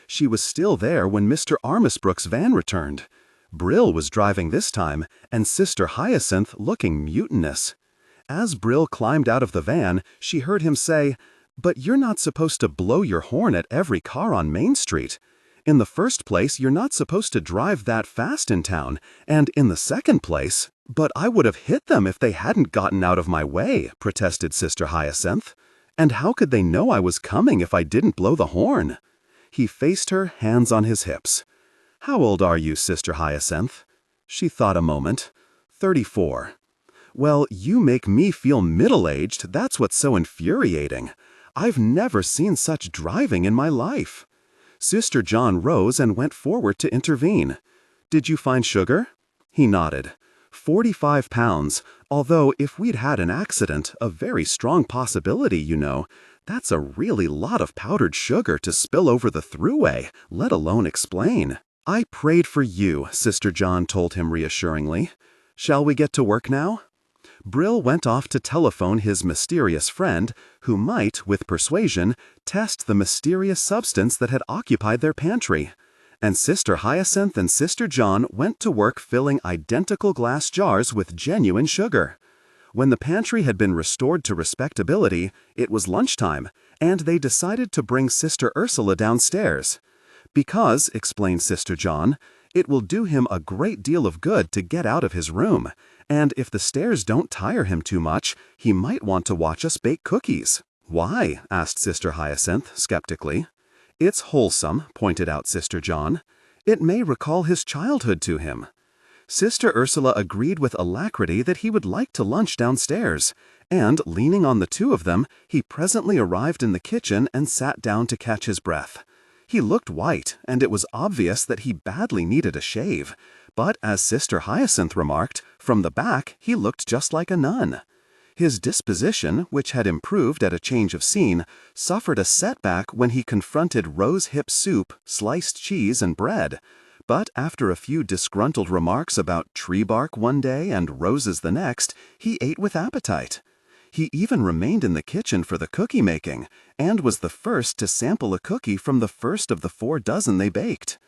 She was still there when Mr. Armisbrook's van returned. Brill was driving this time, and Sister Hyacinthe looking mutinous. As Brill climbed out of the van, she heard him say, "But you're not supposed to blow your horn at every car on Main Street. In the first place, you're not supposed to drive that fast in town, and in the second place—" "But I would have hit them if they hadn't gotten out of my way," protested Sister Hyacinthe. "And how could they know I was coming if I didn't blow the horn?" He faced her, hands on his hips. "How old are you, Sister Hyacinthe?" She thought a moment. 34. "Well, you make me feel middle-aged, that's what's so infuriating. I've never seen such driving in my life." Sister John rose and went forward to intervene. "Did you find sugar?" He nodded. 45 pounds, although if we'd had an accident, a very strong possibility, you know. That's a really lot of powdered sugar to spill over the thruway, let alone explain. "I prayed for you," Sister John told him reassuringly. "Shall we get to work now?" Brill went off to telephone his mysterious friend, who might, with persuasion, test the mysterious substance that had occupied their pantry. And Sister Hyacinthe and Sister John went to work filling identical glass jars with genuine sugar. When the pantry had been restored to respectability, it was lunchtime, and they decided to bring Sister Ursula downstairs. "Because," explained Sister John, "it will do him a great deal of good to get out of his room, and if the stairs don't tire him too much, he might want to watch us bake cookies." "Why?" asked Sister Hyacinthe skeptically. "It's wholesome," pointed out Sister John. "It may recall his childhood to him." Sister Ursula agreed with alacrity that he would like to lunch downstairs, and, leaning on the 2 of them, he presently arrived in the kitchen and sat down to catch his breath. He looked white, and it was obvious that he badly needed a shave, but as Sister Hyacinthe remarked, from the back he looked just like a nun. His disposition, which had improved at a change of scene, suffered a setback when he confronted rose-hip soup, sliced cheese, and bread, but after a few disgruntled remarks about tree bark one day and roses the next, he ate with appetite. He even remained in the kitchen for the cookie making, and was the first to sample a cookie from the first of the 4 dozen they baked.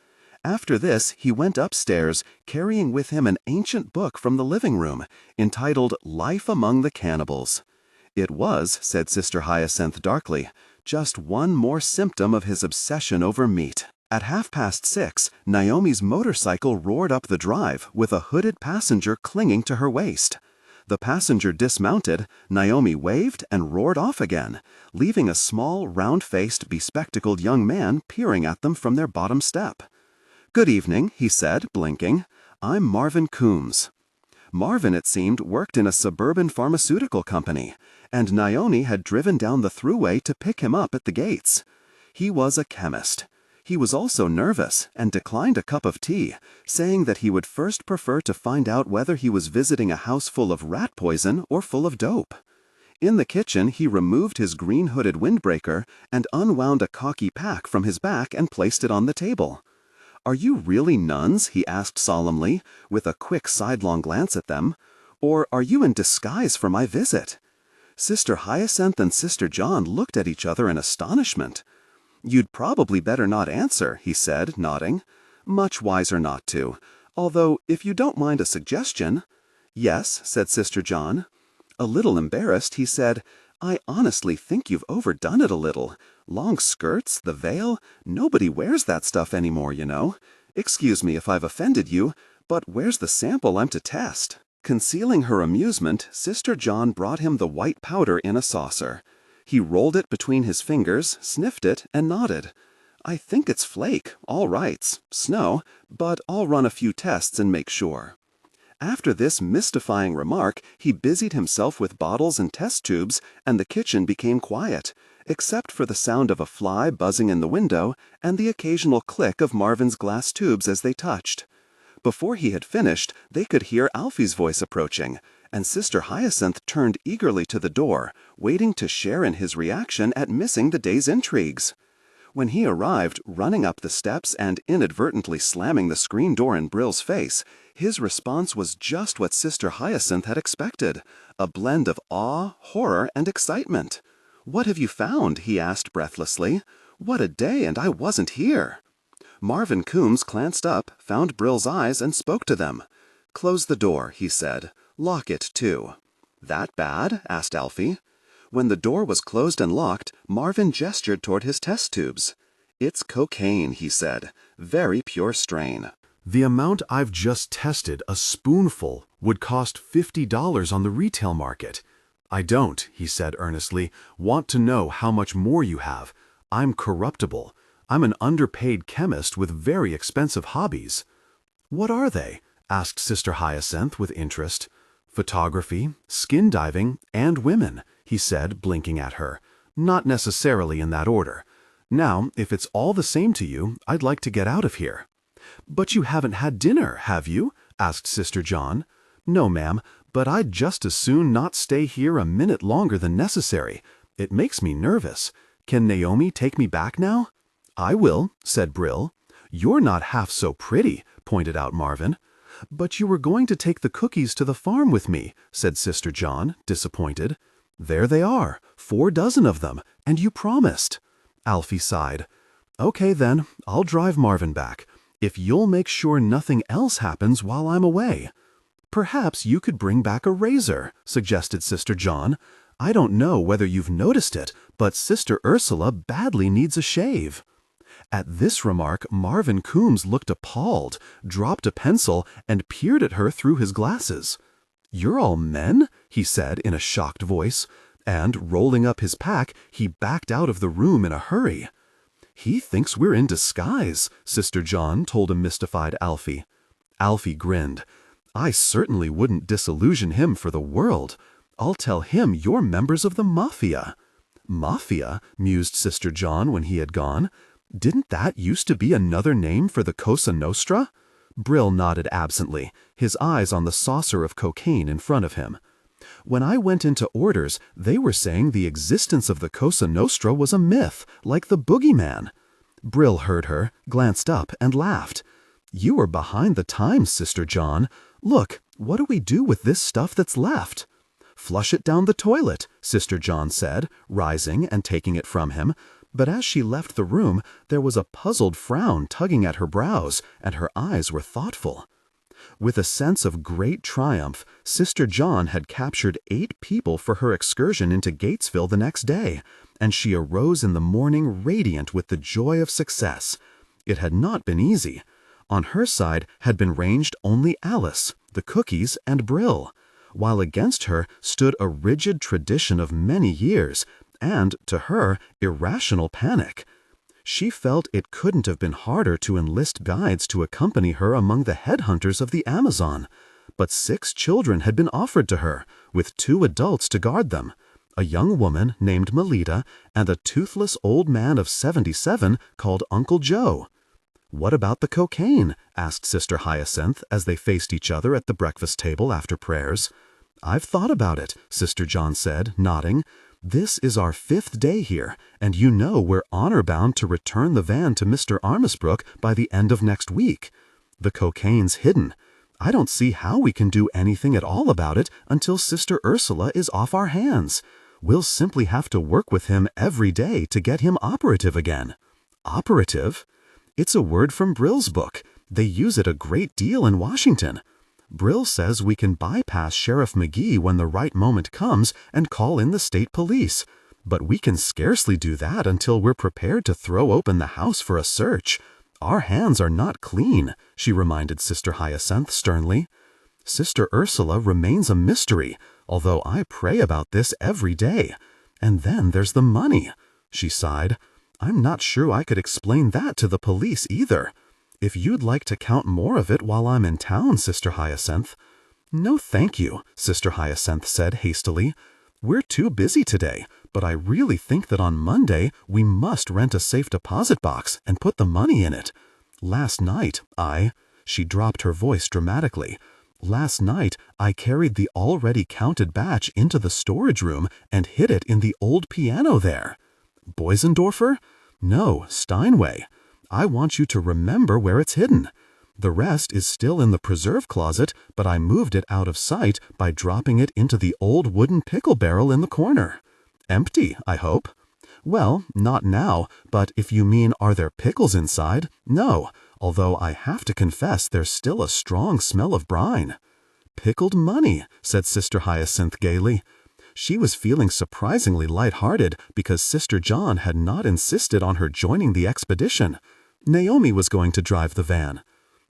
After this, he went upstairs, carrying with him an ancient book from the living room, entitled Life Among the Cannibals. It was, said Sister Hyacinthe darkly, just one more symptom of his obsession over meat. At 6:30, Naomi's motorcycle roared up the drive with a hooded passenger clinging to her waist. The passenger dismounted, Naomi waved and roared off again, leaving a small, round-faced, bespectacled young man peering at them from their bottom step. "Good evening," he said, blinking. "I'm Marvin Coombs." Marvin, it seemed, worked in a suburban pharmaceutical company, and Naomi had driven down the thruway to pick him up at the gates. He was a chemist. He was also nervous and declined a cup of tea, saying that he would first prefer to find out whether he was visiting a house full of rat poison or full of dope. In the kitchen, he removed his green-hooded windbreaker and unwound a khaki pack from his back and placed it on the table. "Are you really nuns?" he asked solemnly, with a quick sidelong glance at them. "Or are you in disguise for my visit?" Sister Hyacinthe and Sister John looked at each other in astonishment. "You'd probably better not answer," he said, nodding. "Much wiser not to. Although, if you don't mind a suggestion—" "Yes," said Sister John. A little embarrassed, he said, "I honestly think you've overdone it a little. Long skirts, the veil, nobody wears that stuff anymore, you know. Excuse me if I've offended you, but where's the sample I'm to test?" Concealing her amusement, Sister John brought him the white powder in a saucer. He rolled it between his fingers, sniffed it, and nodded. "I think it's flake, all rights, snow, but I'll run a few tests and make sure." After this mystifying remark, he busied himself with bottles and test tubes, and the kitchen became quiet, except for the sound of a fly buzzing in the window and the occasional click of Marvin's glass tubes as they touched. Before he had finished, they could hear Alfie's voice approaching, and Sister Hyacinthe turned eagerly to the door, waiting to share in his reaction at missing the day's intrigues. When he arrived, running up the steps and inadvertently slamming the screen door in Brill's face, his response was just what Sister Hyacinthe had expected, a blend of awe, horror, and excitement. "What have you found?" he asked breathlessly. "What a day, and I wasn't here." Marvin Coombs glanced up, found Brill's eyes, and spoke to them. "Close the door," he said. "Lock it, too." "That bad?" asked Alfie. When the door was closed and locked, Marvin gestured toward his test tubes. "It's cocaine," he said. "Very pure strain."
The amount I've just tested, a spoonful, would cost $50 on the retail market. "I don't," he said earnestly, "want to know how much more you have. I'm corruptible. I'm an underpaid chemist with very expensive hobbies." "What are they?" asked Sister Hyacinthe with interest. "Photography, skin diving, and women," he said, blinking at her. "Not necessarily in that order. Now, if it's all the same to you, I'd like to get out of here." "But you haven't had dinner, have you?" asked Sister John. "No, ma'am, but I'd just as soon not stay here a minute longer than necessary. It makes me nervous. Can Naomi take me back now?" "I will," said Brill. "You're not half so pretty," pointed out Marvin. "But you were going to take the cookies to the farm with me," said Sister John, disappointed. "There they are, 4 dozen of them, and you promised." Alfie sighed. "Okay then, I'll drive Marvin back, if you'll make sure nothing else happens while I'm away." "Perhaps you could bring back a razor," suggested Sister John. "I don't know whether you've noticed it, but Sister Ursula badly needs a shave." At this remark, Marvin Coombs looked appalled, dropped a pencil, and peered at her through his glasses. "You're all men?" he said in a shocked voice, and, rolling up his pack, he backed out of the room in a hurry. "He thinks we're in disguise," Sister John told a mystified Alfie. Alfie grinned. "I certainly wouldn't disillusion him for the world. I'll tell him you're members of the Mafia." "Mafia?" mused Sister John when he had gone. "Didn't that used to be another name for the Cosa Nostra?" Brill nodded absently, his eyes on the saucer of cocaine in front of him. "When I went into orders, they were saying the existence of the Cosa Nostra was a myth, like the boogeyman." Brill heard her, glanced up, and laughed. "You are behind the times, Sister John. Look, what do we do with this stuff that's left?" Flush it down the toilet, Sister John said, rising and taking it from him. But as she left the room, there was a puzzled frown tugging at her brows, and her eyes were thoughtful. With a sense of great triumph, Sister John had captured 8 people for her excursion into Gatesville the next day, and she arose in the morning radiant with the joy of success. It had not been easy. On her side had been ranged only Alice, the cookies, and Brill, while against her stood a rigid tradition of many years, and, to her, irrational panic. She felt it couldn't have been harder to enlist guides to accompany her among the headhunters of the Amazon. But 6 children had been offered to her, with 2 adults to guard them, a young woman named Melita and a toothless old man of 77 called Uncle Joe. "What about the cocaine?" asked Sister Hyacinthe as they faced each other at the breakfast table after prayers. "I've thought about it," Sister John said, nodding. "This is our 5th day here, and you know we're honor-bound to return the van to Mr. Armisbrook by the end of next week. The cocaine's hidden. I don't see how we can do anything at all about it until Sister Ursula is off our hands. We'll simply have to work with him every day to get him operative again." "Operative?" "It's a word from Brill's book. They use it a great deal in Washington. Brill says we can bypass Sheriff McGee when the right moment comes and call in the state police. But we can scarcely do that until we're prepared to throw open the house for a search. Our hands are not clean," she reminded Sister Hyacinthe sternly. "Sister Ursula remains a mystery, although I pray about this every day. And then there's the money," she sighed. "I'm not sure I could explain that to the police either. If you'd like to count more of it while I'm in town, Sister Hyacinthe." "No, thank you," Sister Hyacinthe said hastily. "We're too busy today, but I really think that on Monday we must rent a safe deposit box and put the money in it. Last night she dropped her voice dramatically. "Last night I carried the already counted batch into the storage room and hid it in the old piano there." "Boisendorfer?" "No, Steinway. I want you to remember where it's hidden. The rest is still in the preserve closet, but I moved it out of sight by dropping it into the old wooden pickle barrel in the corner." "Empty, I hope?" "Well, not now, but if you mean are there pickles inside, no, although I have to confess there's still a strong smell of brine." "Pickled money," said Sister Hyacinthe gaily. She was feeling surprisingly light-hearted because Sister John had not insisted on her joining the expedition. Naomi was going to drive the van.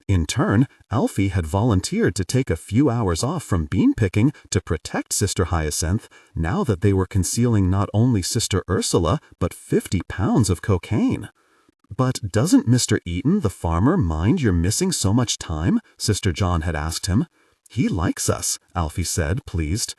In turn, Alfie had volunteered to take a few hours off from bean-picking to protect Sister Hyacinthe now that they were concealing not only Sister Ursula, but 50 pounds of cocaine. "But doesn't Mr. Eaton, the farmer, mind you're missing so much time?" Sister John had asked him. "He likes us," Alfie said, pleased.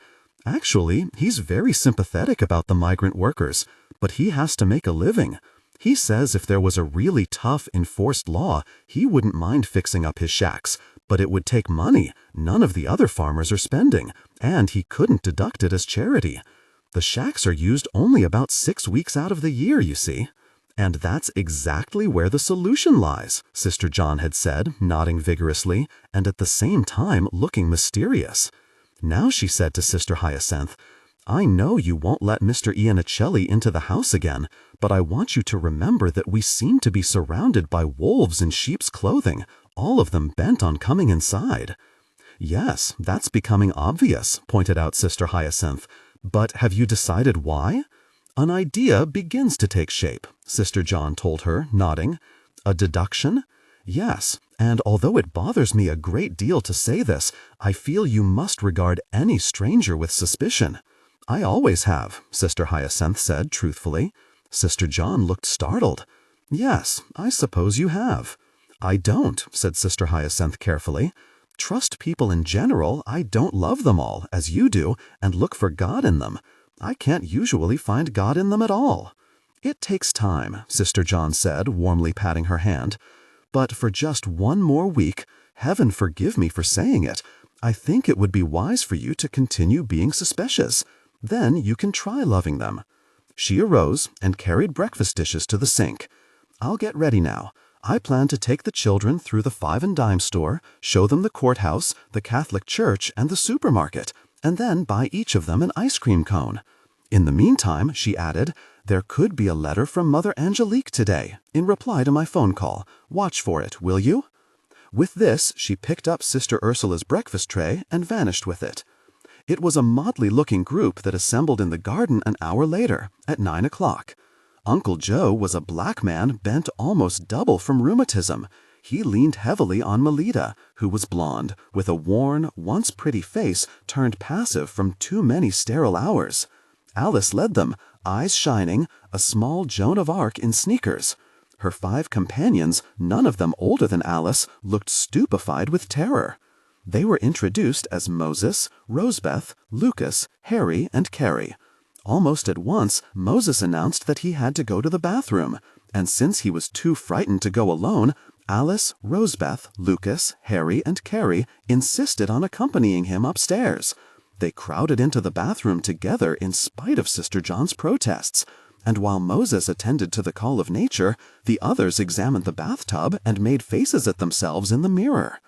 "Actually, he's very sympathetic about the migrant workers, but he has to make a living. He says if there was a really tough, enforced law, he wouldn't mind fixing up his shacks, but it would take money none of the other farmers are spending, and he couldn't deduct it as charity. The shacks are used only about 6 weeks out of the year, you see." "And that's exactly where the solution lies," Sister John had said, nodding vigorously, and at the same time looking mysterious. Now she said to Sister Hyacinthe, "I know you won't let Mr. Iannicelli into the house again, but I want you to remember that we seem to be surrounded by wolves in sheep's clothing, all of them bent on coming inside." "Yes, that's becoming obvious," pointed out Sister Hyacinthe. "But have you decided why?" "An idea begins to take shape," Sister John told her, nodding. "A deduction?" "Yes, and although it bothers me a great deal to say this, I feel you must regard any stranger with suspicion." "I always have," Sister Hyacinthe said truthfully. Sister John looked startled. "Yes, I suppose you have." "I don't," said Sister Hyacinthe carefully. "Trust people in general, I don't love them all, as you do, and look for God in them. I can't usually find God in them at all." "It takes time," Sister John said, warmly patting her hand. "But for just one more week, heaven forgive me for saying it, I think it would be wise for you to continue being suspicious. Then you can try loving them." She arose and carried breakfast dishes to the sink. "I'll get ready now. I plan to take the children through the 5 and dime store, show them the courthouse, the Catholic church, and the supermarket, and then buy each of them an ice cream cone. In the meantime, she added, there could be a letter from Mother Angelique today, in reply to my phone call. Watch for it, will you? With this, she picked up Sister Ursula's breakfast tray and vanished with it. It was a motley-looking group that assembled in the garden an hour later, at 9 o'clock. Uncle Joe was a black man bent almost double from rheumatism. He leaned heavily on Melita, who was blonde, with a worn, once pretty face turned passive from too many sterile hours. Alice led them, eyes shining, a small Joan of Arc in sneakers. Her 5 companions, none of them older than Alice, looked stupefied with terror. They were introduced as Moses, Rosebeth, Lucas, Harry, and Carrie. Almost at once, Moses announced that he had to go to the bathroom, and since he was too frightened to go alone, Alice, Rosebeth, Lucas, Harry, and Carrie insisted on accompanying him upstairs. They crowded into the bathroom together in spite of Sister John's protests, and while Moses attended to the call of nature, the others examined the bathtub and made faces at themselves in the mirror.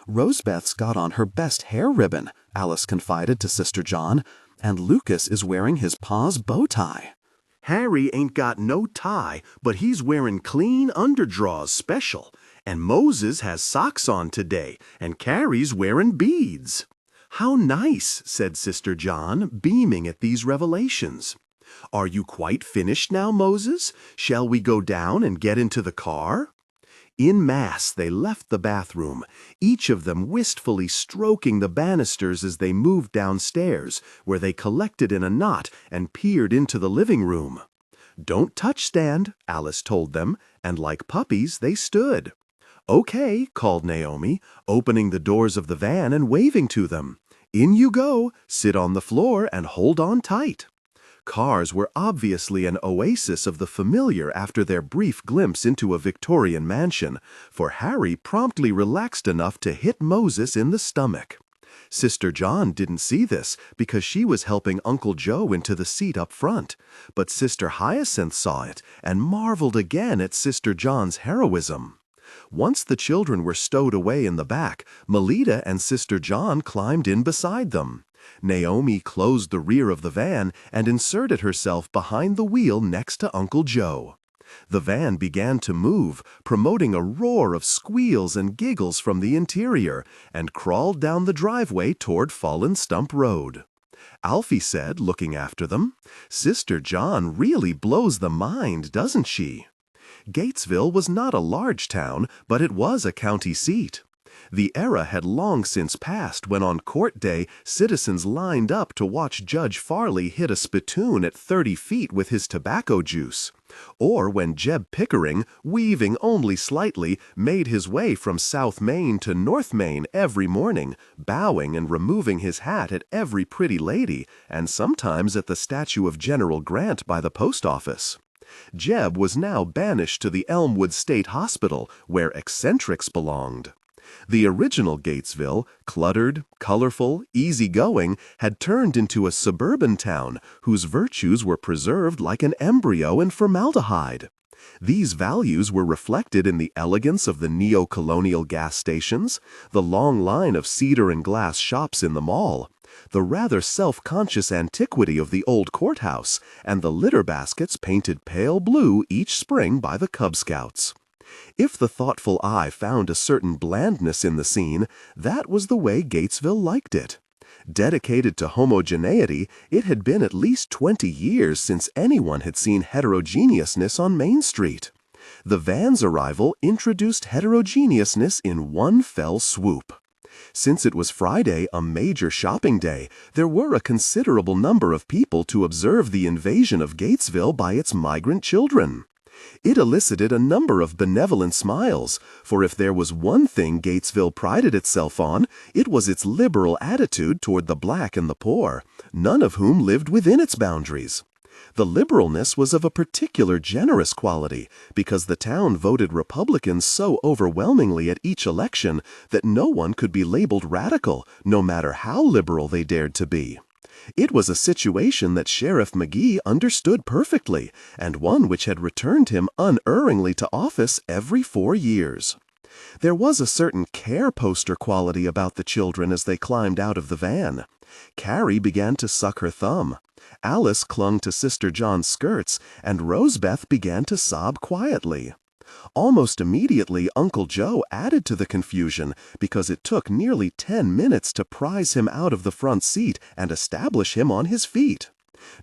Rosebeth's got on her best hair ribbon, Alice confided to Sister John, and Lucas is wearing his pa's bow tie.
Harry ain't got no tie, but he's wearing clean underdraws special, and Moses has socks on today, and Carrie's wearing beads. How nice, said Sister John, beaming at these revelations. Are you quite finished now, Moses? Shall we go down and get into the car? In mass, they left the bathroom, each of them wistfully stroking the banisters as they moved downstairs, where they collected in a knot and peered into the living room. Don't touch stand, Alice told them, and like puppies they stood. Okay, called Naomi, opening the doors of the van and waving to them. In you go, sit on the floor and hold on tight. Cars were obviously an oasis of the familiar after their brief glimpse into a Victorian mansion, for Harry promptly relaxed enough to hit Moses in the stomach. Sister John didn't see this because she was helping Uncle Joe into the seat up front, but Sister Hyacinthe saw it and marveled again at Sister John's heroism. Once the children were stowed away in the back, Melita and Sister John climbed in beside them. Naomi closed the rear of the van and inserted herself behind the wheel next to Uncle Joe. The van began to move, promoting a roar of squeals and giggles from the interior, and crawled down the driveway toward Fallen Stump Road. Alfie said, looking after them, "Sister John really blows the mind, doesn't she?" Gatesville was not a large town, but it was a county seat. The era had long since passed when on court day citizens lined up to watch Judge Farley hit a spittoon at 30 feet with his tobacco juice, or when Jeb Pickering, weaving only slightly, made his way from South Main to North Main every morning, bowing and removing his hat at every pretty lady, and sometimes at the statue of General Grant by the post office. Jeb was now banished to the Elmwood State Hospital, where eccentrics belonged. The original Gatesville, cluttered, colorful, easygoing, had turned into a suburban town whose virtues were preserved like an embryo in formaldehyde. These values were reflected in the elegance of the neo-colonial gas stations, the long line of cedar and glass shops in the mall, the rather self-conscious antiquity of the old courthouse, and the litter baskets painted pale blue each spring by the Cub Scouts. If the thoughtful eye found a certain blandness in the scene, that was the way Gatesville liked it. Dedicated to homogeneity, it had been at least 20 years since anyone had seen heterogeneousness on Main Street. The van's arrival introduced heterogeneousness in one fell swoop. Since it was Friday, a major shopping day, there were a considerable number of people to observe the invasion of Gatesville by its migrant children. It elicited a number of benevolent smiles, for if there was one thing Gatesville prided itself on, it was its liberal attitude toward the black and the poor, none of whom lived within its boundaries. The liberalness was of a particular generous quality, because the town voted Republicans so overwhelmingly at each election that no one could be labeled radical, no matter how liberal they dared to be. It was a situation that Sheriff McGee understood perfectly, and one which had returned him unerringly to office every 4 years. There was a certain care-poster quality about the children as they climbed out of the van. Carrie began to suck her thumb. Alice clung to Sister John's skirts, and Rosebeth began to sob quietly. Almost immediately, Uncle Joe added to the confusion because it took nearly 10 minutes to prise him out of the front seat and establish him on his feet.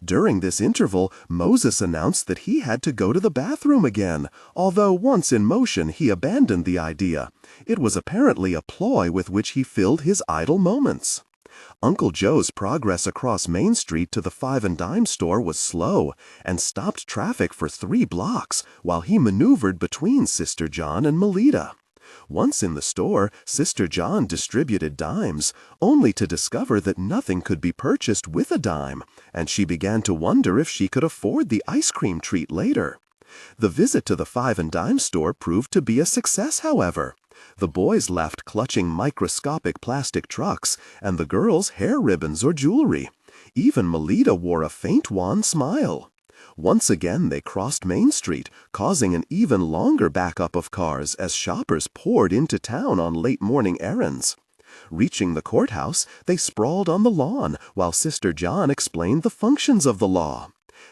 During this interval, Moses announced that he had to go to the bathroom again, although once in motion he abandoned the idea. It was apparently a ploy with which he filled his idle moments. Uncle Joe's progress across Main Street to the Five and Dime store was slow and stopped traffic for 3 blocks while he maneuvered between Sister John and Melita. Once in the store, Sister John distributed dimes, only to discover that nothing could be purchased with a dime, and she began to wonder if she could afford the ice cream treat later. The visit to the Five and Dime store proved to be a success, however. The boys left clutching microscopic plastic trucks, and the girls hair ribbons or jewelry. Even Melita wore a faint wan smile. Once again they crossed Main Street, causing an even longer backup of cars as shoppers poured into town on late morning errands. Reaching the courthouse, they sprawled on the lawn while Sister John explained the functions of the law.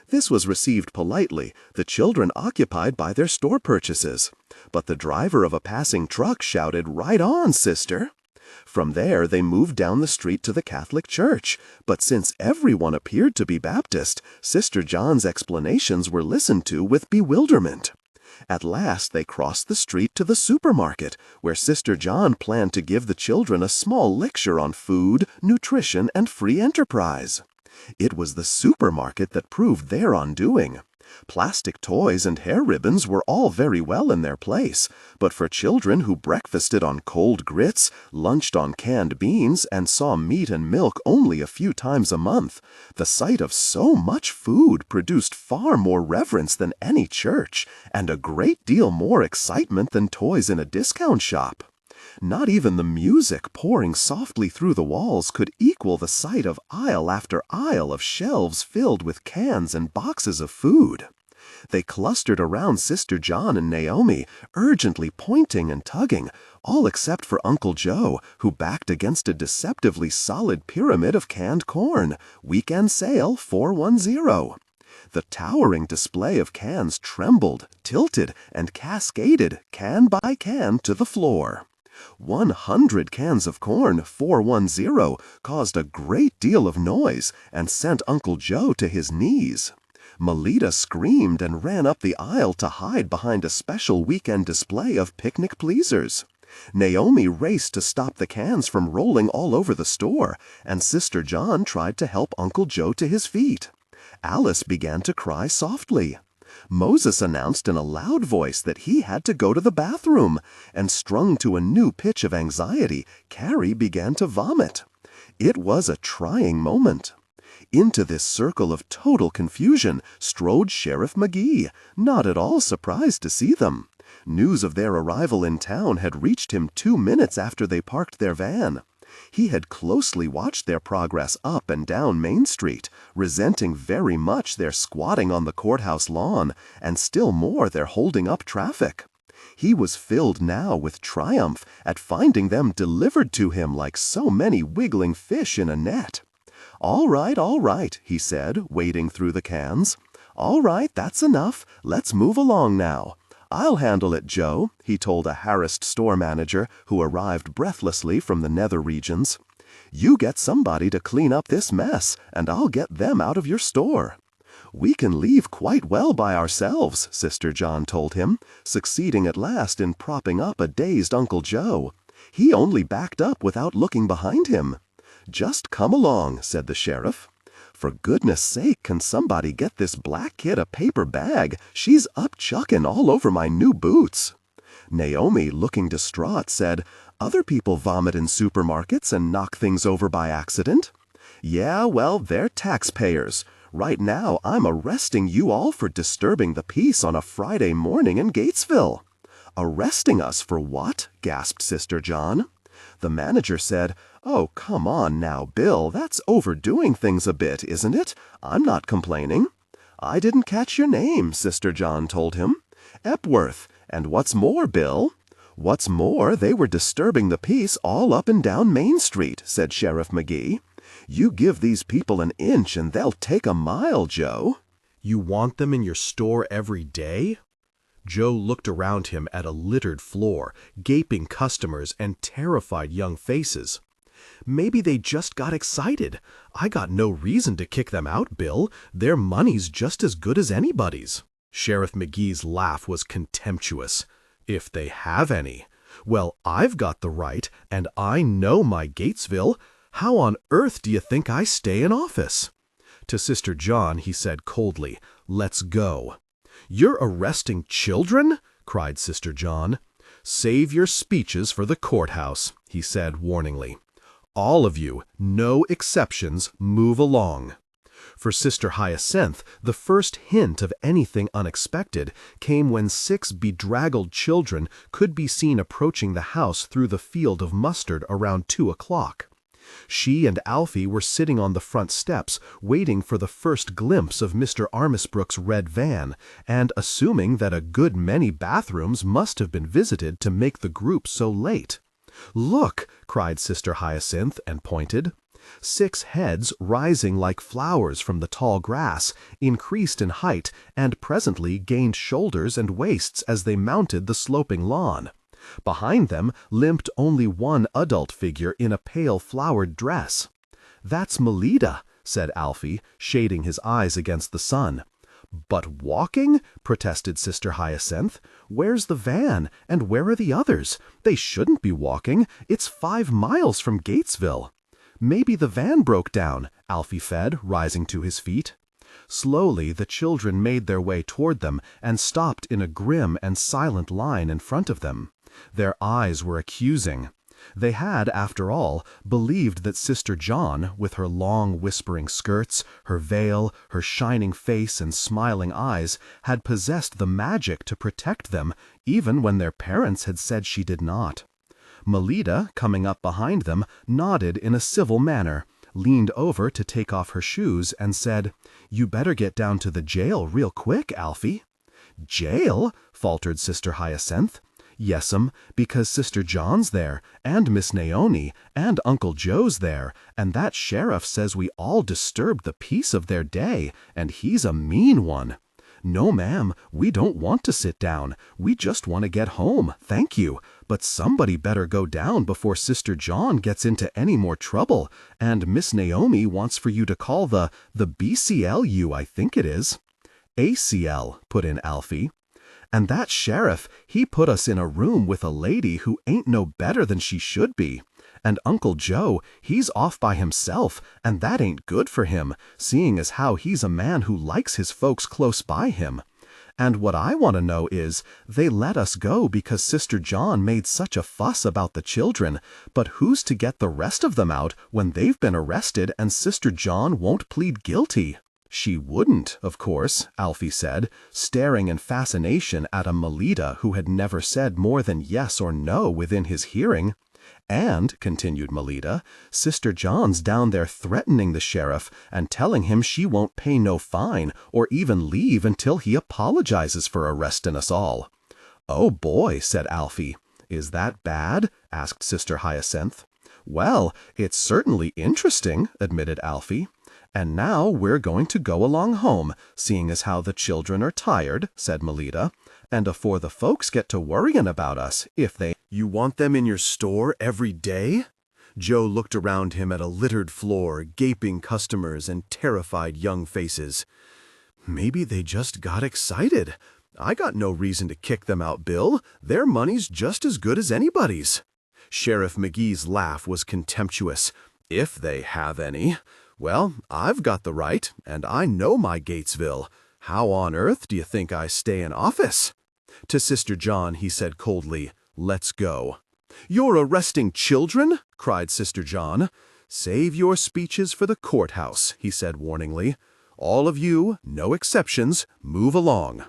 This was received politely, the children occupied by their store purchases. But the driver of a passing truck shouted, "Right on, sister!" From there, they moved down the street to the Catholic Church, but since everyone appeared to be Baptist, Sister John's explanations were listened to with bewilderment. At last, they crossed the street to the supermarket, where Sister John planned to give the children a small lecture on food, nutrition, and free enterprise. It was the supermarket that proved their undoing. Plastic toys and hair ribbons were all very well in their place, but for children who breakfasted on cold grits, lunched on canned beans, and saw meat and milk only a few times a month, the sight of so much food produced far more reverence than any church, and a great deal more excitement than toys in a discount shop. Not even the music pouring softly through the walls could equal the sight of aisle after aisle of shelves filled with cans and boxes of food. They clustered around Sister John and Naomi, urgently pointing and tugging, all except for Uncle Joe, who backed against a deceptively solid pyramid of canned corn. Weekend sale, 410. The towering display of cans trembled, tilted, and cascaded, can by can, to the floor. 100 cans of corn, 410, caused a great deal of noise and sent Uncle Joe to his knees. Melita screamed and ran up the aisle to hide behind a special weekend display of picnic pleasers. Naomi raced to stop the cans from rolling all over the store, and Sister John tried to help Uncle Joe to his feet. Alice began to cry softly. Moses announced in a loud voice that he had to go to the bathroom, and strung to a new pitch of anxiety, Carrie began to vomit. It was a trying moment. Into this circle of total confusion strode Sheriff McGee, not at all surprised to see them. News of their arrival in town had reached him 2 minutes after they parked their van. He had closely watched their progress up and down Main Street, resenting very much their squatting on the courthouse lawn, and still more their holding up traffic. He was filled now with triumph at finding them delivered to him like so many wiggling fish in a net. All right, he said, wading through the cans. All right, that's enough. Let's move along now. I'll handle it, Joe, he told a harassed store manager who arrived breathlessly from the nether regions. You get somebody to clean up this mess, and I'll get them out of your store. We can leave quite well by ourselves, Sister John told him, succeeding at last in propping up a dazed Uncle Joe. He only backed up without looking behind him. Just come along, said the sheriff. For goodness sake, can somebody get this black kid a paper bag? She's upchucking all over my new boots. Naomi, looking distraught, said, Other people vomit in supermarkets and knock things over by accident. Yeah, well, they're taxpayers. Right now, I'm arresting you all for disturbing the peace on a Friday morning in Gatesville. Arresting us for what? Gasped Sister John. The manager said, Oh, come on now, Bill, that's overdoing things a bit, isn't it? I'm not complaining. I didn't catch your name, Sister John told him. Epworth. And what's more, Bill? "What's more, they were disturbing the peace all up and down Main Street," said Sheriff McGee. "You give these people an inch and they'll take a mile, Joe."
"You want them in your store every day?" Joe looked around him at a littered floor, gaping customers, and terrified young faces. "Maybe they just got excited. I got no reason to kick them out, Bill. Their money's just as good as anybody's." Sheriff McGee's laugh was contemptuous. "If they have any. Well, I've got the right, and I know my Gatesville. How on earth do you think I stay in office?" To Sister John he said coldly, "Let's go." "You're arresting children?" cried Sister John. "Save your speeches for the courthouse," he said warningly. "All of you, no exceptions, move along." For Sister Hyacinthe, the first hint of anything unexpected came when 6 bedraggled children could be seen approaching the house through the field of mustard around 2 o'clock. She and Alfie were sitting on the front steps, waiting for the first glimpse of Mr. Armisbrook's red van, and assuming that a good many bathrooms must have been visited to make the group so late. "Look!" cried Sister Hyacinthe, and pointed. 6 heads, rising like flowers from the tall grass, increased in height and presently gained shoulders and waists as they mounted the sloping lawn. Behind them limped only one adult figure in a pale flowered dress. "That's Melita," said Alfie, shading his eyes against the sun. "But walking?" protested Sister Hyacinthe. "Where's the van, and where are the others? They shouldn't be walking. It's 5 miles from Gatesville." "Maybe the van broke down," Alfie said, rising to his feet. Slowly the children made their way toward them and stopped in a grim and silent line in front of them. Their eyes were accusing. They had, after all, believed that Sister John, with her long whispering skirts, her veil, her shining face and smiling eyes, had possessed the magic to protect them, even when their parents had said she did not. Melita, coming up behind them, nodded in a civil manner, leaned over to take off her shoes, and said, "You better get down to the jail real quick, Alfie." "Jail?" faltered Sister Hyacinthe. "Yes'm, because Sister John's there, and Miss Naomi, and Uncle Joe's there, and that sheriff says we all disturbed the peace of their day, and he's a mean one." "No, ma'am, we don't want to sit down. We just want to get home, thank you. But somebody better go down before Sister John gets into any more trouble, and Miss Naomi wants for you to call the BCLU, I think it is." "ACL," put in Alfie. "And that sheriff, he put us in a room with a lady who ain't no better than she should be. And Uncle Joe, he's off by himself, and that ain't good for him, seeing as how he's a man who likes his folks close by him. And what I want to know is, they let us go because Sister John made such a fuss about the children, but who's to get the rest of them out when they've been arrested and Sister John won't plead guilty?" "She wouldn't, of course," Alfie said, staring in fascination at a Melita who had never said more than yes or no within his hearing. "And," continued Melita, "Sister John's down there threatening the sheriff and telling him she won't pay no fine or even leave until he apologizes for arresting us all." "Oh boy," said Alfie. "Is that bad?" asked Sister Hyacinthe. "Well, it's certainly interesting," admitted Alfie. "And now we're going to go along home, seeing as how the children are tired," said Melita, "and afore the folks get to worrying about us, if they—" "You want them in your store every day?" Joe looked around him at a littered floor, gaping customers, and terrified young faces. "Maybe they just got excited. I got no reason to kick them out, Bill. Their money's just as good as anybody's." Sheriff McGee's laugh was contemptuous. "If they have any. Well, I've got the right, and I know my Gatesville. How on earth do you think I stay in office?" To Sister John he said coldly, "Let's go." "You're arresting children?" cried Sister John. "Save your speeches for the courthouse," he said warningly. "All of you, no exceptions, move along."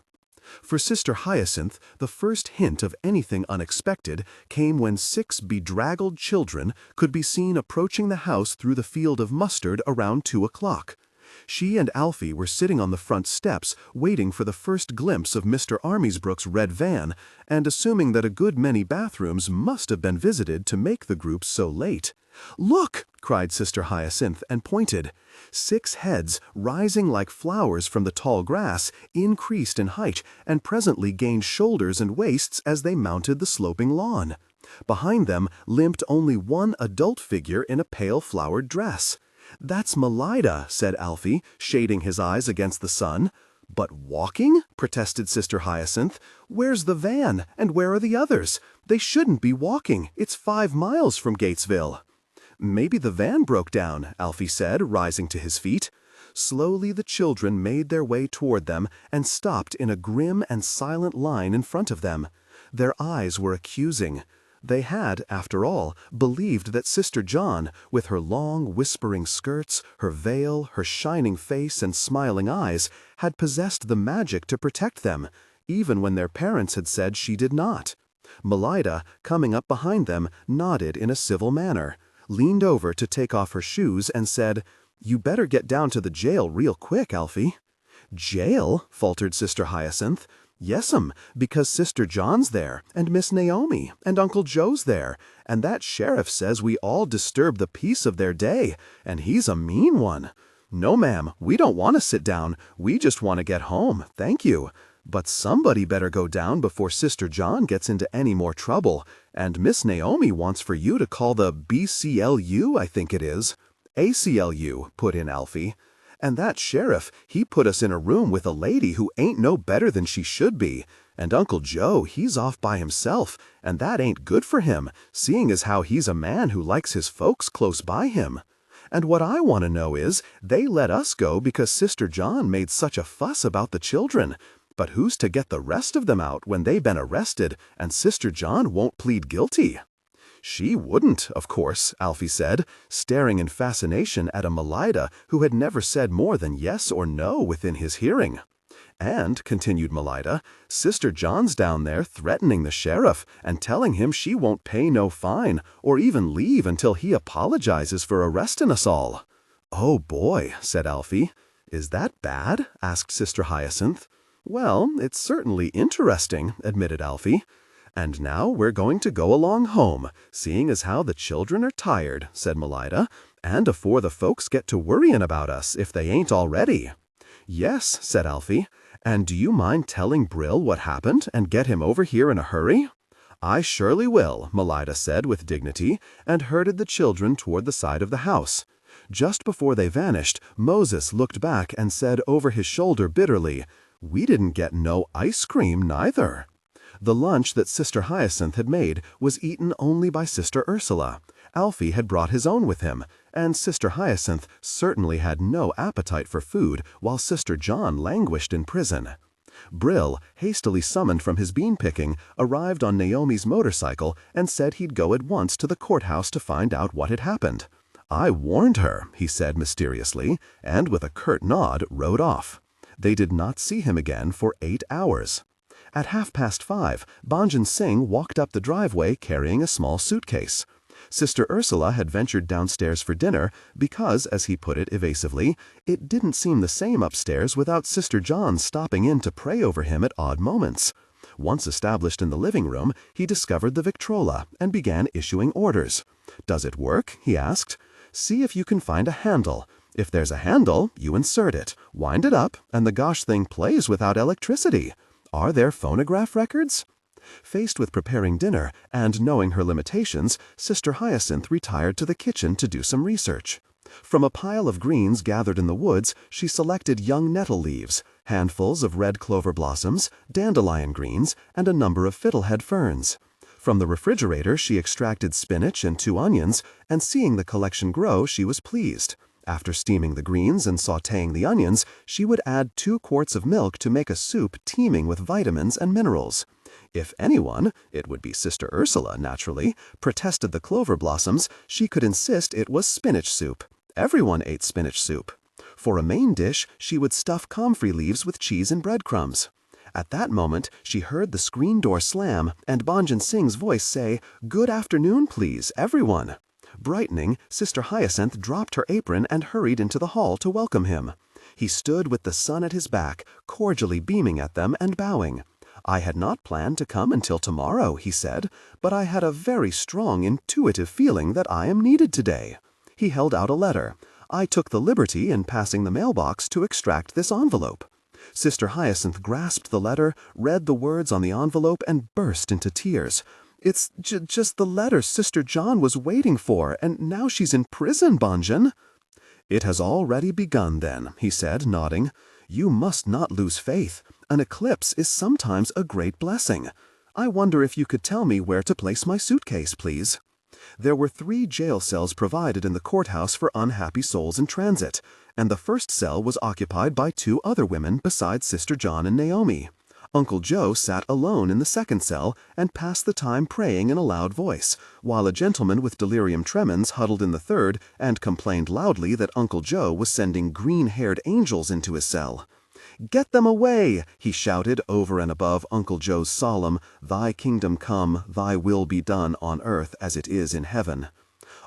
For Sister Hyacinthe, the first hint of anything unexpected came when 6 bedraggled children could be seen approaching the house through the field of mustard around 2 o'clock.
She and Alfie were sitting on the front steps waiting for the first glimpse of Mr. Armiesbrook's red van and assuming that a good many bathrooms must have been visited to make the group so late. "Look!" cried Sister Hyacinth and pointed. 6 heads, rising like flowers from the tall grass, increased in height and presently gained shoulders and waists as they mounted the sloping lawn. Behind them limped only one adult figure in a pale flowered dress. "That's Malida," said Alfie, shading his eyes against the sun. "But walking?" protested Sister Hyacinth. "Where's the van, and where are the others? They shouldn't be walking. It's 5 miles from Gatesville." "Maybe the van broke down," Alfie said, rising to his feet. Slowly the children made their way toward them and stopped in a grim and silent line in front of them. Their eyes were accusing. They had, after all, believed that Sister John, with her long, whispering skirts, her veil, her shining face and smiling eyes, had possessed the magic to protect them, even when their parents had said she did not. Malida, coming up behind them, nodded in a civil manner, leaned over to take off her shoes and said, "You better get down to the jail real quick, Alfie." "Jail?" faltered Sister Hyacinth. "Yes'm, because Sister John's there, and Miss Naomi, and Uncle Joe's there, and that sheriff says we all disturb the peace of their day, and he's a mean one. No, ma'am, we don't want to sit down, we just want to get home, thank you. But somebody better go down before Sister John gets into any more trouble, and Miss Naomi wants for you to call the BCLU, I think it is." "ACLU," put in Alfie. "And that sheriff, he put us in a room with a lady who ain't no better than she should be. And Uncle Joe, he's off by himself, and that ain't good for him, seeing as how he's a man who likes his folks close by him. And what I want to know is, they let us go because Sister John made such a fuss about the children. But who's to get the rest of them out when they've been arrested and Sister John won't plead guilty?" "She wouldn't, of course," Alfie said, staring in fascination at a Malida who had never said more than yes or no within his hearing. "And," continued Malida, "Sister John's down there threatening the sheriff and telling him she won't pay no fine or even leave until he apologizes for arresting us all." "Oh boy," said Alfie. "Is that bad?" asked Sister Hyacinth. "Well, it's certainly interesting," admitted Alfie. "And now we're going to go along home, seeing as how the children are tired," said Malida, "and afore the folks get to worrying about us if they ain't already." "Yes," said Alfie. "And do you mind telling Brill what happened and get him over here in a hurry?" "I surely will," Malida said with dignity, and herded the children toward the side of the house. Just before they vanished, Moses looked back and said over his shoulder bitterly, "We didn't get no ice cream neither." The lunch that Sister Hyacinth had made was eaten only by Sister Ursula. Alfie had brought his own with him, and Sister Hyacinth certainly had no appetite for food while Sister John languished in prison. Brill, hastily summoned from his bean-picking, arrived on Naomi's motorcycle and said he'd go at once to the courthouse to find out what had happened. "I warned her," he said mysteriously, and with a curt nod rode off. They did not see him again for 8 hours. At 5:30, Banjan Singh walked up the driveway carrying a small suitcase. Sister Ursula had ventured downstairs for dinner because, as he put it evasively, it didn't seem the same upstairs without Sister John stopping in to pray over him at odd moments. Once established in the living room, he discovered the Victrola and began issuing orders. "Does it work?" he asked. "See if you can find a handle. If there's a handle, you insert it, wind it up, and the gosh thing plays without electricity. Are there phonograph records?" Faced with preparing dinner and knowing her limitations, Sister Hyacinth retired to the kitchen to do some research. From a pile of greens gathered in the woods, she selected young nettle leaves, handfuls of red clover blossoms, dandelion greens, and a number of fiddlehead ferns. From the refrigerator, she extracted spinach and 2 onions, and seeing the collection grow, she was pleased. After steaming the greens and sautéing the onions, she would add 2 quarts of milk to make a soup teeming with vitamins and minerals. If anyone, it would be Sister Ursula, naturally, protested the clover blossoms, she could insist it was spinach soup. Everyone ate spinach soup. For a main dish, she would stuff comfrey leaves with cheese and breadcrumbs. At that moment, she heard the screen door slam and Banjan Singh's voice say, "Good afternoon, please, everyone." Brightening, Sister Hyacinth dropped her apron and hurried into the hall to welcome him. He stood with the sun at his back, cordially beaming at them and bowing. "I had not planned to come until tomorrow," he said, "but I had a very strong intuitive feeling that I am needed today." He held out a letter. I took the liberty in passing the mailbox to extract this envelope. Sister Hyacinth grasped the letter, read the words on the envelope, and burst into tears. "It's just the letter Sister John was waiting for, and now she's in prison, Bonjan." "It has already begun, then," he said, nodding. "You must not lose faith. An eclipse is sometimes a great blessing. I wonder if you could tell me where to place my suitcase, please." There were 3 jail cells provided in the courthouse for unhappy souls in transit, and the first cell was occupied by 2 other women besides Sister John and Naomi. Uncle Joe sat alone in the second cell and passed the time praying in a loud voice, while a gentleman with delirium tremens huddled in the third and complained loudly that Uncle Joe was sending green-haired angels into his cell. "Get them away!" he shouted over and above Uncle Joe's solemn, "Thy kingdom come, thy will be done on earth as it is in heaven."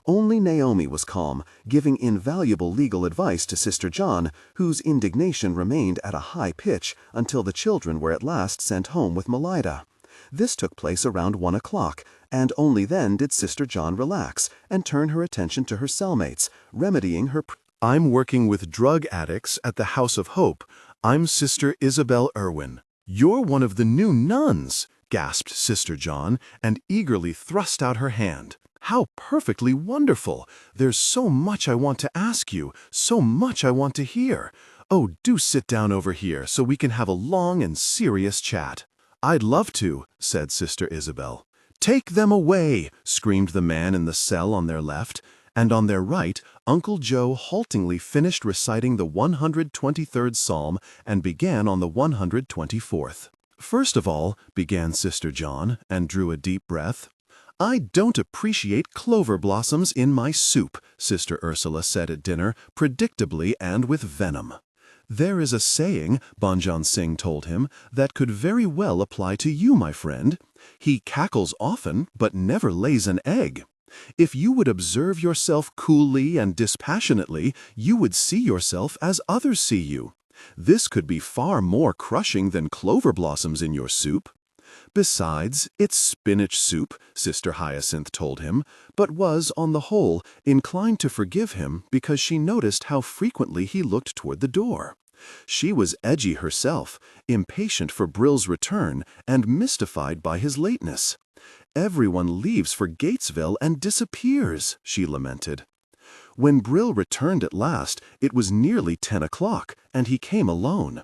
Only Naomi was calm, giving invaluable legal advice to Sister John, whose indignation remained at a high pitch until the children were at last sent home with Melida. This took place around 1 o'clock, and only then did Sister John relax and turn her attention to her cellmates, remedying her
"I'm working with drug addicts at the House of Hope. I'm Sister Isabel Irwin." "You're one of the new nuns," gasped Sister John, and eagerly thrust out her hand. "How perfectly wonderful! There's so much I want to ask you, so much I want to hear. Oh, do sit down over here so we can have a long and serious chat." "I'd love to," said Sister Isabel. "Take them away!" screamed the man in the cell on their left, and on their right, Uncle Joe haltingly finished reciting the 123rd Psalm and began on the 124th. "First of all," began Sister John, and drew a deep breath, "I don't appreciate clover blossoms in my soup," Sister Ursula said at dinner, predictably and with venom. "There is a saying," Bonjan Singh told him, "that could very well apply to you, my friend. He cackles often, but never lays an egg. If you would observe yourself coolly and dispassionately, you would see yourself as others see you. This could be far more crushing than clover blossoms in your soup." "Besides, it's spinach soup," Sister Hyacinthe told him, but was, on the whole, inclined to forgive him because she noticed how frequently he looked toward the door. She was edgy herself, impatient for Brill's return and mystified by his lateness. "Everyone leaves for Gatesville and disappears," she lamented. When Brill returned at last, it was nearly 10 o'clock, and he came alone.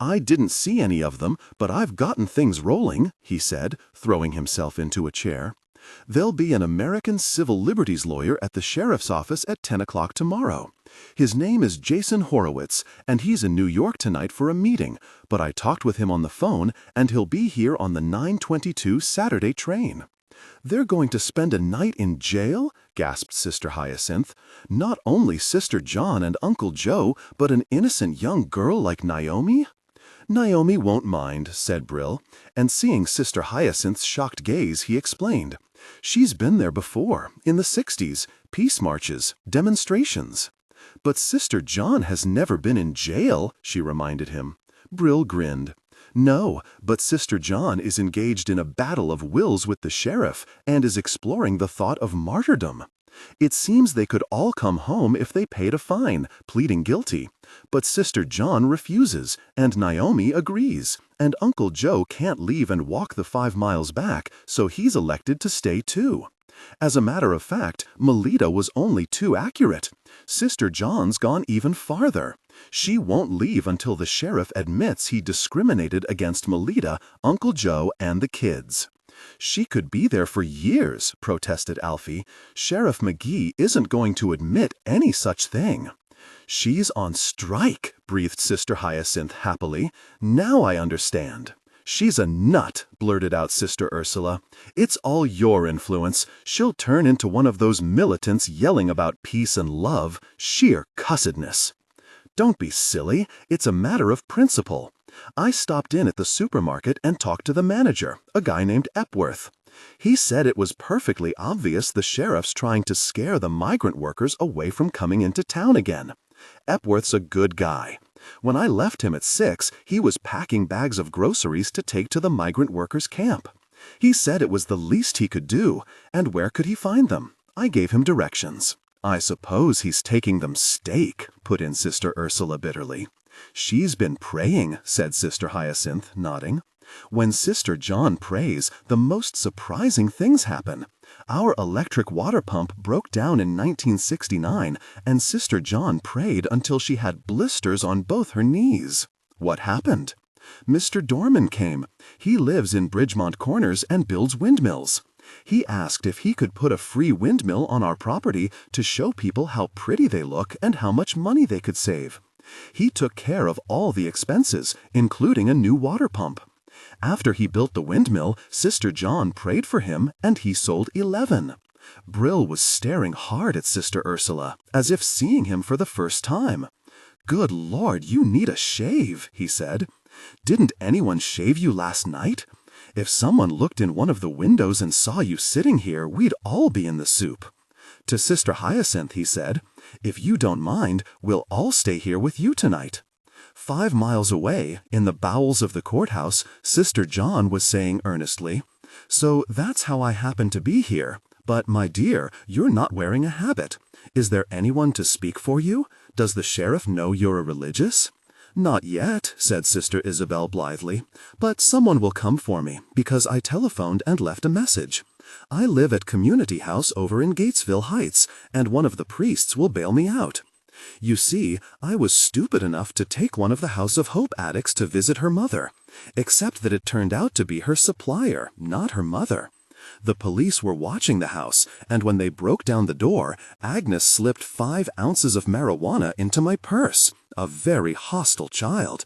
"I didn't see any of them, but I've gotten things rolling," he said, throwing himself into a chair. "There'll be an American civil liberties lawyer at the sheriff's office at 10 o'clock tomorrow. His name is Jason Horowitz, and he's in New York tonight for a meeting, but I talked with him on the phone, and he'll be here on the 9:22 Saturday train." "They're going to spend a night in jail?" gasped Sister Hyacinthe. "Not only Sister John and Uncle Joe, but an innocent young girl like Naomi?" "Naomi won't mind," said Brill, and seeing Sister Hyacinth's shocked gaze, he explained. "She's been there before, in the 60s, peace marches, demonstrations." "But Sister John has never been in jail," she reminded him. Brill grinned. "No, but Sister John is engaged in a battle of wills with the sheriff and is exploring the thought of martyrdom. It seems they could all come home if they paid a fine, pleading guilty. But Sister John refuses, and Naomi agrees, and Uncle Joe can't leave and walk the 5 miles back, so he's elected to stay too. As a matter of fact, Melita was only too accurate. Sister John's gone even farther. She won't leave until the sheriff admits he discriminated against Melita, Uncle Joe, and the kids." "She could be there for years," protested Alfie. "Sheriff McGee isn't going to admit any such thing." "She's on strike," breathed Sister Hyacinthe happily. "Now I understand." "She's a nut," blurted out Sister Ursula. "It's all your influence. She'll turn into one of those militants yelling about peace and love. Sheer cussedness." "Don't be silly. It's a matter of principle. I stopped in at the supermarket and talked to the manager, a guy named Epworth. He said it was perfectly obvious the sheriff's trying to scare the migrant workers away from coming into town again. Epworth's a good guy.
When I left him at 6, he was packing bags of groceries to take to the migrant workers' camp. He said it was the least he could do, and where could he find them? I gave him directions. I suppose he's taking them steak, put in Sister Ursula bitterly. She's been praying, said Sister Hyacinthe, nodding. When Sister John prays, the most surprising things happen. Our electric water pump broke down in 1969, and Sister John prayed until she had blisters on both her knees. What happened? Mr. Dorman came. He lives in Bridgemont Corners and builds windmills. He asked if he could put a free windmill on our property to show people how pretty they look and how much money they could save. He took care of all the expenses, including a new water pump. After he built the windmill, Sister John prayed for him, and he sold 11. Brill was staring hard at Sister Ursula, as if seeing him for the first time. "Good Lord, you need a shave," he said. "Didn't anyone shave you last night? If someone looked in one of the windows and saw you sitting here, we'd all be in the soup." To Sister Hyacinthe, he said, "If you don't mind, we'll all stay here with you tonight." 5 miles away, in the bowels of the courthouse, Sister John was saying earnestly, "So that's how I happen to be here. But, my dear, you're not wearing a habit. Is there anyone to speak for you? Does the sheriff know you're a religious?" "Not yet," said Sister Isabel blithely, "but someone will come for me, because I telephoned and left a message. I live at Community House over in Gatesville Heights, and one of the priests will bail me out. You see, I was stupid enough to take one of the House of Hope addicts to visit her mother, except that it turned out to be her supplier, not her mother. The police were watching the house, and when they broke down the door, Agnes slipped 5 ounces of marijuana into my purse. A very hostile child.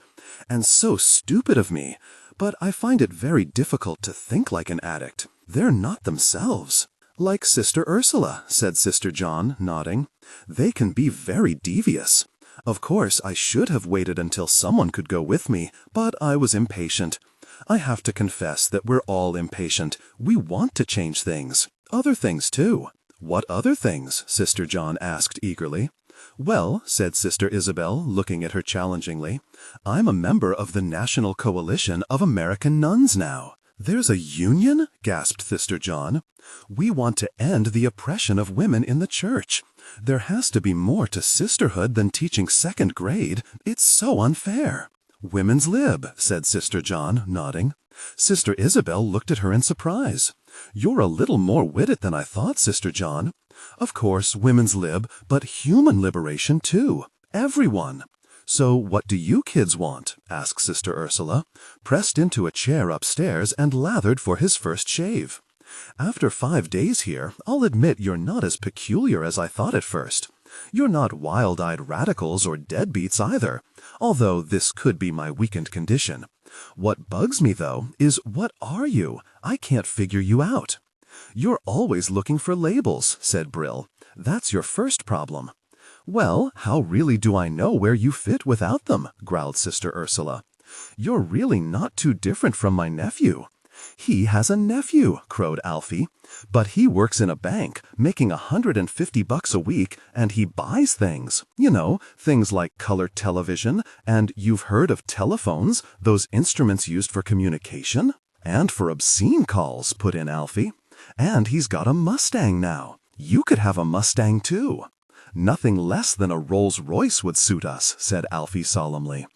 And so stupid of me. But I find it very difficult to think like an addict. They're not themselves." "Like Sister Ursula," said Sister John, nodding. "They can be very devious. Of course, I should have waited until someone could go with me, but I was impatient. I have to confess that we're all impatient. We want to change things. Other things, too." "What other things?" Sister John asked eagerly. "Well," said Sister Isabel, looking at her challengingly, "I'm a member of the National Coalition of American Nuns now." "There's a union?" gasped Sister John. "We want to end the oppression of women in the church. There has to be more to sisterhood than teaching 2nd grade. It's so unfair." "Women's lib," said Sister John, nodding. Sister Isabel looked at her in surprise. "You're a little more witted than I thought, Sister John. Of course, women's lib, but human liberation too. Everyone." "So what do you kids want?" asked Sister Ursula, pressed into a chair upstairs and lathered for his first shave. "After 5 days here, I'll admit you're not as peculiar as I thought at first. You're not wild-eyed radicals or deadbeats either, although this could be my weakened condition. What bugs me, though, is what are you? I can't figure you out." "You're always looking for labels," said Brill. "That's your first problem." "Well, how really do I know where you fit without them?" growled Sister Ursula. "You're really not too different from my nephew." "He has a nephew," crowed Alfie. "But he works in a bank, making $150 a week, and he buys things. You know, things like color television, and you've heard of telephones, those instruments used for communication?" "And for obscene calls," put in Alfie. "And he's got a Mustang now. You could have a Mustang too." "Nothing less than a Rolls-Royce would suit us," said Alfie solemnly.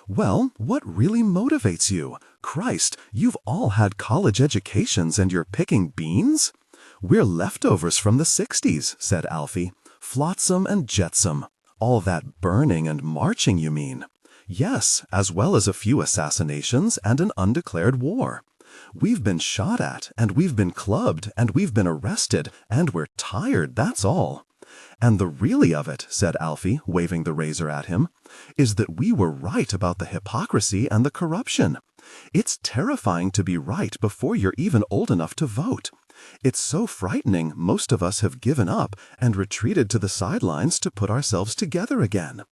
"Well, what really motivates you? Christ, you've all had college educations and you're picking beans?" "We're leftovers from the 60s, said Alfie. "Flotsam and jetsam. All that burning and marching, you mean?" "Yes, as well as a few assassinations and an undeclared war. We've been shot at, and we've been clubbed, and we've been arrested, and we're tired, that's all." "And the really of it," said Alfie, waving the razor at him, "is that we were right about the hypocrisy and the corruption. It's terrifying to be right before you're even old enough to vote. It's so frightening most of us have given up and retreated to the sidelines to put ourselves together again."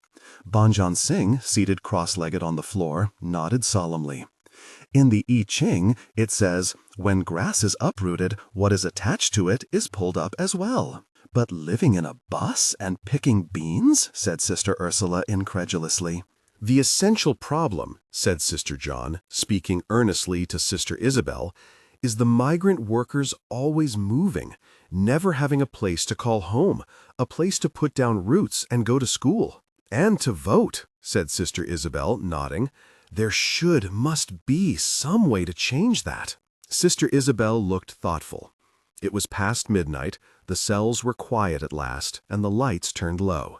Banjan Singh, seated cross-legged on the floor, nodded solemnly. "In the I Ching, it says, 'When grass is uprooted, what is attached to it is pulled up as well.'" "But living in a bus and picking beans?" said Sister Ursula incredulously.
"The essential problem," said Sister John, speaking earnestly to Sister Isabel, "is the migrant workers always moving, never having a place to call home, a place to put down roots and go to school." "And to vote," said Sister Isabel, nodding. "There must be some way to change that." Sister Isabel looked thoughtful. It was past midnight, the cells were quiet at last, and the lights turned low.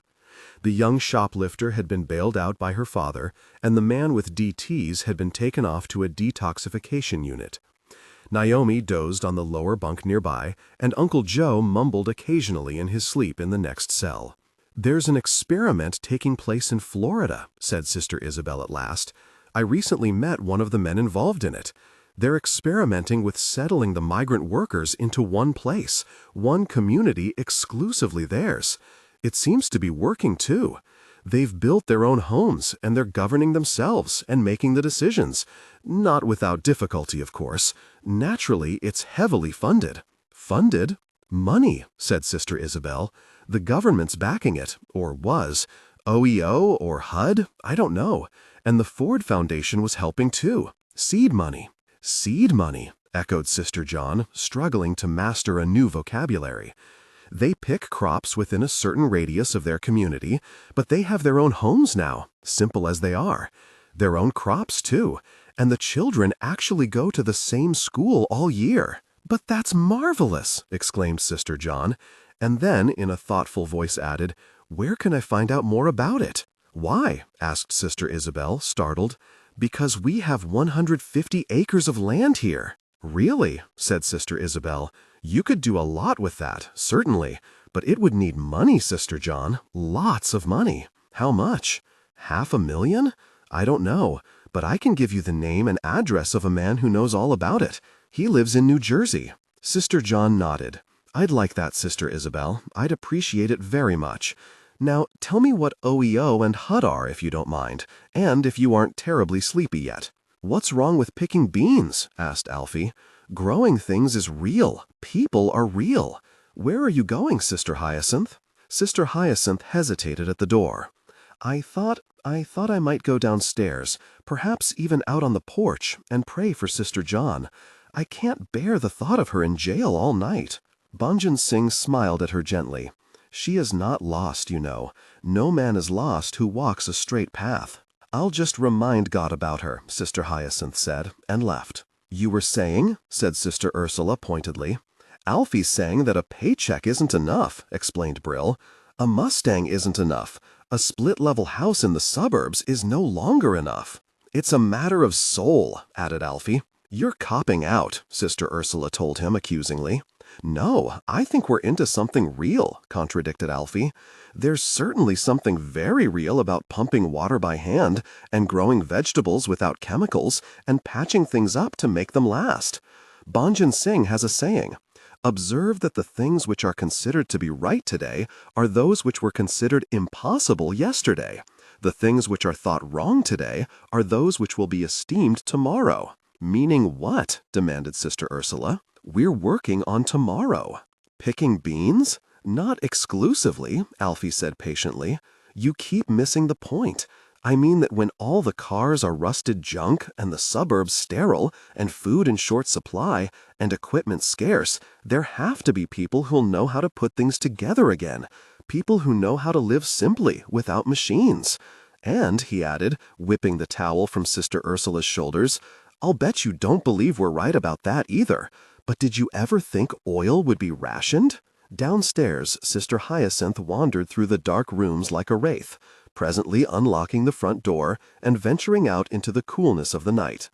The young shoplifter had been bailed out by her father, and the man with DTs had been taken off to a detoxification unit. Naomi dozed on the lower bunk nearby, and Uncle Joe mumbled occasionally in his sleep in the next cell. "There's an experiment taking place in Florida," said Sister Isabel at last. "I recently met one of the men involved in it. They're experimenting with settling the migrant workers into one place, one community exclusively theirs. It seems to be working, too. They've built their own homes, and they're governing themselves and making the decisions. Not without difficulty, of course. Naturally, it's heavily funded." "Funded? Money," said Sister Isabel. "The government's backing it, or was. OEO or HUD? I don't know. And the Ford Foundation was helping, too. Seed money." "Seed money," echoed Sister John, struggling to master a new vocabulary. "They pick crops within a certain radius of their community, but they have their own homes now, simple as they are. Their own crops, too, and the children actually go to the same school all year." "But that's marvelous!" exclaimed Sister John, and then in a thoughtful voice added, "Where can I find out more about it?" "Why?" asked Sister Isabel, startled. "Because we have 150 acres of land here." "Really?" said Sister Isabel. "You could do a lot with that, certainly, but it would need money, Sister John, lots of money." "How much? $500,000? I don't know, but I can give you the name and address of a man who knows all about it. He lives in New Jersey." Sister John nodded. "I'd like that, Sister Isabel. I'd appreciate it very much. Now, tell me what OEO and HUD are, if you don't mind, and if you aren't terribly sleepy yet." "What's wrong with picking beans?" asked Alfie. "Growing things is real. People are real. Where are you going, Sister Hyacinthe?" Sister Hyacinthe hesitated at the door. I thought I might go downstairs, perhaps even out on the porch, and pray for Sister John. I can't bear the thought of her in jail all night." Banjan Singh smiled at her gently. "She is not lost, you know. No man is lost who walks a straight path." "I'll just remind God about her," Sister Hyacinthe said, and left. "You were saying?" said Sister Ursula pointedly. "Alfie's saying that a paycheck isn't enough," explained Brill. "A Mustang isn't enough. A split-level house in the suburbs is no longer enough." "It's a matter of soul," added Alfie. "You're copping out," Sister Ursula told him accusingly. "No, I think we're into something real," contradicted Alfie. "There's certainly something very real about pumping water by hand and growing vegetables without chemicals and patching things up to make them last. Banjan Singh has a saying, 'Observe that the things which are considered to be right today are those which were considered impossible yesterday. The things which are thought wrong today are those which will be esteemed tomorrow.'" "Meaning what?" demanded Sister Ursula. "We're working on tomorrow." "Picking beans?" "Not exclusively," Alfie said patiently. "You keep missing the point. I mean that when all the cars are rusted junk and the suburbs sterile and food in short supply and equipment scarce, there have to be people who'll know how to put things together again, people who know how to live simply without machines. And," he added, whipping the towel from Sister Ursula's shoulders, "I'll bet you don't believe we're right about that either. But did you ever think oil would be rationed?" Downstairs, Sister Hyacinthe wandered through the dark rooms like a wraith, presently unlocking the front door and venturing out into the coolness of the night.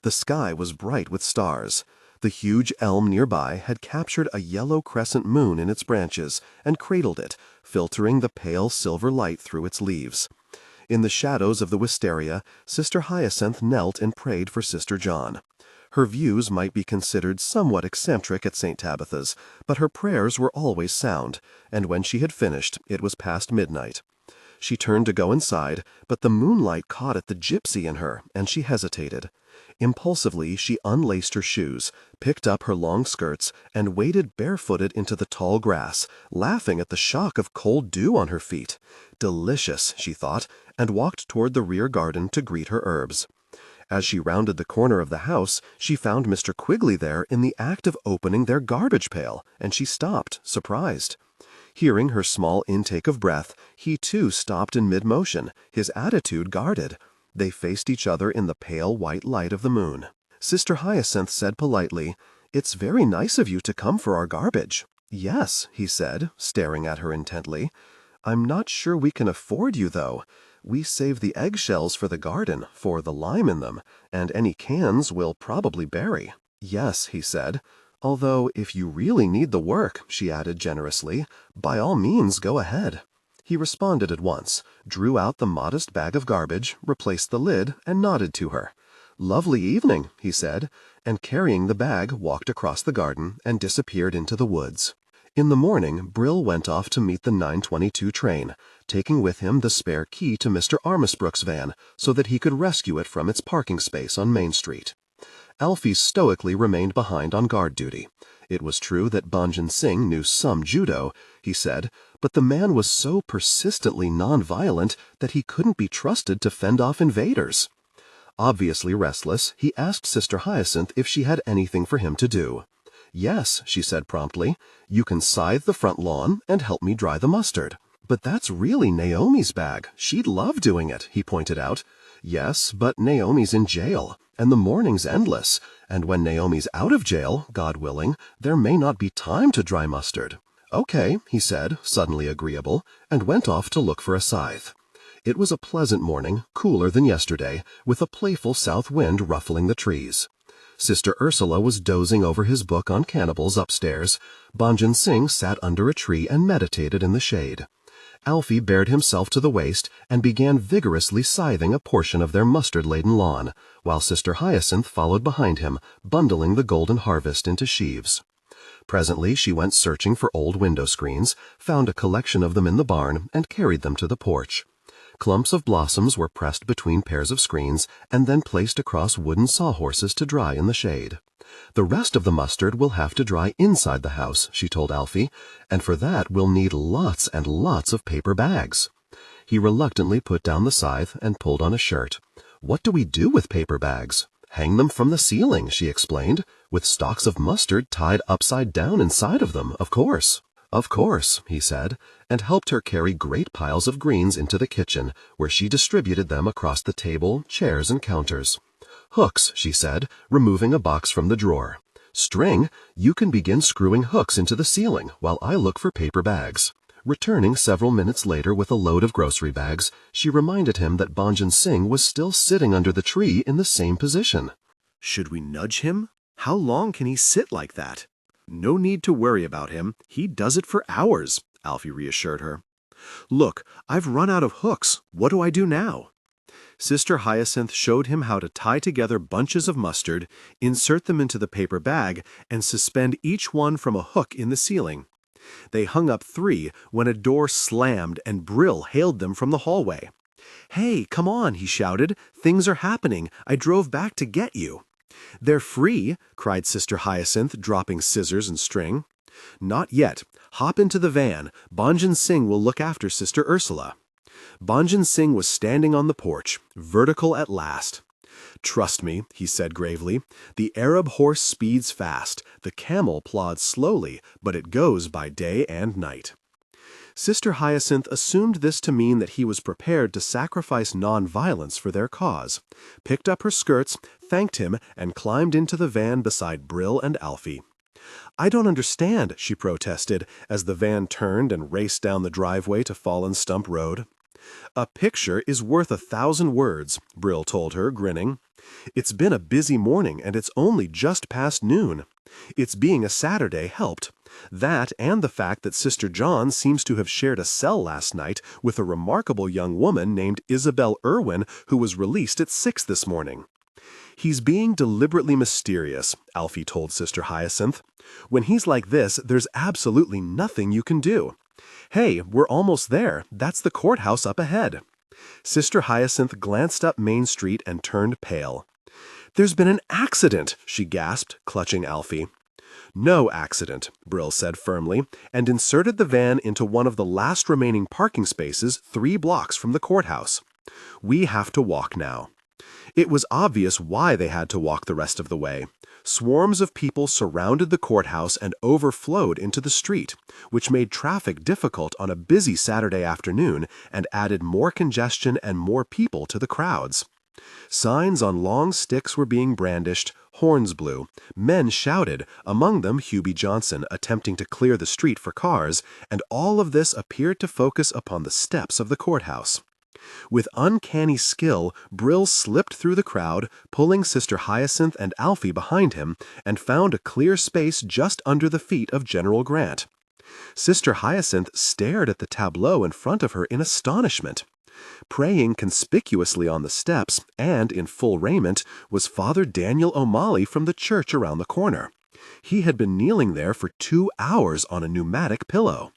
The sky was bright with stars. The huge elm nearby had captured a yellow crescent moon in its branches and cradled it, filtering the pale silver light through its leaves. In the shadows of the wisteria, Sister Hyacinthe knelt and prayed for Sister John. Her views might be considered somewhat eccentric at St. Tabitha's, but her prayers were always sound, and when she had finished, it was past midnight.
She turned to go inside, but the moonlight caught at the gypsy in her, and she hesitated. Impulsively, she unlaced her shoes, picked up her long skirts, and waded barefooted into the tall grass, laughing at the shock of cold dew on her feet. Delicious, she thought, and walked toward the rear garden to greet her herbs. As she rounded the corner of the house, she found Mr. Quigley there in the act of opening their garbage pail, and she stopped, surprised. Hearing her small intake of breath, he too stopped in mid-motion, his attitude guarded. They faced each other in the pale white light of the moon. Sister Hyacinthe said politely, "It's very nice of you to come for our garbage." "Yes," he said, staring at her intently. "I'm not sure we can afford you, though. We save the eggshells for the garden, for the lime in them, and any cans we'll probably bury." "Yes," he said. "Although, if you really need the work," she added generously, "by all means go ahead." He responded at once, drew out the modest bag of garbage, replaced the lid, and nodded to her. "Lovely evening," he said, and carrying the bag walked across the garden and disappeared into the woods. In the morning, Brill went off to meet the 9:22 train, taking with him the spare key to Mr. Armisbrook's van so that he could rescue it from its parking space on Main Street. Alfie stoically remained behind on guard duty. It was true that Banjan Singh knew some judo, he said, but the man was so persistently non-violent that he couldn't be trusted to fend off invaders. Obviously restless, he asked Sister Hyacinthe if she had anything for him to do. "Yes," she said promptly, "you can scythe the front lawn and help me dry the mustard." "But that's really Naomi's bag. She'd love doing it," he pointed out. "Yes, but Naomi's in jail, and the morning's endless, and when Naomi's out of jail, God willing, there may not be time to dry mustard." "Okay," he said, suddenly agreeable, and went off to look for a scythe. It was a pleasant morning, cooler than yesterday, with a playful south wind ruffling the trees. Sister Ursula was dozing over his book on cannibals upstairs. Banjan Singh sat under a tree and meditated in the shade. Alfie bared himself to the waist and began vigorously scything a portion of their mustard-laden lawn, while Sister Hyacinthe followed behind him, bundling the golden harvest into sheaves. Presently she went searching for old window screens, found a collection of them in the barn, and carried them to the porch. Clumps of blossoms were pressed between pairs of screens and then placed across wooden sawhorses to dry in the shade. "The rest of the mustard will have to dry inside the house," she told Alfie, "and for that we'll need lots and lots of paper bags." He reluctantly put down the scythe and pulled on a shirt. "What do we do with paper bags?" "Hang them from the ceiling," she explained, "with stalks of mustard tied upside down inside of them, of course." "Of course," he said, and helped her carry great piles of greens into the kitchen, where she distributed them across the table, chairs, and counters. "Hooks," she said, removing a box from the drawer. "String, you can begin screwing hooks into the ceiling while I look for paper bags." Returning several minutes later with a load of grocery bags, she reminded him that Banjan Singh was still sitting under the tree in the same position. "Should we nudge him? How long can he sit like that?" "No need to worry about him. He does it for hours," Alfie reassured her. "Look, I've run out of hooks. What do I do now?" Sister Hyacinthe showed him how to tie together bunches of mustard, insert them into the paper bag, and suspend each one from a hook in the ceiling. They hung up 3 when a door slammed and Brill hailed them from the hallway. "Hey, come on," he shouted. "Things are happening. I drove back to get you." "They're free," cried Sister Hyacinthe, dropping scissors and string. "Not yet. Hop into the van. Banjan Singh will look after Sister Ursula." Banjan Singh was standing on the porch, vertical at last. "Trust me," he said gravely. "The Arab horse speeds fast. The camel plods slowly, but it goes by day and night." Sister Hyacinthe assumed this to mean that he was prepared to sacrifice non-violence for their cause, picked up her skirts, thanked him, and climbed into the van beside Brill and Alfie. "I don't understand," she protested, as the van turned and raced down the driveway to Fallen Stump Road. "A picture is worth 1,000 words," Brill told her, grinning. "It's been a busy morning, and it's only just past noon. Its being a Saturday helped. That and the fact that Sister John seems to have shared a cell last night with a remarkable young woman named Isabel Irwin who was released at 6 this morning." "He's being deliberately mysterious," Alfie told Sister Hyacinthe. "When he's like this, there's absolutely nothing you can do. "Hey, we're almost there. That's the courthouse up ahead." Sister Hyacinthe glanced up Main Street and turned pale. "There's been an accident," she gasped, clutching Alfie. "No accident," Brill said firmly, and inserted the van into one of the last remaining parking spaces 3 blocks from the courthouse. "We have to walk now." It was obvious why they had to walk the rest of the way. Swarms of people surrounded the courthouse and overflowed into the street, which made traffic difficult on a busy Saturday afternoon and added more congestion and more people to the crowds. Signs on long sticks were being brandished, horns blew, men shouted, among them Hubie Johnson attempting to clear the street for cars, and all of this appeared to focus upon the steps of the courthouse. With uncanny skill, Brill slipped through the crowd, pulling Sister Hyacinthe and Alfie behind him, and found a clear space just under the feet of General Grant. Sister Hyacinthe stared at the tableau in front of her in astonishment. Praying conspicuously on the steps, and in full raiment, was Father Daniel O'Malley from the church around the corner. He had been kneeling there for 2 hours on a pneumatic pillow.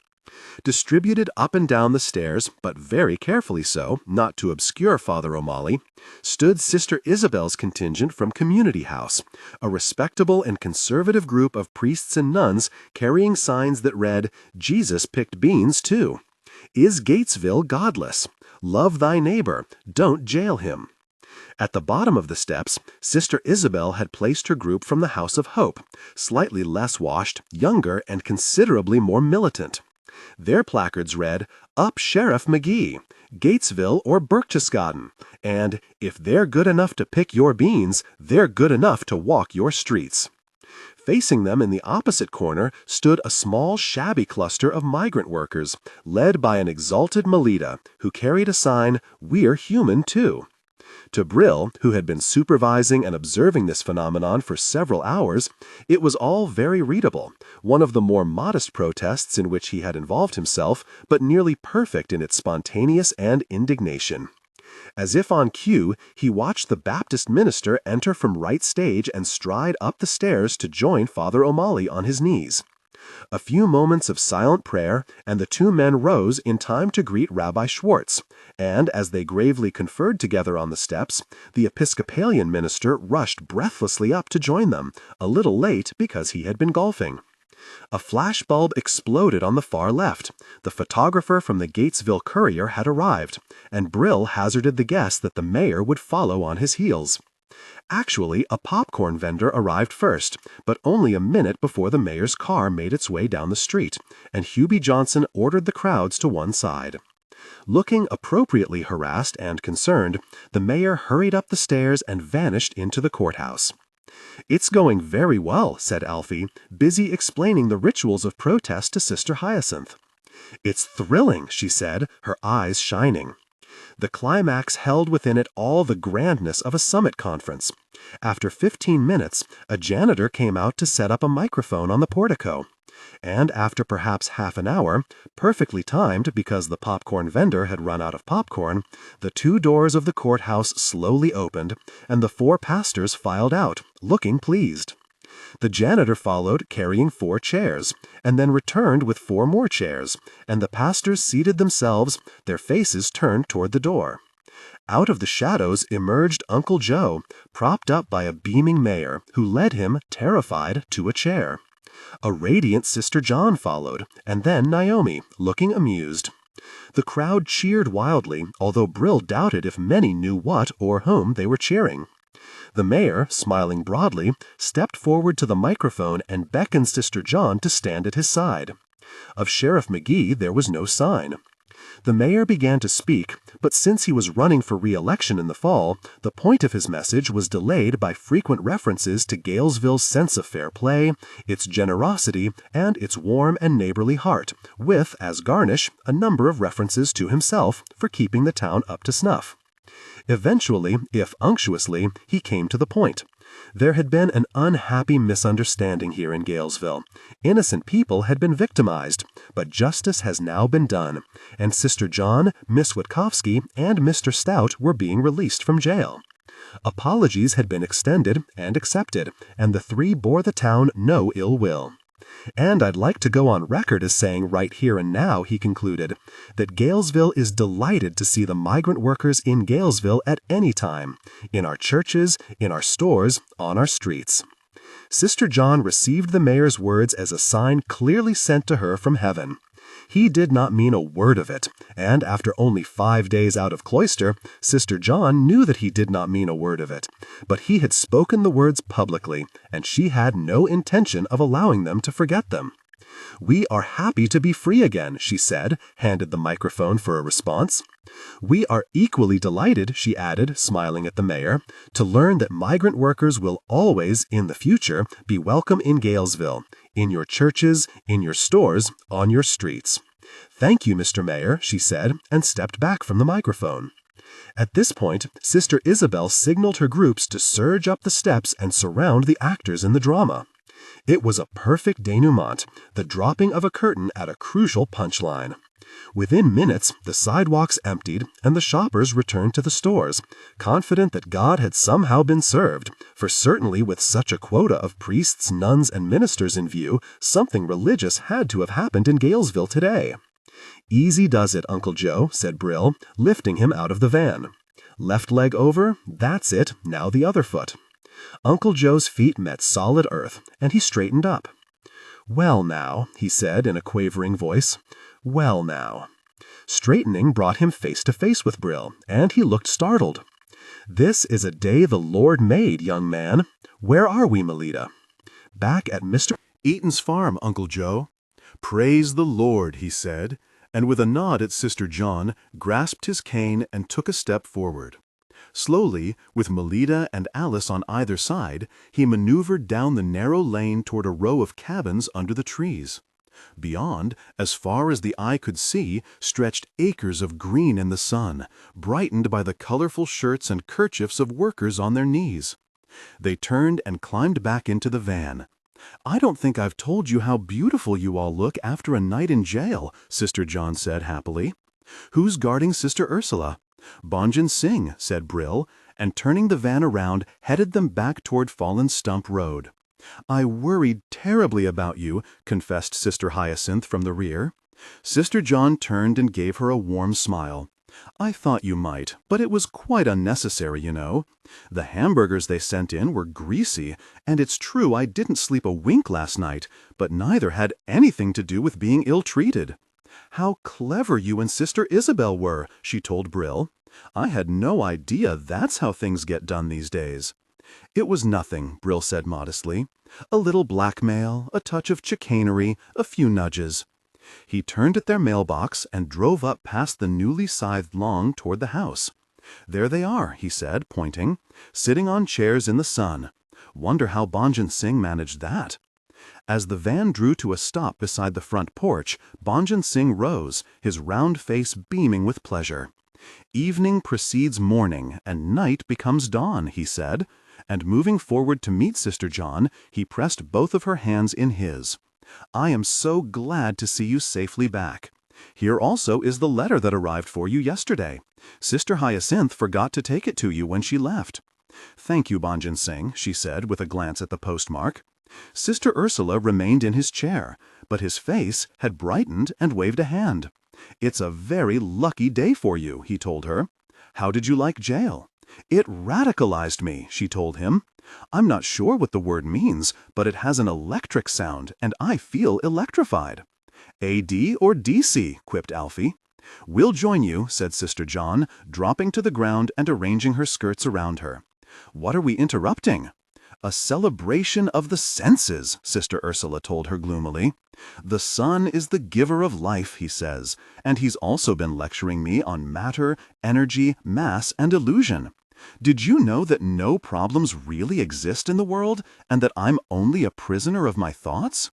Distributed up and down the stairs, but very carefully so, not to obscure Father O'Malley, stood Sister Isabel's contingent from Community House, a respectable and conservative group of priests and nuns carrying signs that read, "Jesus picked beans too." "Is Gatesville godless? Love thy neighbor. Don't jail him." At the bottom of the steps, Sister Isabel had placed her group from the House of Hope, slightly less washed, younger, and considerably more militant. Their placards read, "Up Sheriff McGee, Gatesville or Berchtesgaden," and "If they're good enough to pick your beans, they're good enough to walk your streets." Facing them in the opposite corner stood a small shabby cluster of migrant workers, led by an exalted Melita, who carried a sign, "We're human too." To Brill, who had been supervising and observing this phenomenon for several hours, it was all very readable, one of the more modest protests in which he had involved himself, but nearly perfect in its spontaneous and indignation. As if on cue, he watched the Baptist minister enter from right stage and stride up the stairs to join Father O'Malley on his knees. A few moments of silent prayer, and the 2 men rose in time to greet Rabbi Schwartz, and as they gravely conferred together on the steps, the Episcopalian minister rushed breathlessly up to join them, a little late because he had been golfing. A flashbulb exploded on the far left. The photographer from the Gatesville Courier had arrived, and Brill hazarded the guess that the mayor would follow on his heels. Actually, a popcorn vendor arrived first, but only a minute before the mayor's car made its way down the street, and Hubie Johnson ordered the crowds to one side. Looking appropriately harassed and concerned, the mayor hurried up the stairs and vanished into the courthouse. "It's going very well," said Alfie, busy explaining the rituals of protest to Sister Hyacinthe. "It's thrilling," she said, her eyes shining. The climax held within it all the grandness of a summit conference. After 15 minutes, a janitor came out to set up a microphone on the portico. And after perhaps half an hour, perfectly timed because the popcorn vendor had run out of popcorn, the 2 doors of the courthouse slowly opened, and the 4 pastors filed out, looking pleased. The janitor followed, carrying 4 chairs, and then returned with 4 more chairs, and the pastors seated themselves, their faces turned toward the door. Out of the shadows emerged Uncle Joe, propped up by a beaming mayor, who led him, terrified, to a chair. A radiant Sister John followed, and then Naomi, looking amused. The crowd cheered wildly, although Brill doubted if many knew what or whom they were cheering. The mayor, smiling broadly, stepped forward to the microphone and beckoned Sister John to stand at his side. Of Sheriff McGee there was no sign. The mayor began to speak, but since he was running for re-election in the fall, the point of his message was delayed by frequent references to Galesville's sense of fair play, its generosity, and its warm and neighborly heart, with, as garnish, a number of references to himself for keeping the town up to snuff. Eventually, if unctuously, he came to the point. There had been an unhappy misunderstanding here in Galesville. Innocent people had been victimized, but justice has now been done, and Sister John, Miss Witkowski, and Mr. Stout were being released from jail. Apologies had been extended and accepted, and the 3 bore the town no ill will. "And I'd like to go on record as saying right here and now," he concluded, "that Galesville is delighted to see the migrant workers in Galesville at any time, in our churches, in our stores, on our streets." Sister John received the mayor's words as a sign clearly sent to her from heaven. He did not mean a word of it, and after only 5 days out of cloister, Sister John knew that he did not mean a word of it. But he had spoken the words publicly, and she had no intention of allowing them to forget them. "We are happy to be free again," she said, handed the microphone for a response. "We are equally delighted," she added, smiling at the mayor, "to learn that migrant workers will always, in the future, be welcome in Galesville, in your churches, in your stores, on your streets." "Thank you, Mr. Mayor," she said, and stepped back from the microphone. At this point, Sister Isabel signaled her groups to surge up the steps and surround the actors in the drama. It was a perfect denouement, the dropping of a curtain at a crucial punchline. Within minutes, the sidewalks emptied and the shoppers returned to the stores, confident that God had somehow been served, for certainly with such a quota of priests, nuns, and ministers in view, something religious had to have happened in Galesville today. "Easy does it, Uncle Joe," said Brill, lifting him out of the van. "Left leg over, that's it, now the other foot." Uncle Joe's feet met solid earth, and he straightened up. "Well now," he said in a quavering voice, "well now." Straightening brought him face to face with Brill, and he looked startled. "This is a day the Lord made, young man. Where are we, Melita?" "Back at Mr.
Eaton's farm, Uncle Joe." "Praise the Lord," he said, and with a nod at Sister John, grasped his cane and took a step forward. Slowly, with Melita and Alice on either side, he maneuvered down the narrow lane toward a row of cabins under the trees. Beyond, as far as the eye could see, stretched acres of green in the sun, brightened by the colorful shirts and kerchiefs of workers on their knees. They turned and climbed back into the van. "I don't think I've told you how beautiful you all look after a night in jail," Sister John said happily. "Who's guarding Sister Ursula?" "Bonjan Singh," said Brill, and turning the van around, headed them back toward Fallen Stump Road. "I worried terribly about you," confessed Sister Hyacinthe from the rear. Sister John turned and gave her a warm smile. "I thought you might, but it was quite unnecessary, you know. The hamburgers they sent in were greasy, and it's true I didn't sleep a wink last night, but neither had anything to do with being ill-treated." "How clever you and Sister Isabel were," she told Brill. "I had no idea that's how things get done these days." "It was nothing," Brill said modestly. "A little blackmail, a touch of chicanery, a few nudges." He turned at their mailbox and drove up past the newly scythed lawn toward the house. "There they are," he said, pointing, "sitting on chairs in the sun. Wonder how Bonjan Singh managed that." As the van drew to a stop beside the front porch, Bonjan Singh rose, his round face beaming with pleasure. "Evening precedes morning, and night becomes dawn," he said, and moving forward to meet Sister John, he pressed both of her hands in his. "I am so glad to see you safely back. Here also is the letter that arrived for you yesterday. Sister Hyacinthe forgot to take it to you when she left." "Thank you, Bonjan Singh," she said with a glance at the postmark. Sister Ursula remained in his chair, but his face had brightened and waved a hand. "It's a very lucky day for you," he told her. "How did you like jail?" "It radicalized me," she told him. "I'm not sure what the word means, but it has an electric sound, and I feel electrified." "AD or DC?" quipped Alfie. "We'll join you," said Sister John, dropping to the ground and arranging her skirts around her. "What are we interrupting?" "A celebration of the senses," Sister Ursula told her gloomily. "The sun is the giver of life," he says, and he's also been lecturing me on matter, energy, mass, and illusion. Did you know that no problems really exist in the world, and that I'm only a prisoner of my thoughts?"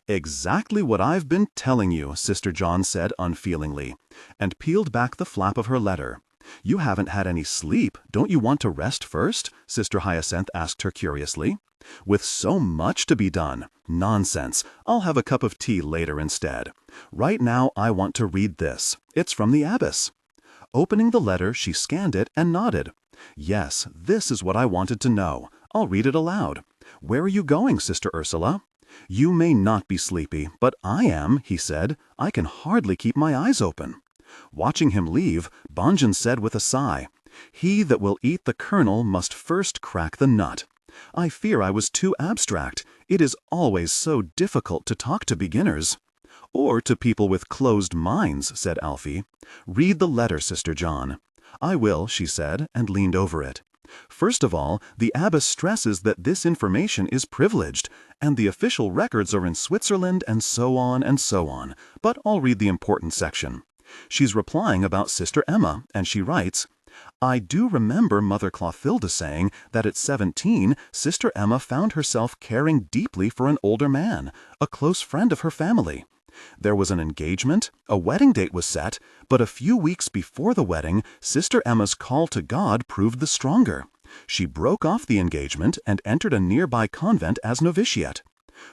"Exactly what I've been telling you," Sister John said unfeelingly, and peeled back the flap of her letter. "You haven't had any sleep. Don't you want to rest first?" Sister Hyacinthe asked her curiously. "With so much to be done. Nonsense. I'll have a cup of tea later instead. Right now I want to read this. It's from the abbess." Opening the letter, she scanned it and nodded. "Yes, this is what I wanted to know. I'll read it aloud. Where are you going, Sister Ursula?"
"You may not be sleepy, but I am," he said. "I can hardly keep my eyes open." Watching him leave, Bonjan said with a sigh, "He that will eat the kernel must first crack the nut." I fear I was too abstract. It is always so difficult to talk to beginners. "Or to people with closed minds," said Alfie. "Read the letter, Sister John." "I will," she said, and leaned over it. "First of all, the abbess stresses that this information is privileged, and the official records are in Switzerland and so on, but I'll read the important section. She's replying about Sister Emma, and she writes, "I do remember Mother Clothilda saying that at 17, Sister Emma found herself caring deeply for an older man, a close friend of her family. There was an engagement, a wedding date was set, but a few weeks before the wedding, Sister Emma's call to God proved the stronger. She broke off the engagement and entered a nearby convent as novitiate.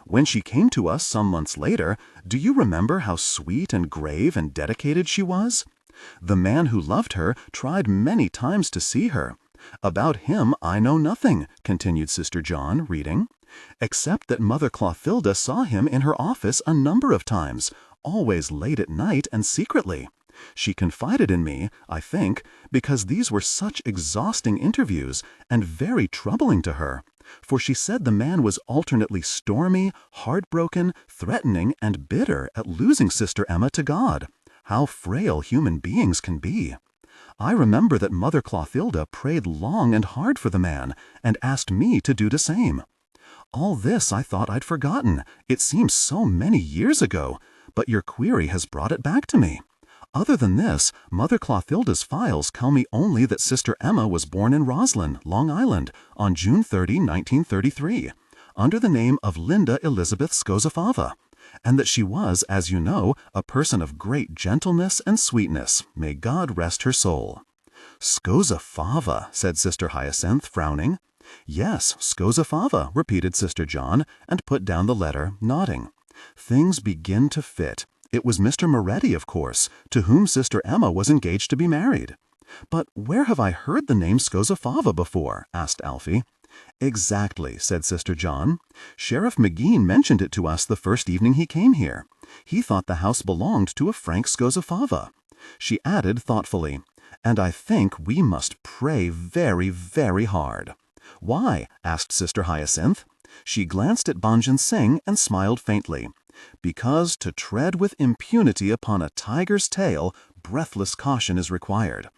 When she came to us some months later, do you remember how sweet and grave and dedicated she was? The man who loved her tried many times to see her. About him I know nothing," continued Sister John, reading, "except that Mother Clothilda saw him in her office a number of times, always late at night and secretly. She confided in me, I think, because these were such exhausting interviews and very troubling to her, for she said the man was alternately stormy, heartbroken, threatening, and bitter at losing Sister Emma to God. How frail human beings can be. I remember that Mother Clothilda prayed long and hard for the man, and asked me to do the same. All this I thought I'd forgotten. It seems so many years ago, but your query has brought it back to me. Other than this, Mother Clothilda's files tell me only that Sister Emma was born in Roslyn, Long Island, on June 30, 1933, under the name of Linda Elizabeth Skozafava, and that she was, as you know, a person of great gentleness and sweetness. May God rest her soul." "Skozafava," said Sister Hyacinthe, frowning. "Yes, Skozafava," repeated Sister John, and put down the letter, nodding. "Things begin to fit. It was Mr. Moretti, of course, to whom Sister Emma was engaged to be married." "But where have I heard the name Skozafava before?" asked Alfie. "Exactly," said Sister John. "Sheriff McGean mentioned it to us the first evening he came here. He thought the house belonged to a Frank Skozafava." She added thoughtfully, "And I think we must pray very, very hard." "Why?" asked Sister Hyacinthe. She glanced at Bonjan Singh and smiled faintly. "Because to tread with impunity upon a tiger's tail, breathless caution is required.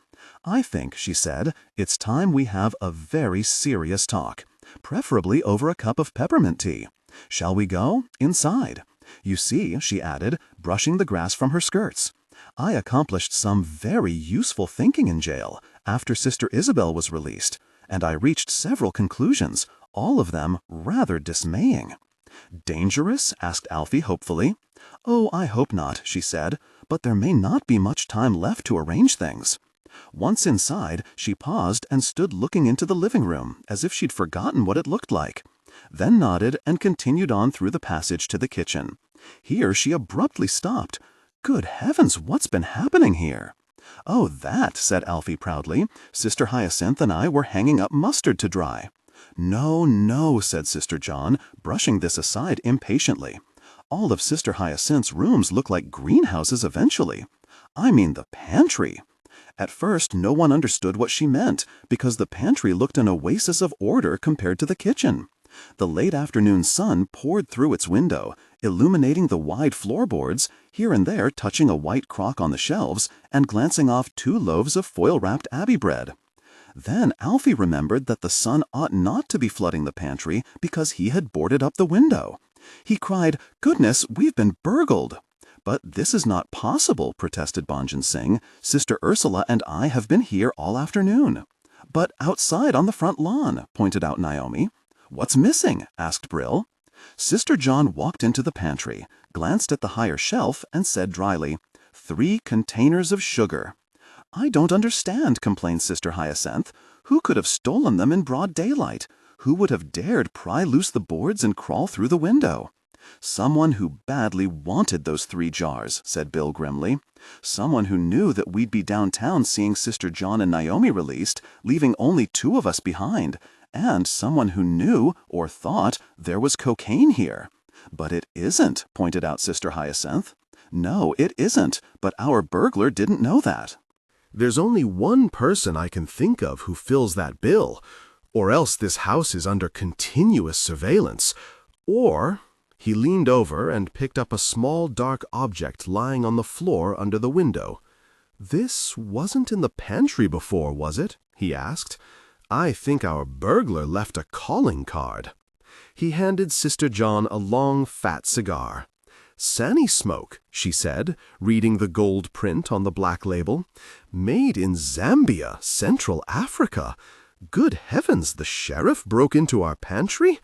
I think," she said, "it's time we have a very serious talk, preferably over a cup of peppermint tea. Shall we go? Inside. You see," she added, brushing the grass from her skirts, "I accomplished some very useful thinking in jail after Sister Isabel was released, and I reached several conclusions, all of them rather dismaying." "Dangerous?" asked Alfie hopefully. "Oh, I hope not," she said, "but there may not be much time left to arrange things." Once inside, she paused and stood looking into the living room, as if she'd forgotten what it looked like, then nodded and continued on through the passage to the kitchen. Here she abruptly stopped. "Good heavens, what's been happening here?" "Oh, that," said Alfie proudly. "Sister Hyacinthe and I were hanging up mustard to dry." "No, no," said Sister John, brushing this aside impatiently. "All of Sister Hyacinthe's rooms look like greenhouses eventually. I mean the pantry." At first, no one understood what she meant, because the pantry looked an oasis of order compared to the kitchen. The late afternoon sun poured through its window, illuminating the wide floorboards, here and there touching a white crock on the shelves, and glancing off 2 loaves of foil-wrapped abbey bread. Then Alfie remembered that the sun ought not to be flooding the pantry because he had boarded up the window. He cried, "Goodness, we've been burgled!" "But this is not possible," protested Bonjan Singh. "Sister Ursula and I have been here all afternoon." "But outside on the front lawn," pointed out Naomi. "What's missing?" asked Brill. Sister John walked into the pantry, glanced at the higher shelf, and said dryly, 3 containers of sugar." "I don't understand," complained Sister Hyacinthe. "Who could have stolen them in broad daylight? Who would have dared pry loose the boards and crawl through the window?" "Someone who badly wanted those 3 jars," said Bill grimly. "Someone who knew that we'd be downtown seeing Sister John and Naomi released, leaving only 2 of us behind, and someone who knew, or thought, there was cocaine here. "But it isn't," pointed out Sister Hyacinth. "No, it isn't, but our burglar didn't know that."
"There's only one person I can think of who fills that bill, or else this house is under continuous surveillance, or—" He leaned over and picked up a small dark object lying on the floor under the window. "This wasn't in the pantry before, was it?" he asked. "I think our burglar left a calling card." He handed Sister John a long, fat cigar. "Sani smoke," she said, reading the gold print on the black label. "Made in Zambia, Central Africa. Good heavens, the sheriff broke into our pantry?"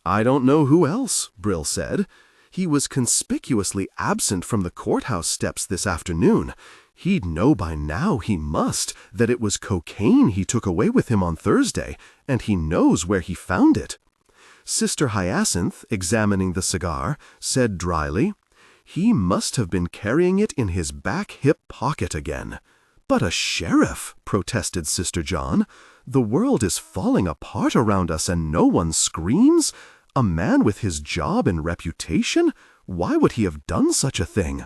"I don't know who else," Brill said. "He was conspicuously absent from the courthouse steps this afternoon. He'd know by now, he must, that it was cocaine he took away with him on Thursday, and he knows where he found it." Sister Hyacinthe, examining the cigar, said dryly, "He must have been carrying it in his back hip pocket again." "But a sheriff," protested Sister John. "The world is falling apart around us and no one screams? A man with his job and reputation? Why would he have done such a thing?"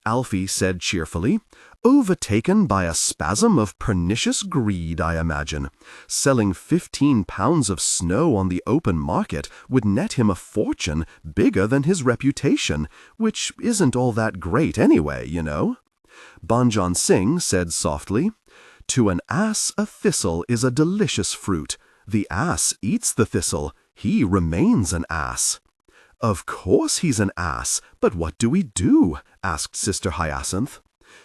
Alfie said cheerfully, "Overtaken by a spasm of pernicious greed, I imagine. Selling 15 pounds of snow on the open market would net him a fortune bigger than his reputation, which isn't all that great anyway, you know." Banjan Singh said softly, "To an ass a thistle is a delicious fruit. The ass eats the thistle. He remains an ass." "Of course he's an ass, but what do we do?" asked Sister Hyacinthe.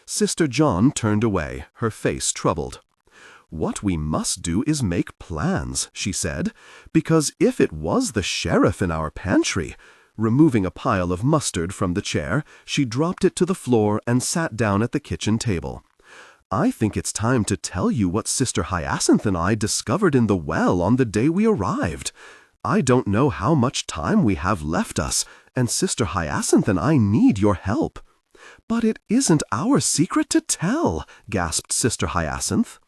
Sister John turned away, her face troubled. "What we must do is make plans," she said, "because if it was the sheriff in our pantry—" Removing a pile of mustard from the chair, she dropped it to the floor and sat down at the kitchen table. "I think it's time to tell you what Sister Hyacinthe and I discovered in the well on the day we arrived. I don't know how much time we have left us, and Sister Hyacinthe and I need your help." "But it isn't our secret to tell," gasped Sister Hyacinthe.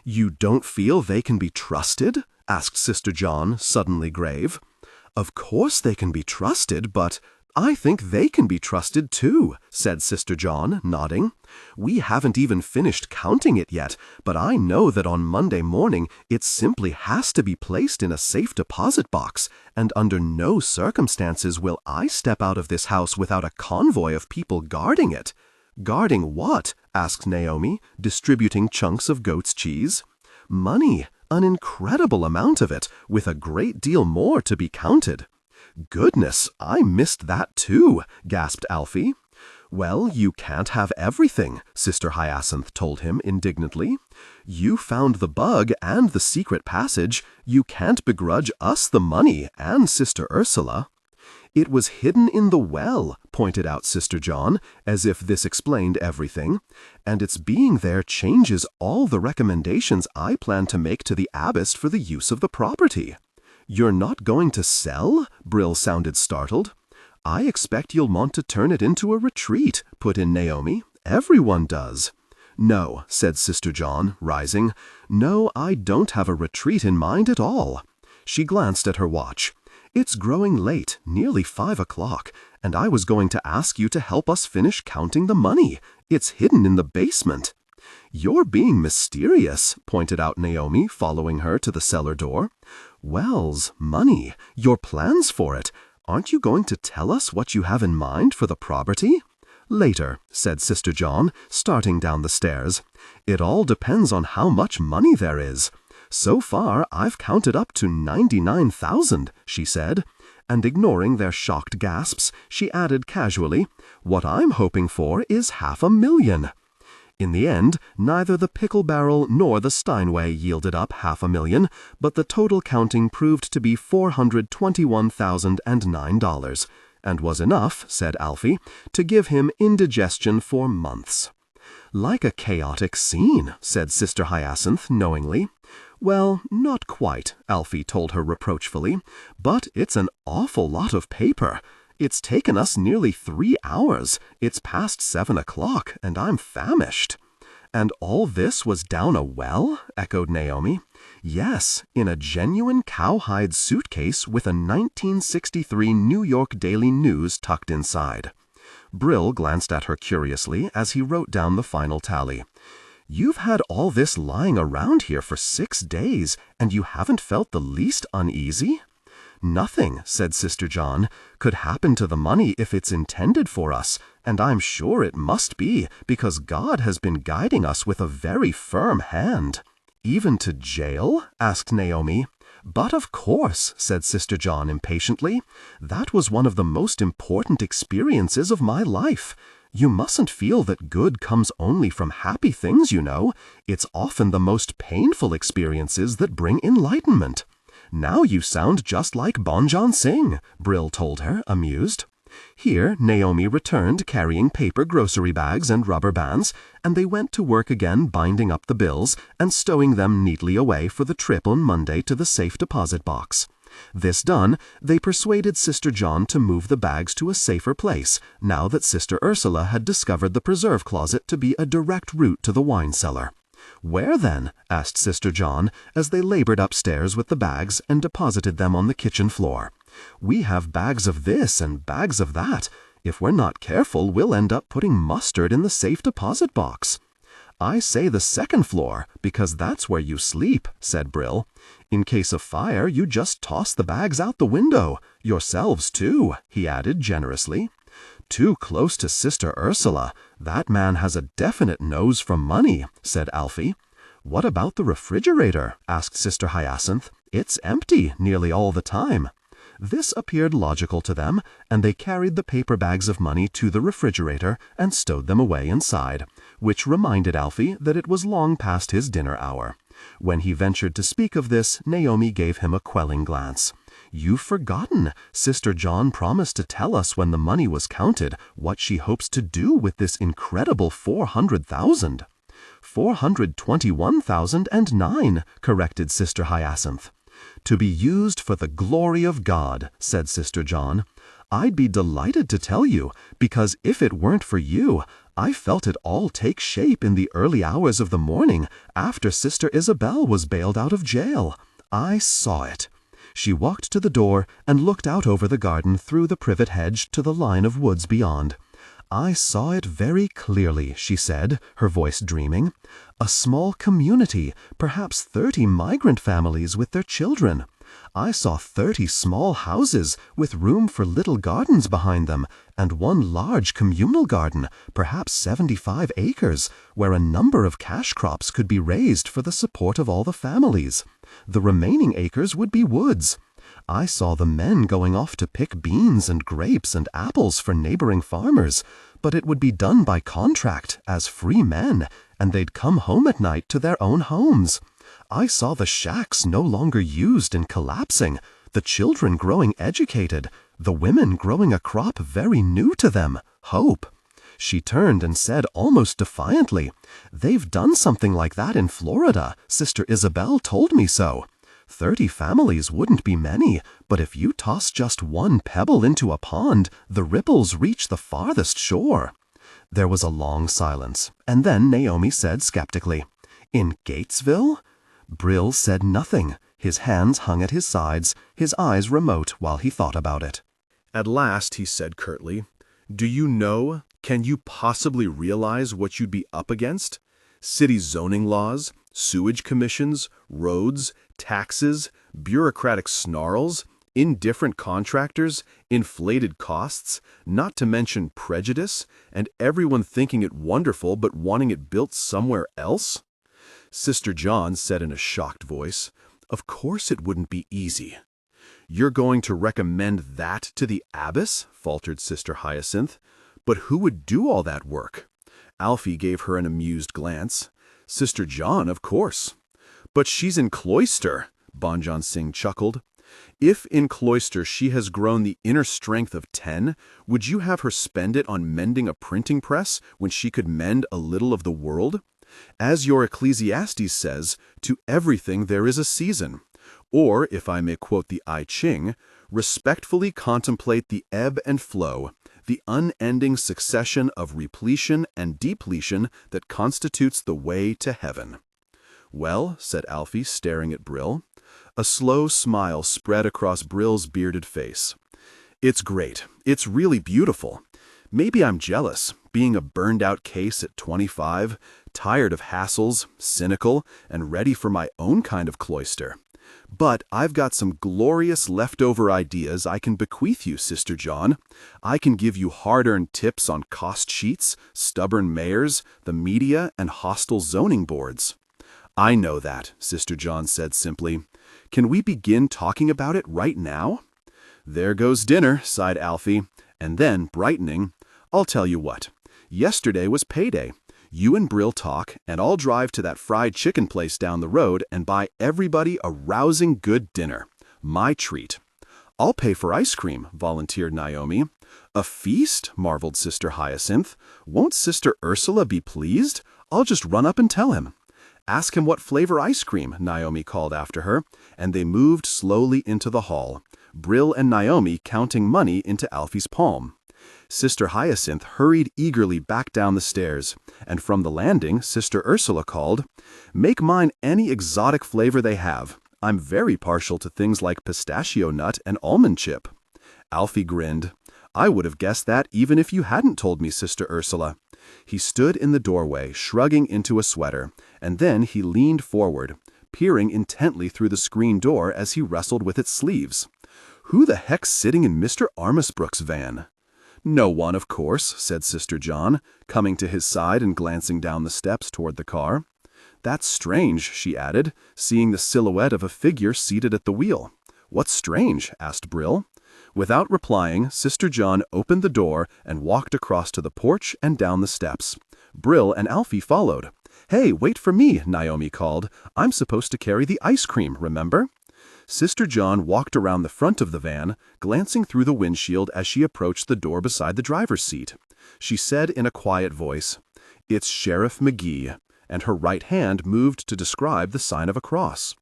"You don't feel they can be trusted?" asked Sister John, suddenly grave. "Of course they can be trusted, but—" "I think they can be trusted too," said Sister John, nodding. "We haven't even finished counting it yet, but I know that on Monday morning it simply has to be placed in a safe deposit box, and under no circumstances will I step out of this house without a convoy of people guarding it." "Guarding what?" asked Naomi, distributing chunks of goat's cheese. "Money, an incredible amount of it, with a great deal more to be counted." "Goodness, I missed that too," gasped Alfie. "Well, you can't have everything," Sister Hyacinthe told him indignantly. "You found the bug and the secret passage. You can't begrudge us the money and Sister Ursula." "It was hidden in the well," pointed out Sister John, as if this explained everything, "and its being there changes all the recommendations I plan to make to the abbess for the use of the property." "You're not going to sell?" Brill sounded startled. "I expect you'll want to turn it into a retreat," put in Naomi. "Everyone does." "No," said Sister John, rising. "No, I don't have a retreat in mind at all." She glanced at her watch. "It's growing late, nearly 5 o'clock, and I was going to ask you to help us finish counting the money. It's hidden in the basement." "You're being mysterious," pointed out Naomi, following her to the cellar door. "Wells, money, your plans for it. Aren't you going to tell us what you have in mind for the property?" "Later," said Sister John, starting down the stairs. "It all depends on how much money there is. So far, I've counted up to 99,000, she said, and ignoring their shocked gasps, she added casually, "What I'm hoping for is 500,000. In the end, neither the pickle barrel nor the Steinway yielded up 500,000, but the total counting proved to be $421,009, and was enough, said Alfie, to give him indigestion for months. "Like a chaotic scene," said Sister Hyacinthe knowingly. "Well, not quite," Alfie told her reproachfully, "but it's an awful lot of paper. It's taken us nearly 3 hours. It's past 7 o'clock, and I'm famished."
"And all this was down a well?" echoed Naomi. "Yes, in a genuine cowhide suitcase with a 1963 New York Daily News tucked inside." Brill glanced at her curiously as he wrote down the final tally. "You've had all this lying around here for 6 days, and you haven't felt the least uneasy?" "Nothing," said Sister John, "could happen to the money if it's intended for us, and I'm sure it must be, because God has been guiding us with a very firm hand." "Even to jail?" asked Naomi. "But of course," said Sister John impatiently. "That was one of the most important experiences of my life. You mustn't feel that good comes only from happy things, you know. It's often the most painful experiences that bring enlightenment." "Now you sound just like Bonjon Singh," Brill told her, amused. Here Naomi returned carrying paper grocery bags and rubber bands, and they went to work again binding up the bills and stowing them neatly away for the trip on Monday to the safe deposit box. This done, they persuaded Sister John to move the bags to a safer place, now that Sister Ursula had discovered the preserve closet to be a direct route to the wine cellar. "Where then?" asked Sister John, as they labored upstairs with the bags and deposited them on the kitchen floor. "We have bags of this and bags of that. If we're not careful, we'll end up putting mustard in the safe deposit box." "I say the second floor, because that's where you sleep," said Brill. "In case of fire, you just toss the bags out the window. Yourselves, too," he added generously. "Too close to Sister Ursula. That man has a definite nose for money," said Alfie. "What about the refrigerator?" asked Sister Hyacinthe. "It's empty nearly all the time." This appeared logical to them, and they carried the paper bags of money to the refrigerator and stowed them away inside, which reminded Alfie that it was long past his dinner hour. When he ventured to speak of this, Naomi gave him a quelling glance. "You've forgotten. Sister John promised to tell us when the money was counted what she hopes to do with this incredible 400,000. 421,009, corrected Sister Hyacinthe. "To be used for the glory of God," said Sister John. "I'd be delighted to tell you, because if it weren't for you, I felt it all take shape in the early hours of the morning after Sister Isabel was bailed out of jail. I saw it." She walked to the door and looked out over the garden through the privet hedge to the line of woods beyond. "I saw it very clearly," she said, her voice dreaming. "A small community, perhaps 30 migrant families with their children. I saw 30 small houses with room for little gardens behind them, and one large communal garden, perhaps 75 acres, where a number of cash crops could be raised for the support of all the families. The remaining acres would be woods. I saw the men going off to pick beans and grapes and apples for neighboring farmers, but it would be done by contract, as free men, and they'd come home at night to their own homes. I saw the shacks no longer used and collapsing, the children growing educated, the women growing a crop very new to them, hope." She turned and said almost defiantly, "They've done something like that in Florida. Sister Isabel told me so. 30 families wouldn't be many, but if you toss just one pebble into a pond, the ripples reach the farthest shore." There was a long silence, and then Naomi said skeptically, "In Gatesville?" Brill said nothing. His hands hung at his sides, his eyes remote while he thought about it.
At last he said curtly, "Do you know, can you possibly realize what you'd be up against? City zoning laws, sewage commissions, roads, taxes, bureaucratic snarls, indifferent contractors, inflated costs, not to mention prejudice, and everyone thinking it wonderful but wanting it built somewhere else?" Sister John said in a shocked voice, "Of course it wouldn't be easy." "You're going to recommend that to the abbess?" faltered Sister Hyacinthe. "But who would do all that work?" Alfie gave her an amused glance. "Sister John, of course." "But she's in cloister," Bonjon Singh chuckled. "If in cloister she has grown the inner strength of 10, would you have her spend it on mending a printing press when she could mend a little of the world? As your Ecclesiastes says, to everything there is a season. Or, if I may quote the I Ching, respectfully contemplate the ebb and flow, the unending succession of repletion and depletion that constitutes the way to heaven. "Well," said Alfie, staring at Brill. A slow smile spread across Brill's bearded face. "It's great. It's really beautiful. Maybe I'm jealous, being a burned-out case at 25, tired of hassles, cynical, and ready for my own kind of cloister. But I've got some glorious leftover ideas I can bequeath you, Sister John. I can give you hard-earned tips on cost sheets, stubborn mayors, the media, and hostile zoning boards." "I know that," Sister John said simply. "Can we begin talking about it right now?" "There goes dinner," sighed Alfie, and then, brightening, "I'll tell you what. Yesterday was payday. You and Brill talk, and I'll drive to that fried chicken place down the road and buy everybody a rousing good dinner. My treat." "I'll pay for ice cream," volunteered Naomi. "A feast?" marveled Sister Hyacinthe. "Won't Sister Ursula be pleased? I'll just run up and tell him." "Ask him what flavor ice cream," Naomi called after her, and they moved slowly into the hall, Brill and Naomi counting money into Alfie's palm. Sister Hyacinthe hurried eagerly back down the stairs, and from the landing Sister Ursula called, "Make mine any exotic flavor they have. I'm very partial to things like pistachio nut and almond chip." Alfie grinned. "I would have guessed that even if you hadn't told me, Sister Ursula." He stood in the doorway, shrugging into a sweater, and then he leaned forward, peering intently through the screen door as he wrestled with its sleeves. "Who the heck's sitting in Mr. Armisbrook's van?" "No one, of course," said Sister John, coming to his side and glancing down the steps toward the car. "That's strange," she added, seeing the silhouette of a figure seated at the wheel. "What's strange?" asked Brill. Without replying, Sister John opened the door and walked across to the porch and down the steps. Brill and Alfie followed. "Hey, wait for me," Naomi called. "I'm supposed to carry the ice cream, remember?" Sister John walked around the front of the van, glancing through the windshield as she approached the door beside the driver's seat. She said in a quiet voice, "It's Sheriff McGee," and her right hand moved to describe the sign of a cross.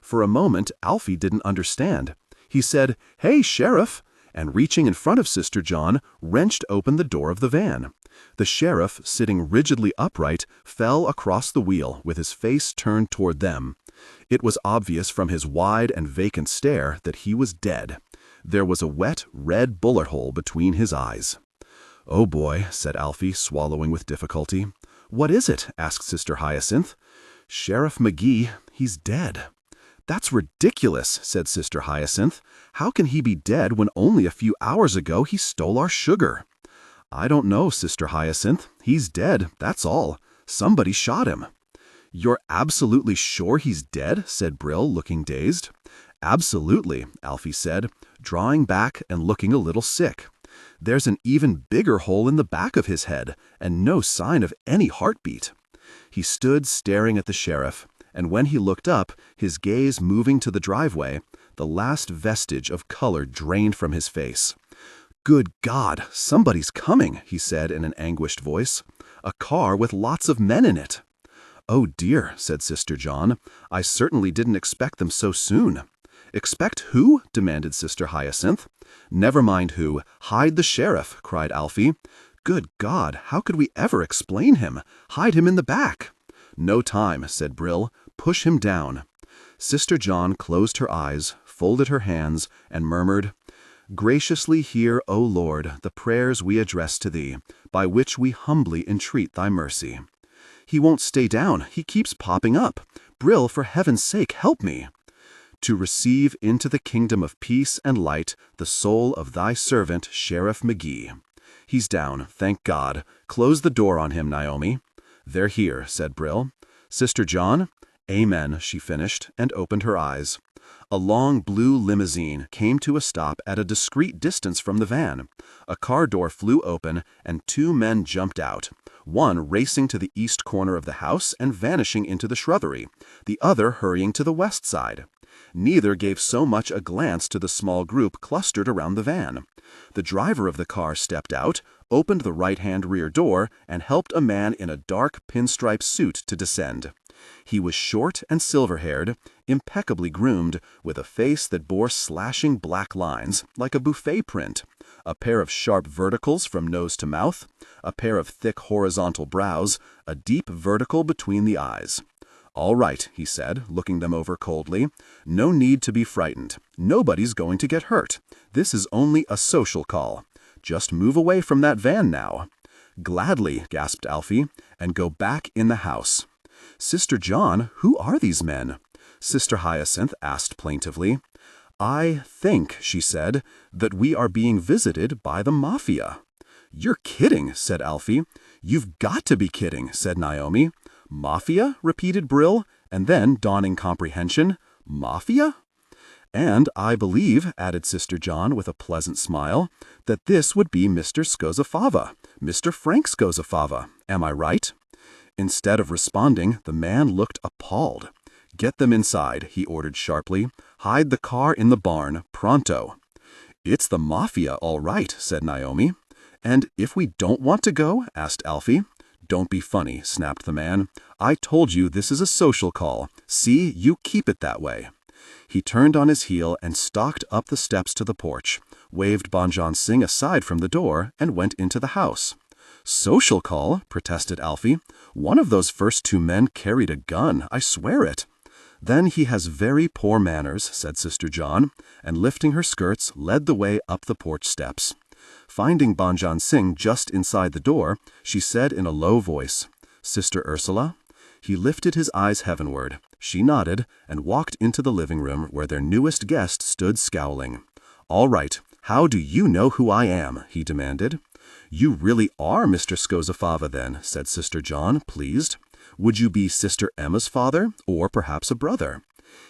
For a moment, Alfie didn't understand. He said, "Hey, Sheriff," and reaching in front of Sister John, wrenched open the door of the van. The sheriff, sitting rigidly upright, fell across the wheel with his face turned toward them. It was obvious from his wide and vacant stare that he was dead. There was a wet, red bullet hole between his eyes. "Oh boy," said Alfie, swallowing with difficulty. "What is it?" asked Sister Hyacinthe. "Sheriff McGee, he's dead." "That's ridiculous," said Sister Hyacinthe. "How can he be dead when only a few hours ago he stole our sugar?" "I don't know, Sister Hyacinthe. He's dead, that's all. Somebody shot him." "You're absolutely sure he's dead?" said Brill, looking dazed. "Absolutely," Alfie said, drawing back and looking a little sick. "There's an even bigger hole in the back of his head, and no sign of any heartbeat." He stood staring at the sheriff, and when he looked up, his gaze moving to the driveway, the last vestige of color drained from his face. "Good God, somebody's coming," he said in an anguished voice. "A car with lots of men in it." "Oh dear," said Sister John. "I certainly didn't expect them so soon." "Expect who?" demanded Sister Hyacinthe. "Never mind who. Hide the sheriff," cried Alfie. "Good God, how could we ever explain him? Hide him in the back." "No time," said Brill. "Push him down." Sister John closed her eyes, folded her hands, and murmured, "Graciously hear, O Lord, the prayers we address to Thee, by which we humbly entreat Thy mercy." "He won't stay down. He keeps popping up. Brill, for heaven's sake, help me." "To receive into the kingdom of peace and light the soul of Thy servant, Sheriff McGee." "He's down, thank God. Close the door on him, Naomi." "They're here," said Brill. "Sister John?" "Amen," she finished, and opened her eyes. A long blue limousine came to a stop at a discreet distance from the van. A car door flew open, and two men jumped out, one racing to the east corner of the house and vanishing into the shrubbery, the other hurrying to the west side. Neither gave so much a glance to the small group clustered around the van. The driver of the car stepped out, opened the right-hand rear door, and helped a man in a dark pinstripe suit to descend. He was short and silver-haired,
impeccably groomed, with a face that bore slashing black lines, like a buffet print, a pair of sharp verticals from nose to mouth, a pair of thick horizontal brows, a deep vertical between the eyes. "All right," he said, looking them over coldly. "No need to be frightened. Nobody's going to get hurt. This is only a social call. Just move away from that van now." "Gladly," gasped Alfie, "and go back in the house." "Sister John, who are these men?" Sister Hyacinthe asked plaintively. "I think," she said, "that we are being visited by the Mafia." "You're kidding," said Alfie. "You've got to be kidding," said Naomi. "Mafia?" repeated Brill, and then, dawning comprehension, "Mafia?" "And I believe," added Sister John with a pleasant smile, "that this would be Mr. Scozzafava, Mr. Frank Scozzafava. Am I right?" Instead of responding, the man looked appalled. "Get them inside," he ordered sharply. "Hide the car in the barn, pronto." "It's the Mafia, all right," said Naomi. "And if we don't want to go?" asked Alfie. "Don't be funny," snapped the man. "I told you this is a social call. See, you keep it that way." He turned on his heel and stalked up the steps to the porch, waved Banjan Singh aside from the door, and went into the house. "Social call?" protested Alfie. "One of those first two men carried a gun, I swear it." "Then he has very poor manners," said Sister John, and lifting her skirts, led the way up the porch steps. Finding Banjan Singh just inside the door, she said in a low voice, "Sister Ursula?" He lifted his eyes heavenward. She nodded and walked into the living room where their newest guest stood scowling. "All right, how do you know who I am?" he demanded. "You really are Mr. Scozzafava then," said Sister John, pleased. "Would you be Sister Emma's father, or perhaps a brother?"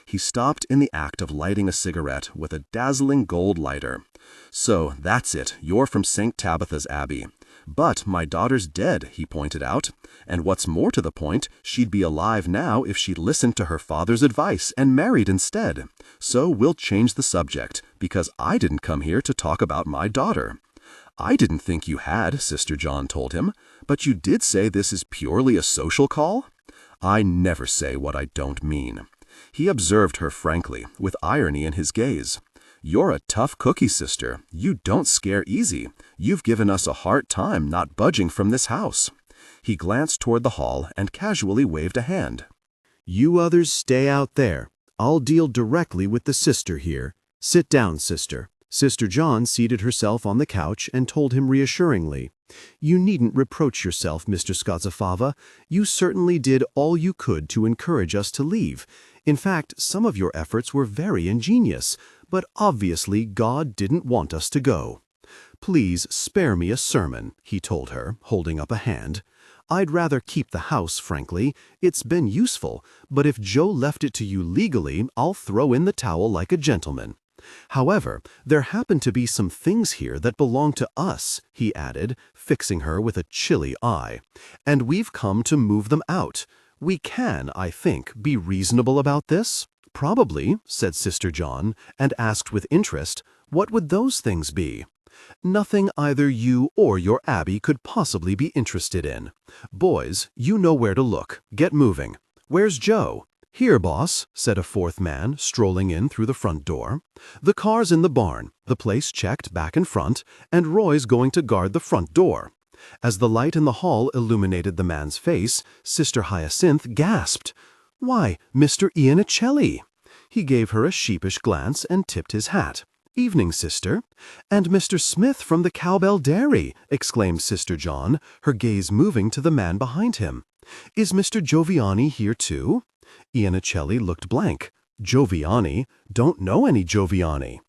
He stopped in the act of lighting a cigarette with a dazzling gold lighter. "So, that's it, you're from St. Tabitha's Abbey. But my daughter's dead," he pointed out. "And what's more to the point, she'd be alive now if she'd listened to her father's advice and married instead. So we'll change the subject, because I didn't come here to talk about my daughter." "I didn't think you had," Sister John told him. "But you did say this is purely a social call?" "I never say what I don't mean." He observed her frankly, with irony in his gaze. "You're a tough cookie, sister. You don't scare easy. You've given us a hard time not budging from this house." He glanced toward the hall and casually waved a hand.
"You others stay out there. I'll deal directly with the sister here. Sit down, sister." Sister John seated herself on the couch and told him reassuringly, "You needn't reproach yourself, Mr. Scozzafava. You certainly did all you could to encourage us to leave. In fact, some of your efforts were very ingenious, but obviously God didn't want us to go. Please spare me a sermon," he told her, holding up a hand. "I'd rather keep the house, frankly. It's been useful, but if Joe left it to you legally, I'll throw in the towel like a gentleman. However, there happen to be some things here that belong to us," he added, fixing her with a chilly eye, "and we've come to move them out. We can, I think, be reasonable about this?" "Probably," said Sister John, and asked with interest, "What would those things be?" "Nothing either you or your Abbey could possibly be interested in. Boys, you know where to look. Get moving. Where's Joe?" "Here, boss," said a fourth man, strolling in through the front door. "The car's in the barn, the place checked back and front, and Roy's going to guard the front door." As the light in the hall illuminated the man's face, Sister Hyacinthe gasped, "Why, Mr. Iannicelli!" He gave her a sheepish glance and tipped his hat. "Evening, sister." "And Mr. Smith from the Cowbell Dairy!" exclaimed Sister John, her gaze moving to the man behind him. "Is Mr. Giovanni here too?" Iannicelli looked blank. "Giovanni? Don't know any Giovanni."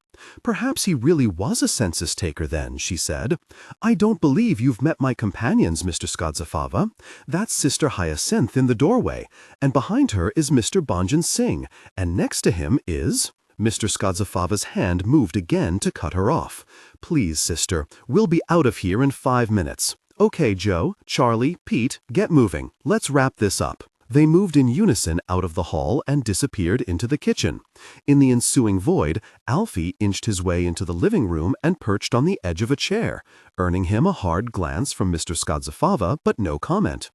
"Perhaps he really was a census taker then," she said. "I don't believe you've met my companions, Mr. Scozzafava. That's Sister Hyacinthe in the doorway, and behind her is Mr. Banjan Singh, and next to him is—" Mr. Scozzafava's hand moved again to cut her off. "Please, sister, we'll be out of here in 5 minutes. Okay, Joe, Charlie, Pete, get moving. Let's wrap this up." They moved in unison out of the hall and disappeared into the kitchen. In the ensuing void, Alfie inched his way into the living room and perched on the edge of a chair, earning him a hard glance from Mr. Scozzafava, but no comment.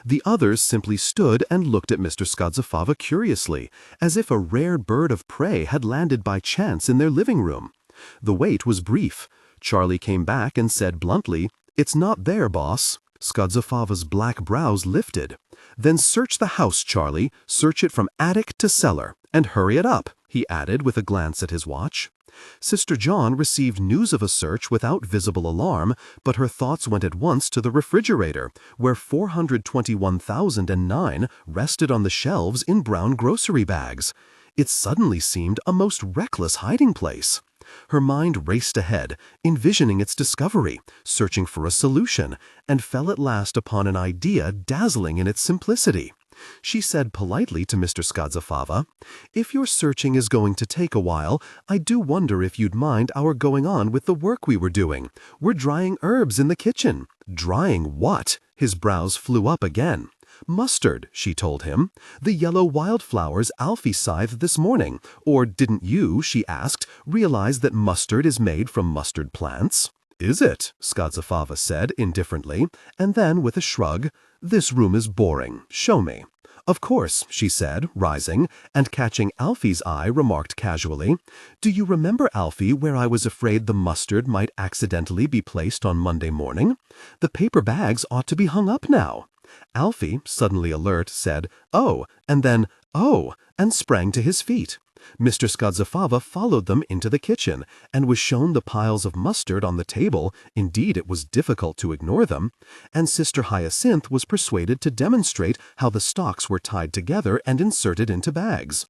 The others simply stood and looked at Mr. Skodzafava curiously, as if a rare bird of prey had landed by chance in their living room. The wait was brief. Charlie came back and said bluntly, "It's not there, boss." Skodzafava's black brows lifted. "Then search the house, Charlie. Search it from attic to cellar. And hurry it up," he added with a glance at his watch. Sister John received news of a search without visible alarm, but her thoughts went at once to the refrigerator, where 421,009 rested on the shelves in brown grocery bags. It suddenly seemed a most reckless hiding place. Her mind raced ahead, envisioning its discovery, searching for a solution, and fell at last upon an idea dazzling in its simplicity. She said politely to Mr. Skodzafava, "If your searching is going to take a while, I do wonder if you'd mind our going on with the work we were doing. We're drying herbs in the kitchen." "Drying what?" His brows flew up again. "Mustard," she told him. "The yellow wildflowers Alfie scythed this morning. Or didn't you," she asked, "realize that mustard is made from mustard plants?" "Is it?" Skodzafava said indifferently, and then with a shrug, "This room is boring. Show me." "Of course," she said, rising, and catching Alfie's eye remarked casually, "Do you remember, Alfie, where I was afraid the mustard might accidentally be placed on Monday morning? The paper bags ought to be hung up now." Alfie, suddenly alert, said, "Oh," and then, "Oh," and sprang to his feet. Mr. Skodzafava followed them into the kitchen, and was shown the piles of mustard on the table. Indeed, it was difficult to ignore them, and Sister Hyacinthe was persuaded to demonstrate how the stalks were tied together and inserted into bags.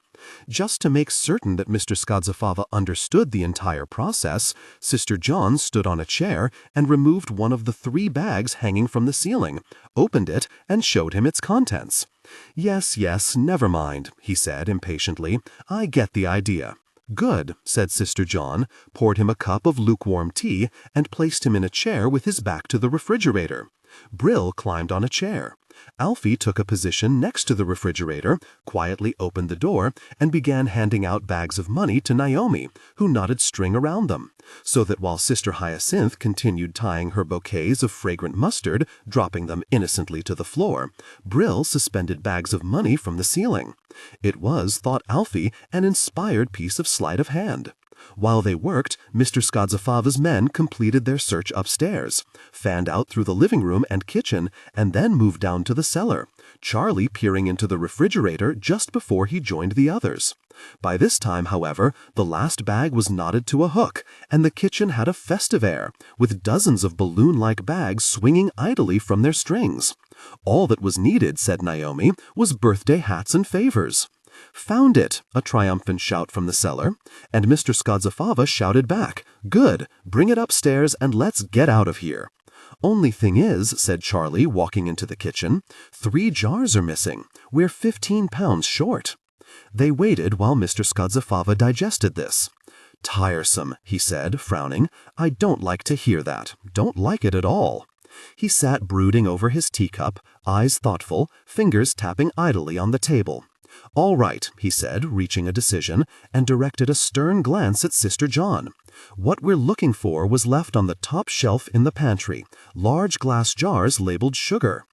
Just to make certain that Mr. Skodzafava understood the entire process, Sister John stood on a chair and removed one of the 3 bags hanging from the ceiling, opened it, and showed him its contents. "Yes, yes, never mind," he said impatiently. "I get the idea." "Good," said Sister John, poured him a cup of lukewarm tea, and placed him in a chair with his back to the refrigerator. Brill climbed on a chair. Alfie took a position next to the refrigerator, quietly opened the door, and began handing out bags of money to Naomi, who knotted string around them, so that while Sister Hyacinthe continued tying her bouquets of fragrant mustard, dropping them innocently to the floor, Brill suspended bags of money from the ceiling. It was, thought Alfie, an inspired piece of sleight of hand. While they worked, Mr. Skodzafava's men completed their search upstairs, fanned out through the living room and kitchen, and then moved down to the cellar, Charlie peering into the refrigerator just before he joined the others. By this time, however, the last bag was knotted to a hook, and the kitchen had a festive air, with dozens of balloon-like bags swinging idly from their strings. All that was needed, said Naomi, was birthday hats and favors. "Found it!" a triumphant shout from the cellar, and Mr. Skodzafava shouted back, "Good! Bring it upstairs and let's get out of here." "Only thing is," said Charlie, walking into the kitchen, "3 jars are missing. We're 15 pounds short." They waited while Mr. Skodzafava digested this. "Tiresome," he said, frowning. "I don't like to hear that. Don't like it at all." He sat brooding over his teacup, eyes thoughtful, fingers tapping idly on the table. "All right," he said, reaching a decision, and directed a stern glance at Sister John. "What we're looking for was left on the top shelf in the pantry, large glass jars labeled sugar."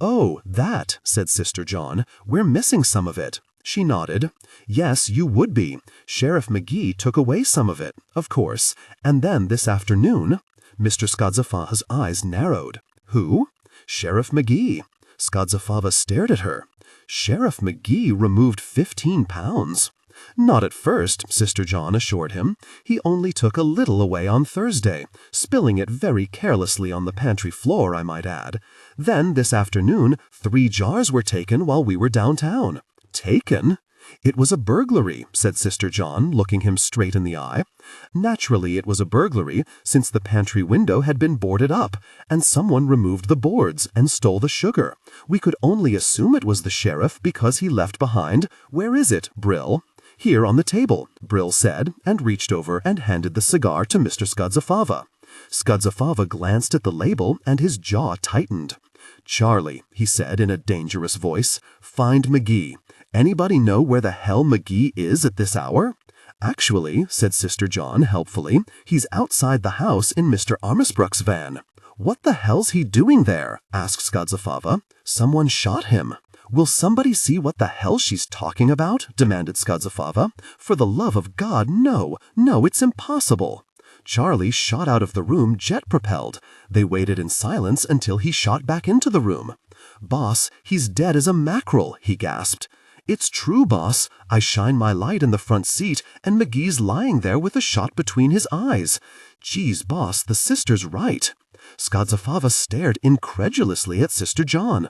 "Oh, that," said Sister John. "We're missing some of it." She nodded. "Yes, you would be. Sheriff McGee took away some of it, of course, and then this afternoon—" Mr. Skodzafava's eyes narrowed. "Who?" "Sheriff McGee." Skodzafava stared at her. "Sheriff McGee removed 15 pounds. "Not at first," Sister John assured him. "He only took a little away on Thursday, spilling it very carelessly on the pantry floor, I might add. Then this afternoon 3 jars were taken while we were downtown." "Taken?" "It was a burglary," said Sister John, looking him straight in the eye. "Naturally it was a burglary, since the pantry window had been boarded up, and someone removed the boards and stole the sugar. We could only assume it was the sheriff because he left behind— Where is it, Brill?" "Here on the table," Brill said, and reached over and handed the cigar to Mr. Skodzafava. Skodzafava glanced at the label, and his jaw tightened. "Charlie," he said in a dangerous voice, "find McGee. Anybody know where the hell McGee is at this hour?" "Actually," said Sister John helpfully, "he's outside the house in Mr. Armisbrook's van." "What the hell's he doing there?" asked Skadzafava. "Someone shot him." "Will somebody see what the hell she's talking about?" demanded Skadzafava. "For the love of God, no, it's impossible." Charlie shot out of the room jet-propelled. They waited in silence until he shot back into the room. "Boss, he's dead as a mackerel," he gasped. "It's true, boss. I shine my light in the front seat, and McGee's lying there with a shot between his eyes. Geez, boss, the sister's right." Skadzafava stared incredulously at Sister John.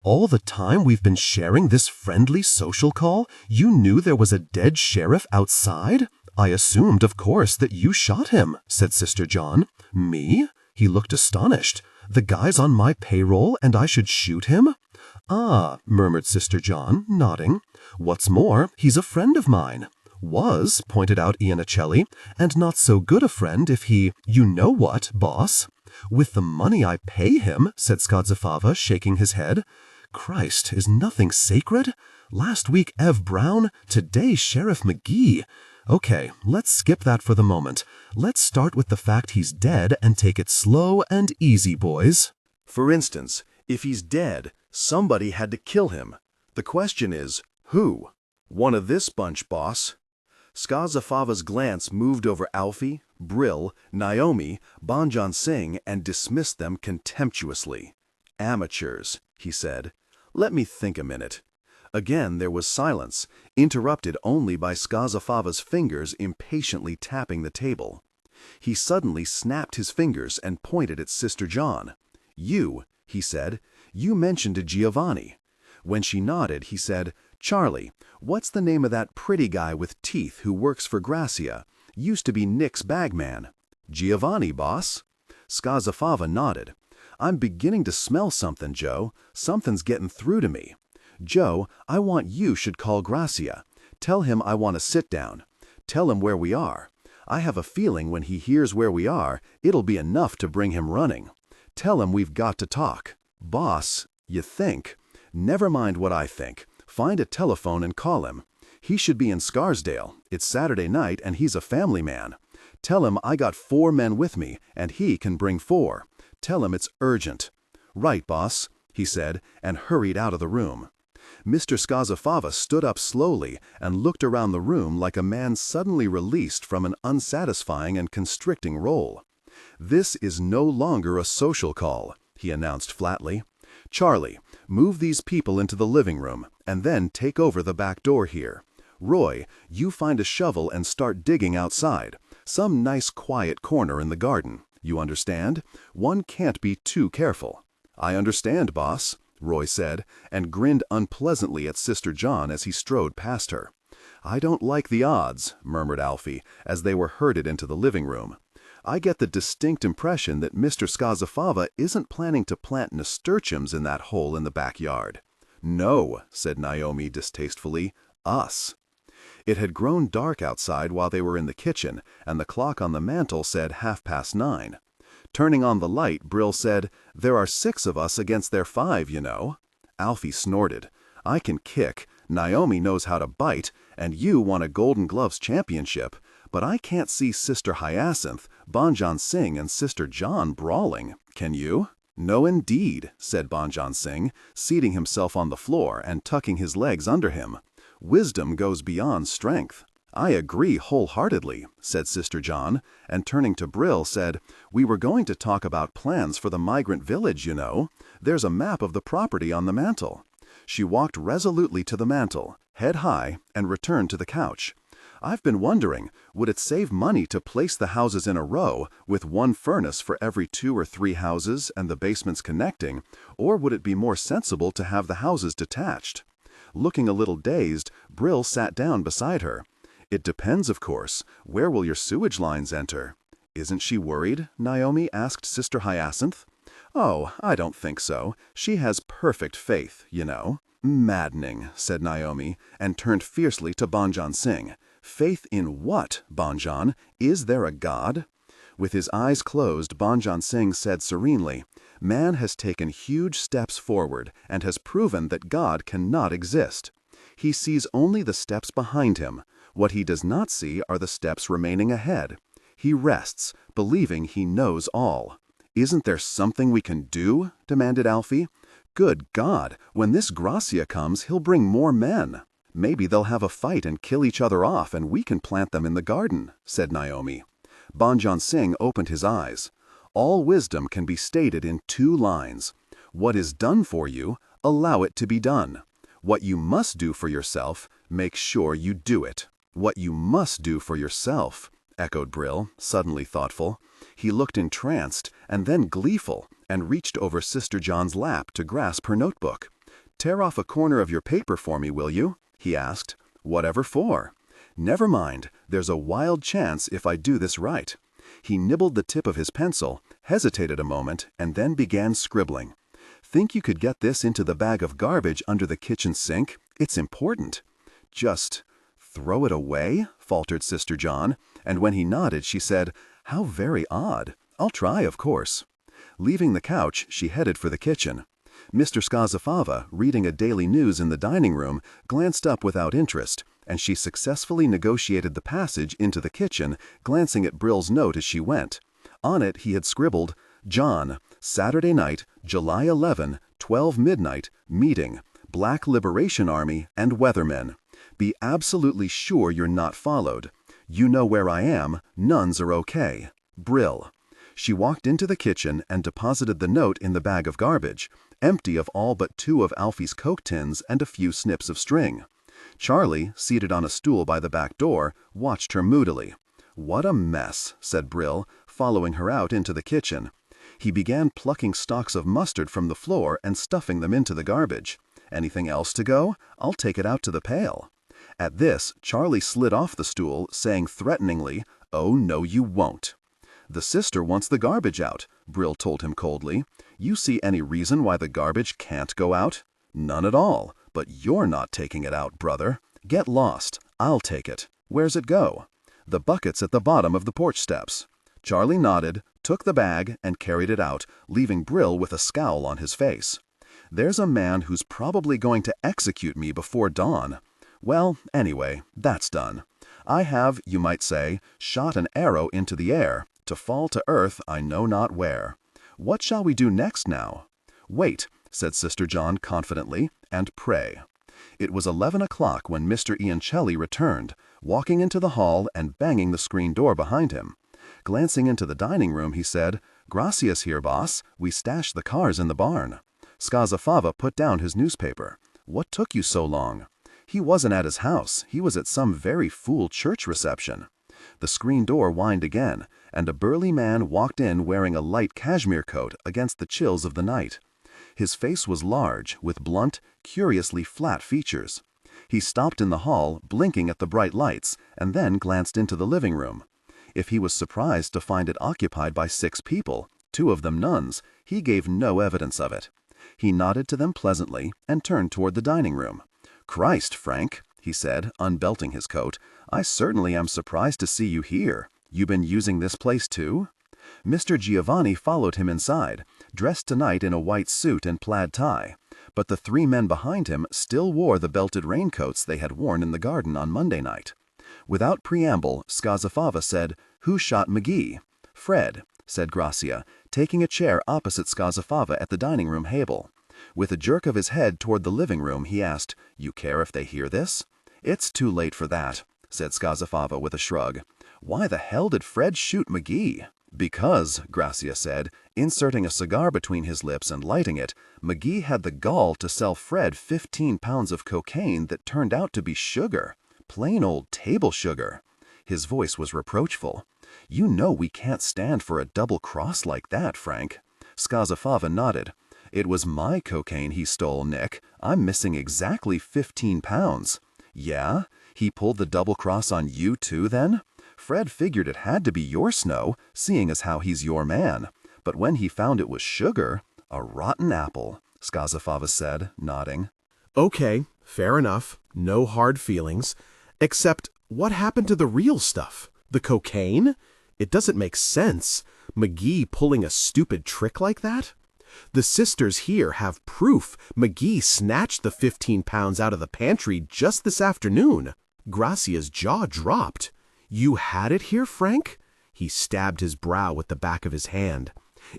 "All the time we've been sharing this friendly social call, you knew there was a dead sheriff outside?" "I assumed, of course, that you shot him," said Sister John. "Me?" He looked astonished. "The guy's on my payroll, and I should shoot him?" "Ah," murmured Sister John, nodding. "What's more, he's a friend of mine." "Was," pointed out Iannicelli, "and not so good a friend if he, you know what, boss." "With the money I pay him," said Skadzafava, shaking his head. "Christ, is nothing sacred? Last week Ev Brown, today Sheriff McGee. Okay, let's skip that for the moment. Let's start with the fact he's dead and take it slow and easy, boys."
For instance, if he's dead, somebody had to kill him. The question is, who? "One of this bunch, boss." Skadzafava's glance moved over Alfie, Brill, Naomi, Banjan Singh, and dismissed them contemptuously. "Amateurs," he said. "Let me think a minute." Again there was silence, interrupted only by Skadzafava's fingers impatiently tapping the table. He suddenly snapped his fingers and pointed at Sister John. "You," he said, "you mentioned to Giovanni." When she nodded, he said, "Charlie, what's the name of that pretty guy with teeth who works for Gracia? Used to be Nick's bagman." "Giovanni, boss." Skadzafava nodded. "I'm beginning to smell something, Joe. Something's getting through to me. Joe, I want you should call Gracia. Tell him I want to sit down. Tell him where we are. I have a feeling when he hears where we are, it'll be enough to bring him running. Tell him we've got to talk." "Boss, you think?" "Never mind what I think. Find a telephone and call him. He should be in Scarsdale. It's Saturday night and he's a family man. Tell him I got 4 men with me and he can bring 4. Tell him it's urgent." "Right, boss," he said, and hurried out of the room. Mr. Skadzafava stood up slowly and looked around the room like a man suddenly released from an unsatisfying and constricting role. "This is no longer a social call," he announced flatly. "Charlie, move these people into the living room, and then take over the back door here. Roy, you find a shovel and start digging outside. Some nice quiet corner in the garden. You understand? One can't be too careful." "I understand, boss," Roy said, and grinned unpleasantly at Sister John as he strode past her. "I don't like the odds," murmured Alfie, as they were herded into the living room. "I get the distinct impression that Mr. Skadzafava isn't planning to plant nasturtiums in that hole in the backyard." "No," said Naomi distastefully, "us." It had grown dark outside while they were in the kitchen, and the clock on the mantel said 9:30. Turning on the light, Brill said, "There are 6 of us against their 5, you know." Alfie snorted. "I can kick, Naomi knows how to bite, and you won a Golden Gloves championship, but I can't see Sister Hyacinthe, Banjan Singh, and Sister John brawling, can you?" "No indeed," said Banjan Singh, seating himself on the floor and tucking his legs under him. "Wisdom goes beyond strength." "I agree wholeheartedly," said Sister John, and turning to Brill said, "We were going to talk about plans for the migrant village, you know. There's a map of the property on the mantel." She walked resolutely to the mantel, head high, and returned to the couch. "I've been wondering, would it save money to place the houses in a row, with 1 furnace for every 2 or 3 houses and the basements connecting, or would it be more sensible to have the houses detached?" Looking a little dazed, Brill sat down beside her. "It depends, of course. Where will your sewage lines enter?" "Isn't she worried?" Naomi asked Sister Hyacinthe. "Oh, I don't think so. She has perfect faith, you know." "Maddening," said Naomi, and turned fiercely to Banjan Singh. "Faith in what, Banjan? Is there a God?" With his eyes closed, Banjan Singh said serenely, "Man has taken huge steps forward and has proven that God cannot exist. He sees only the steps behind him. What he does not see are the steps remaining ahead. He rests, believing he knows all. "Isn't there something we can do?" demanded Alfie. "Good God, when this Gracia comes, he'll bring more men. Maybe they'll have a fight and kill each other off and we can plant them in the garden," said Naomi. Banjan Singh opened his eyes. "All wisdom can be stated in 2 lines. What is done for you, allow it to be done. What you must do for yourself, make sure you do it." "What you must do for yourself," echoed Brill, suddenly thoughtful. He looked entranced and then gleeful and reached over Sister John's lap to grasp her notebook. "Tear off a corner of your paper for me, will you?" he asked. "Whatever for?" "Never mind, there's a wild chance if I do this right." He nibbled the tip of his pencil, hesitated a moment, and then began scribbling. "Think you could get this into the bag of garbage under the kitchen sink? It's important." "Just throw it away?" faltered Sister John, and when he nodded she said, "How very odd. I'll try, of course." Leaving the couch, she headed for the kitchen. Mr. Skazafava, reading a daily news in the dining room, glanced up without interest, and she successfully negotiated the passage into the kitchen, glancing at Brill's note as she went. On it he had scribbled, "John, Saturday night, July 11, 12 midnight, meeting, Black Liberation Army and Weathermen. Be absolutely sure you're not followed. You know where I am, nuns are okay. Brill." She walked into the kitchen and deposited the note in the bag of garbage, empty of all but 2 of Alfie's Coke tins and a few snips of string. Charlie, seated on a stool by the back door, watched her moodily. "What a mess," said Brill, following her out into the kitchen. He began plucking stalks of mustard from the floor and stuffing them into the garbage. "Anything else to go? I'll take it out to the pail." At this, Charlie slid off the stool, saying threateningly, "Oh, no, you won't." "The sister wants the garbage out," Brill told him coldly. "You see any reason why the garbage can't go out?" "None at all, but you're not taking it out, brother. Get lost. I'll take it. Where's it go?" "The bucket's at the bottom of the porch steps." Charlie nodded, took the bag, and carried it out, leaving Brill with a scowl on his face. "There's a man who's probably going to execute me before dawn. Well, anyway, that's done. I have, you might say, shot an arrow into the air, to fall to earth I know not where. What shall we do next now?" "Wait," said Sister John confidently, "and pray." It was 11 o'clock when Mr. Iancelli returned, walking into the hall and banging the screen door behind him. Glancing into the dining room, he said, "Gracias here, boss. We stashed the cars in the barn." Skazafava put down his newspaper. "What took you so long?" "He wasn't at his house. He was at some very fool church reception." The screen door whined again, and a burly man walked in wearing a light cashmere coat against the chills of the night. His face was large, with blunt, curiously flat features. He stopped in the hall, blinking at the bright lights, and then glanced into the living room. If he was surprised to find it occupied by 6 people, 2 of them nuns, he gave no evidence of it. He nodded to them pleasantly and turned toward the dining room. "Christ, Frank," he said, unbelting his coat, "I certainly am surprised to see you here. You been using this place too?" Mr. Giovanni followed him inside, dressed tonight in a white suit and plaid tie, but the 3 men behind him still wore the belted raincoats they had worn in the garden on Monday night. Without preamble, Skazafava said, "Who shot McGee?" "Fred," said Gracia, taking a chair opposite Skazafava at the dining room table. With a jerk of his head toward the living room, he asked, "You care if they hear this?" "It's too late for that," said Skazafava with a shrug. "Why the hell did Fred shoot McGee?" "Because," Gracia said, inserting a cigar between his lips and lighting it, "McGee had the gall to sell Fred 15 pounds of cocaine that turned out to be sugar. Plain old table sugar." His voice was reproachful. "You know we can't stand for a double cross like that, Frank." Skazafava nodded. "It was my cocaine he stole, Nick. I'm missing exactly 15 pounds. "Yeah? He pulled the double cross on you too, then?" "Fred figured it had to be your snow, seeing as how he's your man. But when he found it was sugar, a rotten apple," Skazafava said, nodding.
"Okay, fair enough. No hard feelings. Except, what happened to the real stuff? The cocaine? It doesn't make sense. McGee pulling a stupid trick like that? The sisters here have proof McGee snatched the 15 pounds out of the pantry just this afternoon." Gracia's jaw dropped. "You had it here, Frank?" He stabbed his brow with the back of his hand.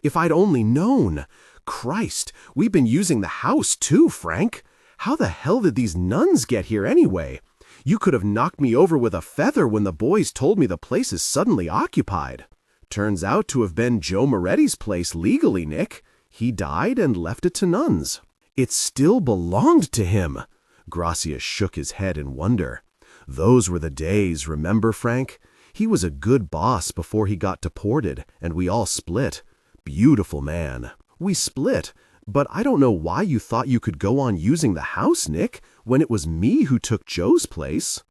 If I'd only known. Christ, we've been using the house too, Frank. How the hell did these nuns get here anyway? You could have knocked me over with a feather when the boys told me the place is suddenly occupied. Turns out to have been Joe Moretti's place legally, Nick. He died and left it to nuns. It still belonged to him. Gracia shook his head in wonder. Those were the days, remember, Frank? He was a good boss before he got deported, and we all split. Beautiful man. We split, but I don't know why you thought you could go on using the house, Nick, when it was me who took Joe's place.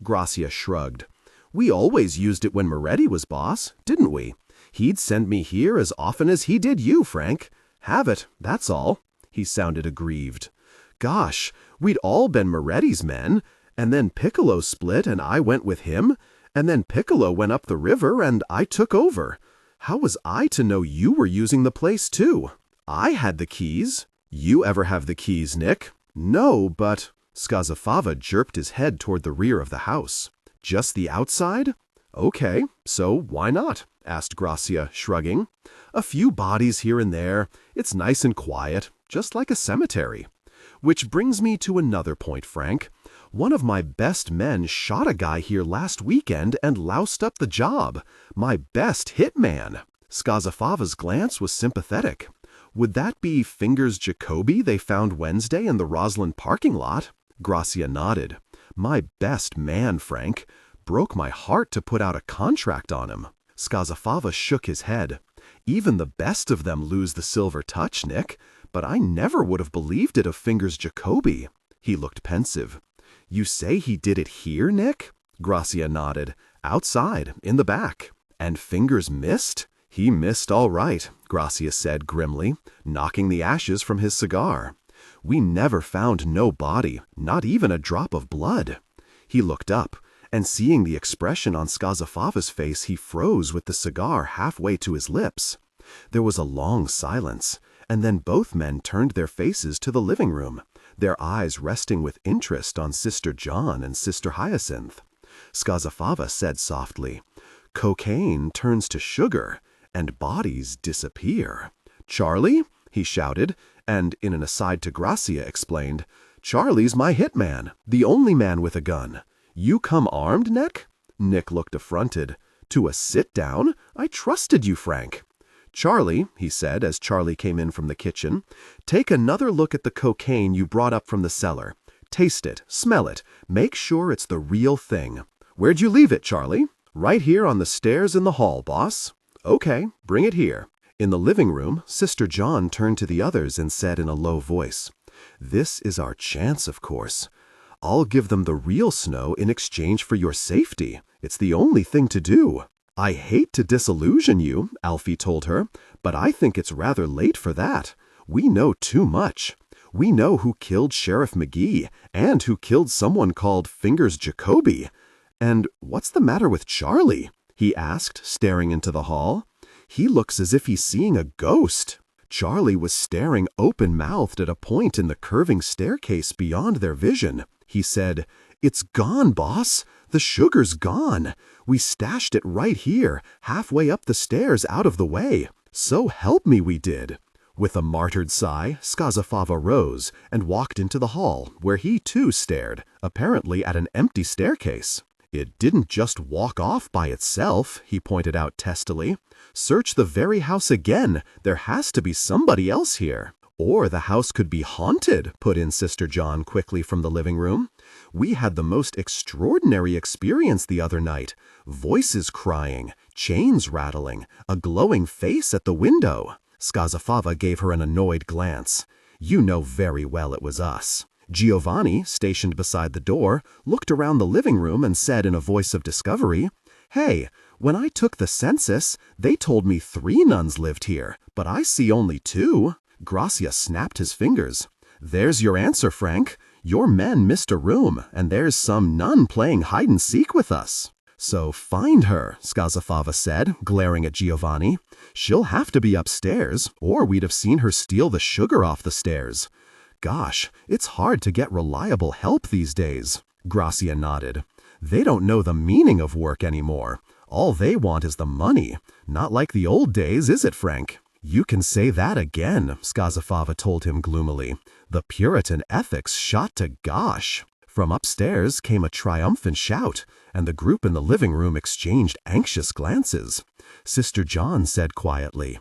Gracia shrugged. We always used it when Moretti was boss, didn't we? He'd send me here as often as he did you, Frank. Have it, that's all. He sounded aggrieved. Gosh, we'd all been Moretti's men, and then Piccolo split and I went with him, and then Piccolo went up the river and I took over. How was I to know you were using the place too? I had the keys. You ever have the keys, Nick? No, but... Skazafava jerked his head toward the rear of the house. Just the outside? Okay, so why not? Asked Gracia, shrugging. A few bodies here and there. It's nice and quiet, just like a cemetery. Which brings me to another point, Frank. One of my best men shot a guy here last weekend and loused up the job. My best hitman. Skazafava's glance was sympathetic. Would that be Fingers Jacoby they found Wednesday in the Roslyn parking lot? Gracia nodded. My best man, Frank. Broke my heart to put out a contract on him. Skazafava shook his head. Even the best of them lose the silver touch, Nick. But I never would have believed it of Fingers Jacoby. He looked pensive. You say he did it here, Nick? Gracia nodded. Outside, in the back. And Fingers missed? He missed all right, Gracia said grimly, knocking the ashes from his cigar. We never found no body, not even a drop of blood. He looked up, and seeing the expression on Skazafava's face, he froze with the cigar halfway to his lips. There was a long silence, and then both men turned their faces to the living room, their eyes resting with interest on Sister John and Sister Hyacinthe. Skazafava said softly, Cocaine turns to sugar, and bodies disappear. Charlie? He shouted, and in an aside to Gracia explained, Charlie's my hitman, the only man with a gun. You come armed, Nick? Nick looked affronted. To a sit-down? I trusted you, Frank. Charlie, he said as Charlie came in from the kitchen, take another look at the cocaine you brought up from the cellar. Taste it, smell it, make sure it's the real thing. Where'd you leave it, Charlie? Right here on the stairs in the hall, boss. Okay, bring it here. In the living room, Sister John turned to the others and said in a low voice, This is our chance, of course. I'll give them the real snow in exchange for your safety. It's the only thing to do. I hate to disillusion you, Alfie told her, but I think it's rather late for that. We know too much. We know who killed Sheriff McGee and who killed someone called Fingers Jacoby. And what's the matter with Charlie? He asked, staring into the hall. He looks as if he's seeing a ghost. Charlie was staring open-mouthed at a point in the curving staircase beyond their vision. He said, It's gone, boss. The sugar's gone. We stashed it right here, halfway up the stairs out of the way. So help me we did. With a martyred sigh, Skazafava rose and walked into the hall, where he too stared, apparently at an empty staircase. It didn't just walk off by itself, he pointed out testily. Search the very house again. There has to be somebody else here. Or the house could be haunted, put in Sister John quickly from the living room. We had the most extraordinary experience the other night. Voices crying, chains rattling, a glowing face at the window. Skazafava gave her an annoyed glance. You know very well it was us. Giovanni, stationed beside the door, looked around the living room and said in a voice of discovery, Hey, when I took the census, they told me 3 nuns lived here, but I see only 2. Gracia snapped his fingers. There's your answer, Frank. Your men missed a room, and there's some nun playing hide-and-seek with us. So find her, Skazafava said, glaring at Giovanni. She'll have to be upstairs, or we'd have seen her steal the sugar off the stairs. Gosh, it's hard to get reliable help these days. Gracia nodded. They don't know the meaning of work anymore. All they want is the money. Not like the old days, is it, Frank? "You can say that again," Skazafava told him gloomily. "The Puritan ethics shot to gosh." From upstairs came a triumphant shout, and the group in the living room exchanged anxious glances. Sister John said quietly,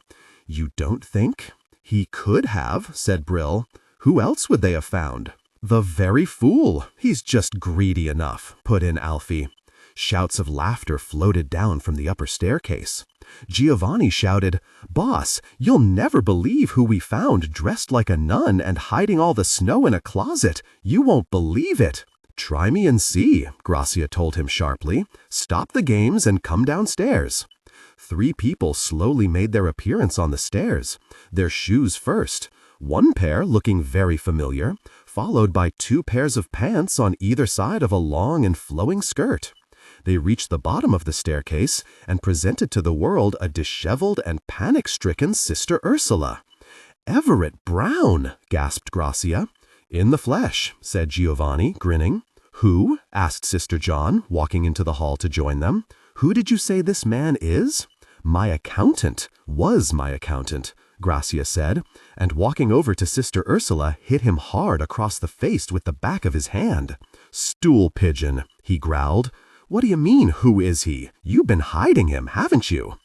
"You don't think?" "He could have," said Brill. "Who else would they have found?" "The very fool. He's just greedy enough," put in Alfie. Shouts of laughter floated down from the upper staircase. Giovanni shouted, "Boss, you'll never believe who we found dressed like a nun and hiding all the snow in a closet. You won't believe it." "Try me and see," Gracia told him sharply. "Stop the games and come downstairs." 3 people slowly made their appearance on the stairs, their shoes first, one pair looking very familiar, followed by 2 pairs of pants on either side of a long and flowing skirt. They reached the bottom of the staircase and presented to the world a disheveled and panic-stricken Sister Ursula. "Everett Brown!" gasped Gracia. "In the flesh," said Giovanni, grinning. "Who?" asked Sister John, walking into the hall to join them. "Who did you say this man is?" "My accountant. Was my accountant," Gracia said, and walking over to Sister Ursula hit him hard across the face with the back of his hand. "Stool pigeon," he growled. "What do you mean, who is he? You've been hiding him, haven't you?"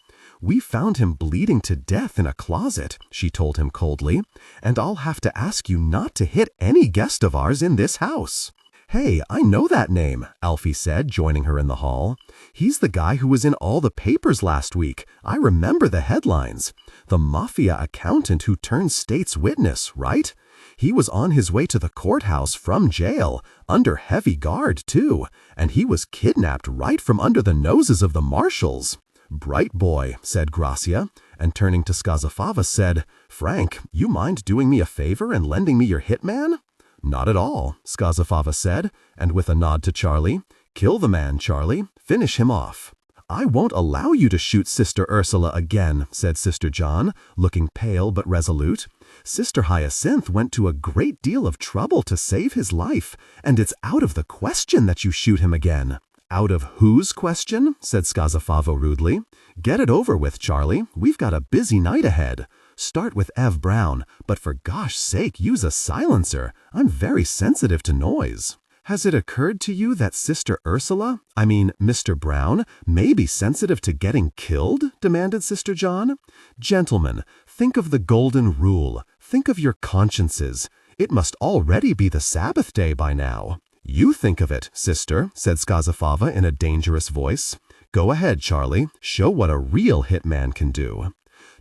"We found him bleeding to death in a closet," she told him coldly, "and I'll have to ask you not to hit any guest of ours in this house." "Hey, I know that name," Alfie said, joining her in the hall. "He's the guy who was in all the papers last week. I remember the headlines. The Mafia accountant who turned state's witness, right? He was on his way to the courthouse from jail, under heavy guard, too, and he was kidnapped right from under the noses of the marshals." "Bright boy," said Gracia, and turning to Skazafava said, "Frank, you mind doing me a favor and lending me your hitman?" "Not at all," Skazafava said, and with a nod to Charlie, "Kill the man, Charlie. Finish him off." "I won't allow you to shoot Sister Ursula again," said Sister John, looking pale but resolute. "Sister Hyacinthe went to a great deal of trouble to save his life, and it's out of the question that you shoot him again." "Out of whose question?" said Skazafava rudely. "Get it over with, Charlie. We've got a busy night ahead. Start with Ev Brown, but for gosh sake, use a silencer. I'm very sensitive to noise." "Has it occurred to you that Sister Ursula, Mr. Brown, may be sensitive to getting killed?" demanded Sister John. "Gentlemen, think of the golden rule. Think of your consciences. It must already be the Sabbath day by now." "You think of it, sister," said Skazafava in a dangerous voice. "Go ahead, Charlie. Show what a real hitman can do."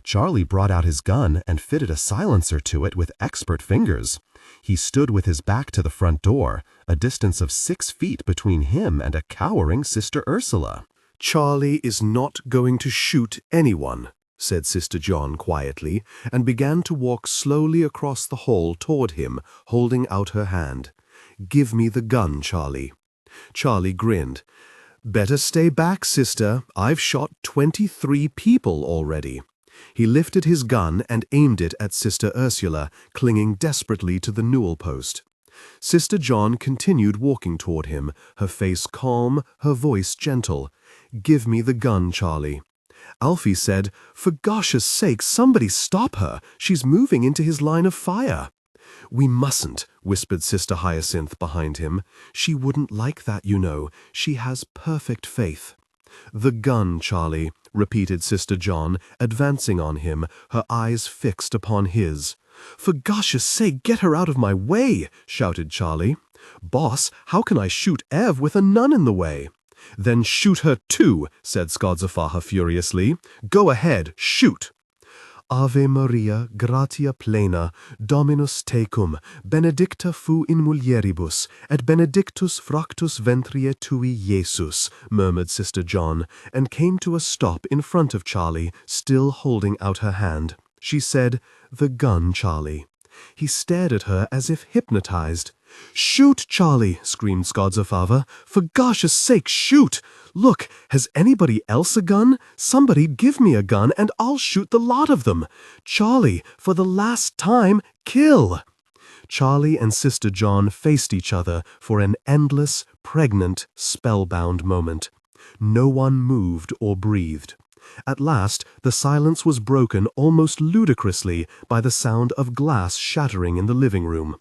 Charlie brought out his gun and fitted a silencer to it with expert fingers. He stood with his back to the front door, a distance of 6 feet between him and a cowering Sister Ursula.
"Charlie is not going to shoot anyone," said Sister John quietly, and began to walk slowly across the hall toward him, holding out her hand. "Give me the gun, Charlie." Charlie grinned. "Better stay back, sister. I've shot 23 people already." He lifted his gun and aimed it at Sister Ursula, clinging desperately to the newel post. Sister John continued walking toward him, her face calm, her voice gentle. "Give me the gun, Charlie." Alfie said, "For gosh's sake, somebody stop her. She's moving into his line of fire." "We mustn't," whispered Sister Hyacinthe behind him. "She wouldn't like that, you know. She has perfect faith." "The gun, Charlie," repeated Sister John, advancing on him, her eyes fixed upon his. "For gosh's sake, get her out of my way," shouted Charlie. "Boss, how can I shoot Ev with a nun in the way?" "Then shoot her too," said Skazafava furiously. "Go ahead, shoot." "Ave Maria, gratia plena, Dominus tecum, benedicta fu in mulieribus, et benedictus fructus ventrie tui, Jesus," murmured Sister John, and came to a stop in front of Charlie, still holding out her hand. She said, "The gun, Charlie." He stared at her as if hypnotized. "Shoot, Charlie!" screamed Skazafava. "For gosh's sake, shoot! Look, has anybody else a gun? Somebody give me a gun and I'll shoot the lot of them. Charlie, for the last time, kill!" Charlie and Sister John faced each other for an endless, pregnant, spellbound moment. No one moved or breathed.
At last, the silence was broken almost ludicrously by the sound of glass shattering in the living room.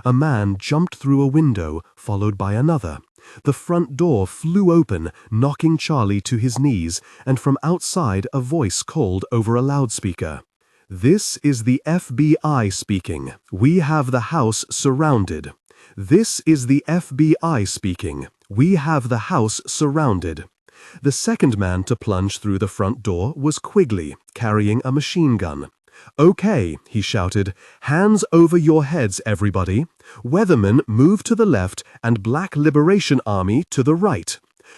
A man jumped through a window, followed by another. The front door flew open, knocking Charlie to his knees, and from outside a voice called over a loudspeaker. "This is the FBI speaking. We have the house surrounded. This is the FBI speaking. We have the house surrounded." The second man to plunge through the front door was Quigley, carrying a machine gun. "Okay," he shouted. "Hands over your heads, everybody. Weathermen move to the left and Black Liberation Army to the right."